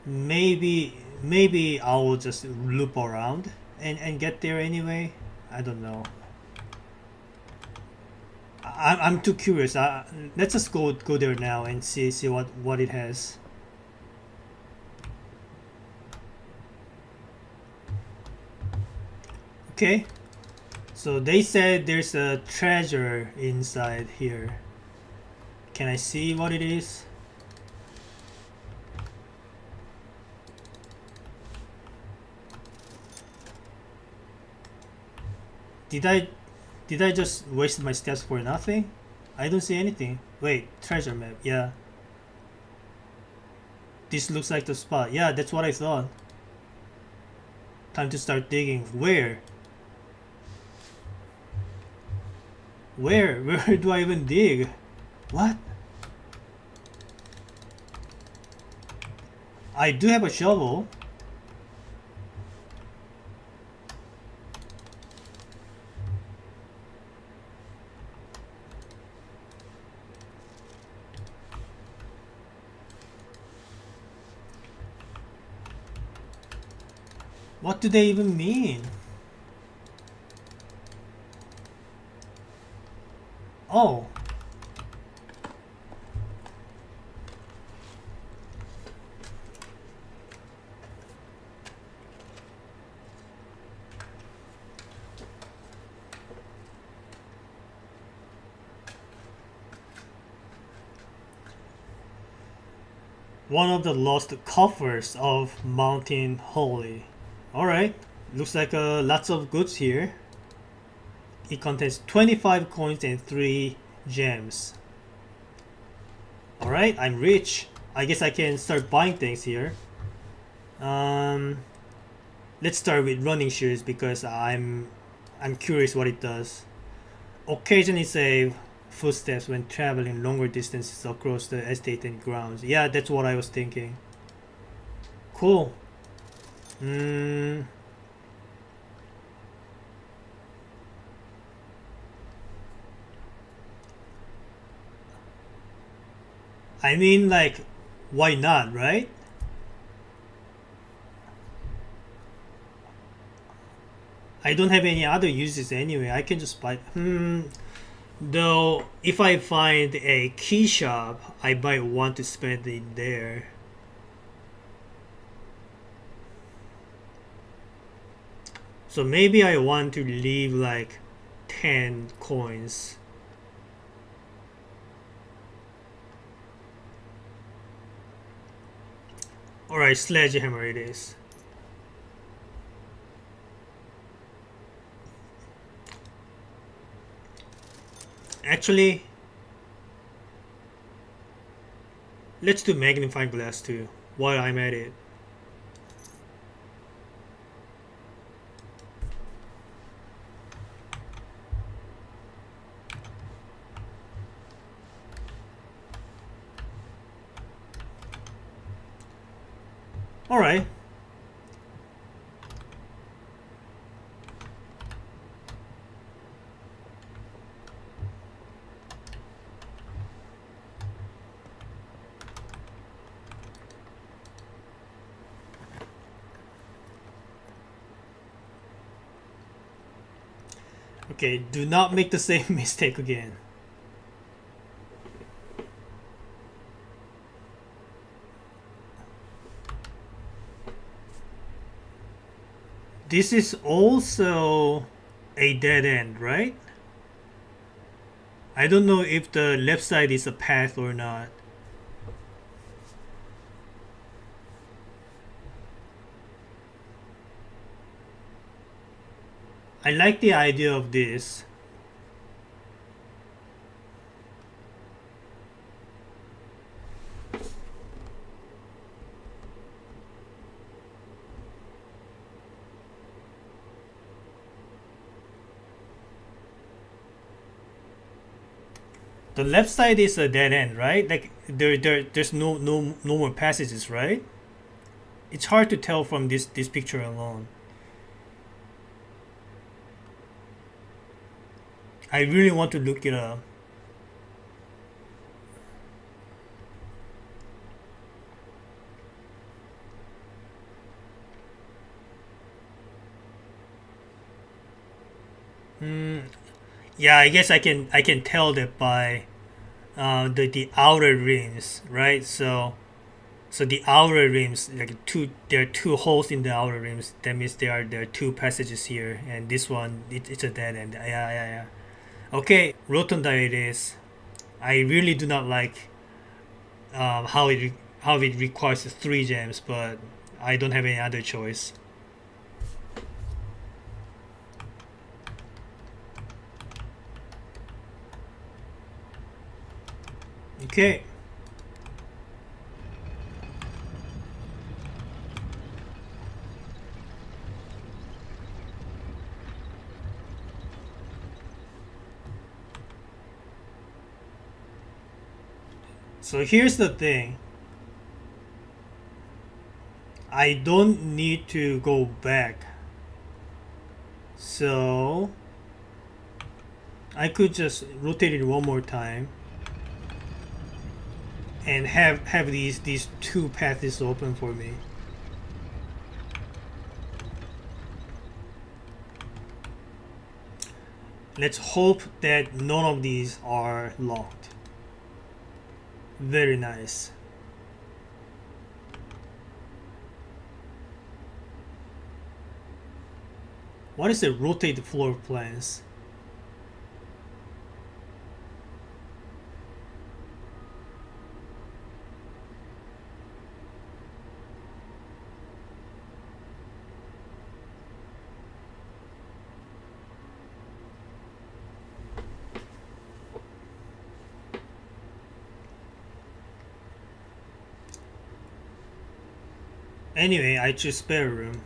Maybe I'll just loop around and get there anyway. I don't know. I'm too curious. Let's just go there now and see what it has. Okay. So they said there's a treasure inside here. Can I see what it is? Did I did I just waste my steps for nothing? I don't see anything. Wait, treasure map. Yeah. This looks like the spot. Yeah, that's what I thought. Time to start digging. Where? Where? Where do I even dig? What? I do have a shovel. What do they even mean? Oh. One of the lost coffers of Mountain Holy. Alright. Looks like lots of goods here. It contains 25 coins and 3 gems. Alright, I'm rich. I guess I can start buying things here. Um, let's start with running shoes because I'm curious what it does. Occasionally save footsteps when traveling longer distances across the estate and grounds. Yeah, that's what I was thinking. Cool. I mean, like, why not, right? I don't have any other uses anyway. I can just buy. Though, if I find a key shop, I might want to spend it there. So maybe I want to leave like 10 coins. Alright, sledgehammer it is. Actually, let's do magnifying glass too, while I'm at it. Alright. Okay, do not make the same mistake again. This is also a dead end, right? I don't know if the left side is a path or not. I like the idea of this. The left side is a dead end, right? Like there's no more passages, right? It's hard to tell from this picture alone. I really want to look it up. Yeah, I guess I can tell that by the outer rims, right? So the outer rims, like there are two holes in the outer rims. That means there are two passages here, and this one it's a dead end. Yeah, yeah, yeah. Okay, rotunda it is. I really do not like how it requires three gems, but I don't have any other choice. Okay, so here's the thing. I don't need to go back, so I could just rotate it one more time and have these two paths open for me. Let's hope that none of these are locked. Very nice. What is the rotate floor plans? Anyway, I choose spare room.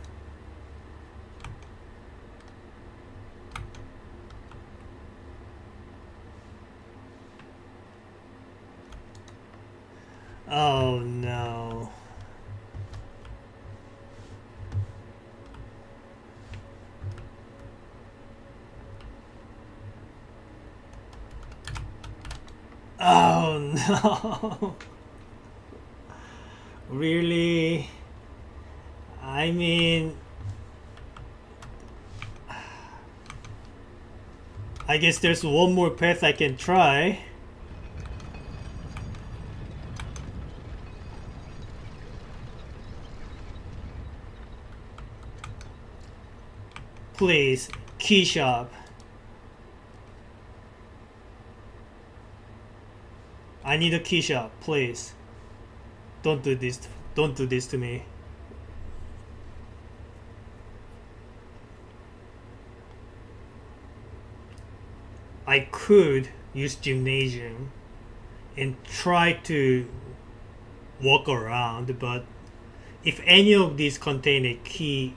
Oh no. Oh no. Really? I mean, I guess there's one more path I can try. Please, key shop. I need a key shop, please. Don't do this. Don't do this to me. I could use gymnasium and try to walk around, but if any of these contain a key,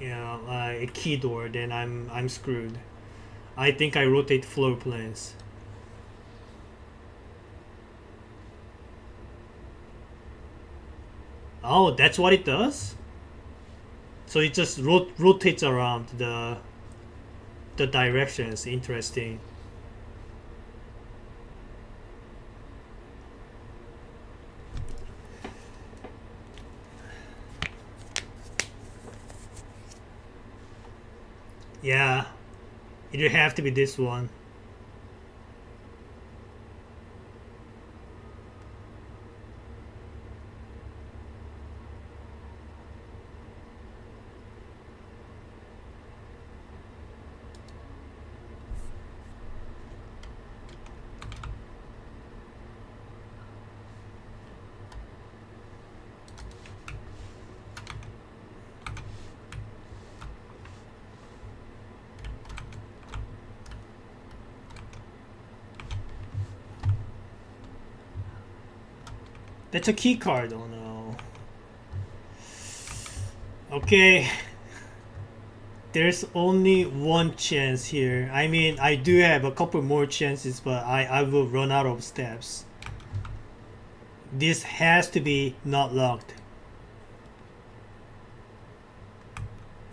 a key door, then I'm screwed. I think I rotate floor plans. Oh, that's what it does. So it just rotates around the directions. Interesting. Yeah, it would have to be this one. That's a key card. Oh no. Okay, there's only one chance here. I mean, I do have a couple more chances, but I will run out of steps. This has to be not locked.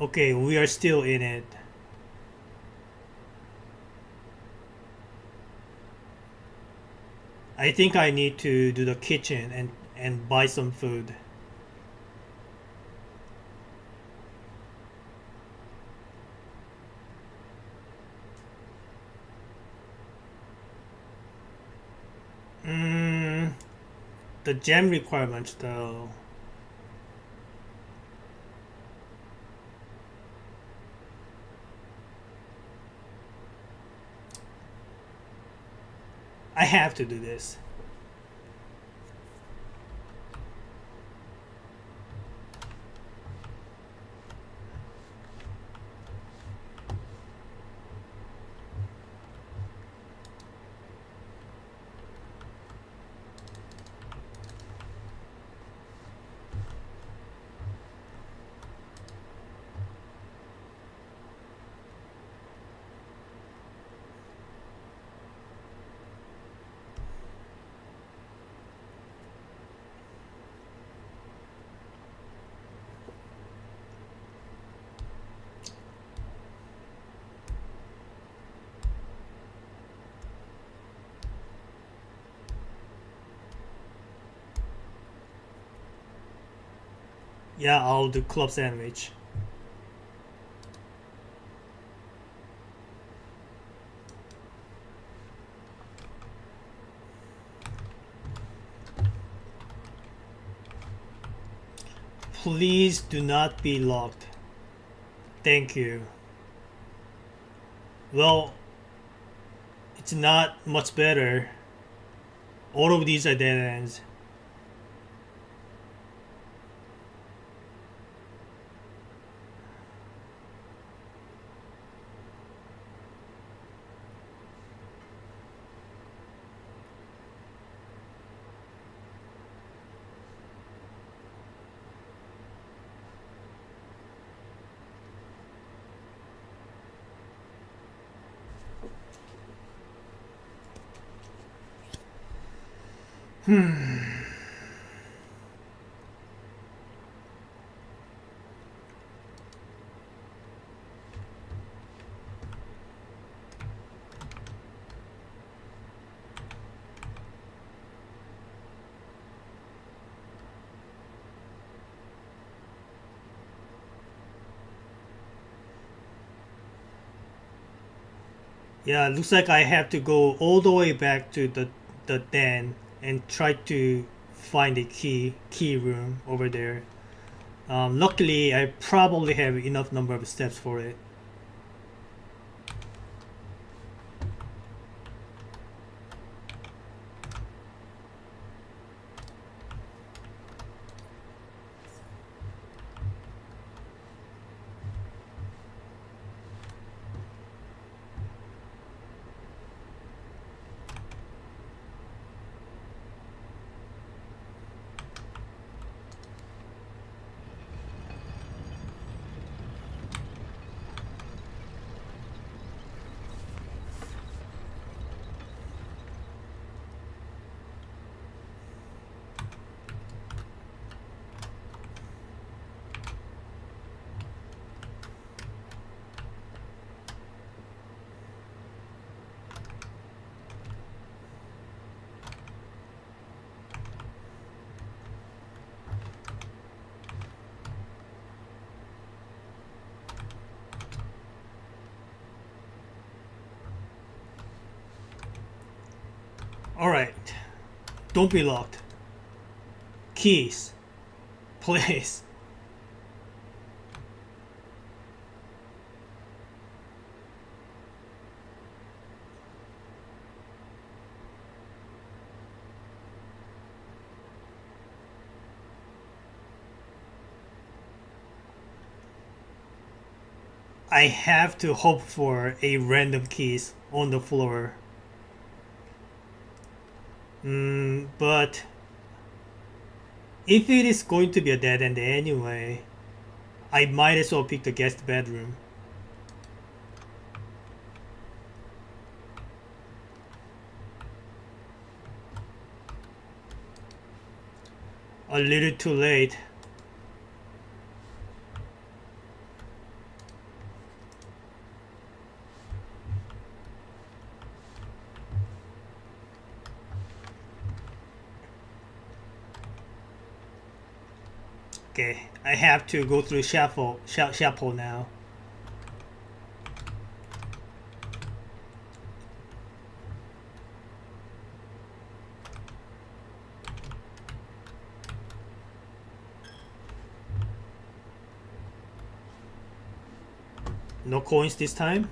Okay, we are still in it. I think I need to do the kitchen and buy some food. The gem requirements though. I have to do this. Yeah, I'll do club sandwich. Please do not be locked. Thank you. Well, it's not much better. All of these are dead ends. Yeah, looks like I have to go all the way back to the den and try to find a key room over there. Luckily, I probably have enough number of steps for it. Alright. Don't be locked. Keys. Please. I have to hope for a random keys on the floor. But if it is going to be a dead end anyway, I might as well pick the guest bedroom. A little too late. Okay, I have to go through chapel now. No coins this time.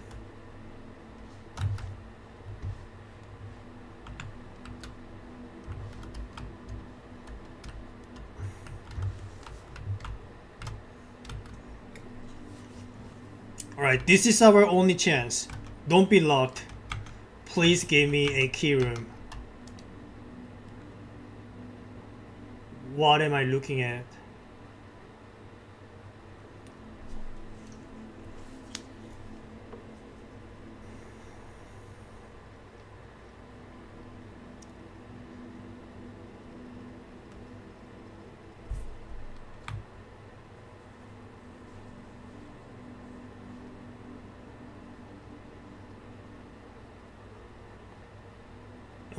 Alright, this is our only chance. Don't be locked. Please give me a key room. What am I looking at?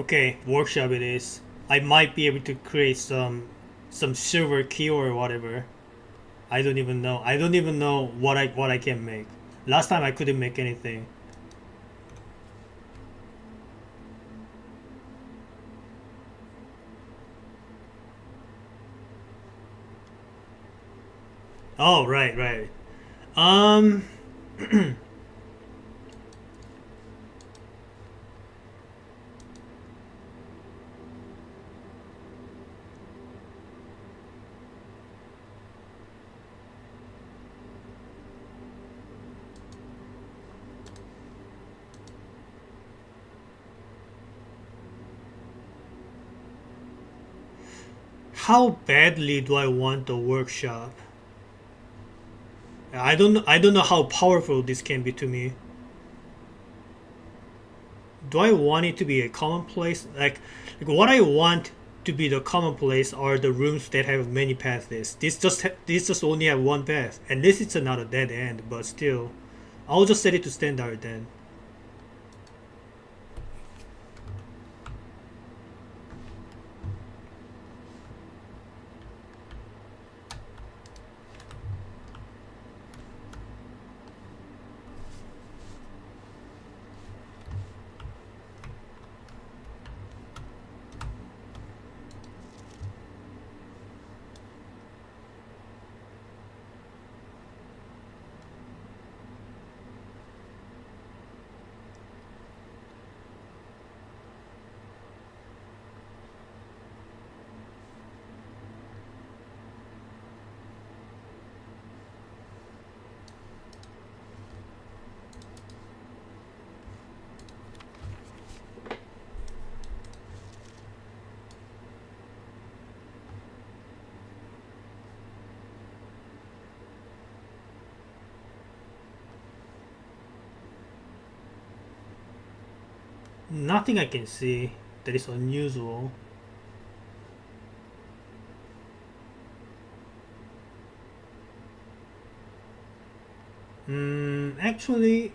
Okay, workshop it is. I might be able to create some silver key or whatever. I don't even know. I don't even know what I can make. Last time I couldn't make anything. Oh, right, right. Um how badly do I want the workshop? I don't know how powerful this can be to me. Do I want it to be a commonplace? Like what I want to be the commonplace are the rooms that have many paths. This just only have one path. At least it's not a dead end, but still, I'll just set it to standard then. Nothing I can see that is unusual. Actually,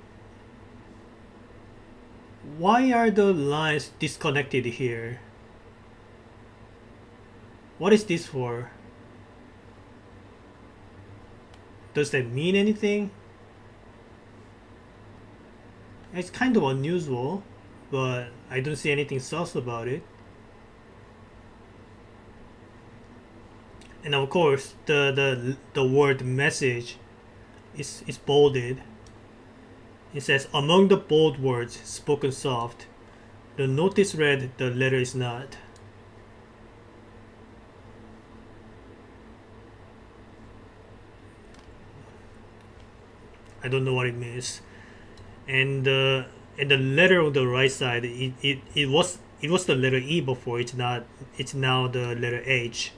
why are the lines disconnected here? What is this for? Does that mean anything? It's kind of unusual, but I don't see anything sus about it. And of course, the word message is bolded. It says among the bold words spoken soft. The notice read, the letter is not. I don't know what it means. And the letter on the right side, it was the letter E before. It's not. It's now the letter H.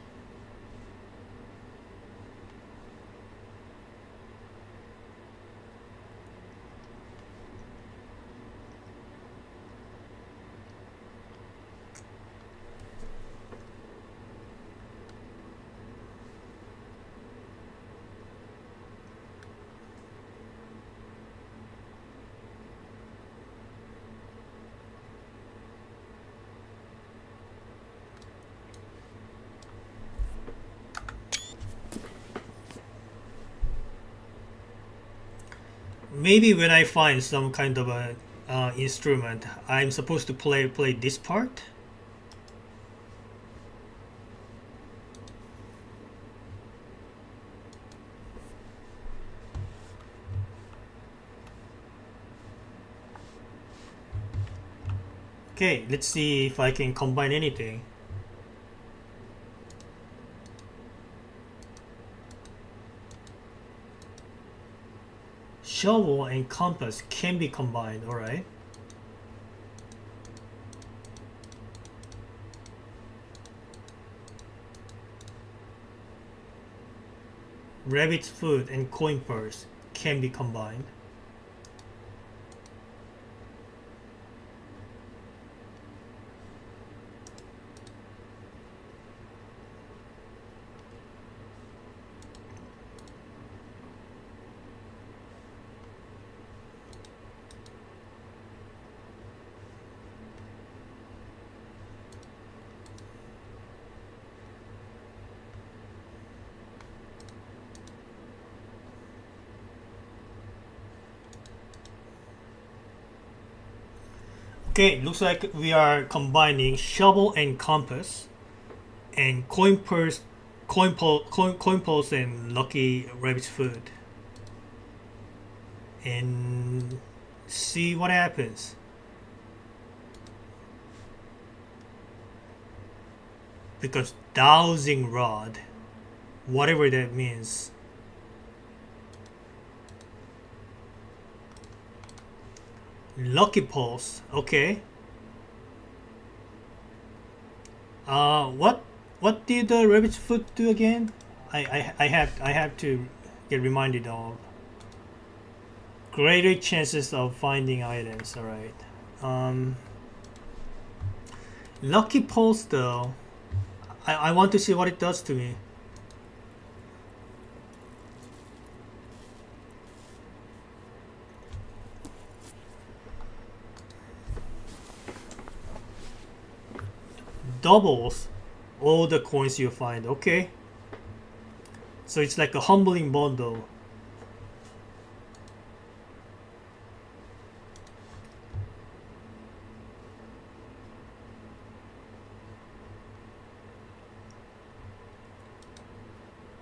Maybe when I find some kind of a instrument, I'm supposed to play this part. Okay, let's see if I can combine anything. Shovel and compass can be combined, alright. Rabbit's foot and coin purse can be combined. Okay, looks like we are combining shovel and compass and coin purse, coin pulse and lucky rabbit's foot, and see what happens. Because dowsing rod, whatever that means. Lucky pulse, okay. What did the rabbit's foot do again? I have to get reminded of. Greater chances of finding items. All right. Lucky pulse though. I want to see what it does to me. Doubles all the coins you find. Okay. So it's like a humbling bundle.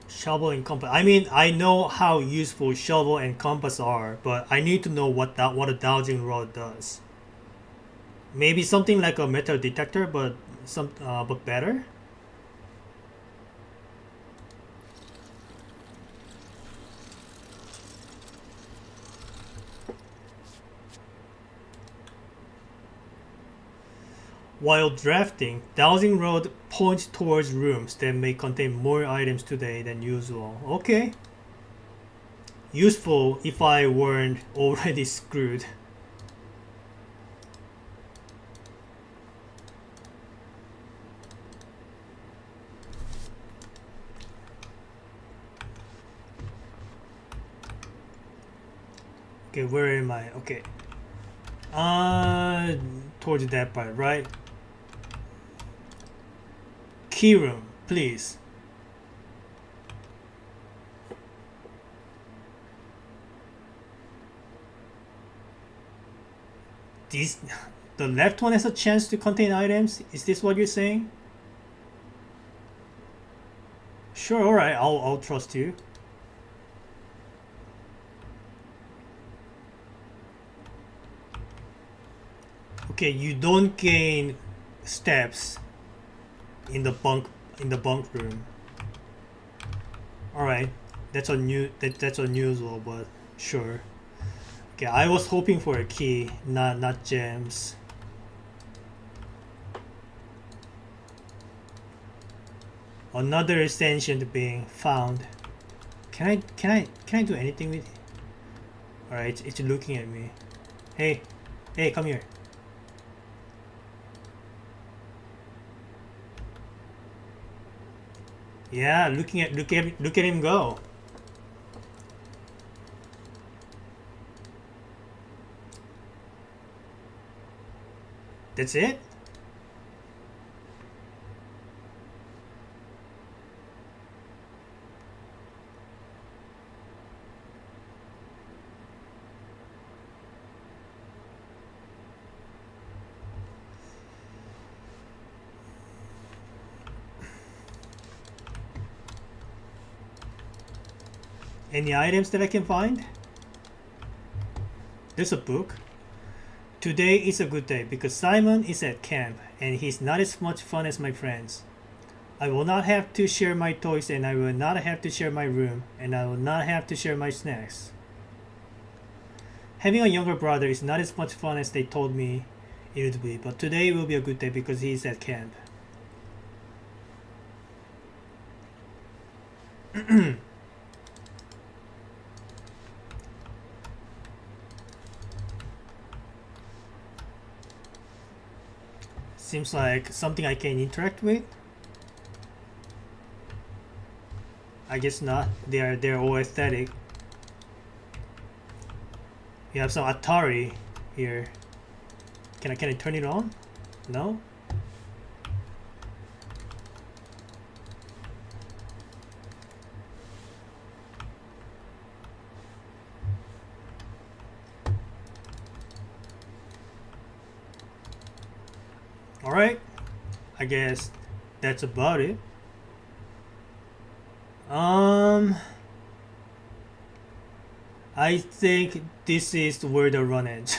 Shovel and compass. I mean, I know how useful shovel and compass are, but I need to know what a dowsing rod does. Maybe something like a metal detector, but but better. While drafting, dowsing rod points towards rooms that may contain more items today than usual. Okay. Useful if I weren't already screwed. Okay, where am I? Okay. Towards that part, right? Key room, please. These, the left one has a chance to contain items. Is this what you're saying? Sure, all right. I'll trust you. Okay, you don't gain steps in the bunk room. All right, that's unusual, but sure. Okay, I was hoping for a key, not gems. Another ascension being found. Can I do anything with it? All right, it's looking at me. Hey, come here. Yeah, look at him go. That's it? Any items that I can find? There's a book. Today is a good day because Simon is at camp and he's not as much fun as my friends. I will not have to share my toys and I will not have to share my room and I will not have to share my snacks. Having a younger brother is not as much fun as they told me it would be, but today will be a good day because he's at camp. Seems like something I can interact with. I guess not. They're all aesthetic. We have some Atari here. Can I turn it on? No? Alright. I guess that's about it. I think this is where the run ends.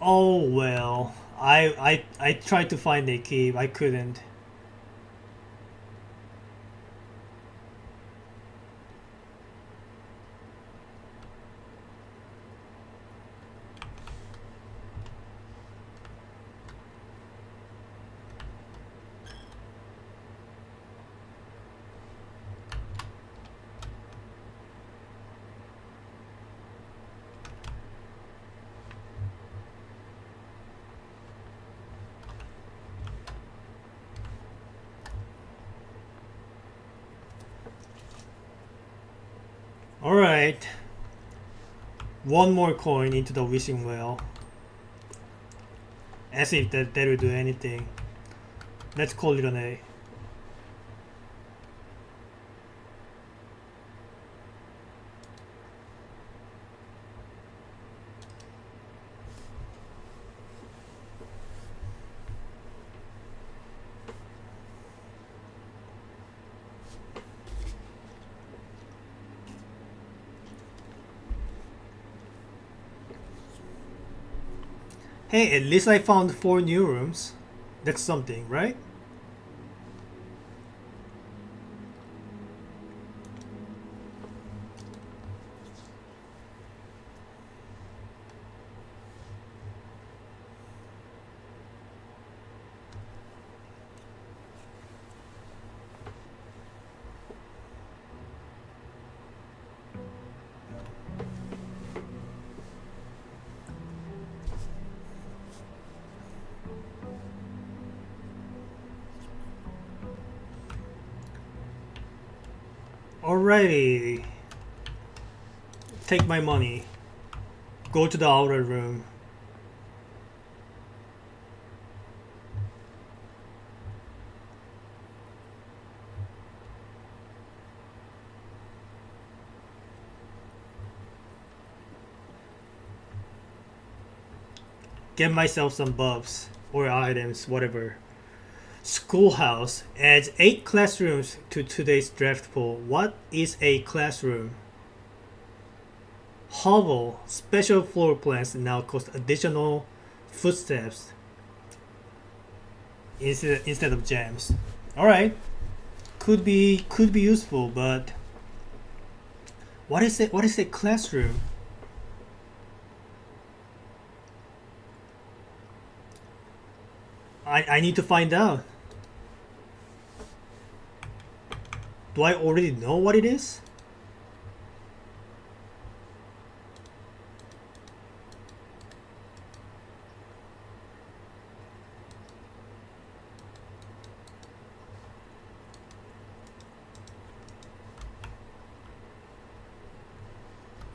Oh well. I tried to find a key, I couldn't. Alright. One more coin into the wishing well. As if that will do anything. Let's call it an A. Hey, at least I found 4 new rooms. That's something, right? Alrighty. Take my money. Go to the outer room. Get myself some buffs or items, whatever. Schoolhouse adds 8 classrooms to today's draft pool. What is a classroom? Hovel, special floor plans now cost additional footsteps instead of gems. Alright. Could be useful, but what is it? What is a classroom? I need to find out. Do I already know what it is?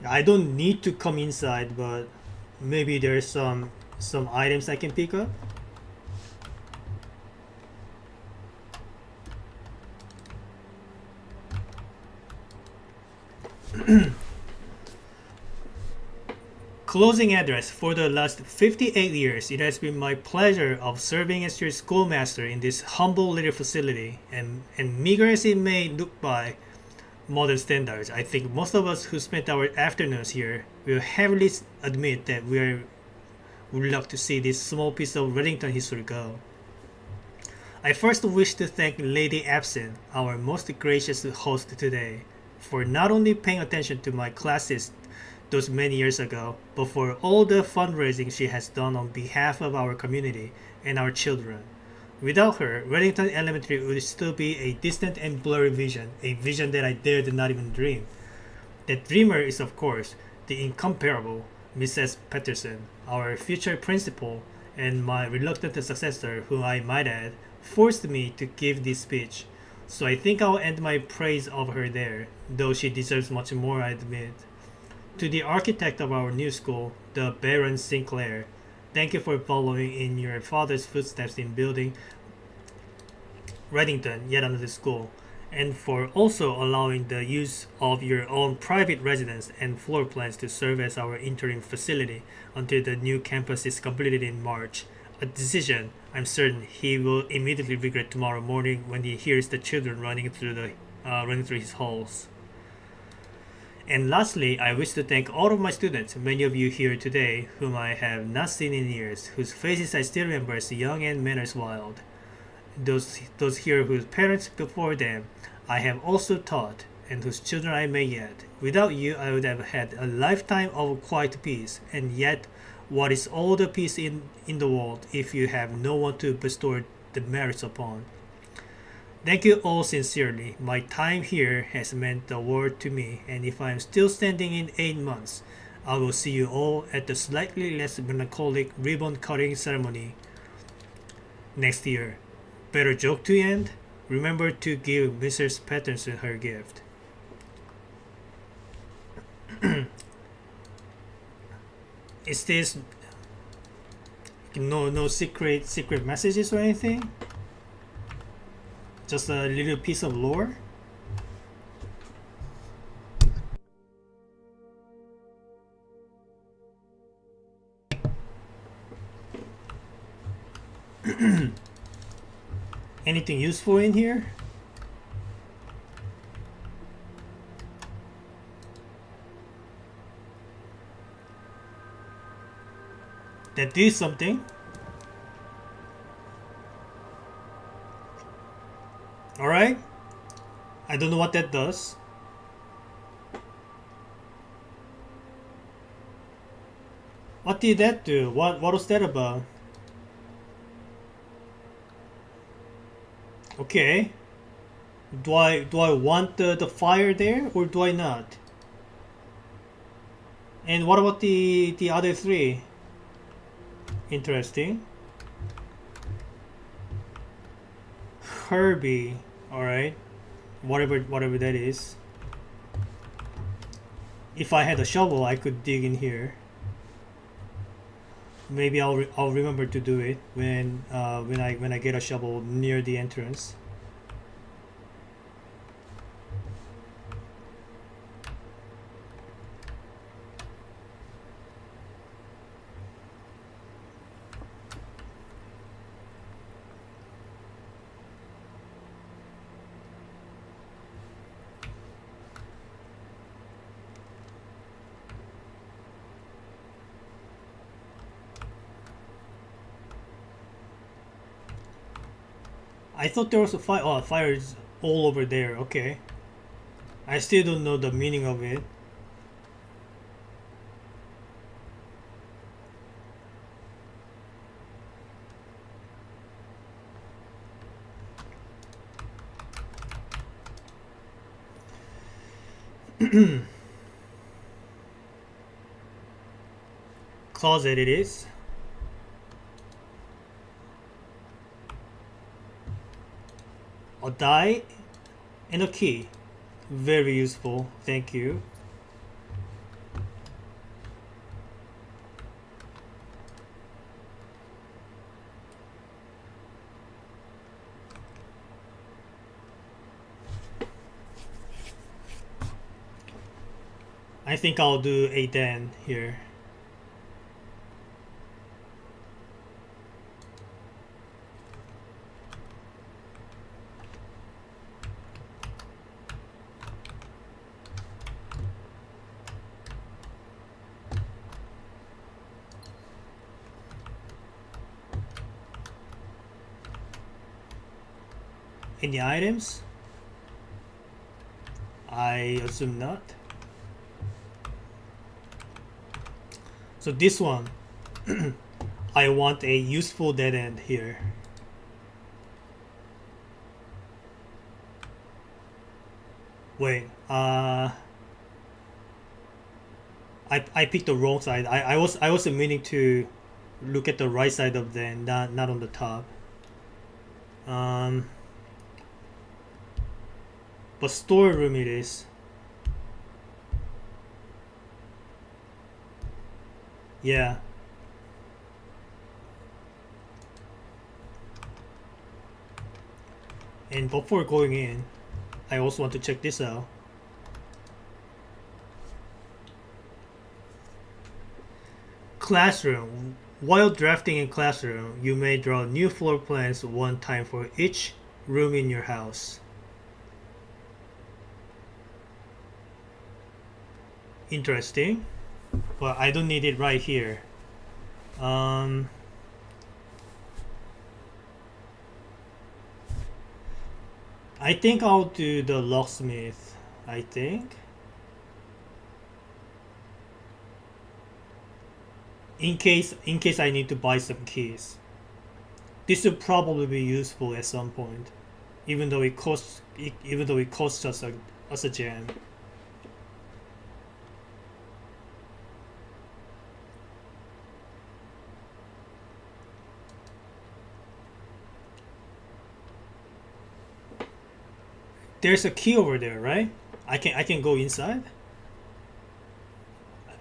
I don't need to come inside, but maybe there's some items I can pick up. Closing address. For the last 58 years, it has been my pleasure of serving as your schoolmaster in this humble little facility, and meager as it may look by modern standards, I think most of us who spent our afternoons here will heavily admit that would love to see this small piece of Reddington history go. I first wish to thank Lady Absent, our most gracious host today, for not only paying attention to my classes those many years ago, but for all the fundraising she has done on behalf of our community and our children. Without her, Reddington Elementary would still be a distant and blurry vision, a vision that I dared not even dream. That dreamer is, of course, the incomparable Mrs. Patterson, our future principal and my reluctant successor, who I might add, forced me to give this speech. So I think I'll end my praise of her there, though she deserves much more, I admit. To the architect of our new school, the Baron Sinclair, thank you for following in your father's footsteps in building Reddington, yet another school, and for also allowing the use of your own private residence and floor plans to serve as our interim facility until the new campus is completed in March. A decision I'm certain he will immediately regret tomorrow morning when he hears the children running through his halls. And lastly, I wish to thank all of my students, many of you here today whom I have not seen in years, whose faces I still remember as young and manners wild. Those here whose parents before them I have also taught, and whose children I may yet. Without you, I would have had a lifetime of quiet peace, and yet, what is all the peace in the world if you have no one to bestow the merits upon? Thank you all sincerely. My time here has meant the world to me, and if I am still standing in 8 months, I will see you all at the slightly less melancholic ribbon cutting ceremony next year. Better joke to end? Remember to give Mrs. Patterson her gift. Is this no secret messages or anything? Just a little piece of lore? Anything useful in here? That did something. Alright. I don't know what that does. What did that do? What was that about? Okay. Do I want the fire there or do I not? And what about the other three? Interesting. Herbie. Alright. Whatever that is. If I had a shovel, I could dig in here. Maybe I'll remember to do it when I get a shovel near the entrance. I thought there was a fire. Oh, fire is all over there. Okay. I still don't know the meaning of it. Closet it is. A die and a key. Very useful. Thank you. I think I'll do a den here. Any items? I assume not. So this one, I want a useful dead end here. Wait, I picked the wrong side. I was meaning to look at the right side of the end, not on the top. But storeroom it is. Yeah. And before going in, I also want to check this out. Classroom. While drafting in classroom, you may draw new floor plans one time for each room in your house. Interesting, but I don't need it right here. I think I'll do the locksmith. I think. In case I need to buy some keys. This will probably be useful at some point, even though it costs us a gem. There's a key over there, right? I can go inside.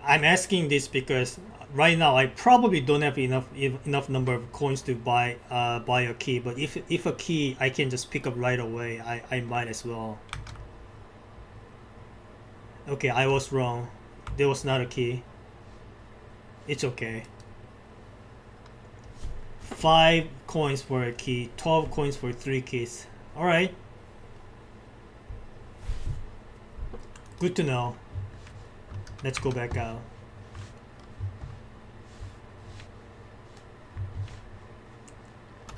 I'm asking this because right now I probably don't have enough number of coins to buy a key. But if a key I can just pick up right away, I might as well. Okay, I was wrong. There was not a key. It's okay. 5 coins for a key, 12 coins for 3 keys. All right. Good to know. Let's go back out.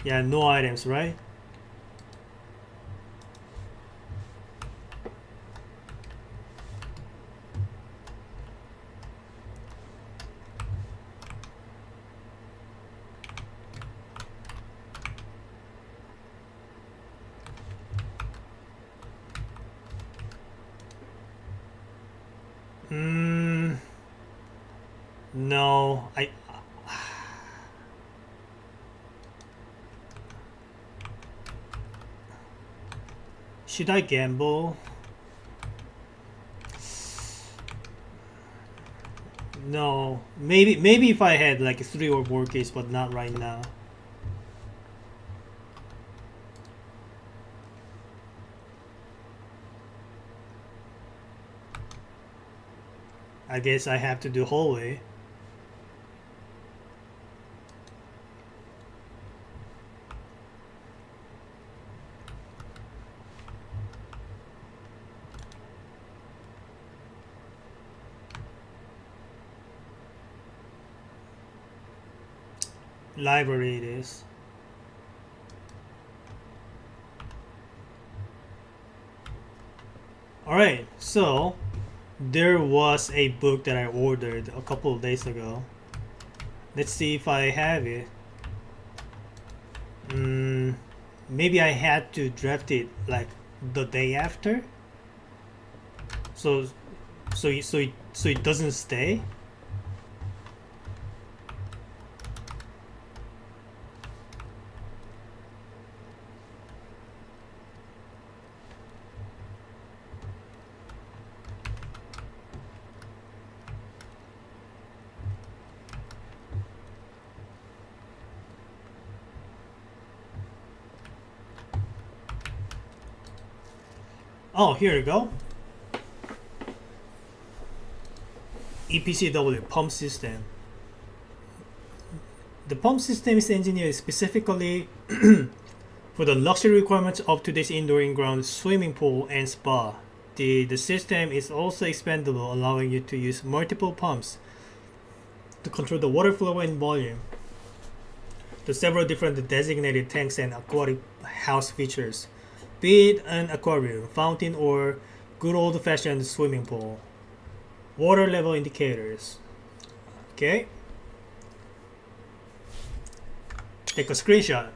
Yeah, no items, right? No, should I gamble? No, maybe if I had like 3 or more keys, but not right now. I guess I have to do hallway. Library it is. Alright, so there was a book that I ordered a couple of days ago. Let's see if I have it. Maybe I had to draft it like the day after. So it doesn't stay. Oh, here you go. EPCW pump system. The pump system is engineered specifically for the luxury requirements of today's indoor in-ground swimming pool and spa. The system is also expandable, allowing you to use multiple pumps to control the water flow and volume. The several different designated tanks and aquatic house features Be it an aquarium, fountain, or good old-fashioned swimming pool. Water level indicators. Okay. Take a screenshot.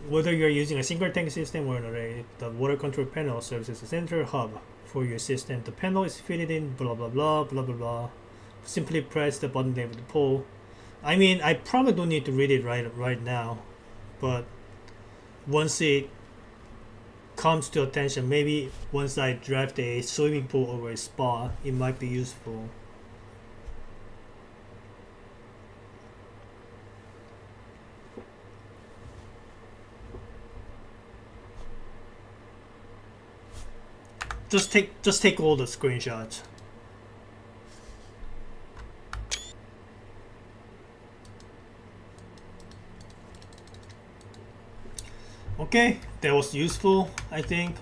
Whether you're using a single tank system or an array, the water control panel serves as a central hub for your system. The panel is fitted in blah blah blah blah blah blah. Simply press the button name of the pool. I mean, I probably don't need to read it right now, but once it comes to attention, maybe once I draft a swimming pool over a spa, it might be useful. Just take all the screenshots. Okay, that was useful, I think.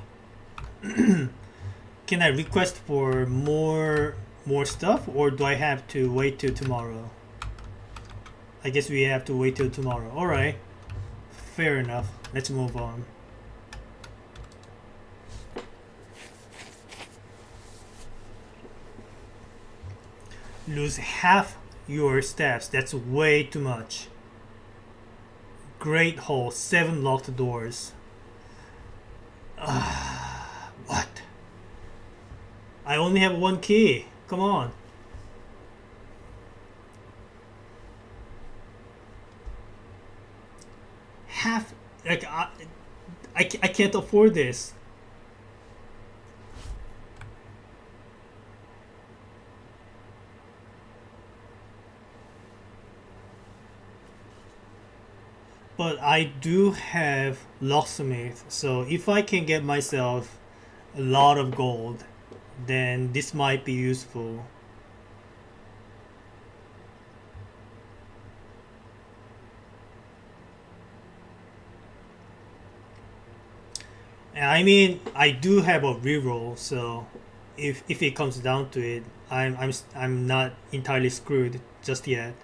Can I request for more stuff, or do I have to wait till tomorrow? I guess we have to wait till tomorrow. Alright. Fair enough. Let's move on. Lose half your staffs. That's way too much. Great hole. 7 locked doors. What? I only have 1 key. Come on. Half. Like I can't afford this. But I do have locksmith, so if I can get myself a lot of gold, then this might be useful. And I mean, I do have a reroll, so if it comes down to it, I'm not entirely screwed just yet.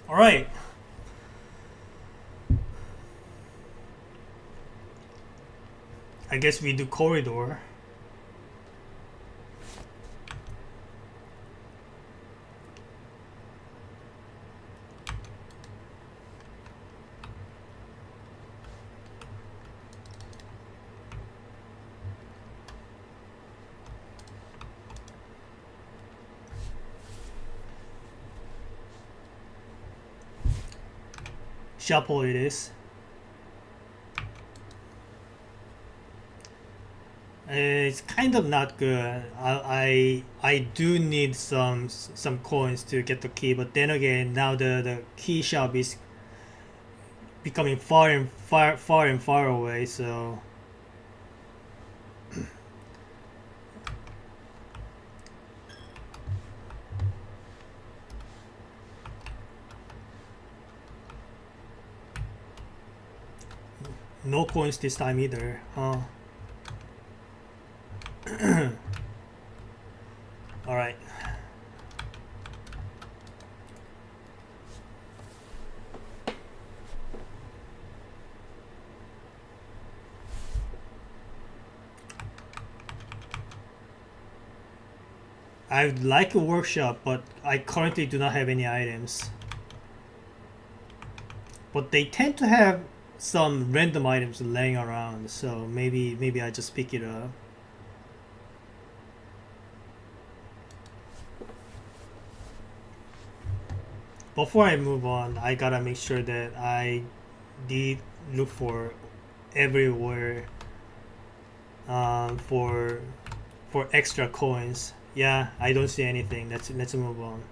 All right. I guess we do corridor. Shuffle it is. It's kind of not good. I do need some coins to get the key, but then again, now the key shop is becoming far and far away. So no coins this time either, huh? All right. I'd like a workshop, but I currently do not have any items. But they tend to have some random items laying around, so maybe I just pick it up. Before I move on, I gotta make sure that I did look for everywhere for extra coins. Yeah, I don't see anything. Let's move on.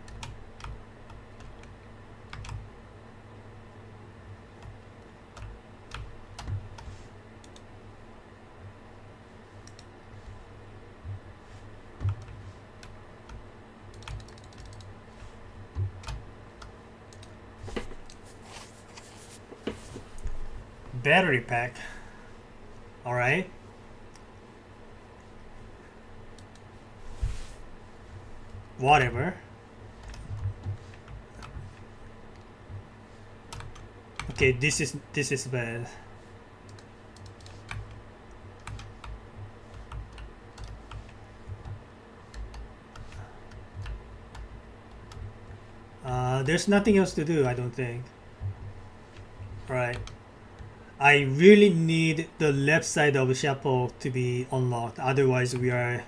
Battery pack. Alright. Whatever. Okay, this is bad. There's nothing else to do, I don't think. Alright. I really need the left side of the chapel to be unlocked, otherwise we are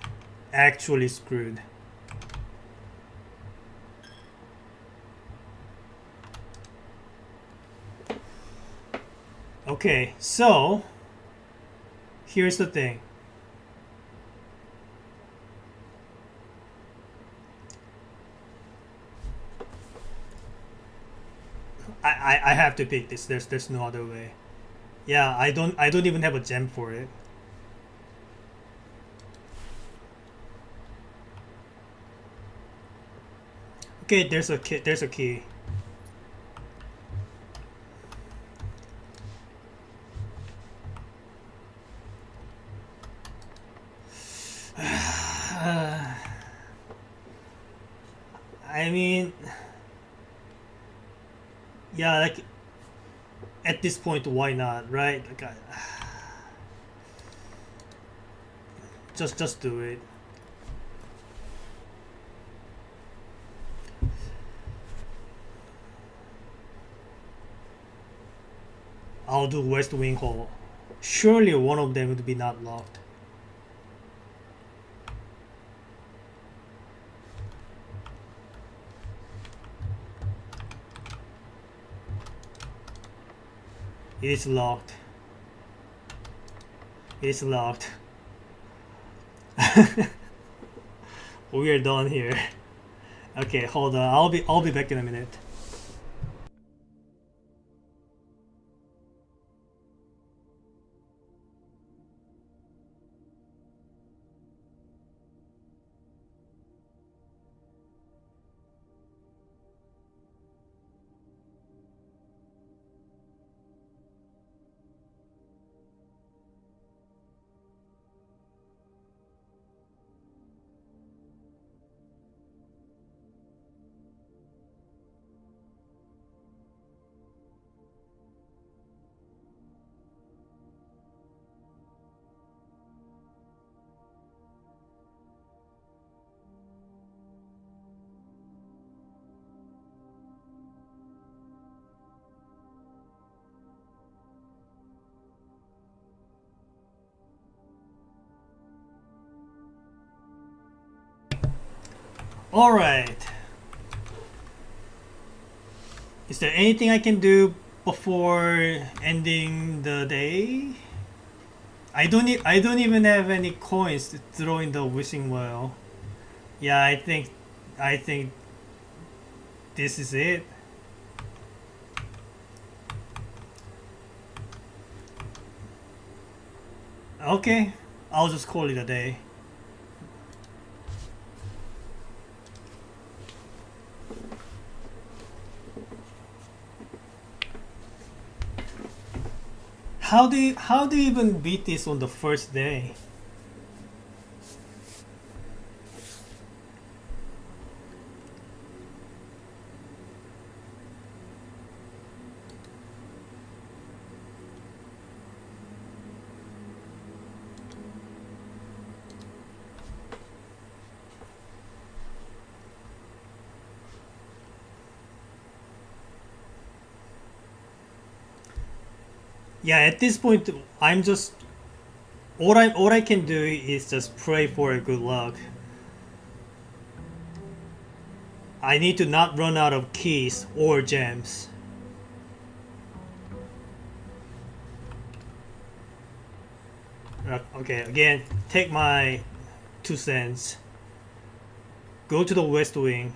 actually screwed. Okay, so here's the thing. I have to pick this. There's no other way. Yeah, I don't even have a gem for it. Okay, there's a key. I mean, yeah, like at this point, why not, right? Like, just do it. I'll do West Wing Hall. Surely one of them would be not locked. It is locked. It is locked. We are done here. Okay, hold on. I'll be back in a minute. Alright. Is there anything I can do before ending the day? I don't even have any coins to throw in the wishing well. Yeah, I think this is it. Okay, I'll just call it a day. How do you even beat this on the first day? Yeah, at this point, I'm just all I can do is just pray for good luck. I need to not run out of keys or gems. Okay, again, take my 2 cents. Go to the West Wing.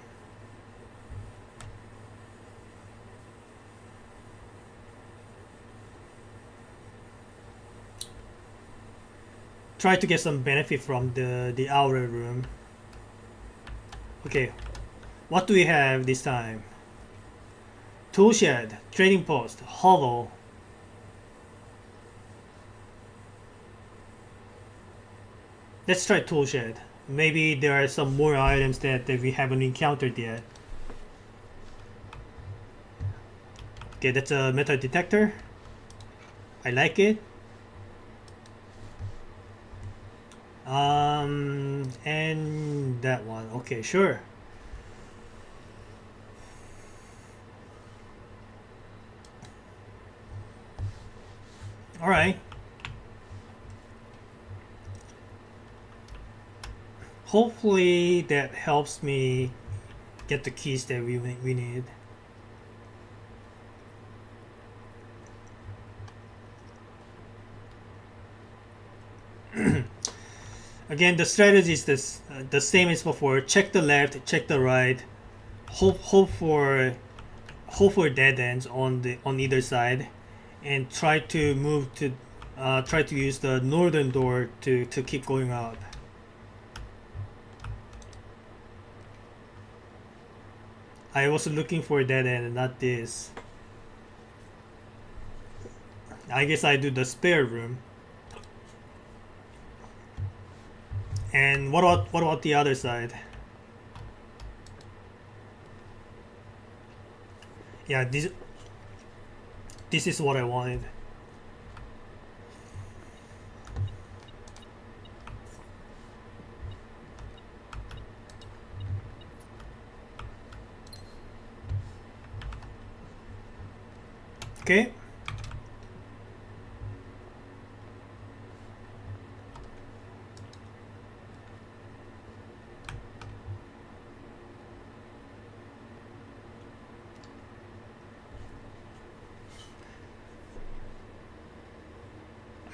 Try to get some benefit from the outer room. Okay, what do we have this time? Tool shed, trading post, hovel. Let's try toolshed. Maybe there are some more items that we haven't encountered yet. Okay, that's a metal detector. I like it. And that one. Okay, sure. All right. Hopefully that helps me get the keys that we need. Again, the strategy is the same as before. Check the left, check the right. Hope for dead ends on either side, and try to move to try to use the northern door to keep going up. I was looking for a dead end, not this. I guess I do the spare room. And what about the other side? Yeah, this is what I wanted. Okay.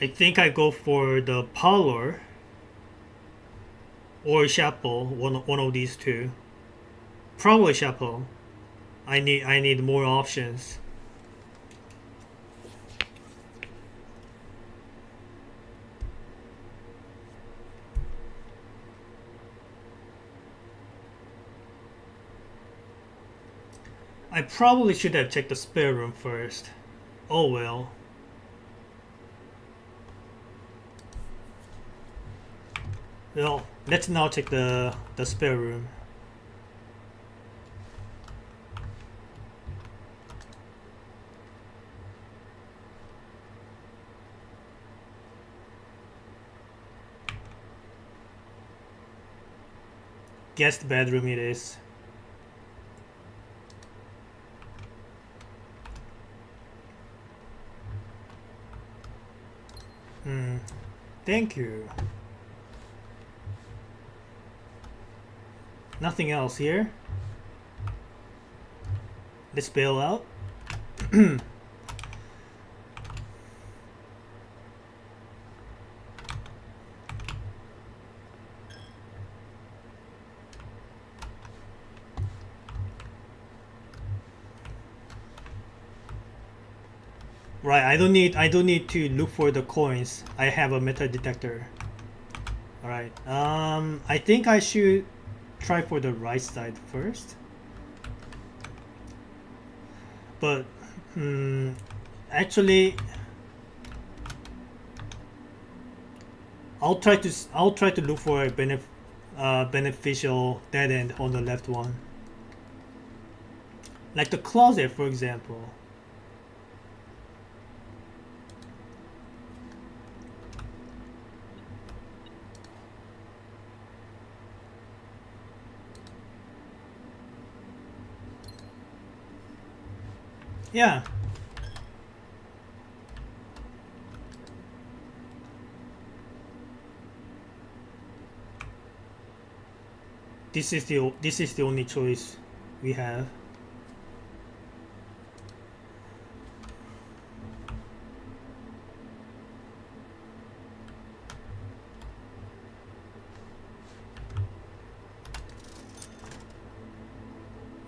I think I go for the parlor or chapel, one of these two. Probably chapel. I need more options. I probably should have checked the spare room first. Oh well. Well, let's now check the spare room. Guest bedroom it is. Thank you. Nothing else here. Let's bail out. Right, I don't need to look for the coins. I have a metal detector. Alright. I think I should try for the right side first. But actually I'll try to look for a beneficial dead end on the left one. Like the closet, for example. Yeah. This is the only choice we have.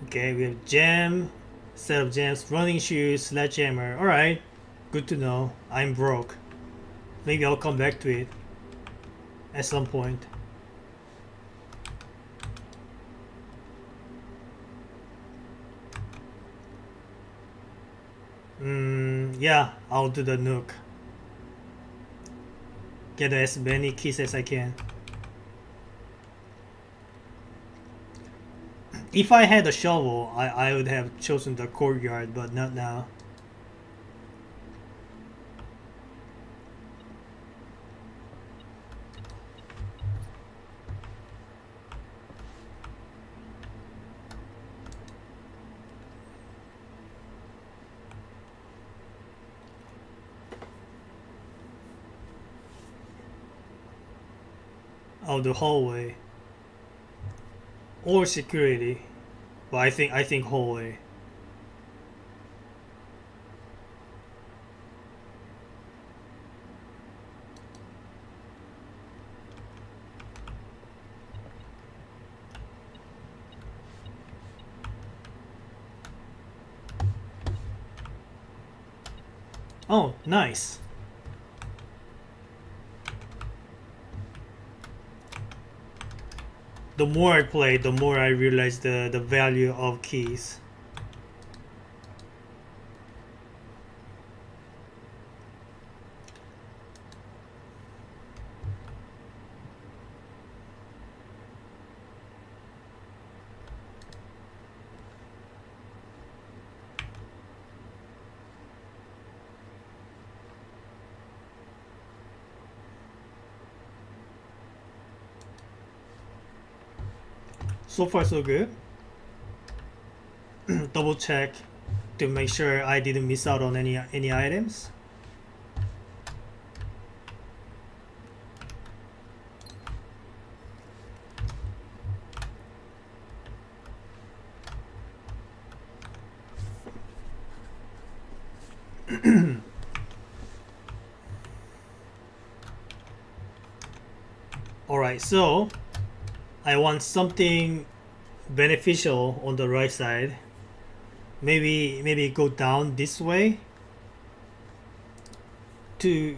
Okay, we have gem, set of gems, running shoes, sledgehammer. Alright, good to know. I'm broke. Maybe I'll come back to it at some point. Yeah, I'll do the nook. Get as many keys as I can. If I had a shovel, I would have chosen the courtyard, but not now. Oh, the hallway or security. But I think hallway. Oh, nice. The more I play, the more I realize the value of keys. So far so good. Double check to make sure I didn't miss out on any items. Alright, so I want something beneficial on the right side. Maybe go down this way to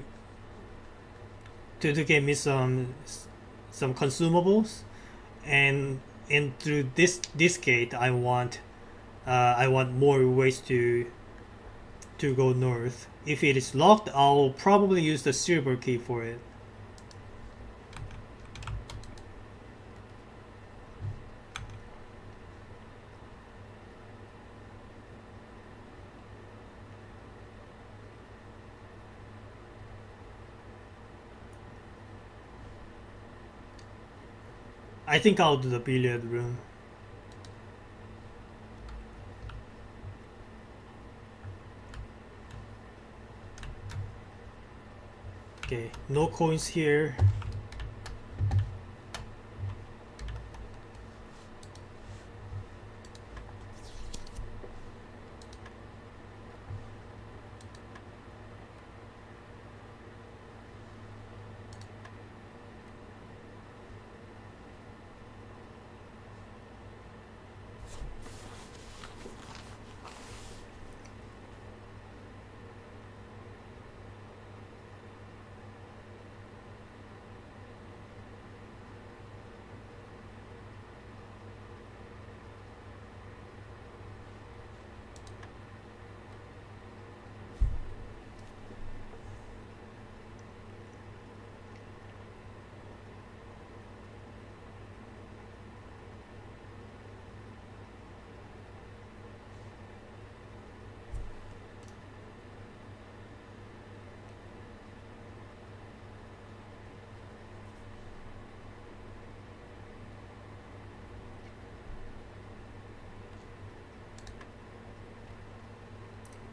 to get me some consumables, and through this gate I want more ways to go north. If it is locked, I'll probably use the silver key for it. I think I'll do the billiard room. Okay, no coins here.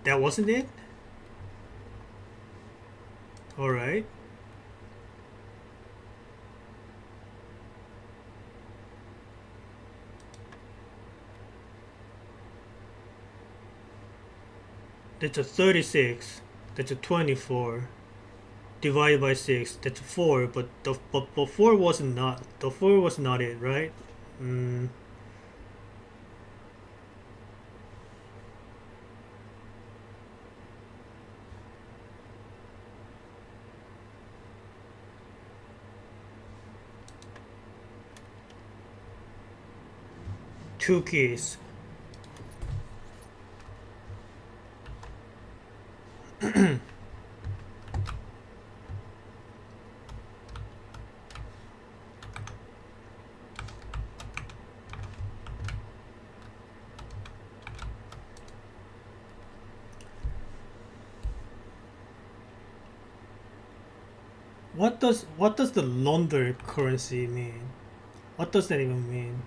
That wasn't it? Alright. That's a 36. That's a 24. Divided by 6. That's a 4. But 4 wasn't not. The 4 was not it, right? Mm, 2 keys. What does the launder currency mean? What does that even mean?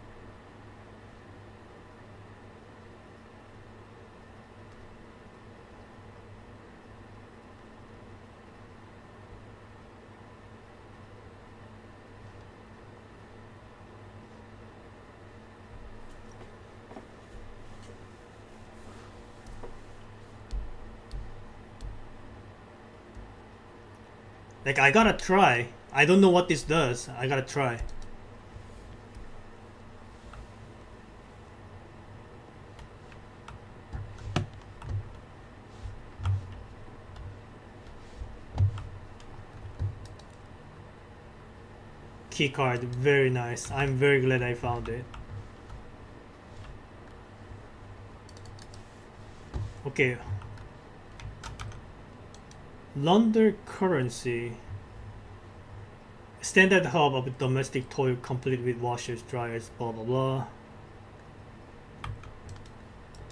Like, I gotta try. I don't know what this does. I gotta try. Keycard, very nice. I'm very glad I found it. Okay. Launder currency. Standard hub of domestic toilet complete with washers, dryers, blah blah blah.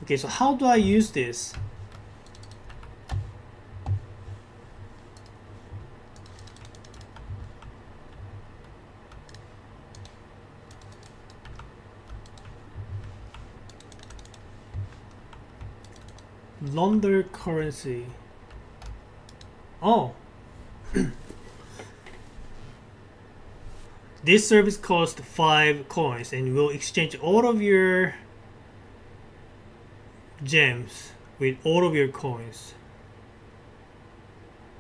Okay, so how do I use this? Launder currency. Oh. This service costs 5 coins and will exchange all of your gems with all of your coins.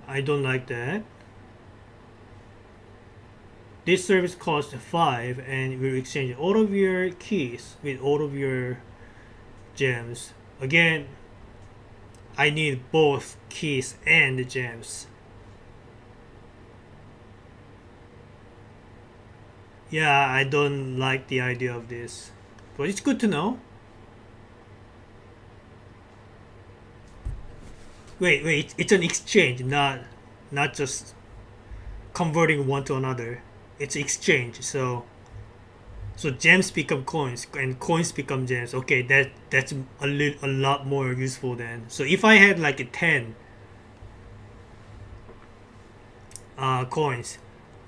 I don't like that. This service costs 5 and will exchange all of your keys with all of your gems. Again, I need both keys and gems. Yeah, I don't like the idea of this, but it's good to know. Wait, it's an exchange, not just converting one to another. It's exchange. So gems become coins and coins become gems. Okay, that's a lot more useful then. So if I had like a 10 coins,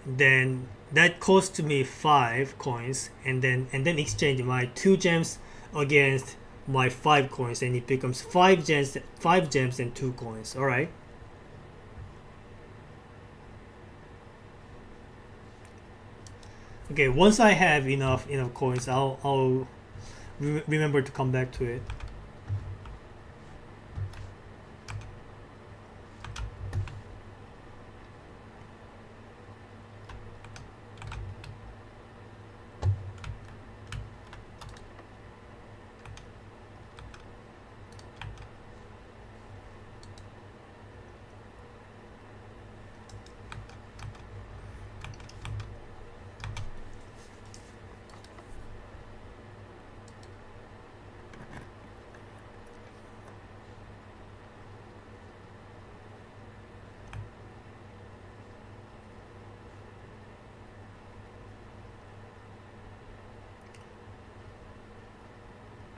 then that cost me 5 coins, and then exchange my 2 gems against my 5 coins, and it becomes 5 gems and 2 coins. All right. Okay, once I have enough coins, I'll remember to come back to it.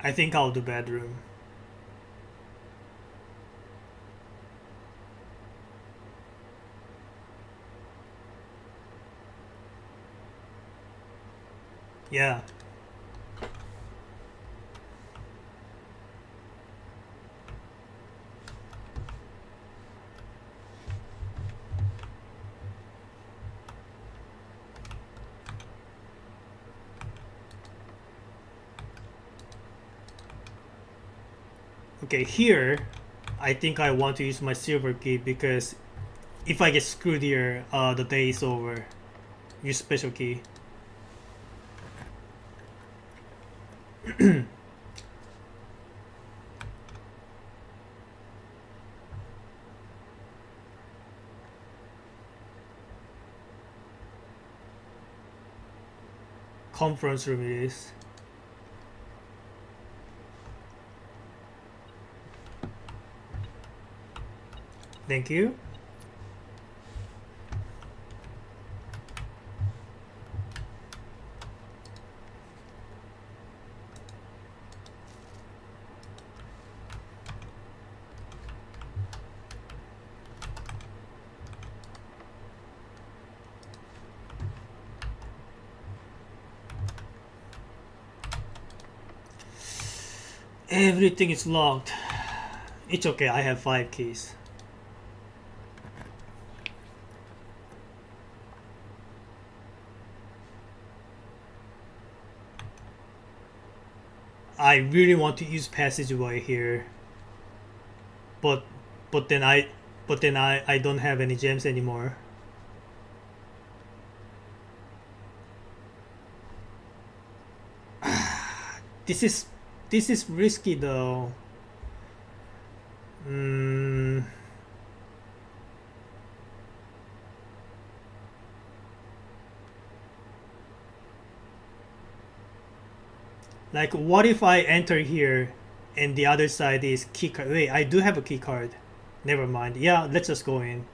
I think I'll do bedroom. Yeah. Okay, here, I think I want to use my silver key because if I get screwed here, the day is over. Use special key. Conference room it is. Thank you. Everything is locked. It's okay, I have 5 keys. I really want to use passageway here, but but then I don't have any gems anymore. This is this is risky though. Mm, like what if I enter here and the other side is key card? Wait, I do have a key card. Never mind. Yeah, let's just go in.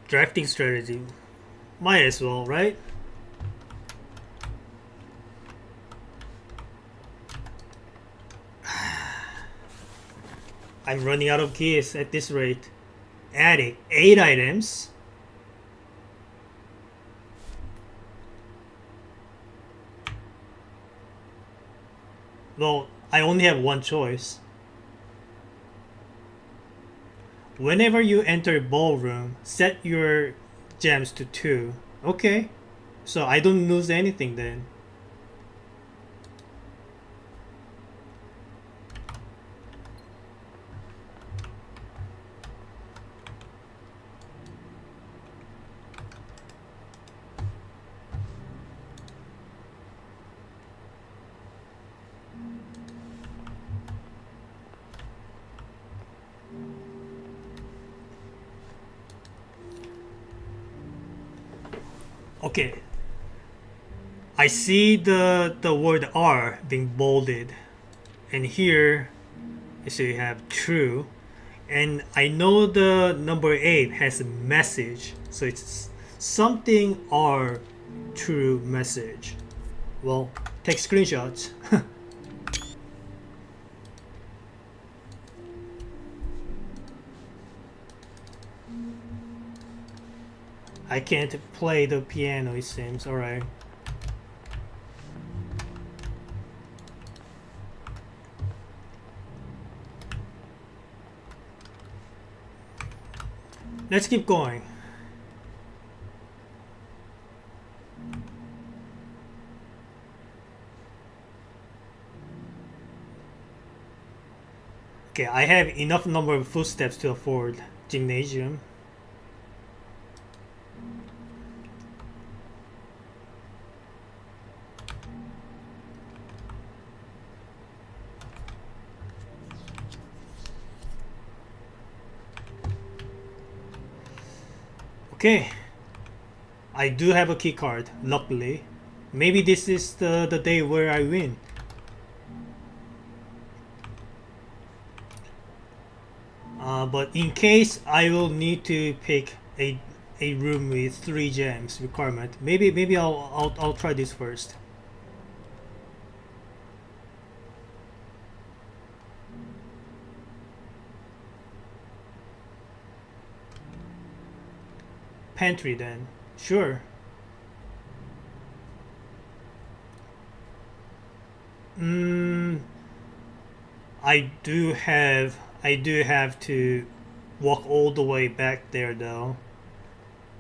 Drafting strategy. Might as well, right? I'm running out of keys at this rate. Adding 8 items. Well, I only have one choice. Whenever you enter ballroom, set your gems to 2. Okay. So I don't lose anything then. Okay. I see the word R being bolded. And here so you have true. And I know the number 8 has a message. So it's something R true message. Well, take screenshots. I can't play the piano, it seems. Alright. Let's keep going. Okay, I have enough number of footsteps to afford gymnasium. Okay, I do have a key card, luckily. Maybe this is the day where I win. But in case I will need to pick a room with 3 gems requirement, maybe I'll try this first. Pantry then, sure. Mm, I do have to walk all the way back there though,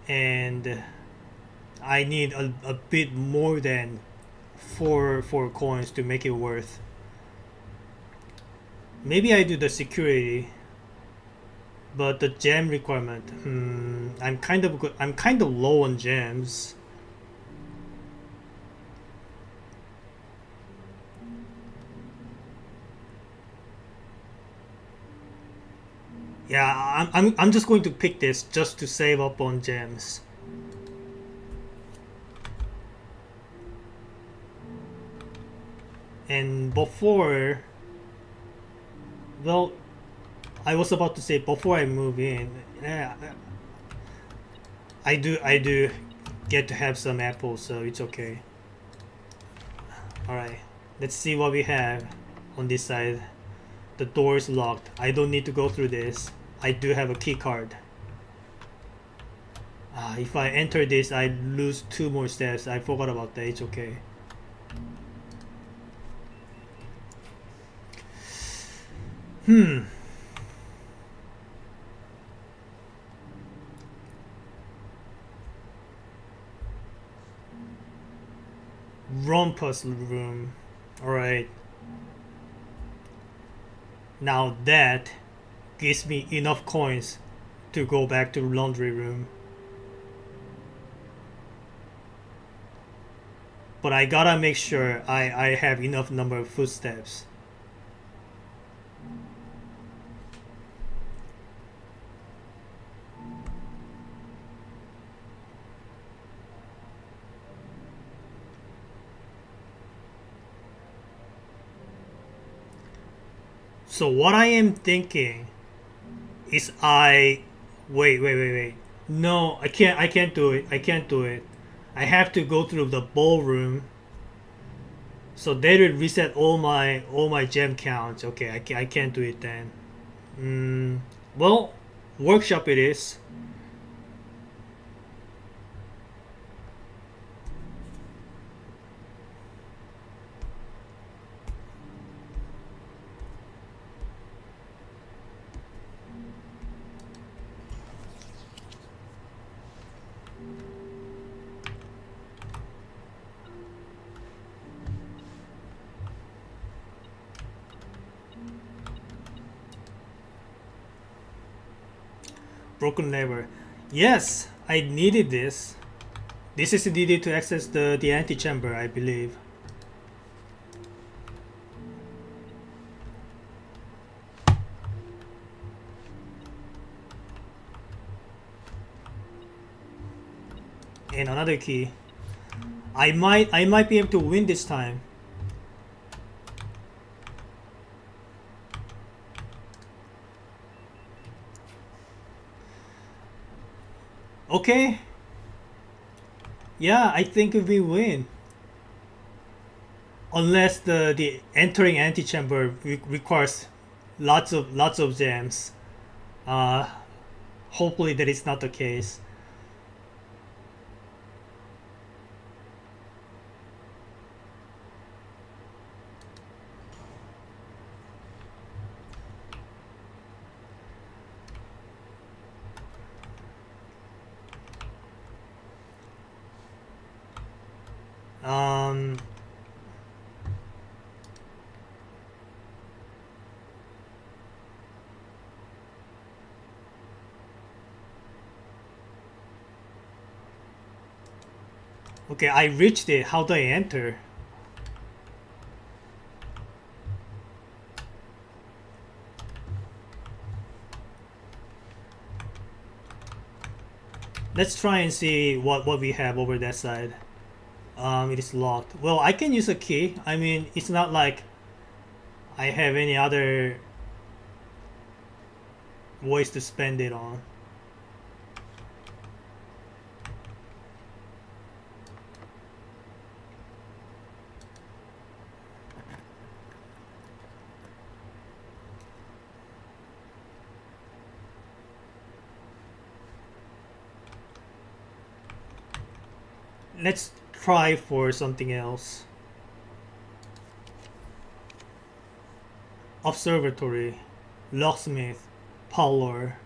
and I need a bit more than four coins to make it worth. Maybe I do the security, but the gem requirement. I'm kind of good. I'm kind of low on gems. Yeah, I'm just going to pick this just to save up on gems. And before, well, I was about to say before I move in, yeah, I do get to have some apples, so it's okay. Alright, let's see what we have on this side. The door is locked. I don't need to go through this. I do have a key card. If I enter this, I lose 2 more steps. I forgot about that. It's okay. Rumpus room. Alright. Now that gives me enough coins to go back to laundry room. But I gotta make sure I have enough number of footsteps. So what I am thinking is wait. No, I can't do it. I can't do it. I have to go through the ballroom. So they will reset all my gem counts. Okay, I can't do it then. Well, workshop it is. Broken lever. Yes, I needed this. This is needed to access the antechamber, I believe. And another key. I might be able to win this time. Okay. Yeah, I think we win. Unless the entering antechamber requires lots of gems. Uh, Hopefully that is not the case. Um, okay, I reached it. How do I enter? Let's try and see what we have over that side. It is locked. Well, I can use a key. I mean, it's not like I have any other ways to spend it on. Let's try for something else. Observatory, locksmith, parlor.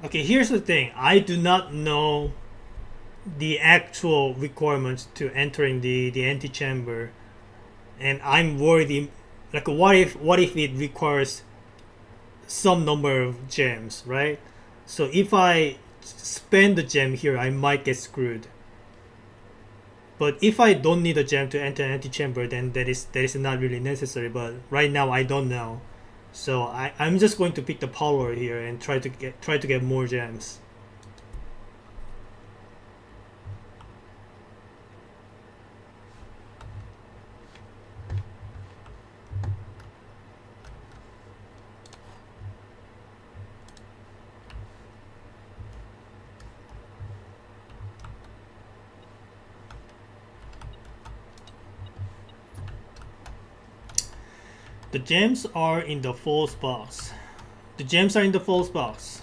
Okay, here's the thing. I do not know the actual requirements to entering the antechamber, and I'm worried. Like, what if it requires some number of gems, right? So if I spend the gem here, I might get screwed. But if I don't need a gem to enter antechamber, then that is not really necessary. But right now I don't know, so I'm just going to pick the power here and try to get more gems. The gems are in the false box. The gems are in the false box.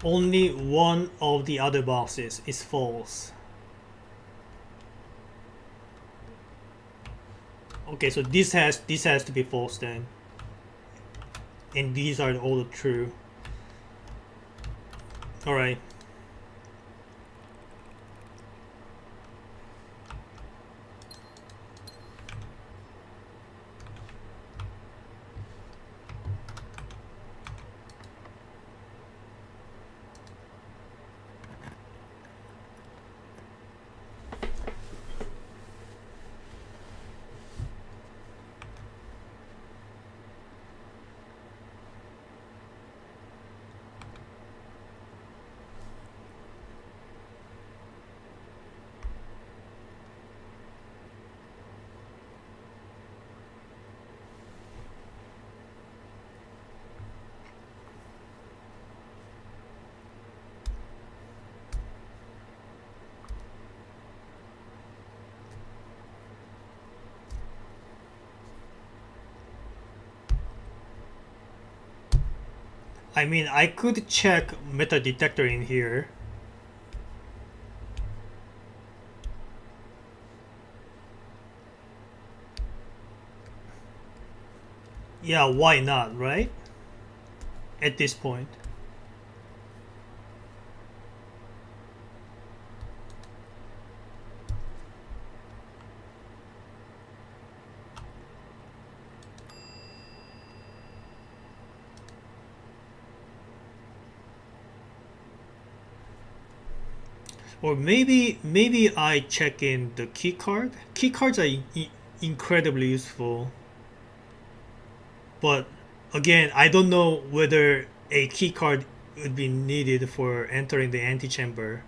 Only one of the other boxes is false. Okay, so this has to be false then. And these are all true. Alright. I mean, I could check meta detector in here. Yeah, why not, right? At this point. Or maybe I check in the key card. Key cards are incredibly useful. But again, I don't know whether a key card would be needed for entering the antechamber.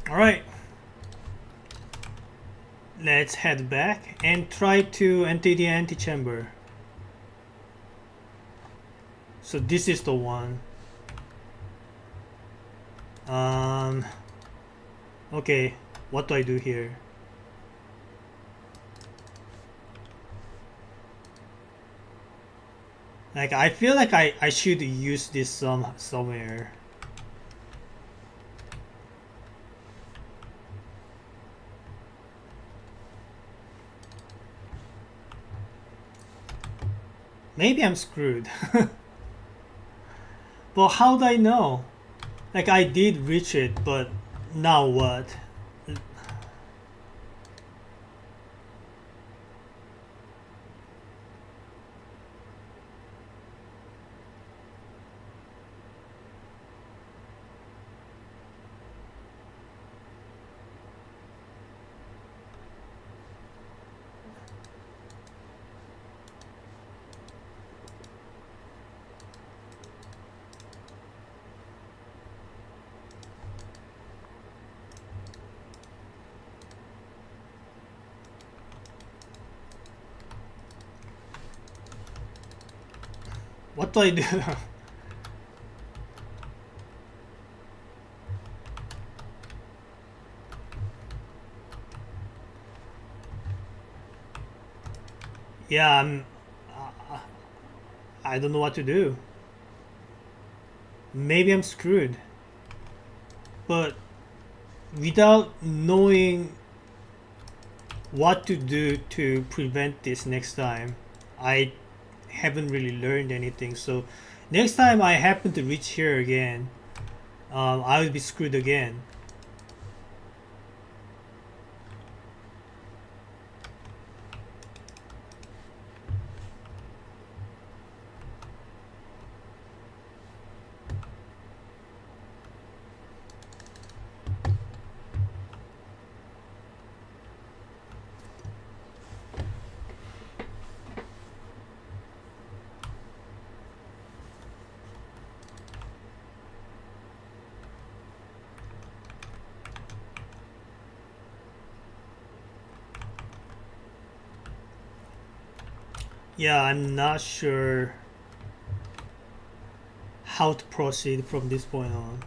Alright. Let's head back and try to enter the antechamber. So this is the one. Okay, what do I do here? Like, I feel like I should use this somewhere. Maybe I'm screwed. But how do I know? Like, I did reach it, but now what? What do I do? Yeah, I don't know what to do. Maybe I'm screwed. But without knowing what to do to prevent this next time, I haven't really learned anything. So next time I happen to reach here again, I will be screwed again. Yeah, I'm not sure how to proceed from this point on.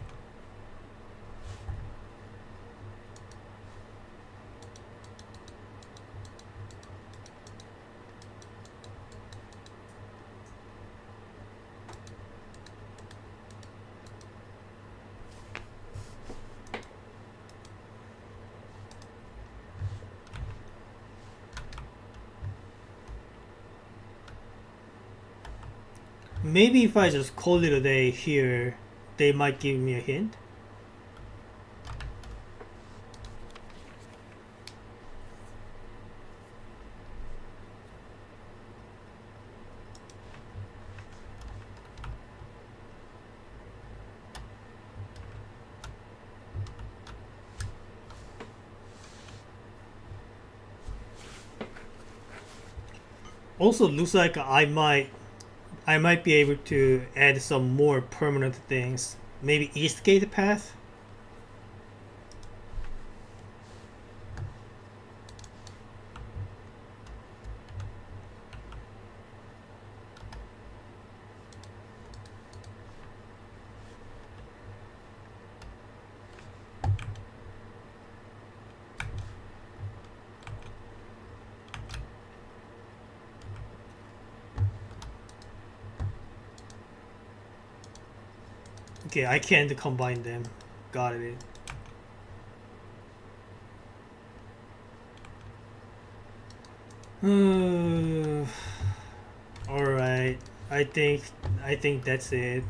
Maybe if I just call it a day here, they might give me a hint. Also, looks like I might be able to add some more permanent things. Maybe Eastgate path. Okay, I can't combine them. Got it. All right. I think I think that's it.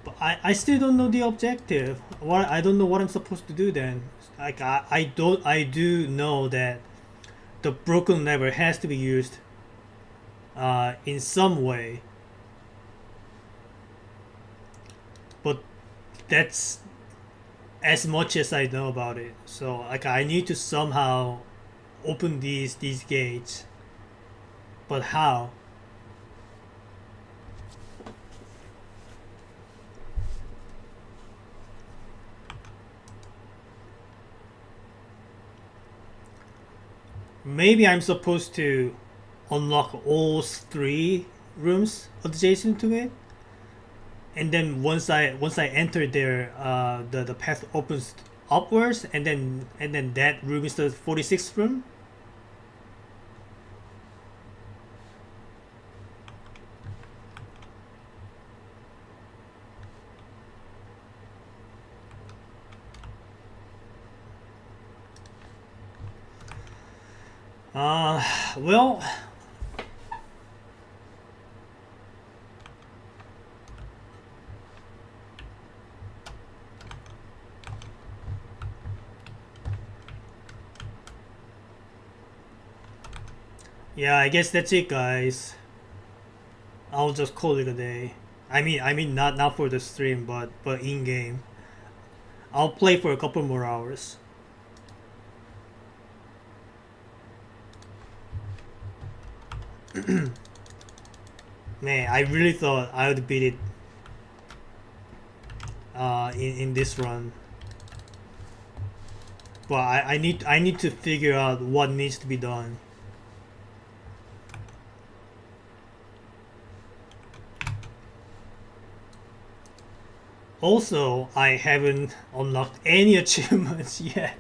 But I still don't know the objective. What I don't know what I'm supposed to do then. Like I do know that the broken lever has to be used in some way, but that's as much as I know about it. So like I need to somehow open these gates, but how? Maybe I'm supposed to unlock all three rooms adjacent to it, and then once I enter there, the path opens upwards, and then that room is the 46th room. Uh, well, yeah, I guess that's it, guys. I'll just call it a day. I mean, not for the stream, but in game. I'll play for a couple more hours. Man, I really thought I would beat it in this run, but I need to figure out what needs to be done. Also, I haven't unlocked any achievements yet.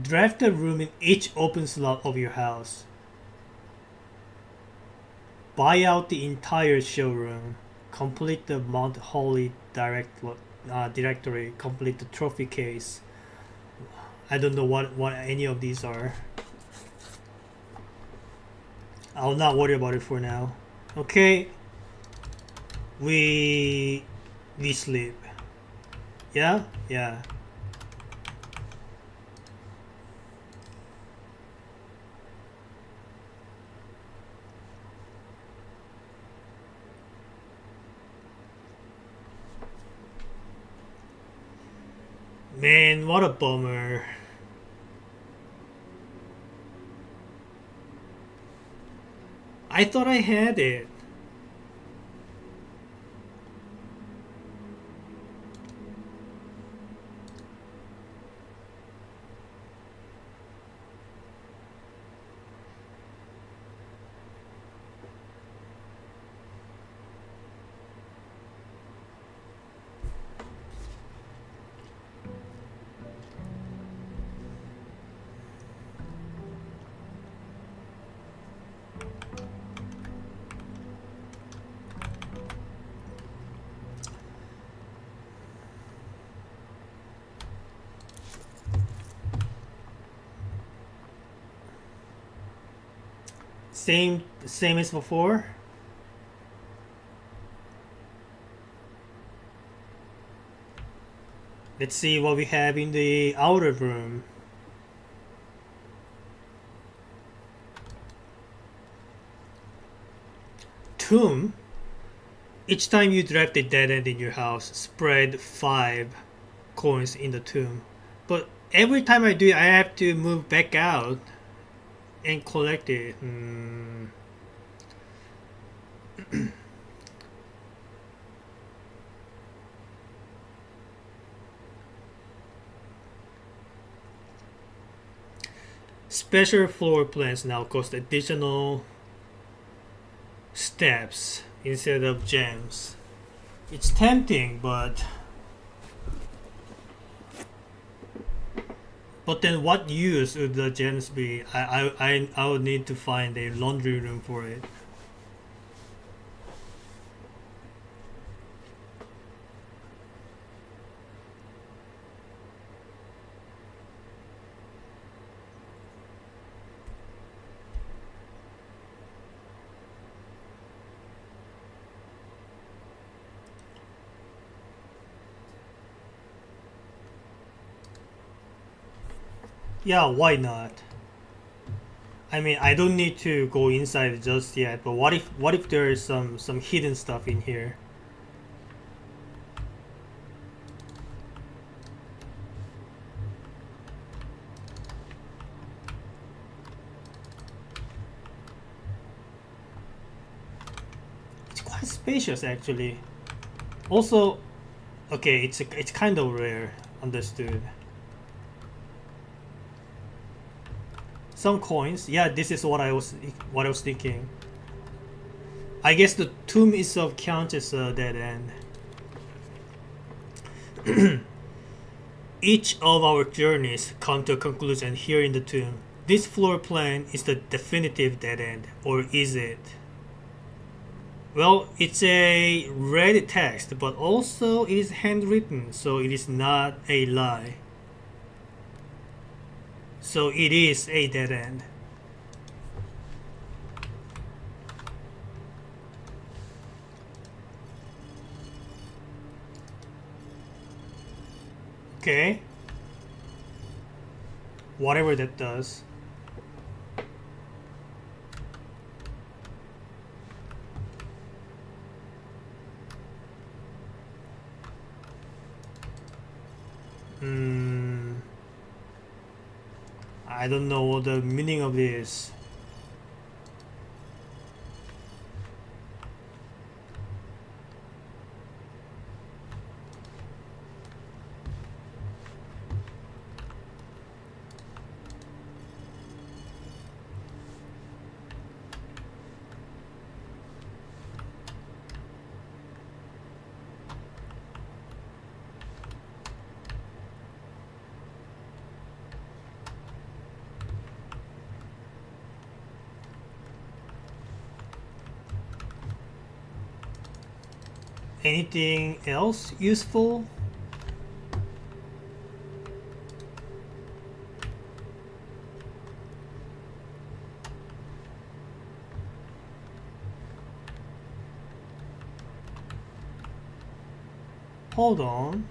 Draft a room in each open slot of your house. Buy out the entire showroom. Complete the Mount Holly directory. Complete the trophy case. I don't know what any of these are. I'll not worry about it for now. Okay, we sleep. Yeah, yeah. Man, what a bummer. I thought I had it. Same as before. Let's see what we have in the outer room. Tomb. Each time you draft a dead end in your house, spread 5 coins in the tomb. But every time I do it, I have to move back out and collect it. Special floor plans now cost additional steps instead of gems. It's tempting, but then what use would the gems be? I would need to find a laundry room for it. Yeah, why not? I mean, I don't need to go inside just yet, but what if there is some hidden stuff in here? It's quite spacious actually. Also, okay, it's kind of rare. Understood. Some coins. Yeah, this is what I was thinking. I guess the tomb itself counts as a dead end. Each of our journeys come to a conclusion here in the tomb. This floor plan is the definitive dead end, or is it? Well, it's a red text, but also it is handwritten, so it is not a lie. So it is a dead end. Okay. Whatever that does. I don't know what the meaning of this. Anything else useful? Hold on.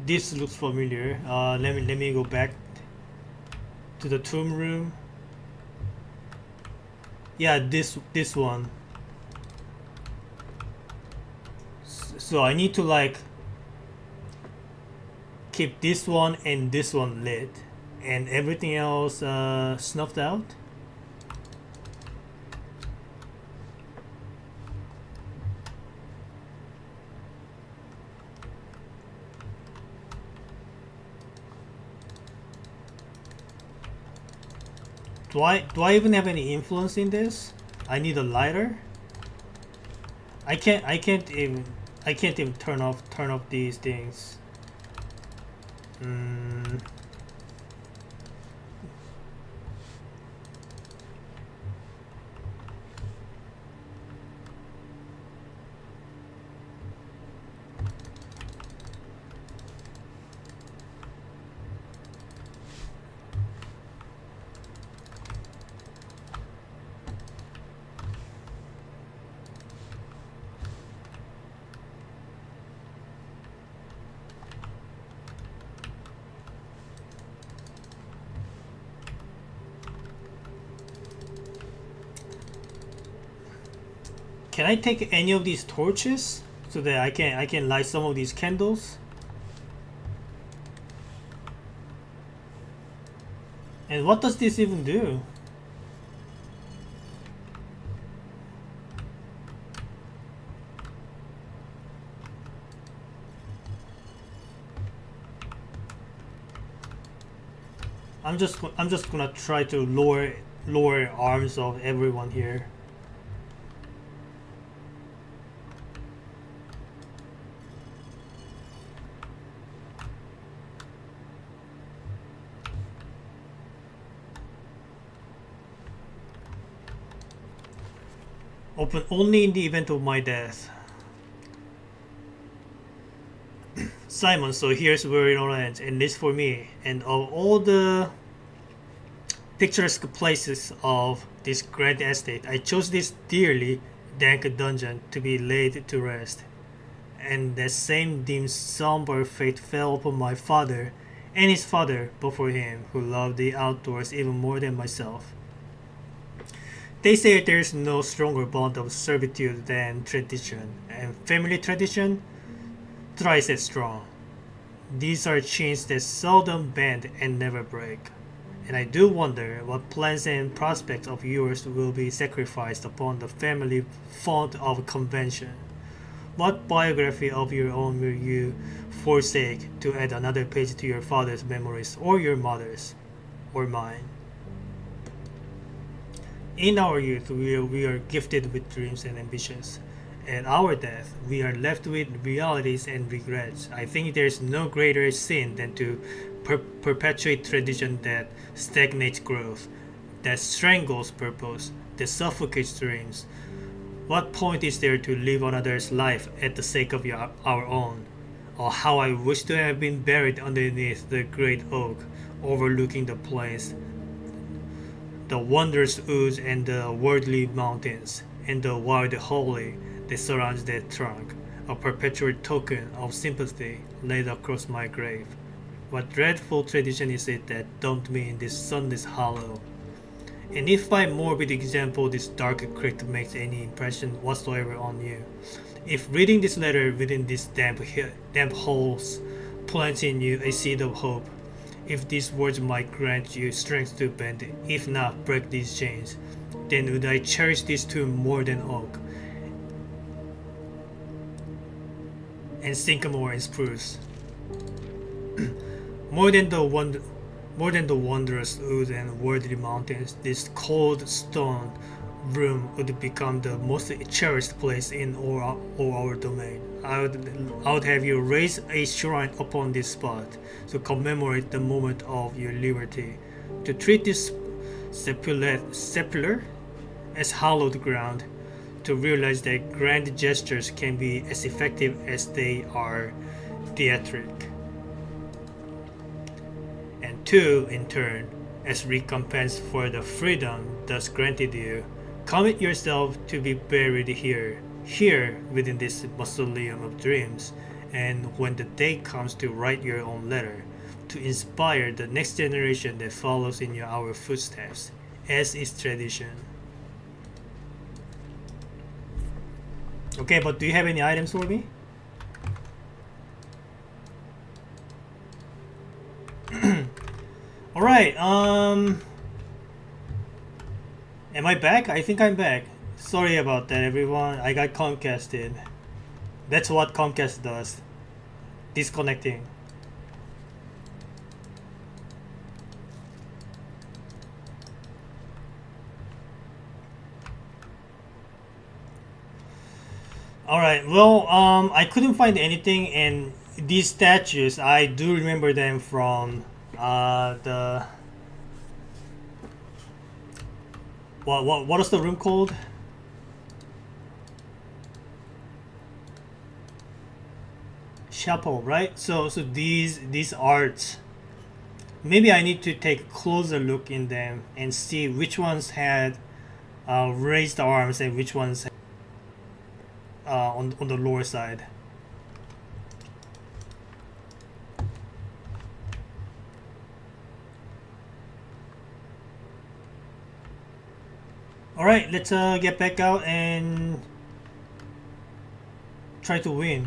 This looks familiar. Let me go back to the tomb room. Yeah, this one. So I need to like keep this one and this one lit, and everything else snuffed out. Do I even have any influence in this? I need a lighter. I can't even turn off these things. can I take any of these torches so that I can light some of these candles? And what does this even do? I'm just gonna try to lower arms of everyone here. Open only in the event of my death. Simon, so here's where it all ends, at least for me. And of all the picturesque places of this grand estate, I chose this dearly dank dungeon to be laid to rest. And that same dim somber fate fell upon my father and his father before him, who loved the outdoors even more than myself. They say there's no stronger bond of servitude than tradition, and family tradition thrice as strong. These are chains that seldom bend and never break. And I do wonder what plans and prospects of yours will be sacrificed upon the family font of convention. What biography of your own will you forsake to add another page to your father's memories, or your mother's, or mine? In our youth, we are gifted with dreams and ambitions. At our death, we are left with realities and regrets. I think there's no greater sin than to perpetuate tradition that stagnates growth, that strangles purpose, that suffocates dreams. What point is there to live another's life at the sake of our own? Oh, how I wish to have been buried underneath the great oak, overlooking the plains, the wondrous woods and the worldly mountains, and the wild holly that surrounds that trunk, a perpetual token of sympathy laid across my grave. What dreadful tradition is it that dumped me in this sunless hollow? And if by morbid example this dark crypt makes any impression whatsoever on you, if reading this letter within these damp holes plants in you a seed of hope, if these words might grant you strength to bend, if not break these chains, then would I cherish this tomb more than oak, and sycamore and spruce, more than the wondrous woods and worldly mountains. This cold stone room would become the most cherished place in all our domain. I would have you raise a shrine upon this spot to commemorate the moment of your liberty, to treat this sepulchre as hallowed ground, to realize that grand gestures can be as effective as they are theatric. And two, in turn, as recompense for the freedom thus granted you, commit yourself to be buried here within this mausoleum of dreams, and when the day comes to write your own letter, to inspire the next generation that follows in our footsteps, as is tradition. Okay, but do you have any items for me? Alright, am I back? I think I'm back. Sorry about that, everyone. I got Comcasted. That's what Comcast does. Disconnecting. Alright, well, I couldn't find anything, and these statues, I do remember them from the... What is the room called? Chapel, right? So these arts, maybe I need to take a closer look in them and see which ones had raised arms and which ones on the lower side. Alright, let's get back out and try to win.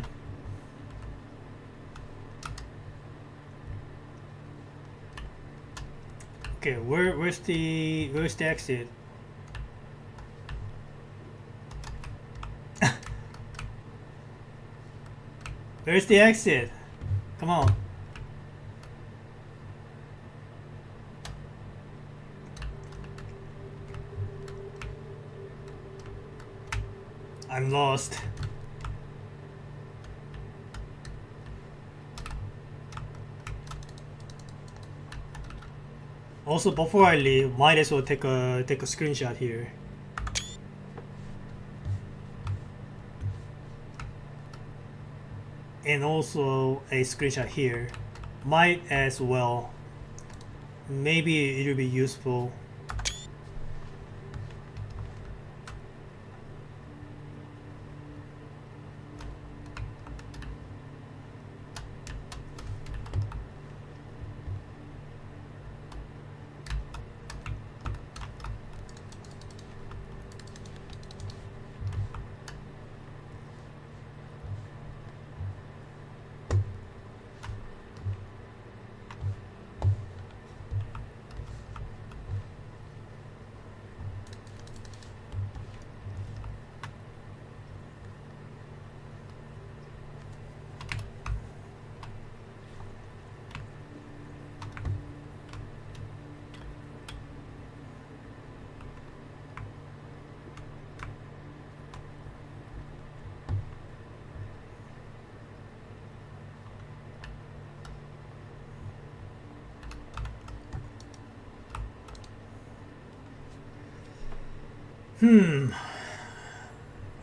Okay, where's the exit? Where's the exit? Come on. I'm lost. Also, before I leave, might as well take a screenshot here. And also a screenshot here. Might as well. Maybe it'll be useful.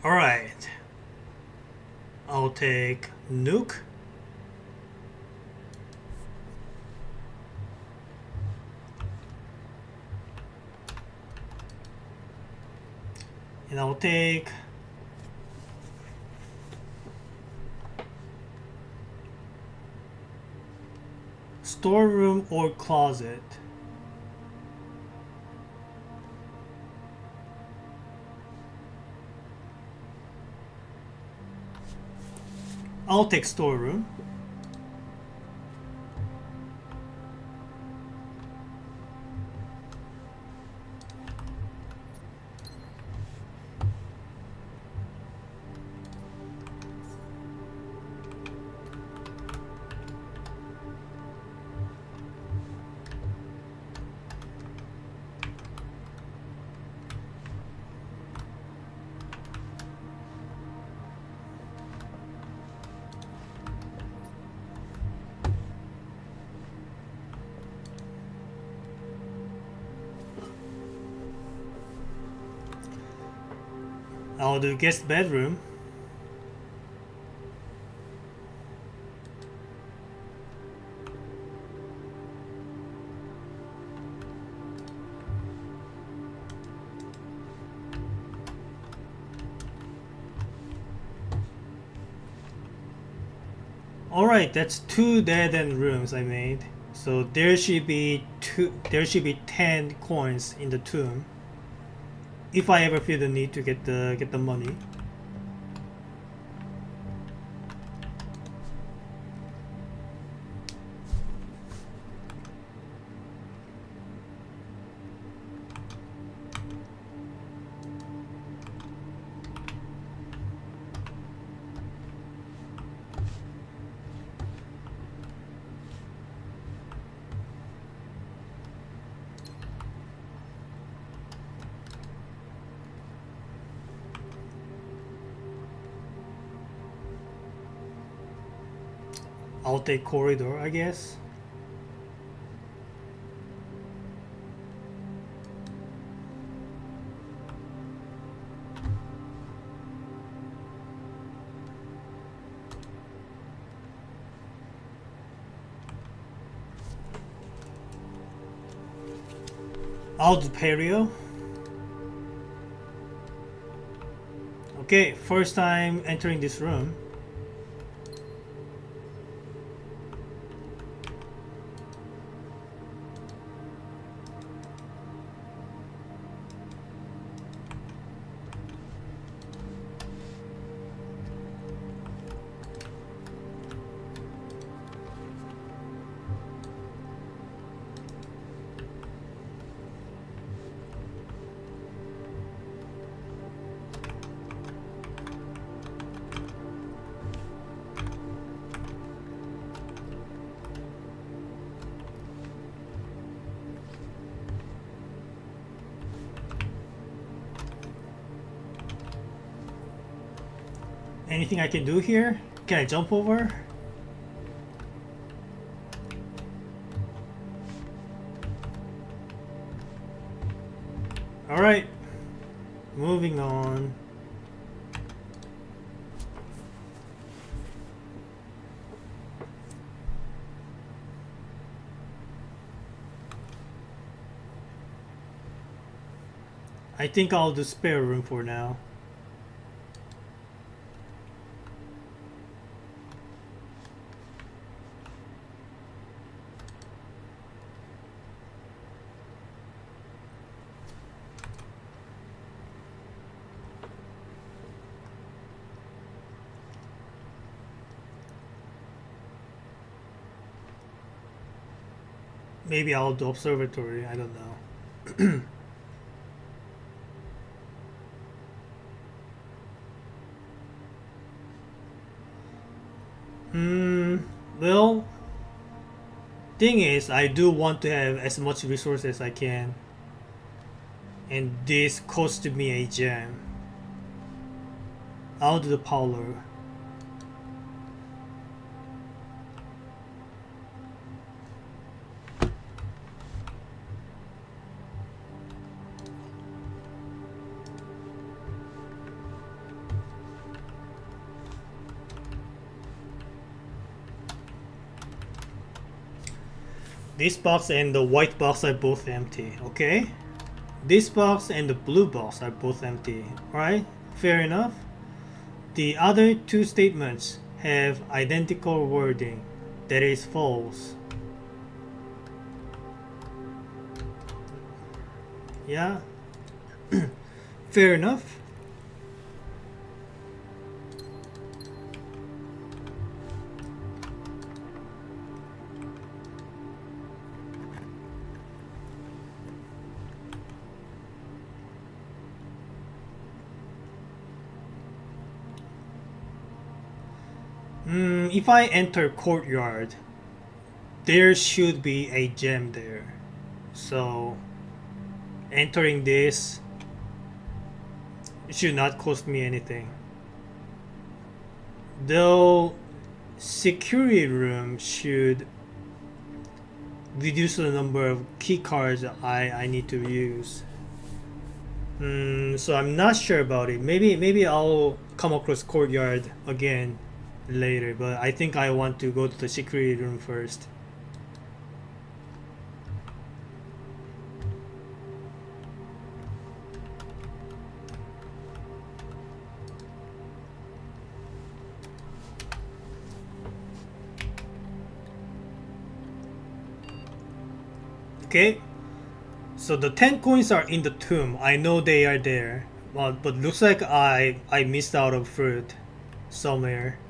Alright. I'll take nuke. And I'll take storeroom or closet. I'll take storeroom. I'll do guest bedroom. Alright, that's 2 dead end rooms I made. So there should be 10 coins in the tomb. If I ever feel the need to get the money. I'll take corridor, I guess. I'll do perio. Okay, first time entering this room. Anything I can do here? Can I jump over? Alright. Moving on. I think I'll do spare room for now. Maybe I'll do observatory, I don't know. Well, thing is, I do want to have as much resources as I can. And this cost me a gem. I'll do the power. This box and the white box are both empty, okay? This box and the blue box are both empty, right? Fair enough. The other two statements have identical wording. That is false. Yeah? Fair enough. If I enter courtyard, there should be a gem there. So, entering this should not cost me anything. Though, security room should reduce the number of key cards I need to use. So I'm not sure about it. Maybe I'll come across courtyard again later, but I think I want to go to the security room first. Okay, so the 10 coins are in the tomb. I know they are there, but looks like I missed out of fruit somewhere.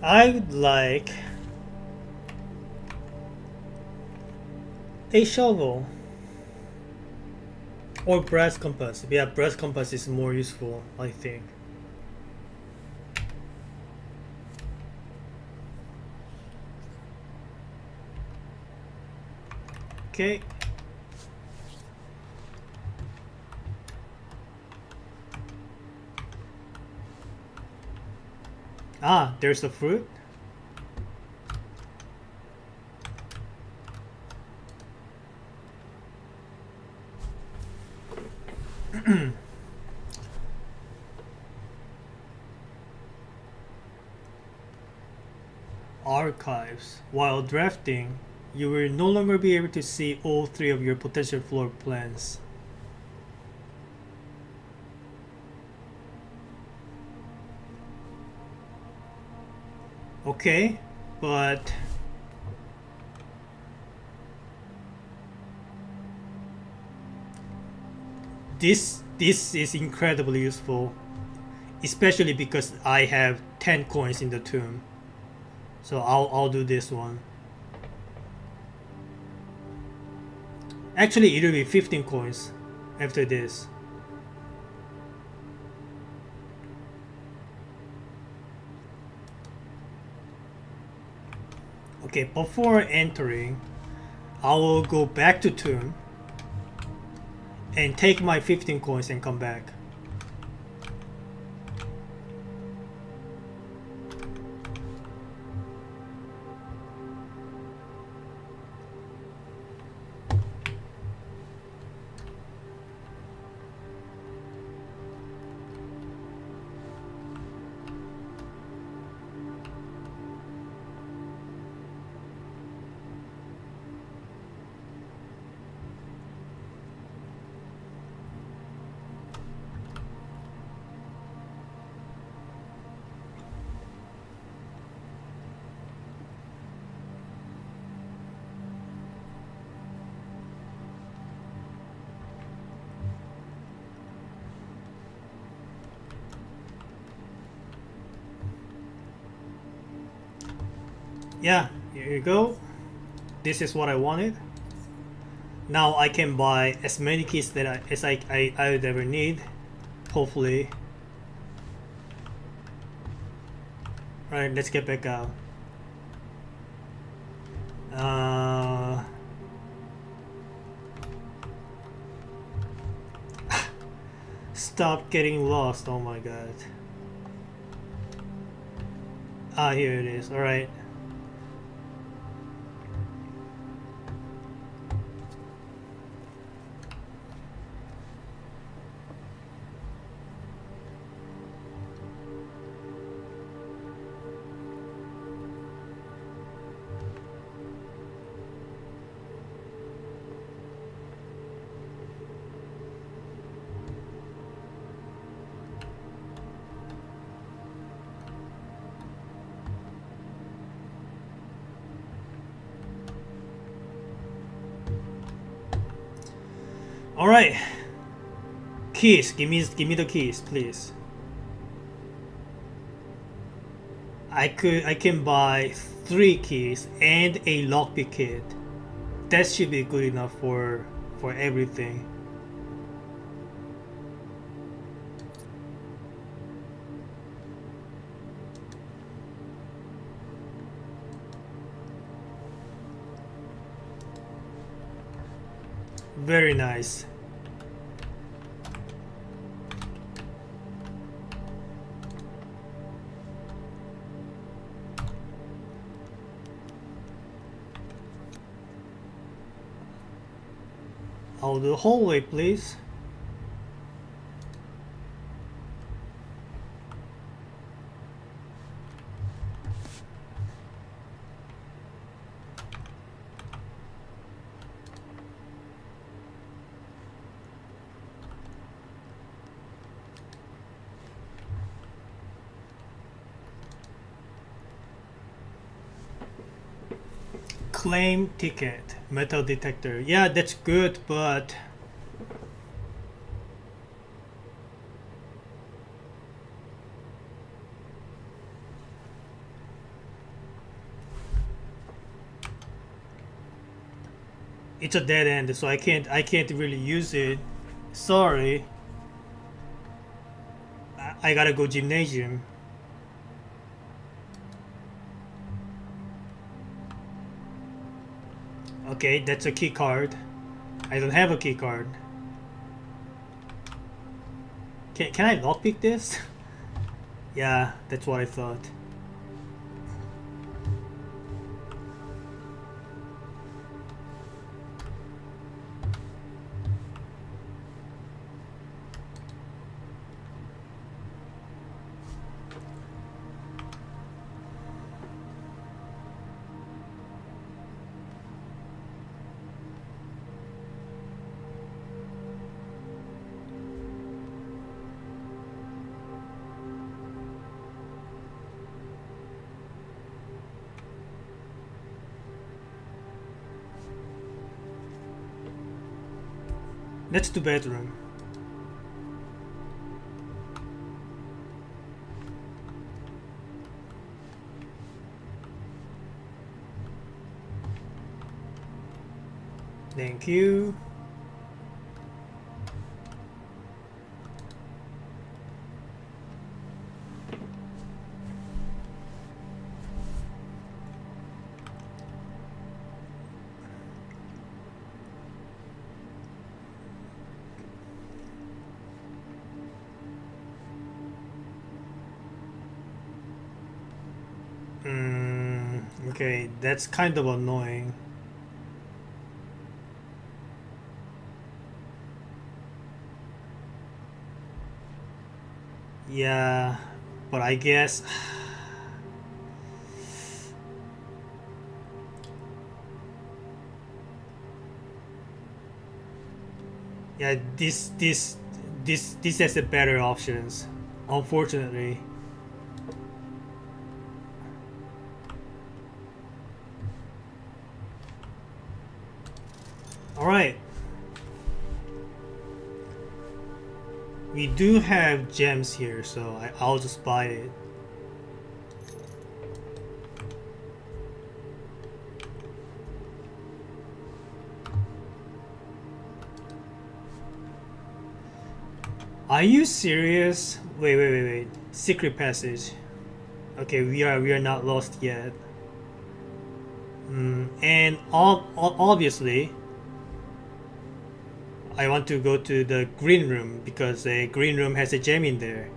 I would like a shovel or brass compass. Yeah, brass compass is more useful, I think. Okay. Ah, there's the fruit. archives. While drafting, you will no longer be able to see all three of your potential floor plans. Okay, but this is incredibly useful, especially because I have 10 coins in the tomb. So I'll do this one. Actually, it'll be 15 coins after this. Okay, before entering, I will go back to tomb and take my 15 coins and come back. Yeah, here you go. This is what I wanted. Now I can buy as many keys that I would ever need, hopefully. Alright, let's get back out. Stop getting lost, oh my god. Ah, here it is, alright. All right, keys. Give me the keys, please. I can buy 3 keys and a lockpick kit. That should be good enough for everything. Very nice. I'll do hallway, please. Claim ticket, metal detector. Yeah, that's good, but it's a dead end, so I can't really use it. Sorry. I gotta go gymnasium. Okay, that's a key card. I don't have a key card. Can I lockpick this? Yeah, that's what I thought. That's the bedroom. Thank you. Okay, that's kind of annoying. Yeah, but I guess yeah, this has the better options. Unfortunately. All right. We do have gems here, so I'll just buy it. Are you serious? Wait. Secret passage. Okay, we are not lost yet. And obviously, I want to go to the green room because the green room has a gem in there.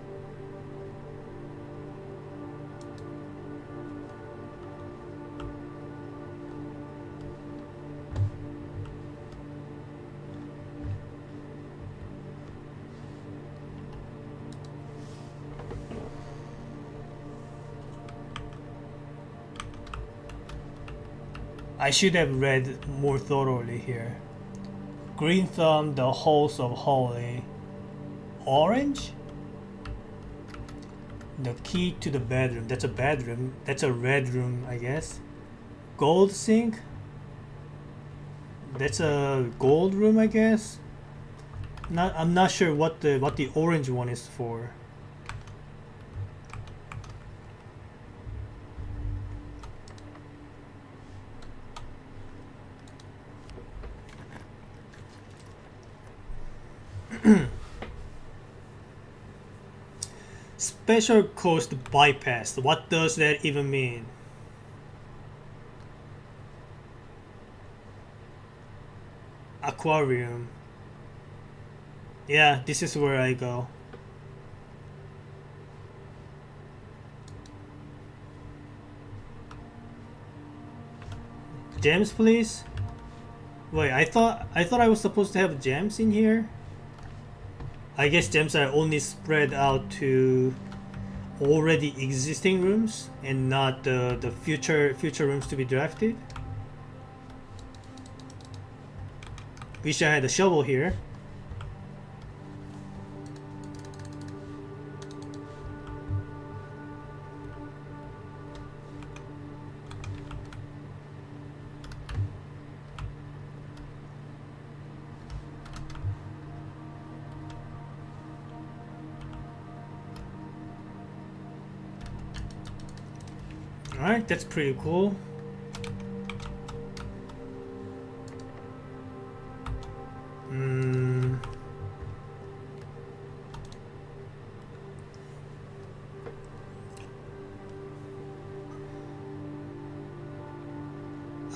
I should have read more thoroughly here. Green thumb, the halls of holy. Orange? The key to the bedroom. That's a bedroom. That's a red room, I guess. Gold sink? That's a gold room, I guess. I'm not sure what the orange one is for. Special coast bypass. What does that even mean? Aquarium. Yeah, this is where I go. Gems, please. Wait, I thought I was supposed to have gems in here. I guess gems are only spread out to already existing rooms and not the future rooms to be drafted. Wish I had a shovel here. Alright, that's pretty cool.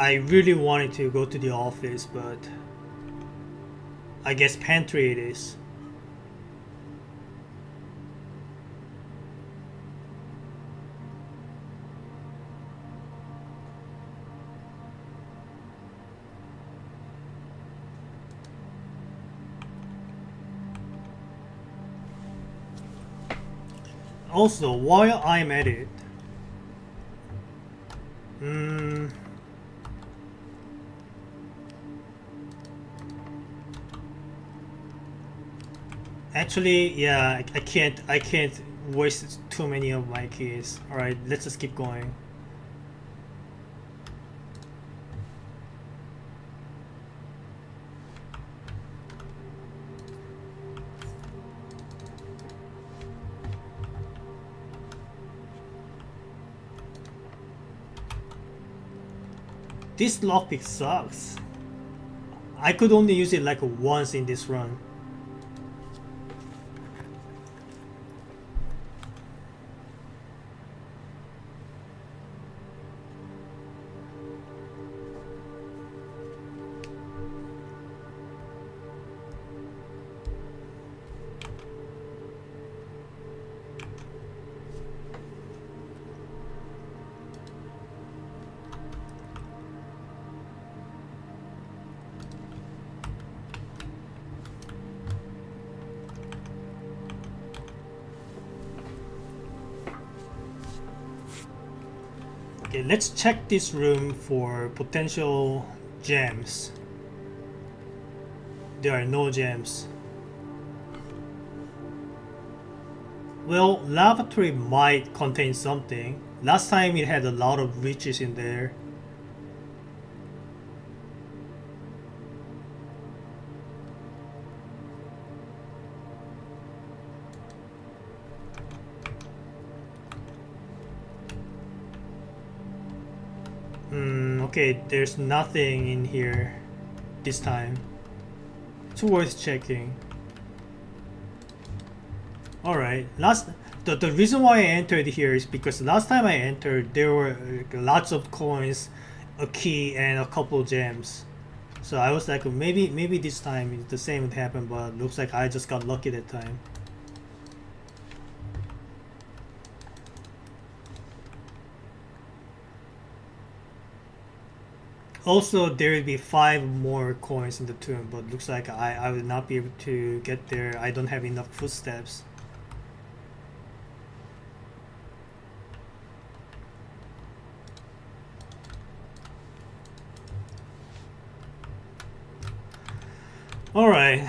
I really wanted to go to the office, but I guess pantry it is. Also, while I'm at it, actually, yeah, I can't waste too many of my keys. All right, let's just keep going. This lockpick sucks. I could only use it like once in this run. Okay, let's check this room for potential gems. There are no gems. Well, lavatory might contain something. Last time it had a lot of riches in there. Okay, there's nothing in here this time. It's worth checking. Alright, the reason why I entered here is because last time I entered there were lots of coins, a key, and a couple gems. So I was like, maybe this time the same would happen, but looks like I just got lucky that time. Also, there will be 5 more coins in the tomb, but looks like I will not be able to get there. I don't have enough footsteps. Alright.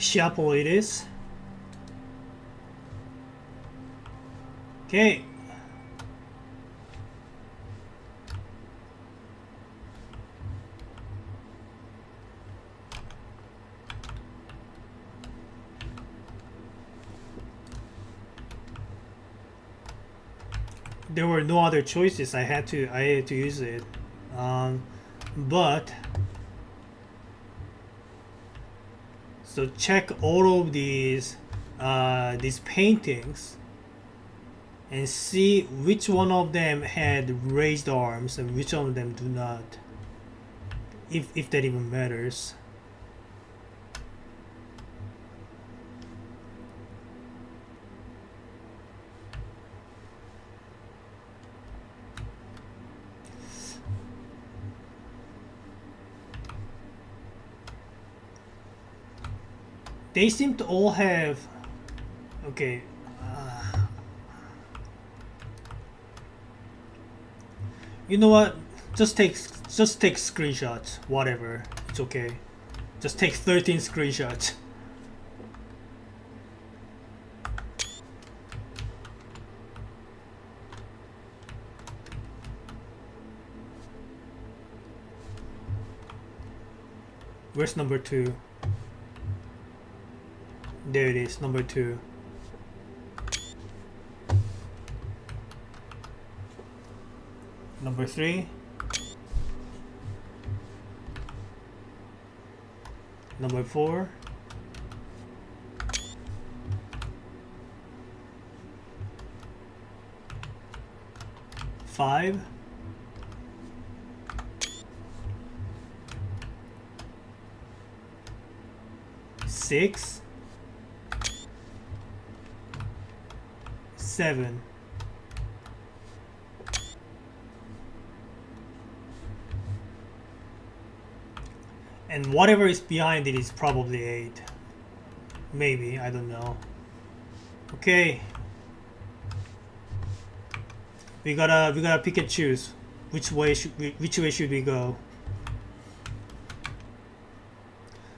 Chapel it is. Okay. There were no other choices. I had to use it. But so check all of these paintings and see which one of them had raised arms and which one of them do not. If that even matters. They seem to all have. Okay. You know what? Just take screenshots. Whatever. It's okay. Just take 13 screenshots. Where's number 2? There it is, number 2. Number 3. Number 4. Five. 6. 7. And whatever is behind it is probably 8. Maybe, I don't know. Okay. We gotta pick and choose. Which way should we go?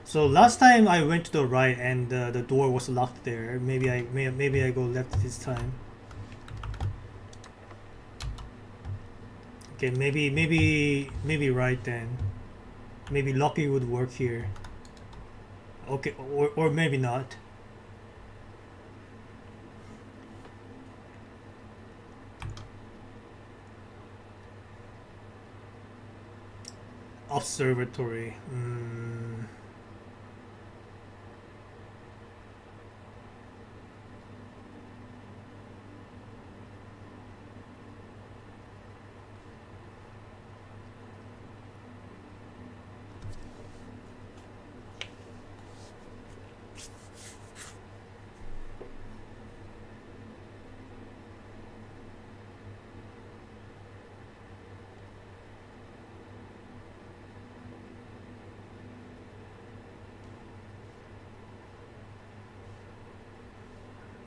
So last time I went to the right and the door was locked there. Maybe I go left this time. Okay, maybe right then. Maybe lucky would work here. Okay, or maybe not. Observatory.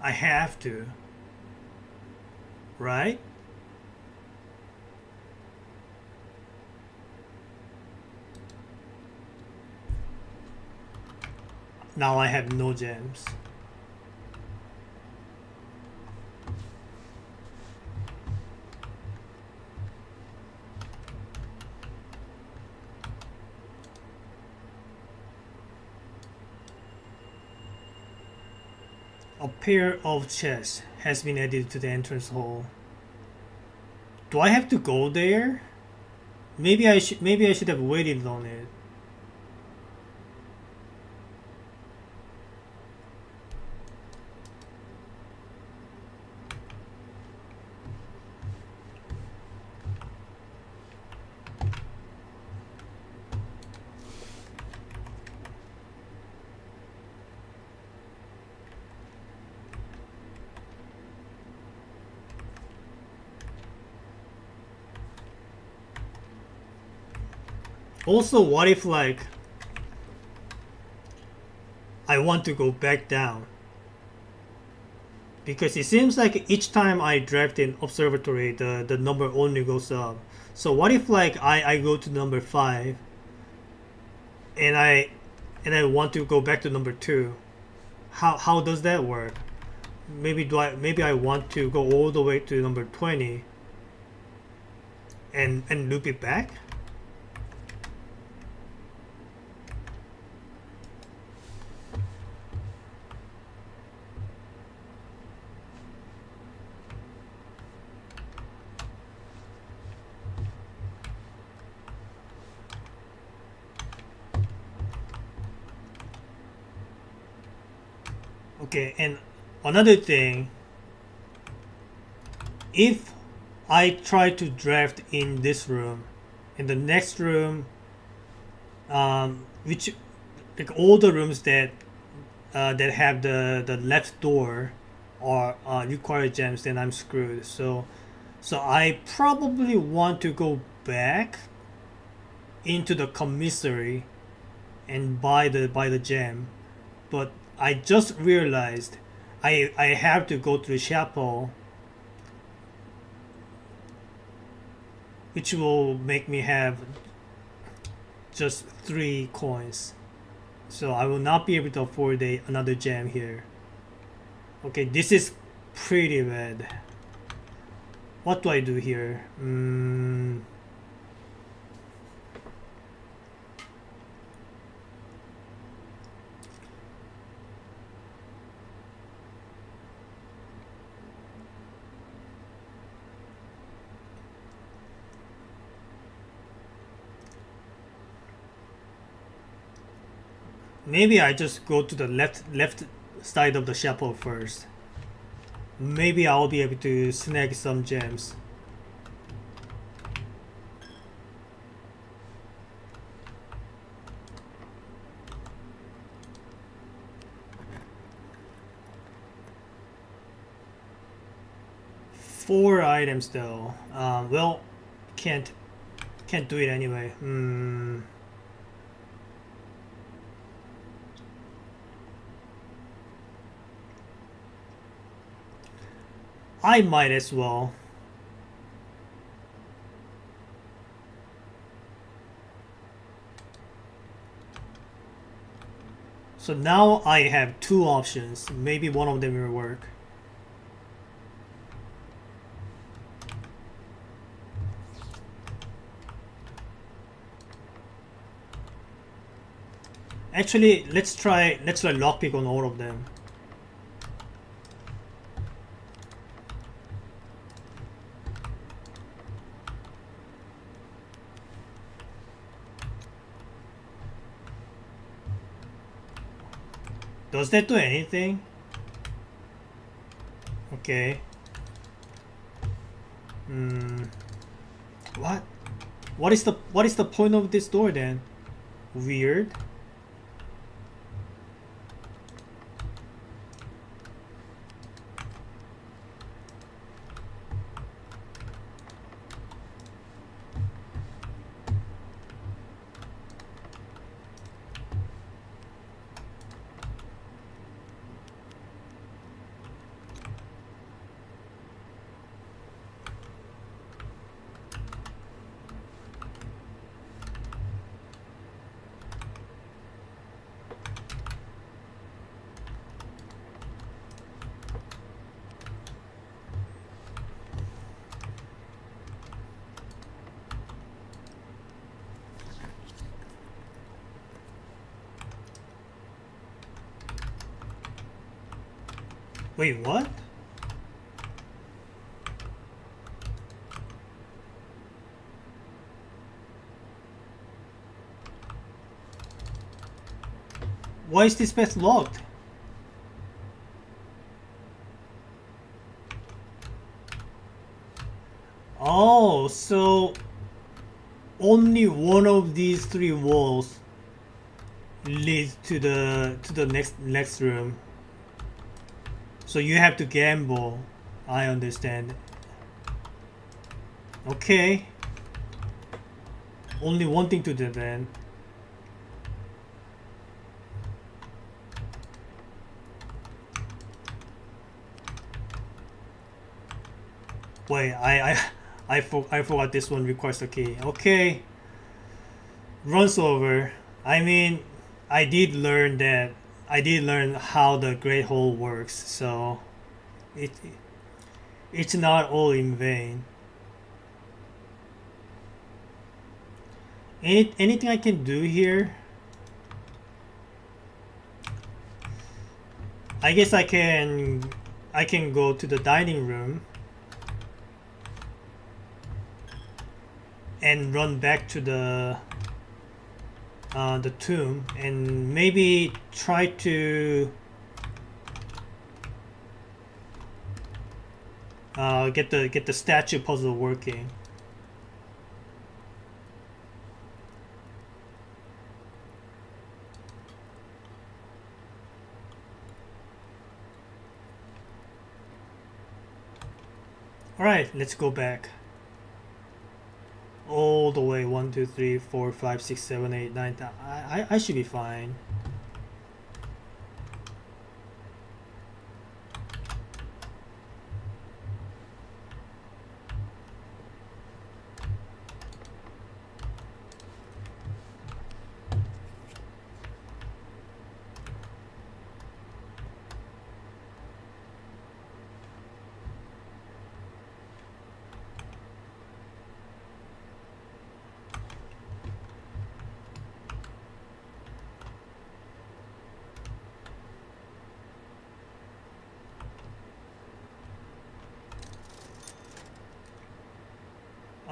I have to, right? Now I have no gems. A pair of chests has been added to the entrance hall. Do I have to go there? Maybe I should have waited on it. Also, what if like I want to go back down? Because it seems like each time I draft in observatory, the number only goes up. So what if like I go to number 5 and I want to go back to number 2? How does that work? Maybe I want to go all the way to number 20 and loop it back? Okay, and another thing, if I try to draft in this room, in the next room, which like all the rooms that have the left door or require gems, then I'm screwed. So I probably want to go back into the commissary and buy the gem, but I just realized I have to go to the chapel, which will make me have just 3 coins. So I will not be able to afford another gem here. Okay, this is pretty bad. What do I do here? Maybe I just go to the left side of the chapel first. Maybe I'll be able to snag some gems. Four items though. Well, can't do it anyway. I might as well. So now I have 2 options. Maybe one of them will work. Actually, let's try lockpick on all of them. Does that do anything? Okay. What? What is the point of this door then? Weird. Wait, what? Why is this path locked? Oh, so only one of these three walls leads to the next room. So you have to gamble. I understand. Okay. Only one thing to do then. Wait, I forgot this one requires a key. Okay. Runs over. I mean, I did learn that. I did learn how the Great Hole works, so it it's not all in vain. Anything I can do here? I guess I can go to the dining room and run back to the tomb and maybe try to get the statue puzzle working. All right, let's go back all the way. 1 2 3 4 5 6 7 8 9 10. I should be fine.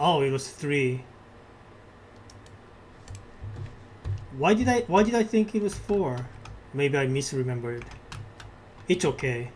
Oh, it was 3. Why did I think it was 4? Maybe I misremembered. It's okay.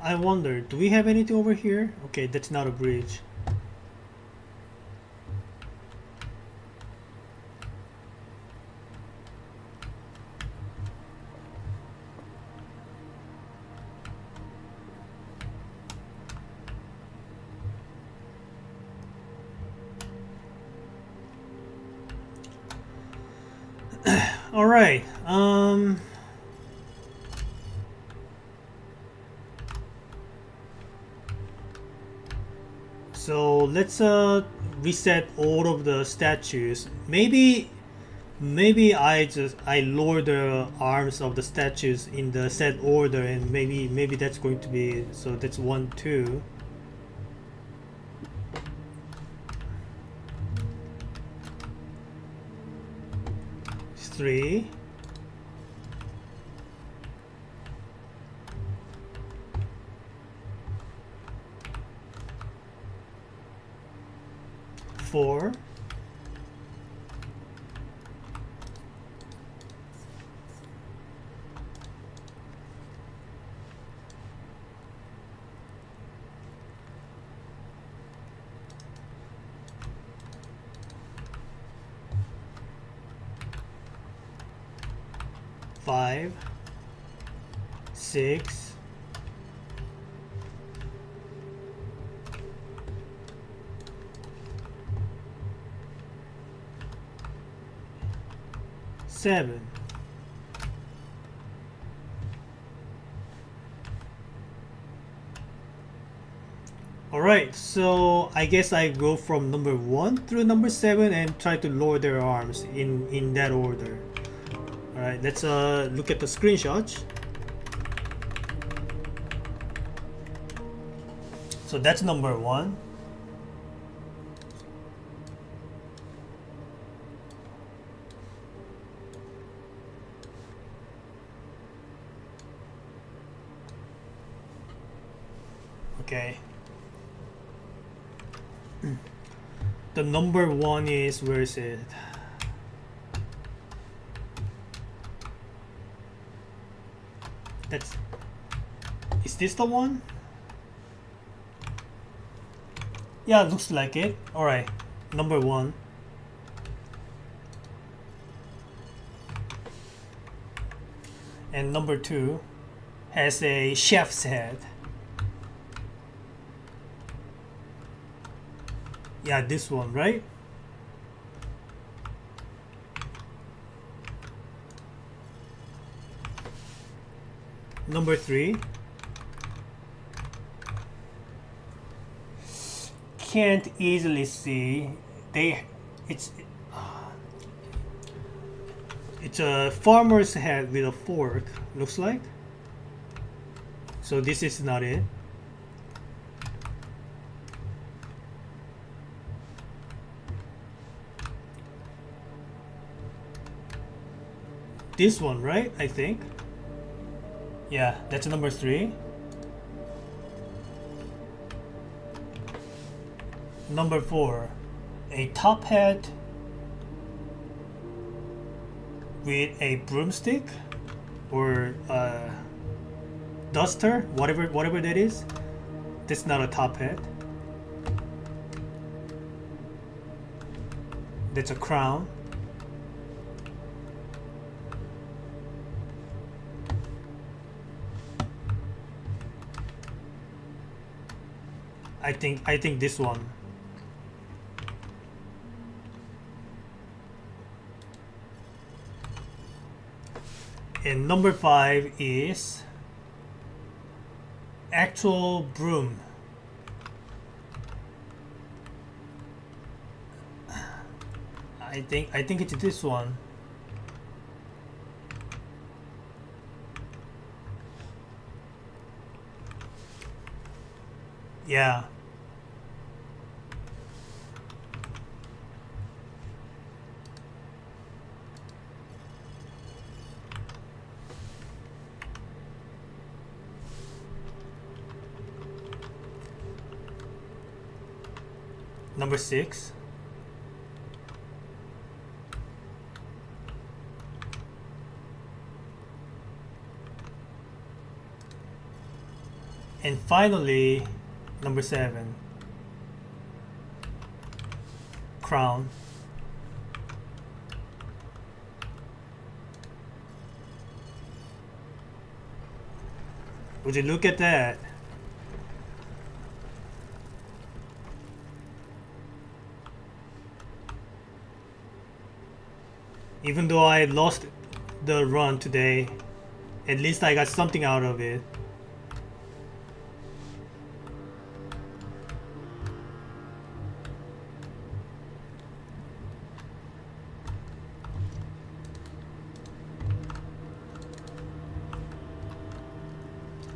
I wonder, do we have anything over here? Okay, that's not a bridge. All right. So let's reset all of the statues. Maybe I lower the arms of the statues in the set order, and maybe that's going to be, so that's 1 2 3 4 5 6 7. Alright, so I guess I go from number 1 through number 7 and try to lower their arms in that order. Alright, let's look at the screenshots. So that's number 1. Okay. The number 1 is, where is it? That's, is this the one? Yeah, looks like it. Alright, number 1. And number 2 has a chef's head. Yeah, this one, right? Number 3. Can't easily see. It's a farmer's head with a fork, looks like. So this is not it. This one, right? I think. Yeah, that's number 3. Number 4, a top hat with a broomstick or a duster, whatever that is. That's not a top hat. That's a crown. I think this one. And number 5 is actual broom. I think it's this one. Yeah. Number 6. And finally, number 7, crown. Would you look at that? Even though I lost the run today, at least I got something out of it.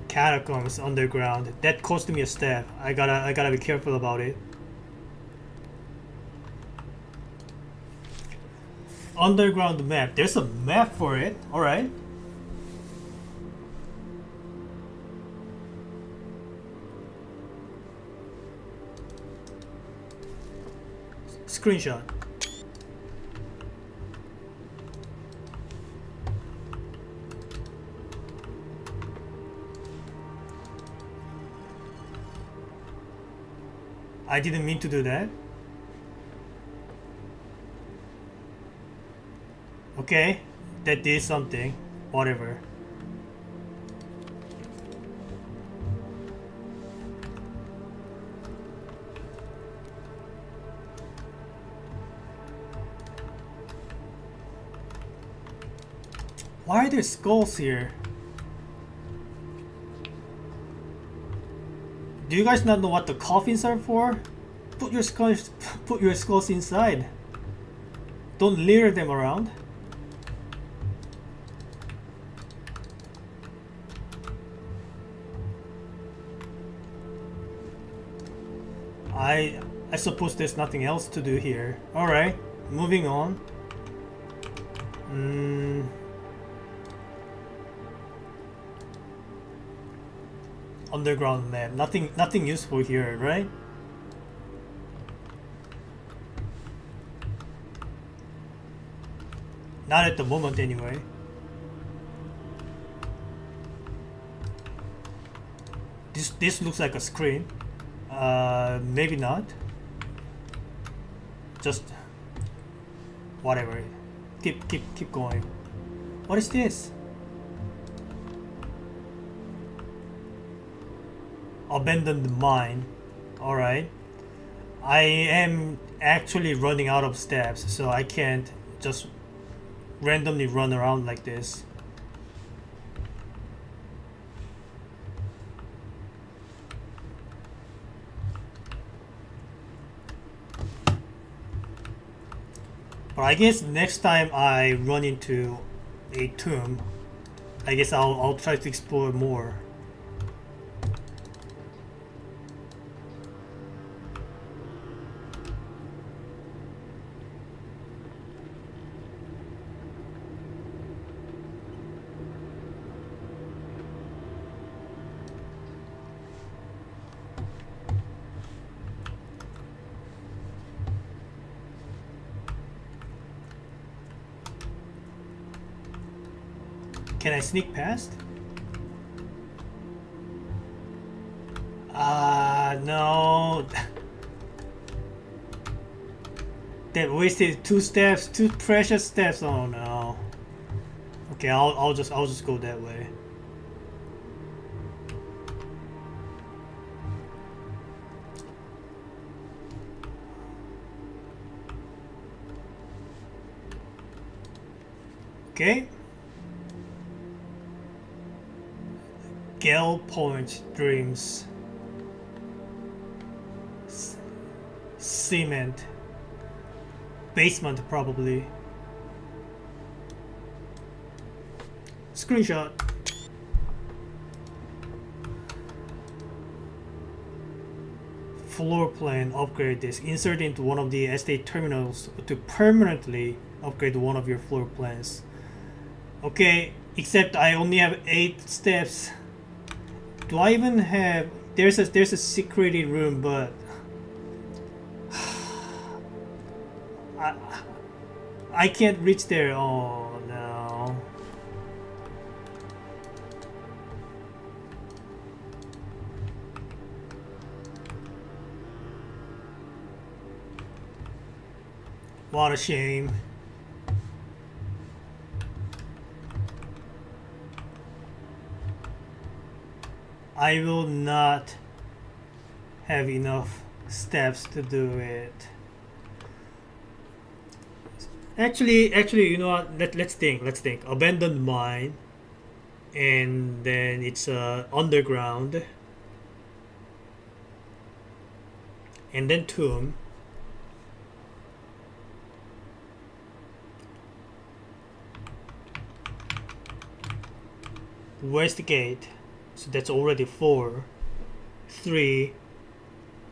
Catacombs underground. That cost me a step. I gotta be careful about it. Underground map. There's a map for it. All right. Screenshot. I didn't mean to do that. Okay, that did something. Whatever. Why are there skulls here? Do you guys not know what the coffins are for? Put your skulls inside. Don't litter them around. I suppose there's nothing else to do here. Alright, moving on. Underground map. Nothing useful here, right? Not at the moment anyway. This looks like a screen. Maybe not. Just whatever. Keep going. What is this? Abandoned mine. Alright. I am actually running out of steps, so I can't just randomly run around like this. But I guess next time I run into a tomb, I guess I'll try to explore more. Can I sneak past? No. That wasted 2 steps, 2 precious steps. Oh no. Okay, I'll just go that way. Okay. Gale Point Dreams. Cement. Basement probably. Screenshot. Floor plan upgrade this. Insert into one of the estate terminals to permanently upgrade one of your floor plans. Okay, except I only have 8 steps. Do I even have... There's a security room, but... I can't reach there. Oh no. What a shame. I will not have enough steps to do it. Actually, you know what? Let's think. Let's think. Abandoned mine, and then it's underground, and then tomb. West gate. So that's already 4, 3,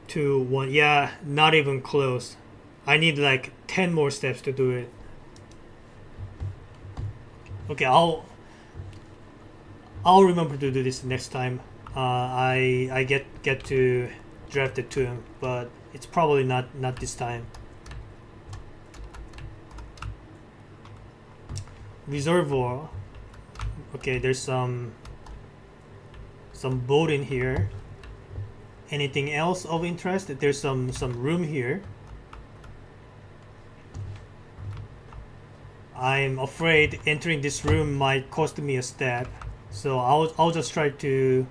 2, 1. Yeah, not even close. I need like 10 more steps to do it. Okay, I'll remember to do this next time. I get to draft the tomb, but it's probably not this time. Reservoir. Okay, there's some boat in here. Anything else of interest? There's some room here. I'm afraid entering this room might cost me a step, so I'll just try to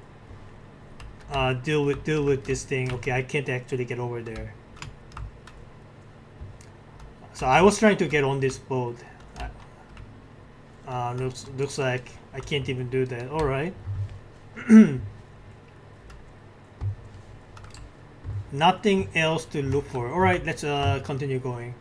deal with this thing. Okay, I can't actually get over there. So I was trying to get on this boat. Looks like I can't even do that. All right. Nothing else to look for. All right, let's continue going.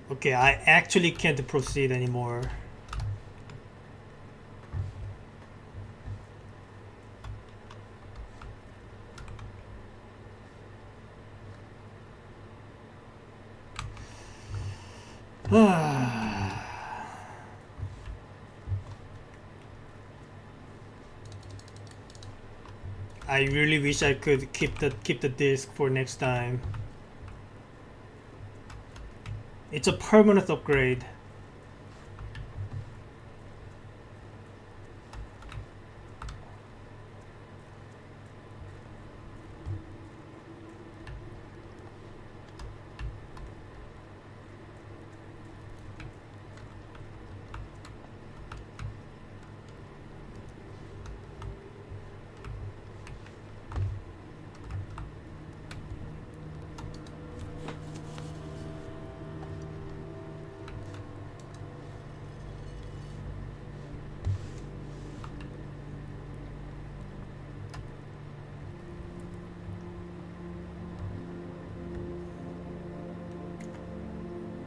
Okay, I actually can't proceed anymore. I really wish I could keep the disc for next time. It's a permanent upgrade.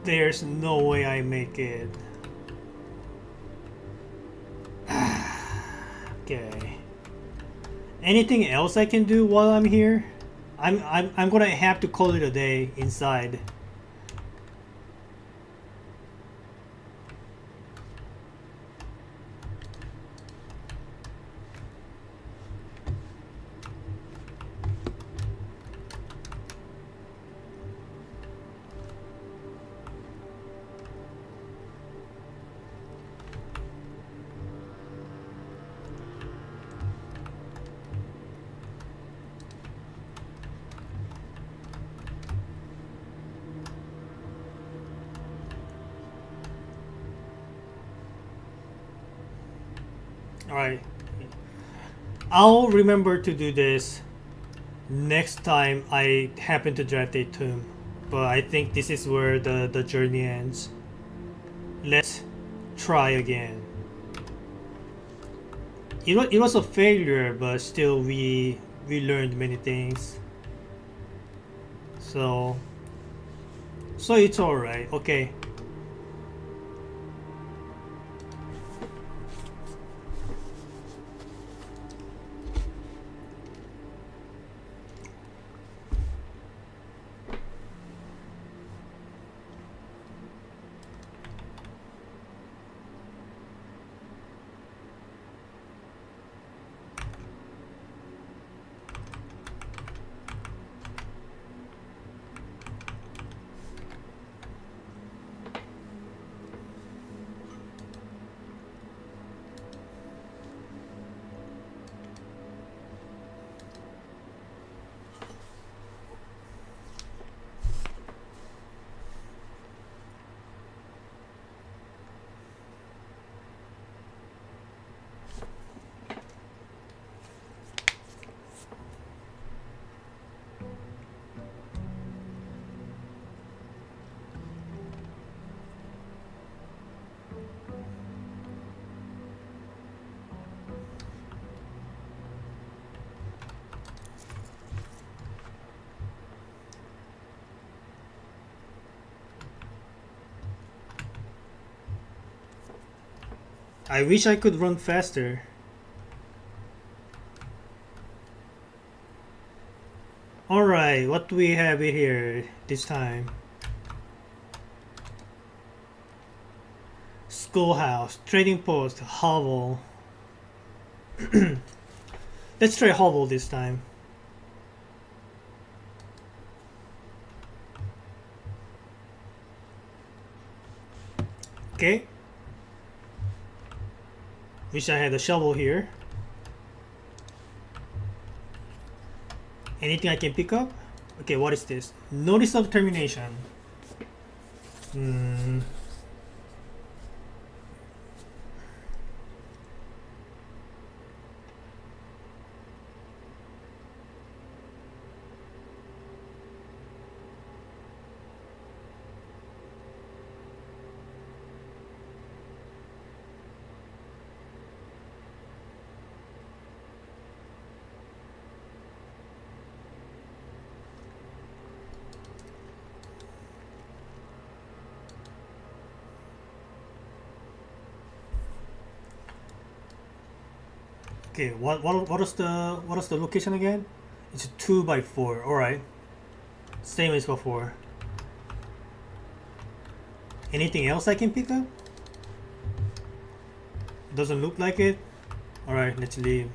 There's no way I make it. Okay. Anything else I can do while I'm here? I'm gonna have to call it a day inside. Alright. I'll remember to do this next time I happen to draft a tomb. But I think this is where the journey ends. Let's try again. It was a failure, but still we learned many things. So it's alright. Okay. I wish I could run faster. Alright, what do we have here this time? Schoolhouse, trading post, hovel. Let's try hovel this time. Okay. Wish I had a shovel here. Anything I can pick up? Okay, what is this? Notice of termination. Okay, what is the location again? It's 2x4. All right, same as before. Anything else I can pick up? Doesn't look like it. All right, let's leave.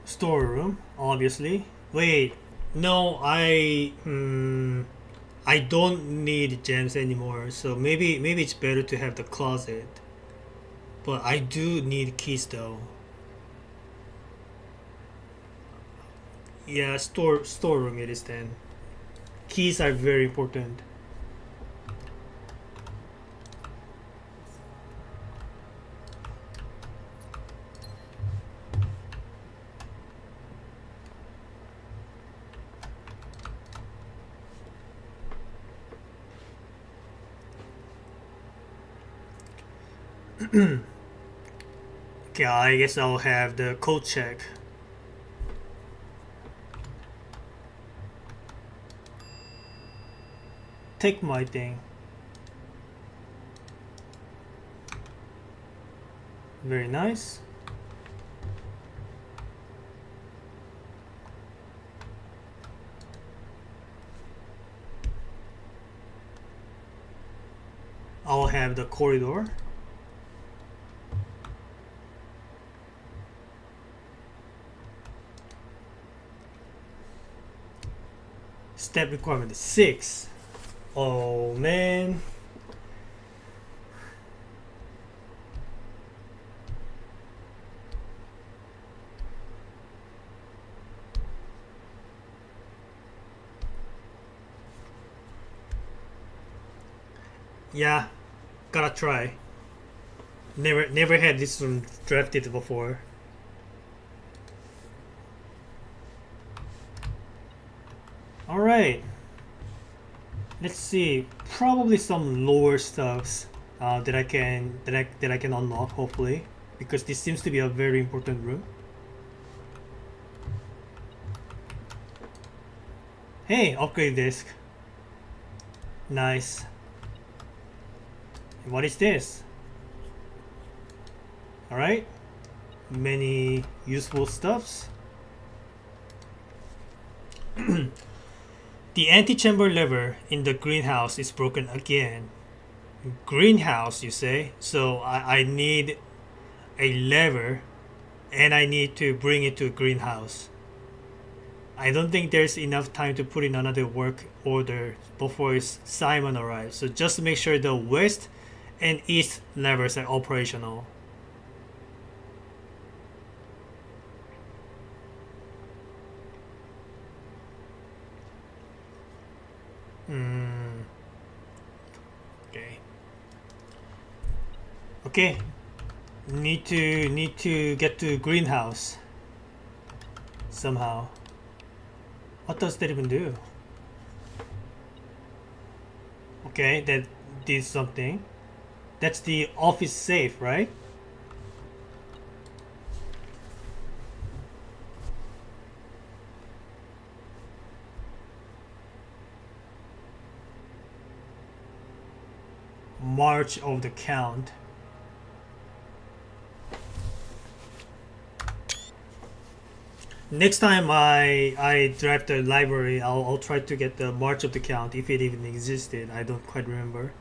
Storeroom, obviously. Wait, no, I don't need gems anymore. So maybe it's better to have the closet. But I do need keys though. Yeah, storeroom it is then. Keys are very important. Okay, I guess I'll have the code check. Take my thing. Very nice. I'll have the corridor. Step requirement 6. Oh man. Yeah, gotta try. Never had this one drafted before. Alright. Let's see. Probably some lower stuffs that I can unlock hopefully. Because this seems to be a very important room. Hey, upgrade disc. Nice. What is this? Alright. Many useful stuffs. The antechamber lever in the greenhouse is broken again. Greenhouse, you say? So I need a lever and I need to bring it to a greenhouse. I don't think there's enough time to put in another work order before Simon arrives. So just make sure the west and east levers are operational. Okay. Okay. Need to get to greenhouse somehow. What does that even do? Okay, that did something. That's the office safe, right? March of the count. Next time I drive the library, I'll try to get the March of the count if it even existed. I don't quite remember.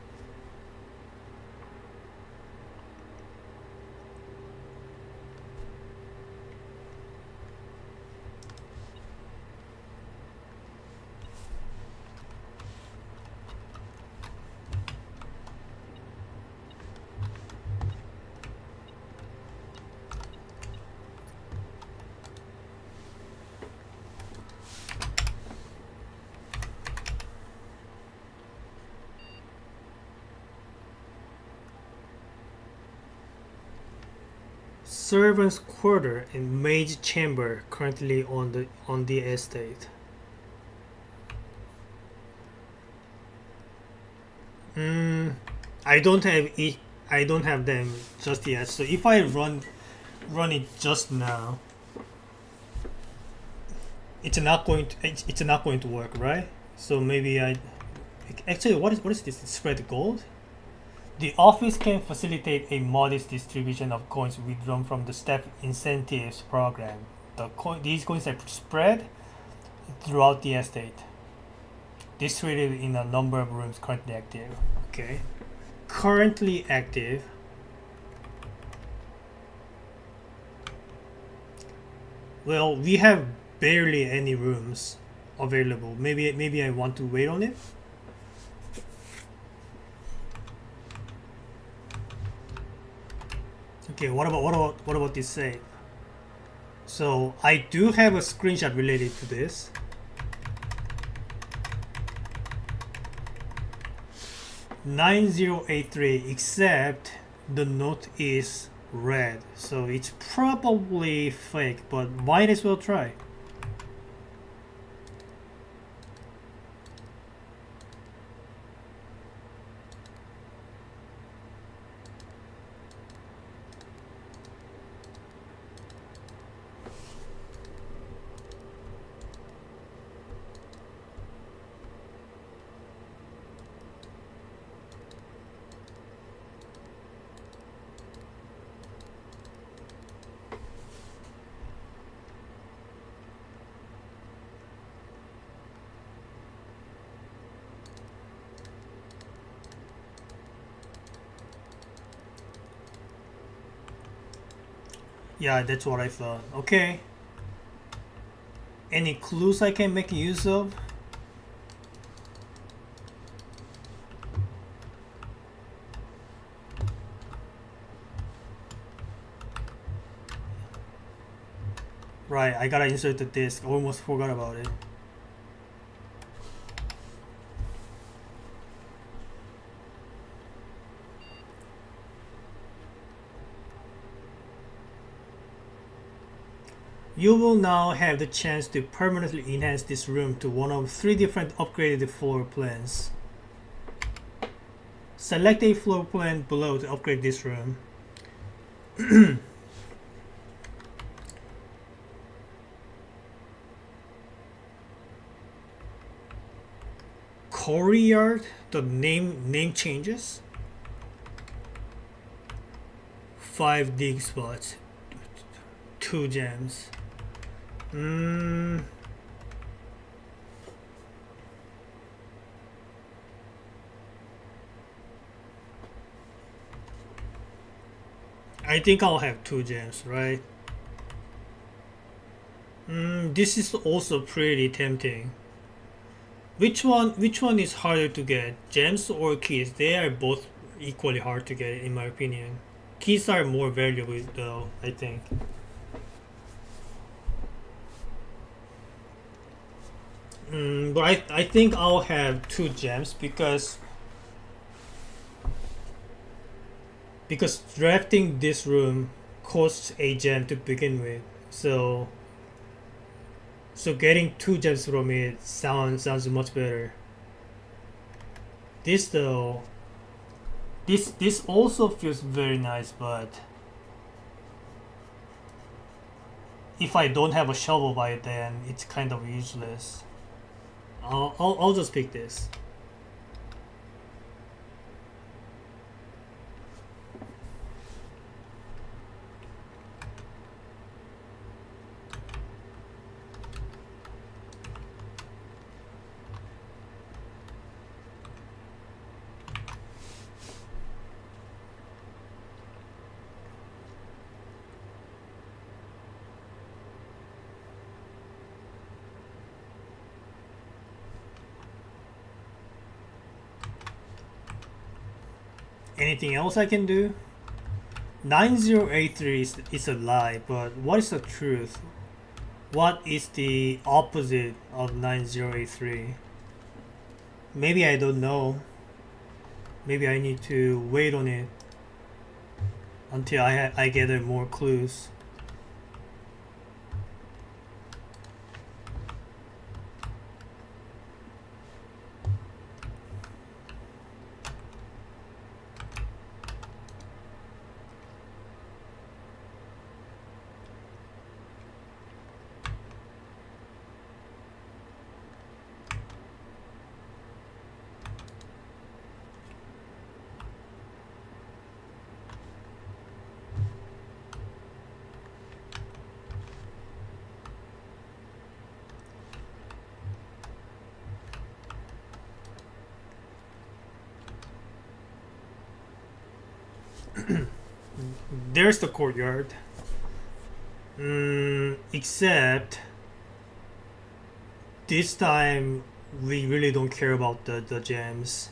Servants' quarter and mage chamber currently on the estate. Mm, I don't have I don't have them just yet. So if I run it just now, it's not going to work, right? So maybe I actually what is this? Spread gold. The office can facilitate a modest distribution of coins withdrawn from the staff incentives program. These coins are spread throughout the estate, distributed in a number of rooms currently active. Okay. Currently active. Well, we have barely any rooms available. Maybe I want to wait on it. Okay, what about this save? So I do have a screenshot related to this. 9083, except the note is red, so it's probably fake, but might as well try. Yeah, that's what I thought. Okay. Any clues I can make use of? Right, I gotta insert the disc. Almost forgot about it. You will now have the chance to permanently enhance this room to one of 3 different upgraded floor plans. Select a floor plan below to upgrade this room. Courtyard, the name changes. 5 dig spots, 2 gems. I think I'll have 2 gems, right? This is also pretty tempting. Which one is harder to get? Gems or keys? They are both equally hard to get in my opinion. Keys are more valuable though, I think. But I think I'll have 2 gems because drafting this room costs a gem to begin with. So So getting 2 gems from it sounds much better. This though, this also feels very nice, but if I don't have a shovel by then, it's kind of useless. I'll just pick this. Anything else I can do? 9083 is a lie, but what is the truth? What is the opposite of 9083? Maybe I don't know. Maybe I need to wait on it until I gather more clues. There's the courtyard. Except this time we really don't care about the gems.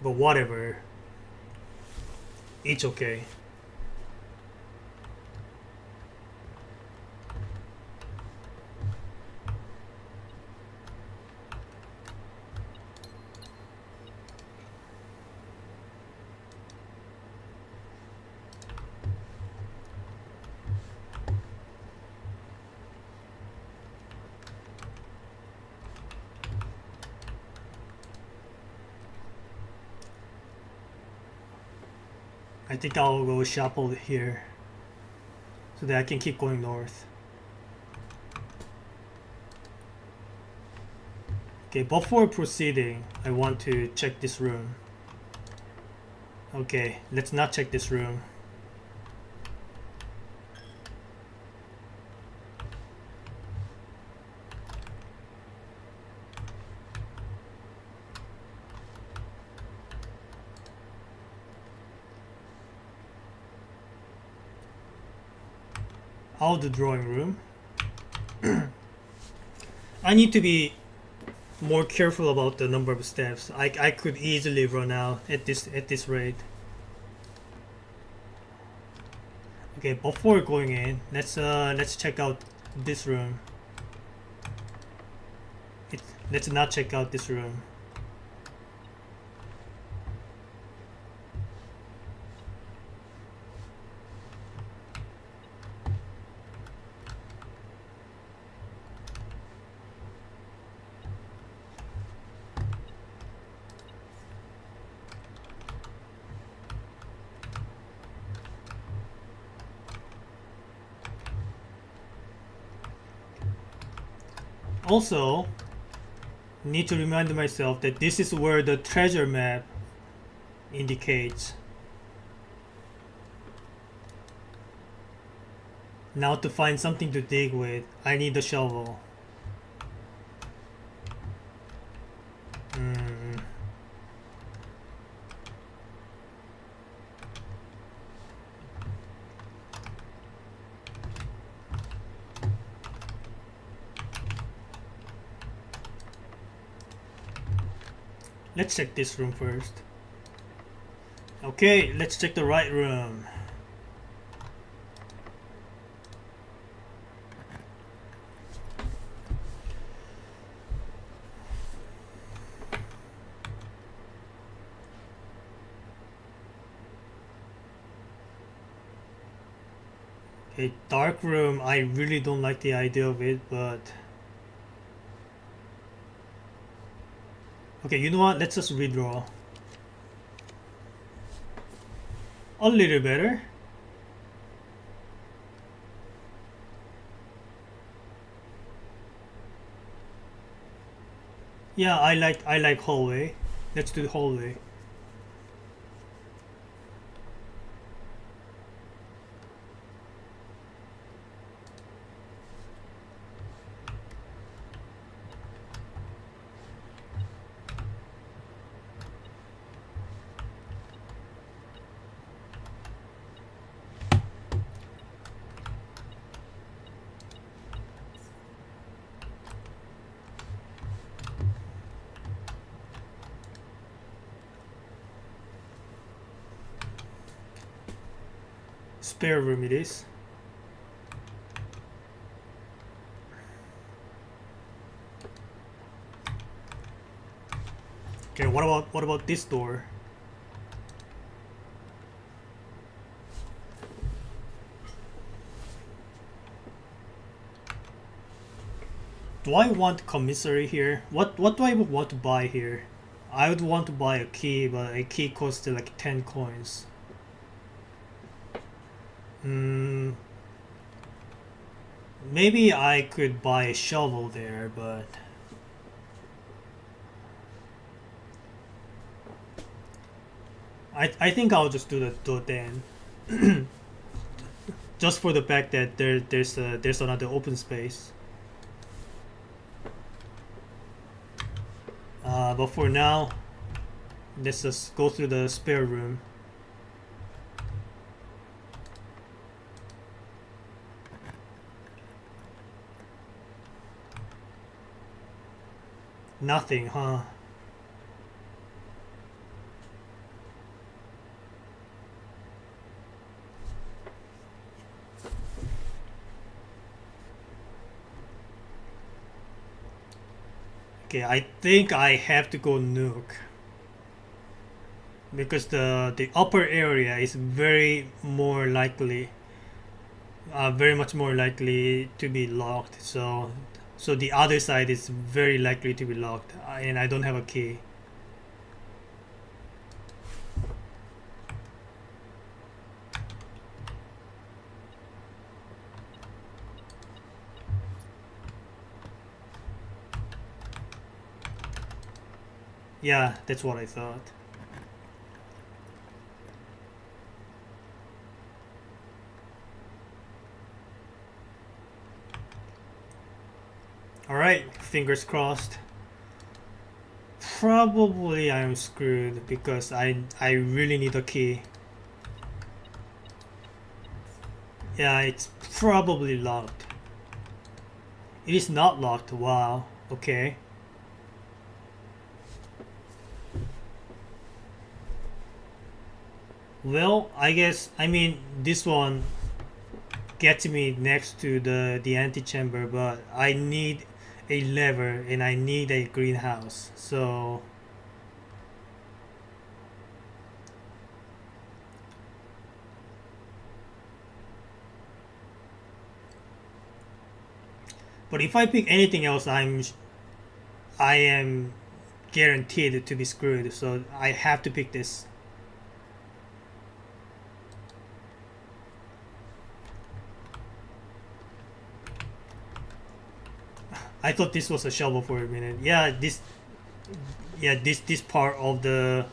But whatever. It's okay. I think I'll go shuffle here so that I can keep going north. Okay, before proceeding, I want to check this room. Okay, let's not check this room. Out the drawing room. I need to be more careful about the number of steps. I could easily run out at this rate. Okay, before going in, let's check out this room. Let's not check out this room. Also, need to remind myself that this is where the treasure map indicates. Now to find something to dig with, I need a shovel. Let's check this room first. Okay, let's check the right room. A dark room, I really don't like the idea of it, but... Okay, you know what? Let's just redraw. A little better. Yeah, I like hallway. Let's do the hallway. Spare room it is. Okay, what about this door? Do I want commissary here? What do I want to buy here? I would want to buy a key, but a key costs like 10 coins. Maybe I could buy a shovel there, but I think I'll just do the door then. Just for the fact that there's another open space. But for now, let's just go through the spare room. Nothing, huh? Okay, I think I have to go nuke. Because the upper area is very much more likely to be locked. So the other side is very likely to be locked, and I don't have a key. Yeah, that's what I thought. Alright, fingers crossed. Probably I'm screwed because I really need a key. Yeah, it's probably locked. It is not locked. Wow. Okay. Well, I mean this one gets me next to the antechamber, but I need a lever and I need a greenhouse. So but if I pick anything else, I am guaranteed to be screwed. So I have to pick this. I thought this was a shovel for a minute. This part of the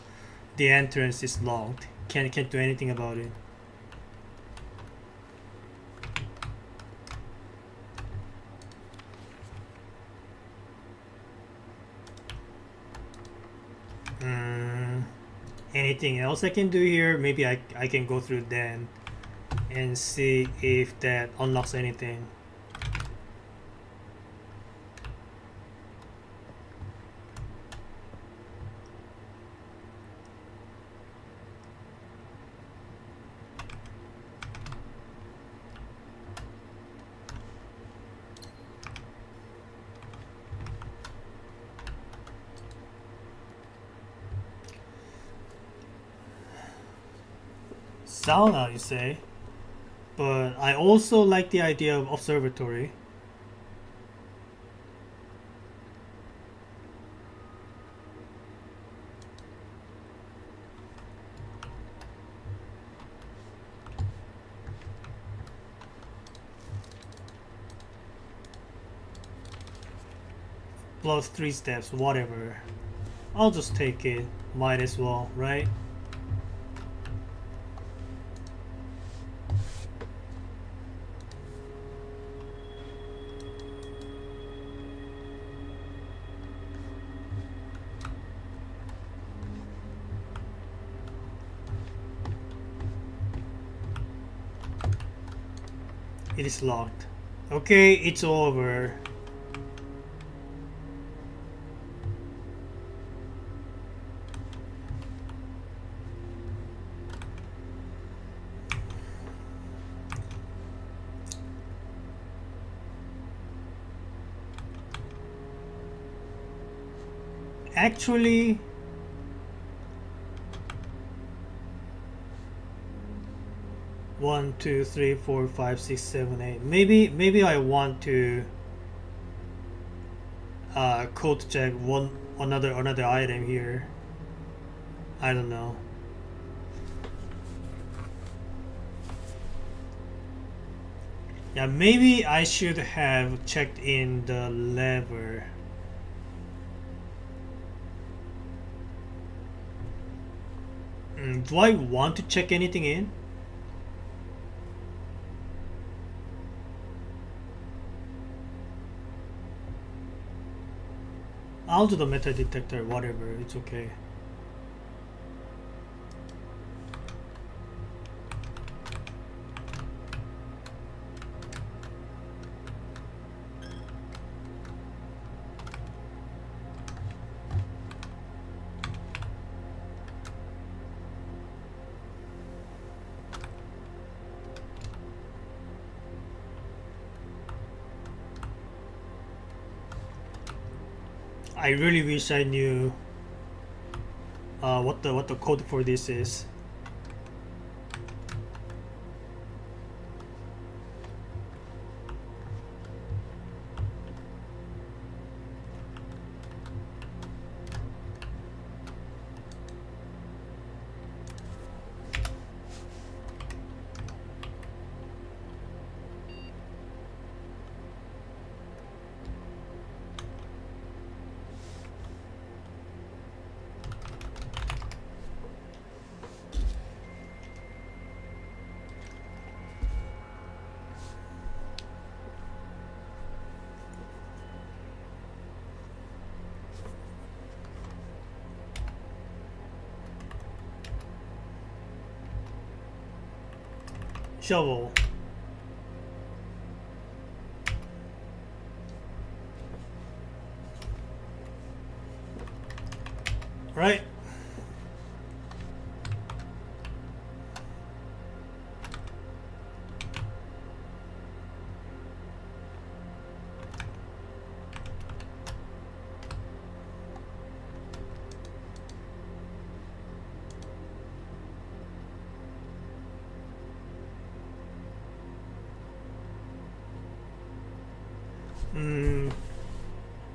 entrance is locked. Can't do anything about it. Anything else I can do here? Maybe I can go through then and see if that unlocks anything. Sauna, you say? but I also like the idea of observatory. Plus 3 steps, whatever. I'll just take it. Might as well, right? It is locked. Okay, it's over. Actually, one, two, three, four, five, six, seven, eight. Maybe I want to code check another item here. I don't know. Yeah, maybe I should have checked in the lever. Do I want to check anything in? I'll do the metal detector, whatever, it's okay. I really wish I knew what the code for this is. Shovel. Right.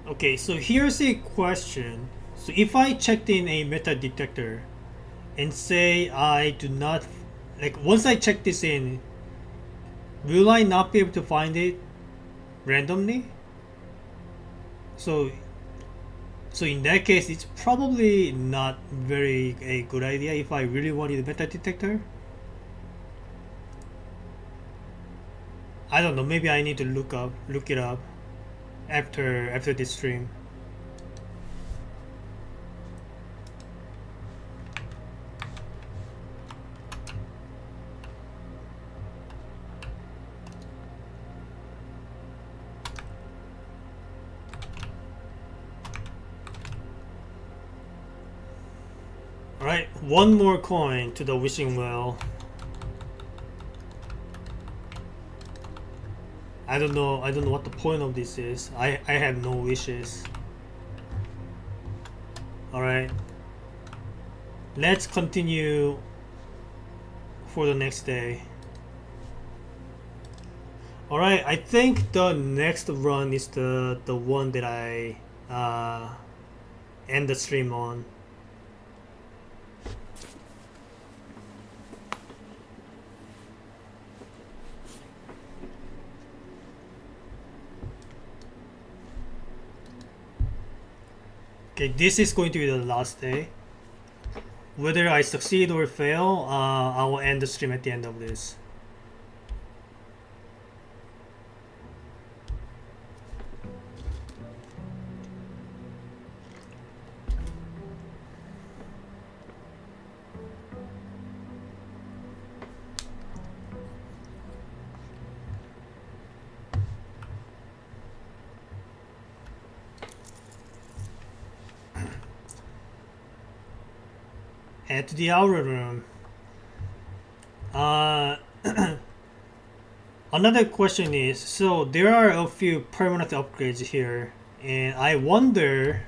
Okay, so here's a question. So if I checked in a meta detector and say I do not, like once I check this in, will I not be able to find it randomly? So in that case, it's probably not very a good idea if I really wanted a meta detector. I don't know, maybe I need to look it up after this stream. Alright, one more coin to the wishing well. I don't know what the point of this is. I have no wishes. Alright. Let's continue for the next day. Alright, I think the next run is the one that I end the stream on. Okay, this is going to be the last day. Whether I succeed or fail, I will end the stream at the end of this. Head to the outer room. Another question is, so there are a few permanent upgrades here, and I wonder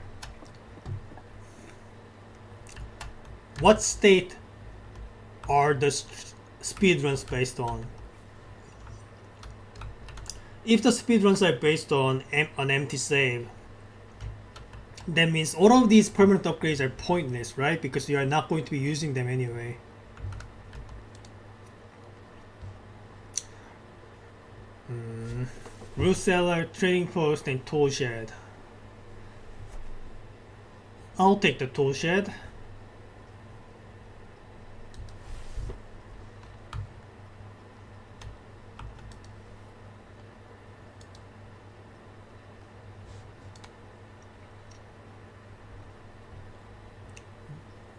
what state are the speedruns based on? If the speedruns are based on an empty save, that means all of these permanent upgrades are pointless, right? Because you are not going to be using them anyway. Root cellar, trading post, and tool shed. I'll take the tool shed.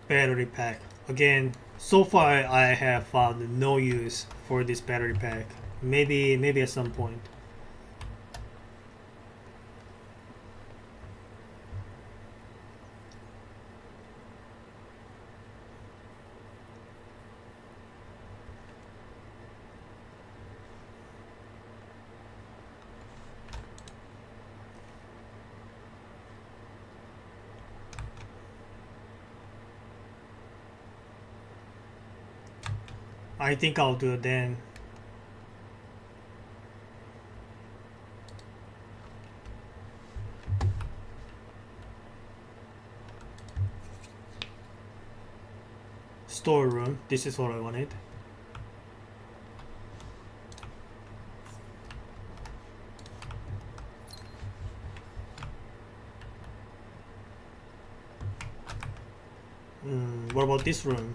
Battery pack. Again, so far I have found no use for this battery pack. Maybe at some point. I think I'll do it then. Storeroom. This is what I wanted. What about this room?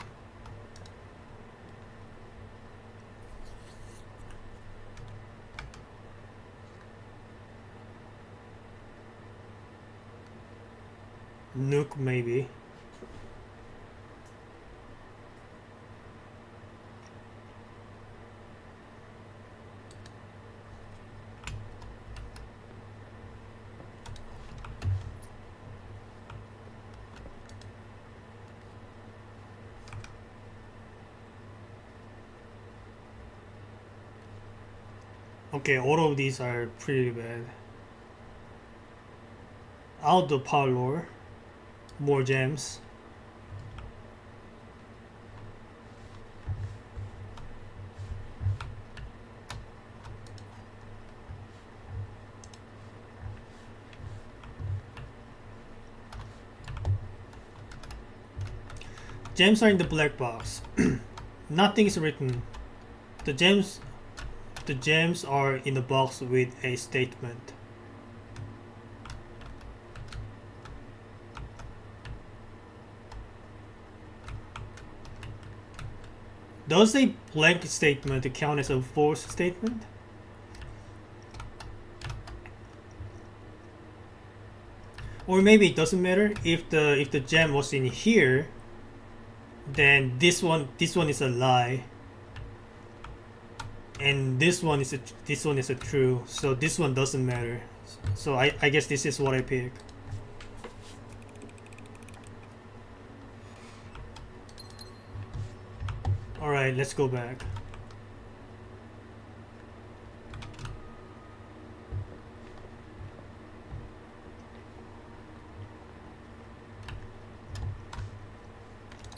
Nook, maybe. Okay, all of these are pretty bad. Out the parlor. More gems. Gems are in the black box. Nothing is written. The gems are in the box with a statement. Does a blank statement count as a false statement? Or maybe it doesn't matter if the gem was in here, then this one is a lie, and this one is a true. So this one doesn't matter. So I guess this is what I pick. Alright, let's go back.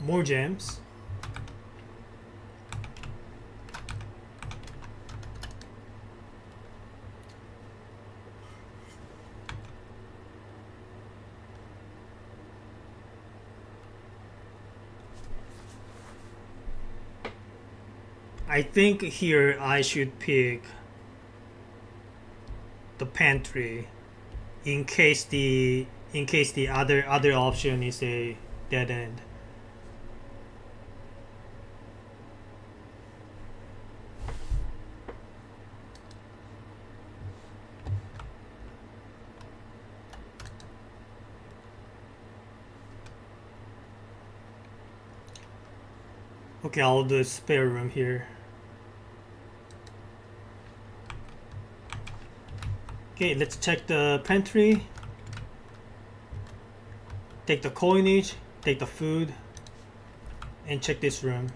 More gems. I think here I should pick the pantry in case the other option is a dead end. Okay, I'll do a spare room here. Okay, let's check the pantry. Take the coinage, take the food, and check this room.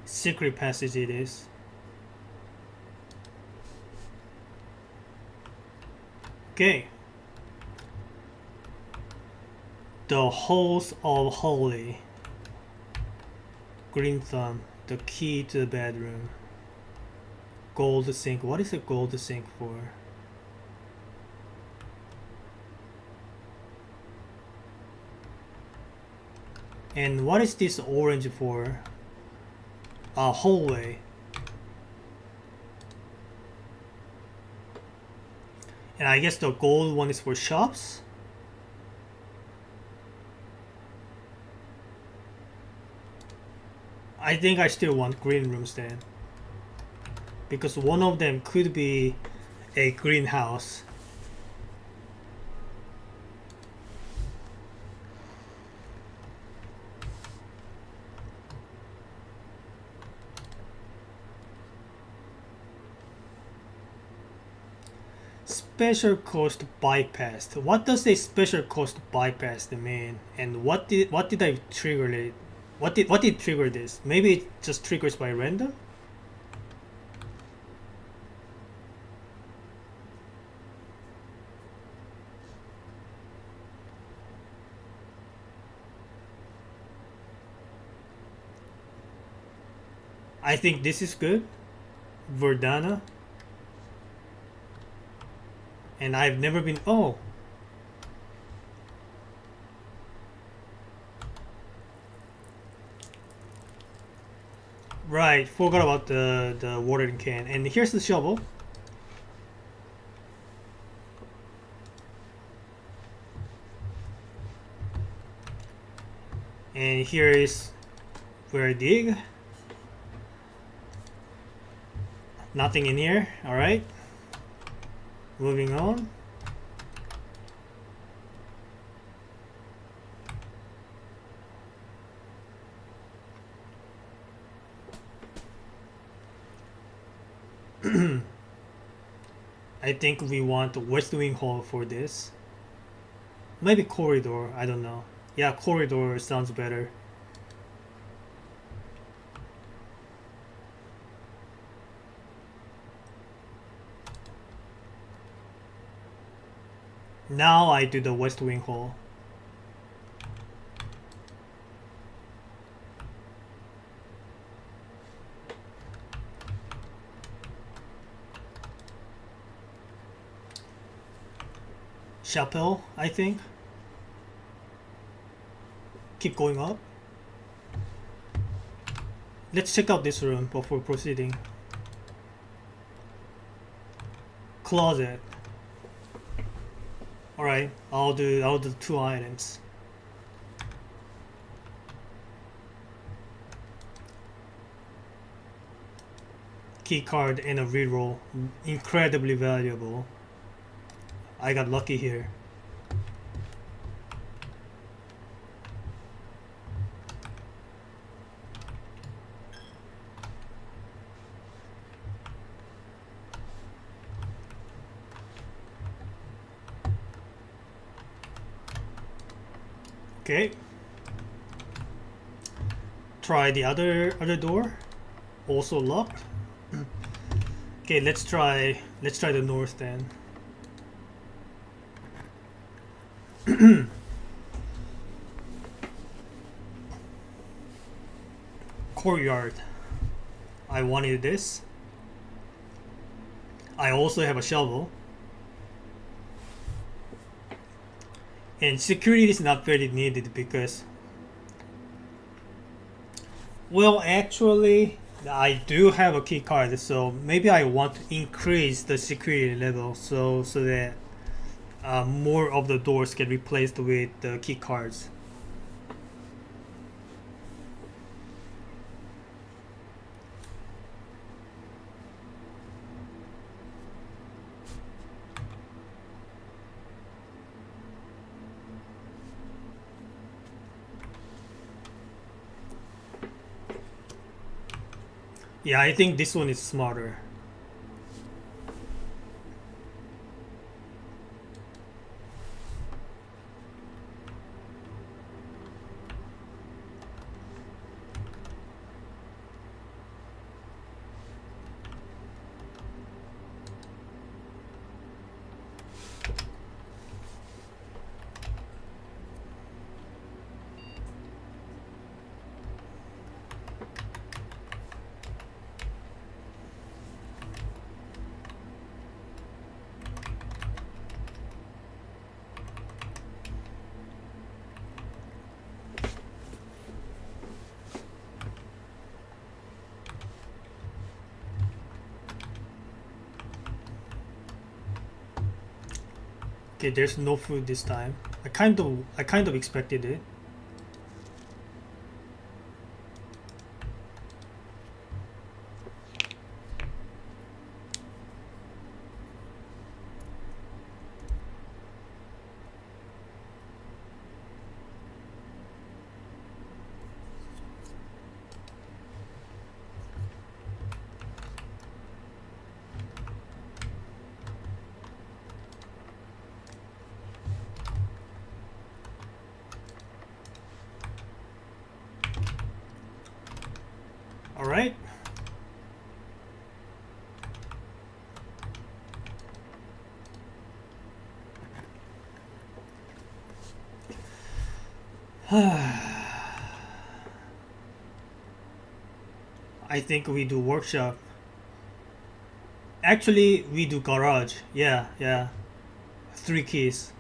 Secret passage it is. Okay. The halls of holy. Green thumb. The key to the bedroom. Gold sink. What is a gold sink for? And what is this orange for? A hallway. And I guess the gold one is for shops. I think I still want green rooms then, because one of them could be a greenhouse. Special cost bypass. What does a special cost bypass mean? And what did I trigger it? What did trigger this? Maybe it just triggers by random? I think this is good. Verdana. And I've never been. Oh. Right, forgot about the watering can. And here's the shovel. And here is where I dig. Nothing in here. Alright. Moving on. I think we want West Wing Hall for this. Maybe corridor, I don't know. Yeah, corridor sounds better. Now I do the West Wing Hall. Chapel, I think. Keep going up. Let's check out this room before proceeding. Closet. Alright, I'll do 2 items. Key card and a reroll. Incredibly valuable. I got lucky here. Okay. Try the other door. Also locked. Okay, let's try the north then. Courtyard. I wanted this. I also have a shovel. And security is not very needed because, well, actually, I do have a key card, so maybe I want to increase the security level so that more of the doors get replaced with the key cards. Yeah, I think this one is smarter. Okay, there's no food this time. I kind of expected it. All right. I think we do workshop. Actually, we do garage. Yeah, yeah. 3 keys.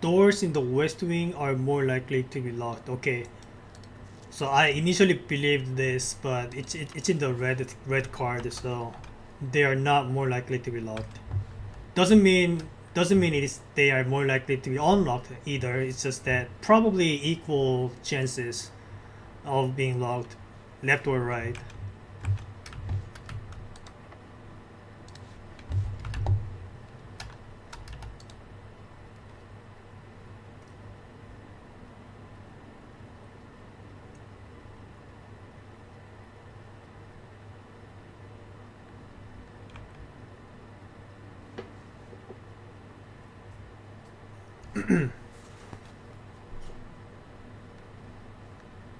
Doors in the west wing are more likely to be locked. Okay. So I initially believed this, but it's in the red card, so they are not more likely to be locked. Doesn't mean it is they are more likely to be unlocked either. It's just that probably equal chances of being locked, left or right.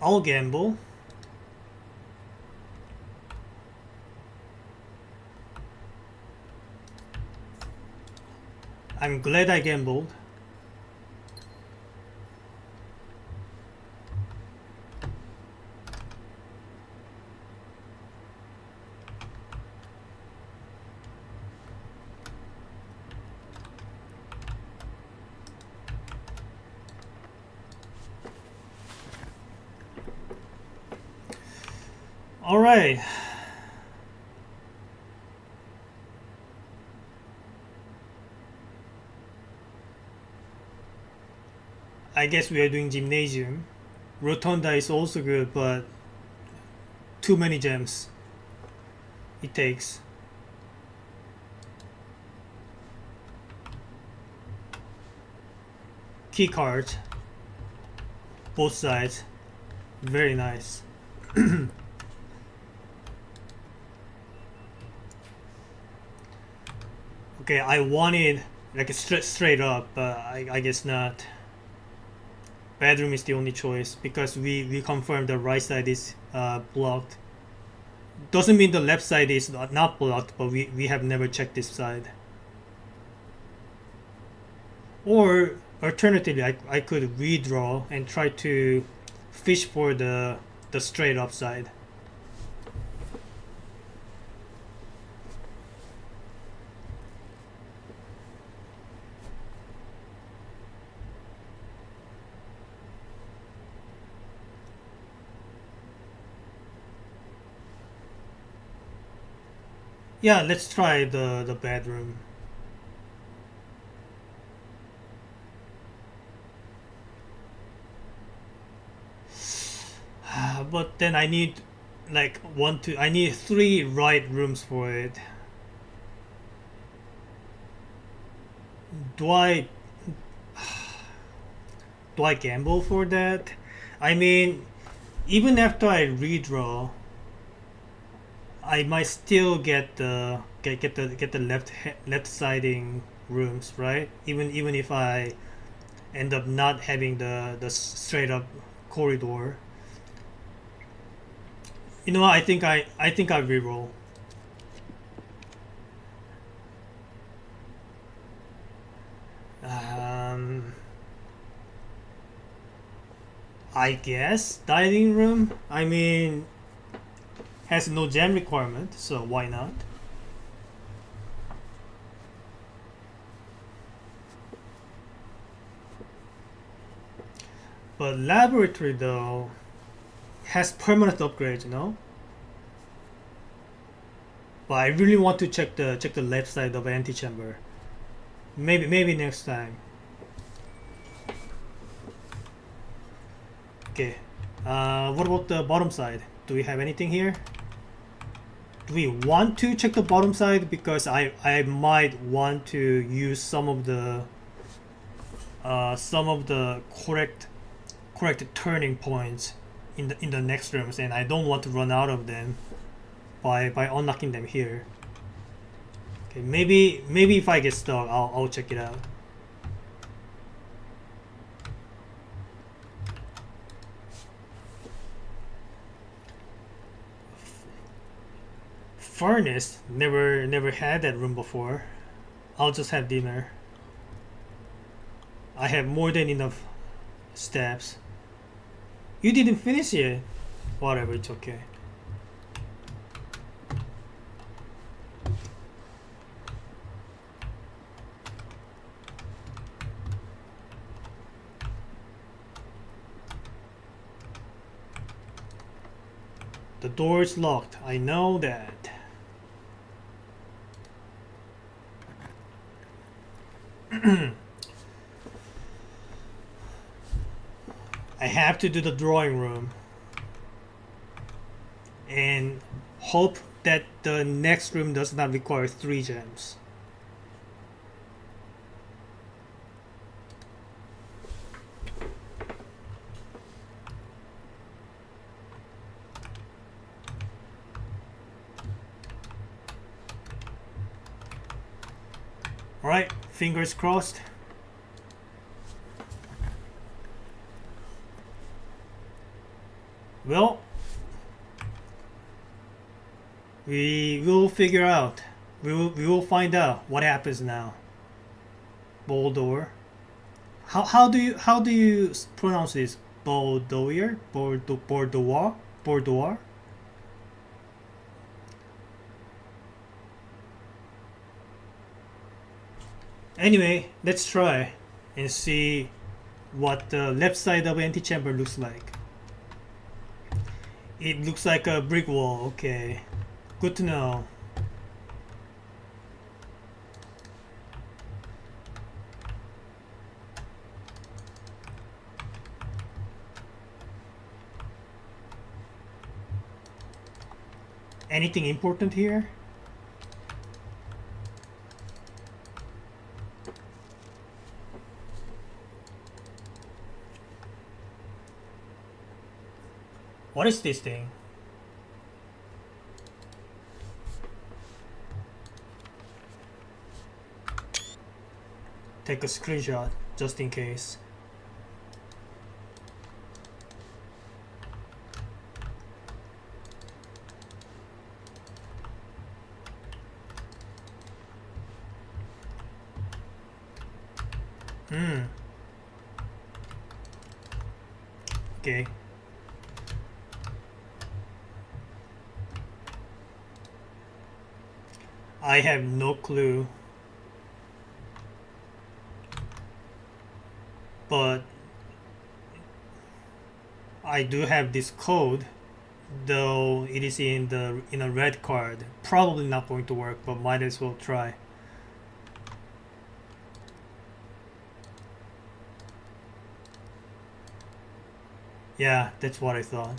I'll gamble. I'm glad I gambled. All right. I guess we are doing gymnasium. Rotunda is also good, but too many gems it takes. Key card, both sides, very nice. Okay, I wanted like a straight up, but I guess not. Bedroom is the only choice because we confirmed the right side is blocked. Doesn't mean the left side is not blocked, but we have never checked this side. Or alternatively, I could redraw and try to fish for the straight up side. Yeah, let's try the bedroom. But then I need like I need three right rooms for it. Do I do I gamble for that? I mean, even after I redraw, I might still get the left siding rooms, right? Even if I end up not having the straight up corridor. You know what? I think I reroll. Um, I guess dining room. I mean, has no gem requirement, so why not? But laboratory though has permanent upgrades, you know. But I really want to check the left side of antechamber. Maybe next time. Okay. What about the bottom side? Do we have anything here? Do we want to check the bottom side? Because I might want to use some of the correct turning points in the next rooms, and I don't want to run out of them by unlocking them here. Okay, maybe if I get stuck, I'll check it out. Furnace, never had that room before. I'll just have dinner. I have more than enough steps. You didn't finish yet. Whatever, it's okay. The door is locked. I know that. I have to do the drawing room and hope that the next room does not require 3 gems. Alright, fingers crossed. Well, we will figure out. We will find out what happens now. Boldor. How do you pronounce this? Bordeaux? Bordeaux? Bordeaux? Anyway, let's try and see what the left side of antechamber looks like. It looks like a brick wall. Okay. Good to know. Anything important here? What is this thing? Take a screenshot just in case. Okay. I have no clue. But I do have this code, though it is in a red card. Probably not going to work, but might as well try. Yeah, that's what I thought.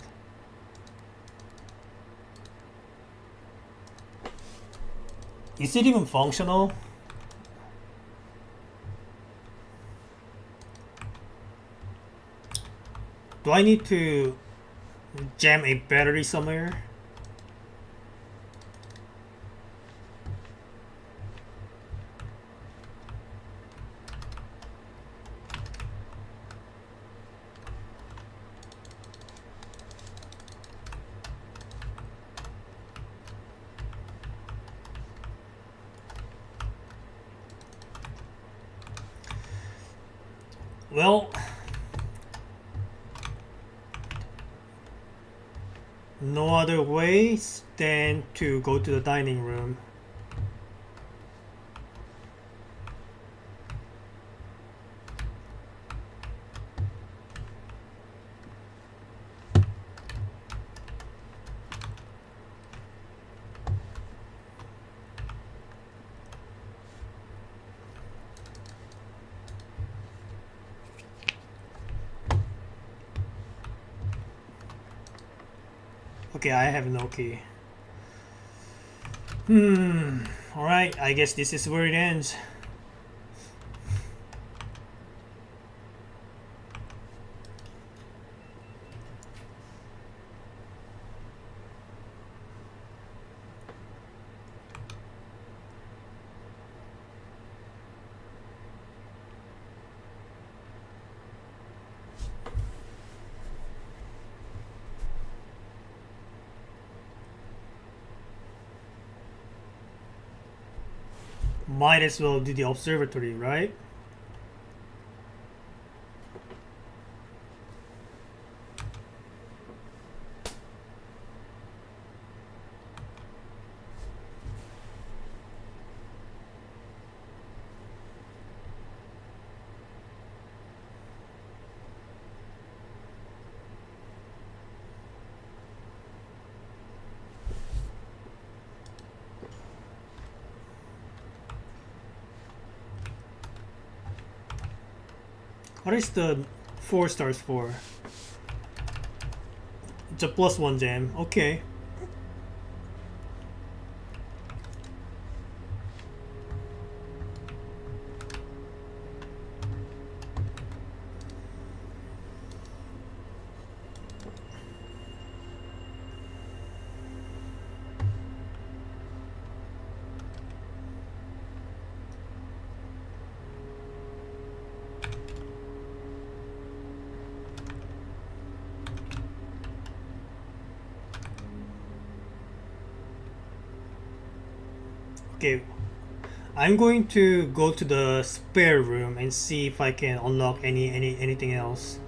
Is it even functional? Do I need to jam a battery somewhere? Well, no other ways than to go to the dining room. Okay, I have no key. Alright, I guess this is where it ends. Might as well do the observatory, right? What is the 4 stars for? It's a +1 jam. Okay. Okay, I'm going to go to the spare room and see if I can unlock anything else.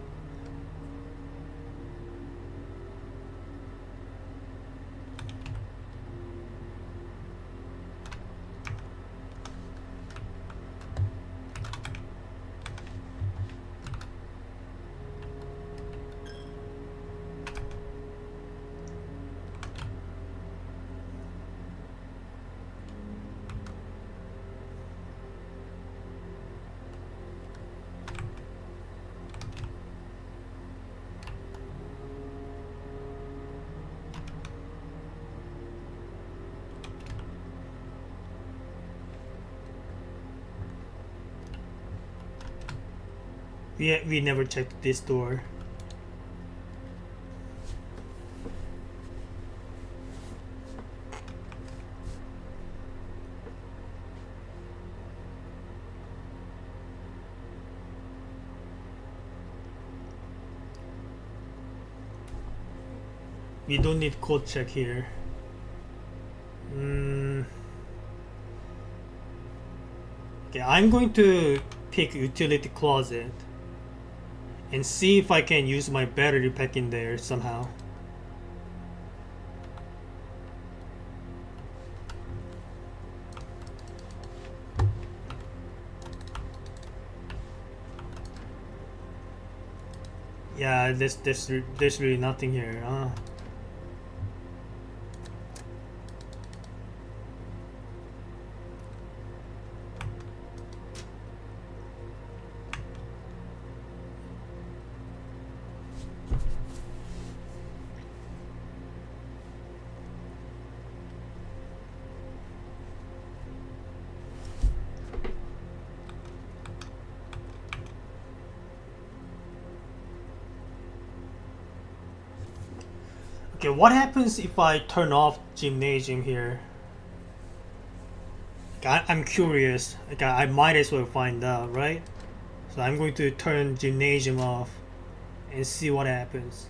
We never checked this door. We don't need code check here. Okay, I'm going to pick utility closet and see if I can use my battery pack in there somehow. Yeah, there's really nothing here. Okay, what happens if I turn off gymnasium here? I'm curious. Like, I might as well find out, right? So I'm going to turn gymnasium off and see what happens.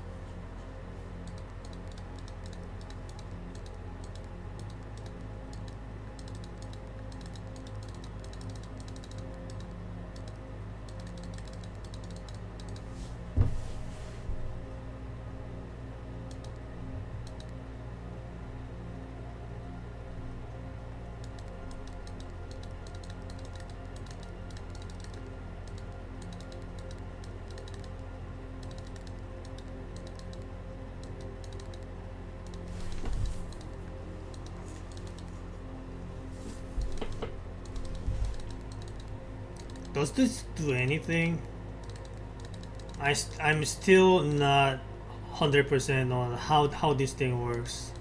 Does this do anything? I'm still not 100% on how this thing works.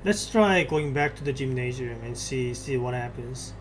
Let's try going back to the gymnasium and see what happens.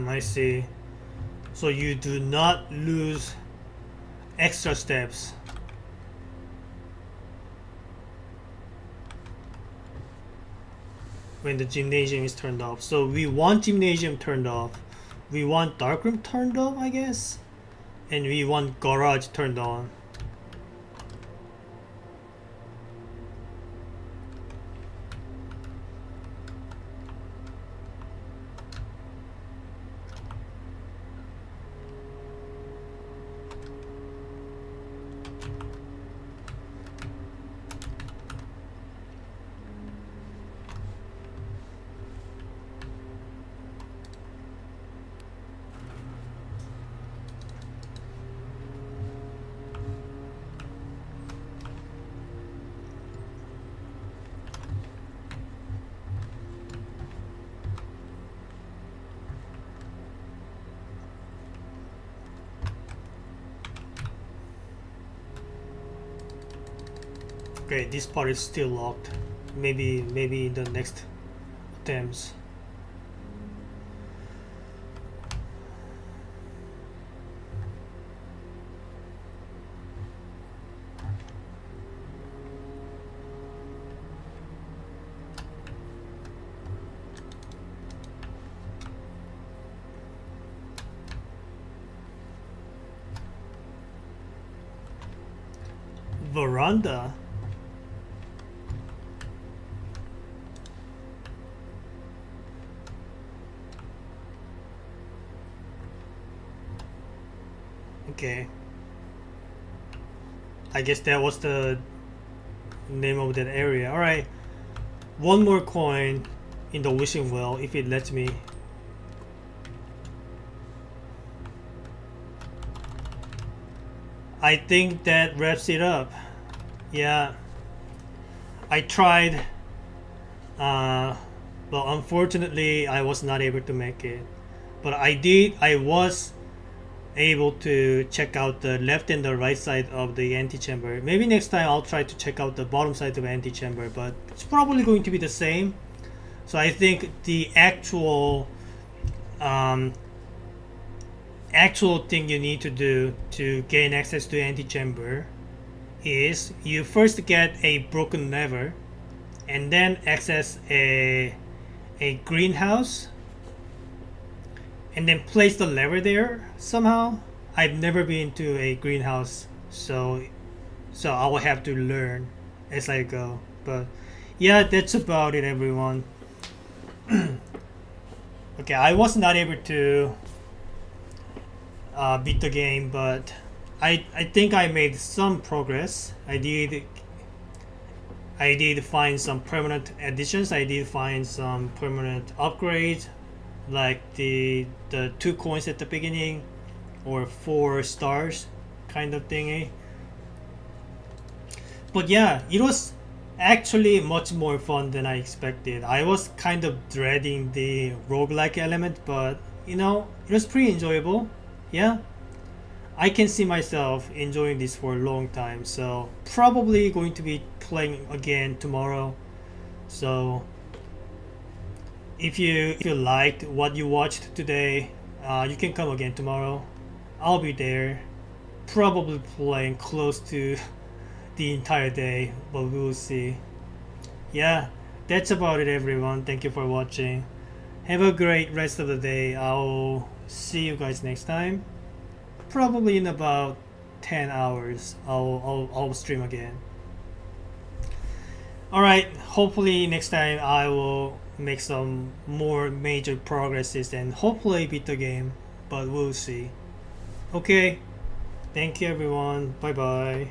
I see. So you do not lose extra steps. When the gymnasium is turned off. So we want gymnasium turned off. We want darkroom turned off, I guess. And we want garage turned on. Okay, this part is still locked. Maybe in the next attempts. Veranda. Okay. I guess that was the name of that area. Alright. One more coin in the wishing well if it lets me. I think that wraps it up. Yeah. I tried. Well, unfortunately, I was not able to make it. But I was able to check out the left and the right side of the antechamber. Maybe next time I'll try to check out the bottom side of the antechamber, but it's probably going to be the same. So I think the actual thing you need to do to gain access to antechamber is you first get a broken lever and then access a greenhouse and then place the lever there somehow. I've never been to a greenhouse, so I will have to learn as I go. But yeah, that's about it, everyone. Okay, I was not able to beat the game, but I think I made some progress. I did find some permanent additions. I did find some permanent upgrades, like the 2 coins at the beginning, or 4 stars kind of thingy. But yeah, it was actually much more fun than I expected. I was kind of dreading the roguelike element, but you know, it was pretty enjoyable. Yeah, I can see myself enjoying this for a long time, so probably going to be playing again tomorrow. So if you liked what you watched today, you can come again tomorrow. I'll be there, probably playing close to the entire day, but we will see. Yeah, that's about it, everyone. Thank you for watching. Have a great rest of the day. I'll see you guys next time. Probably in about 10 hours I'll stream again. Alright, hopefully next time I will make some more major progresses and hopefully beat the game, but we'll see. Okay, thank you everyone. Bye bye.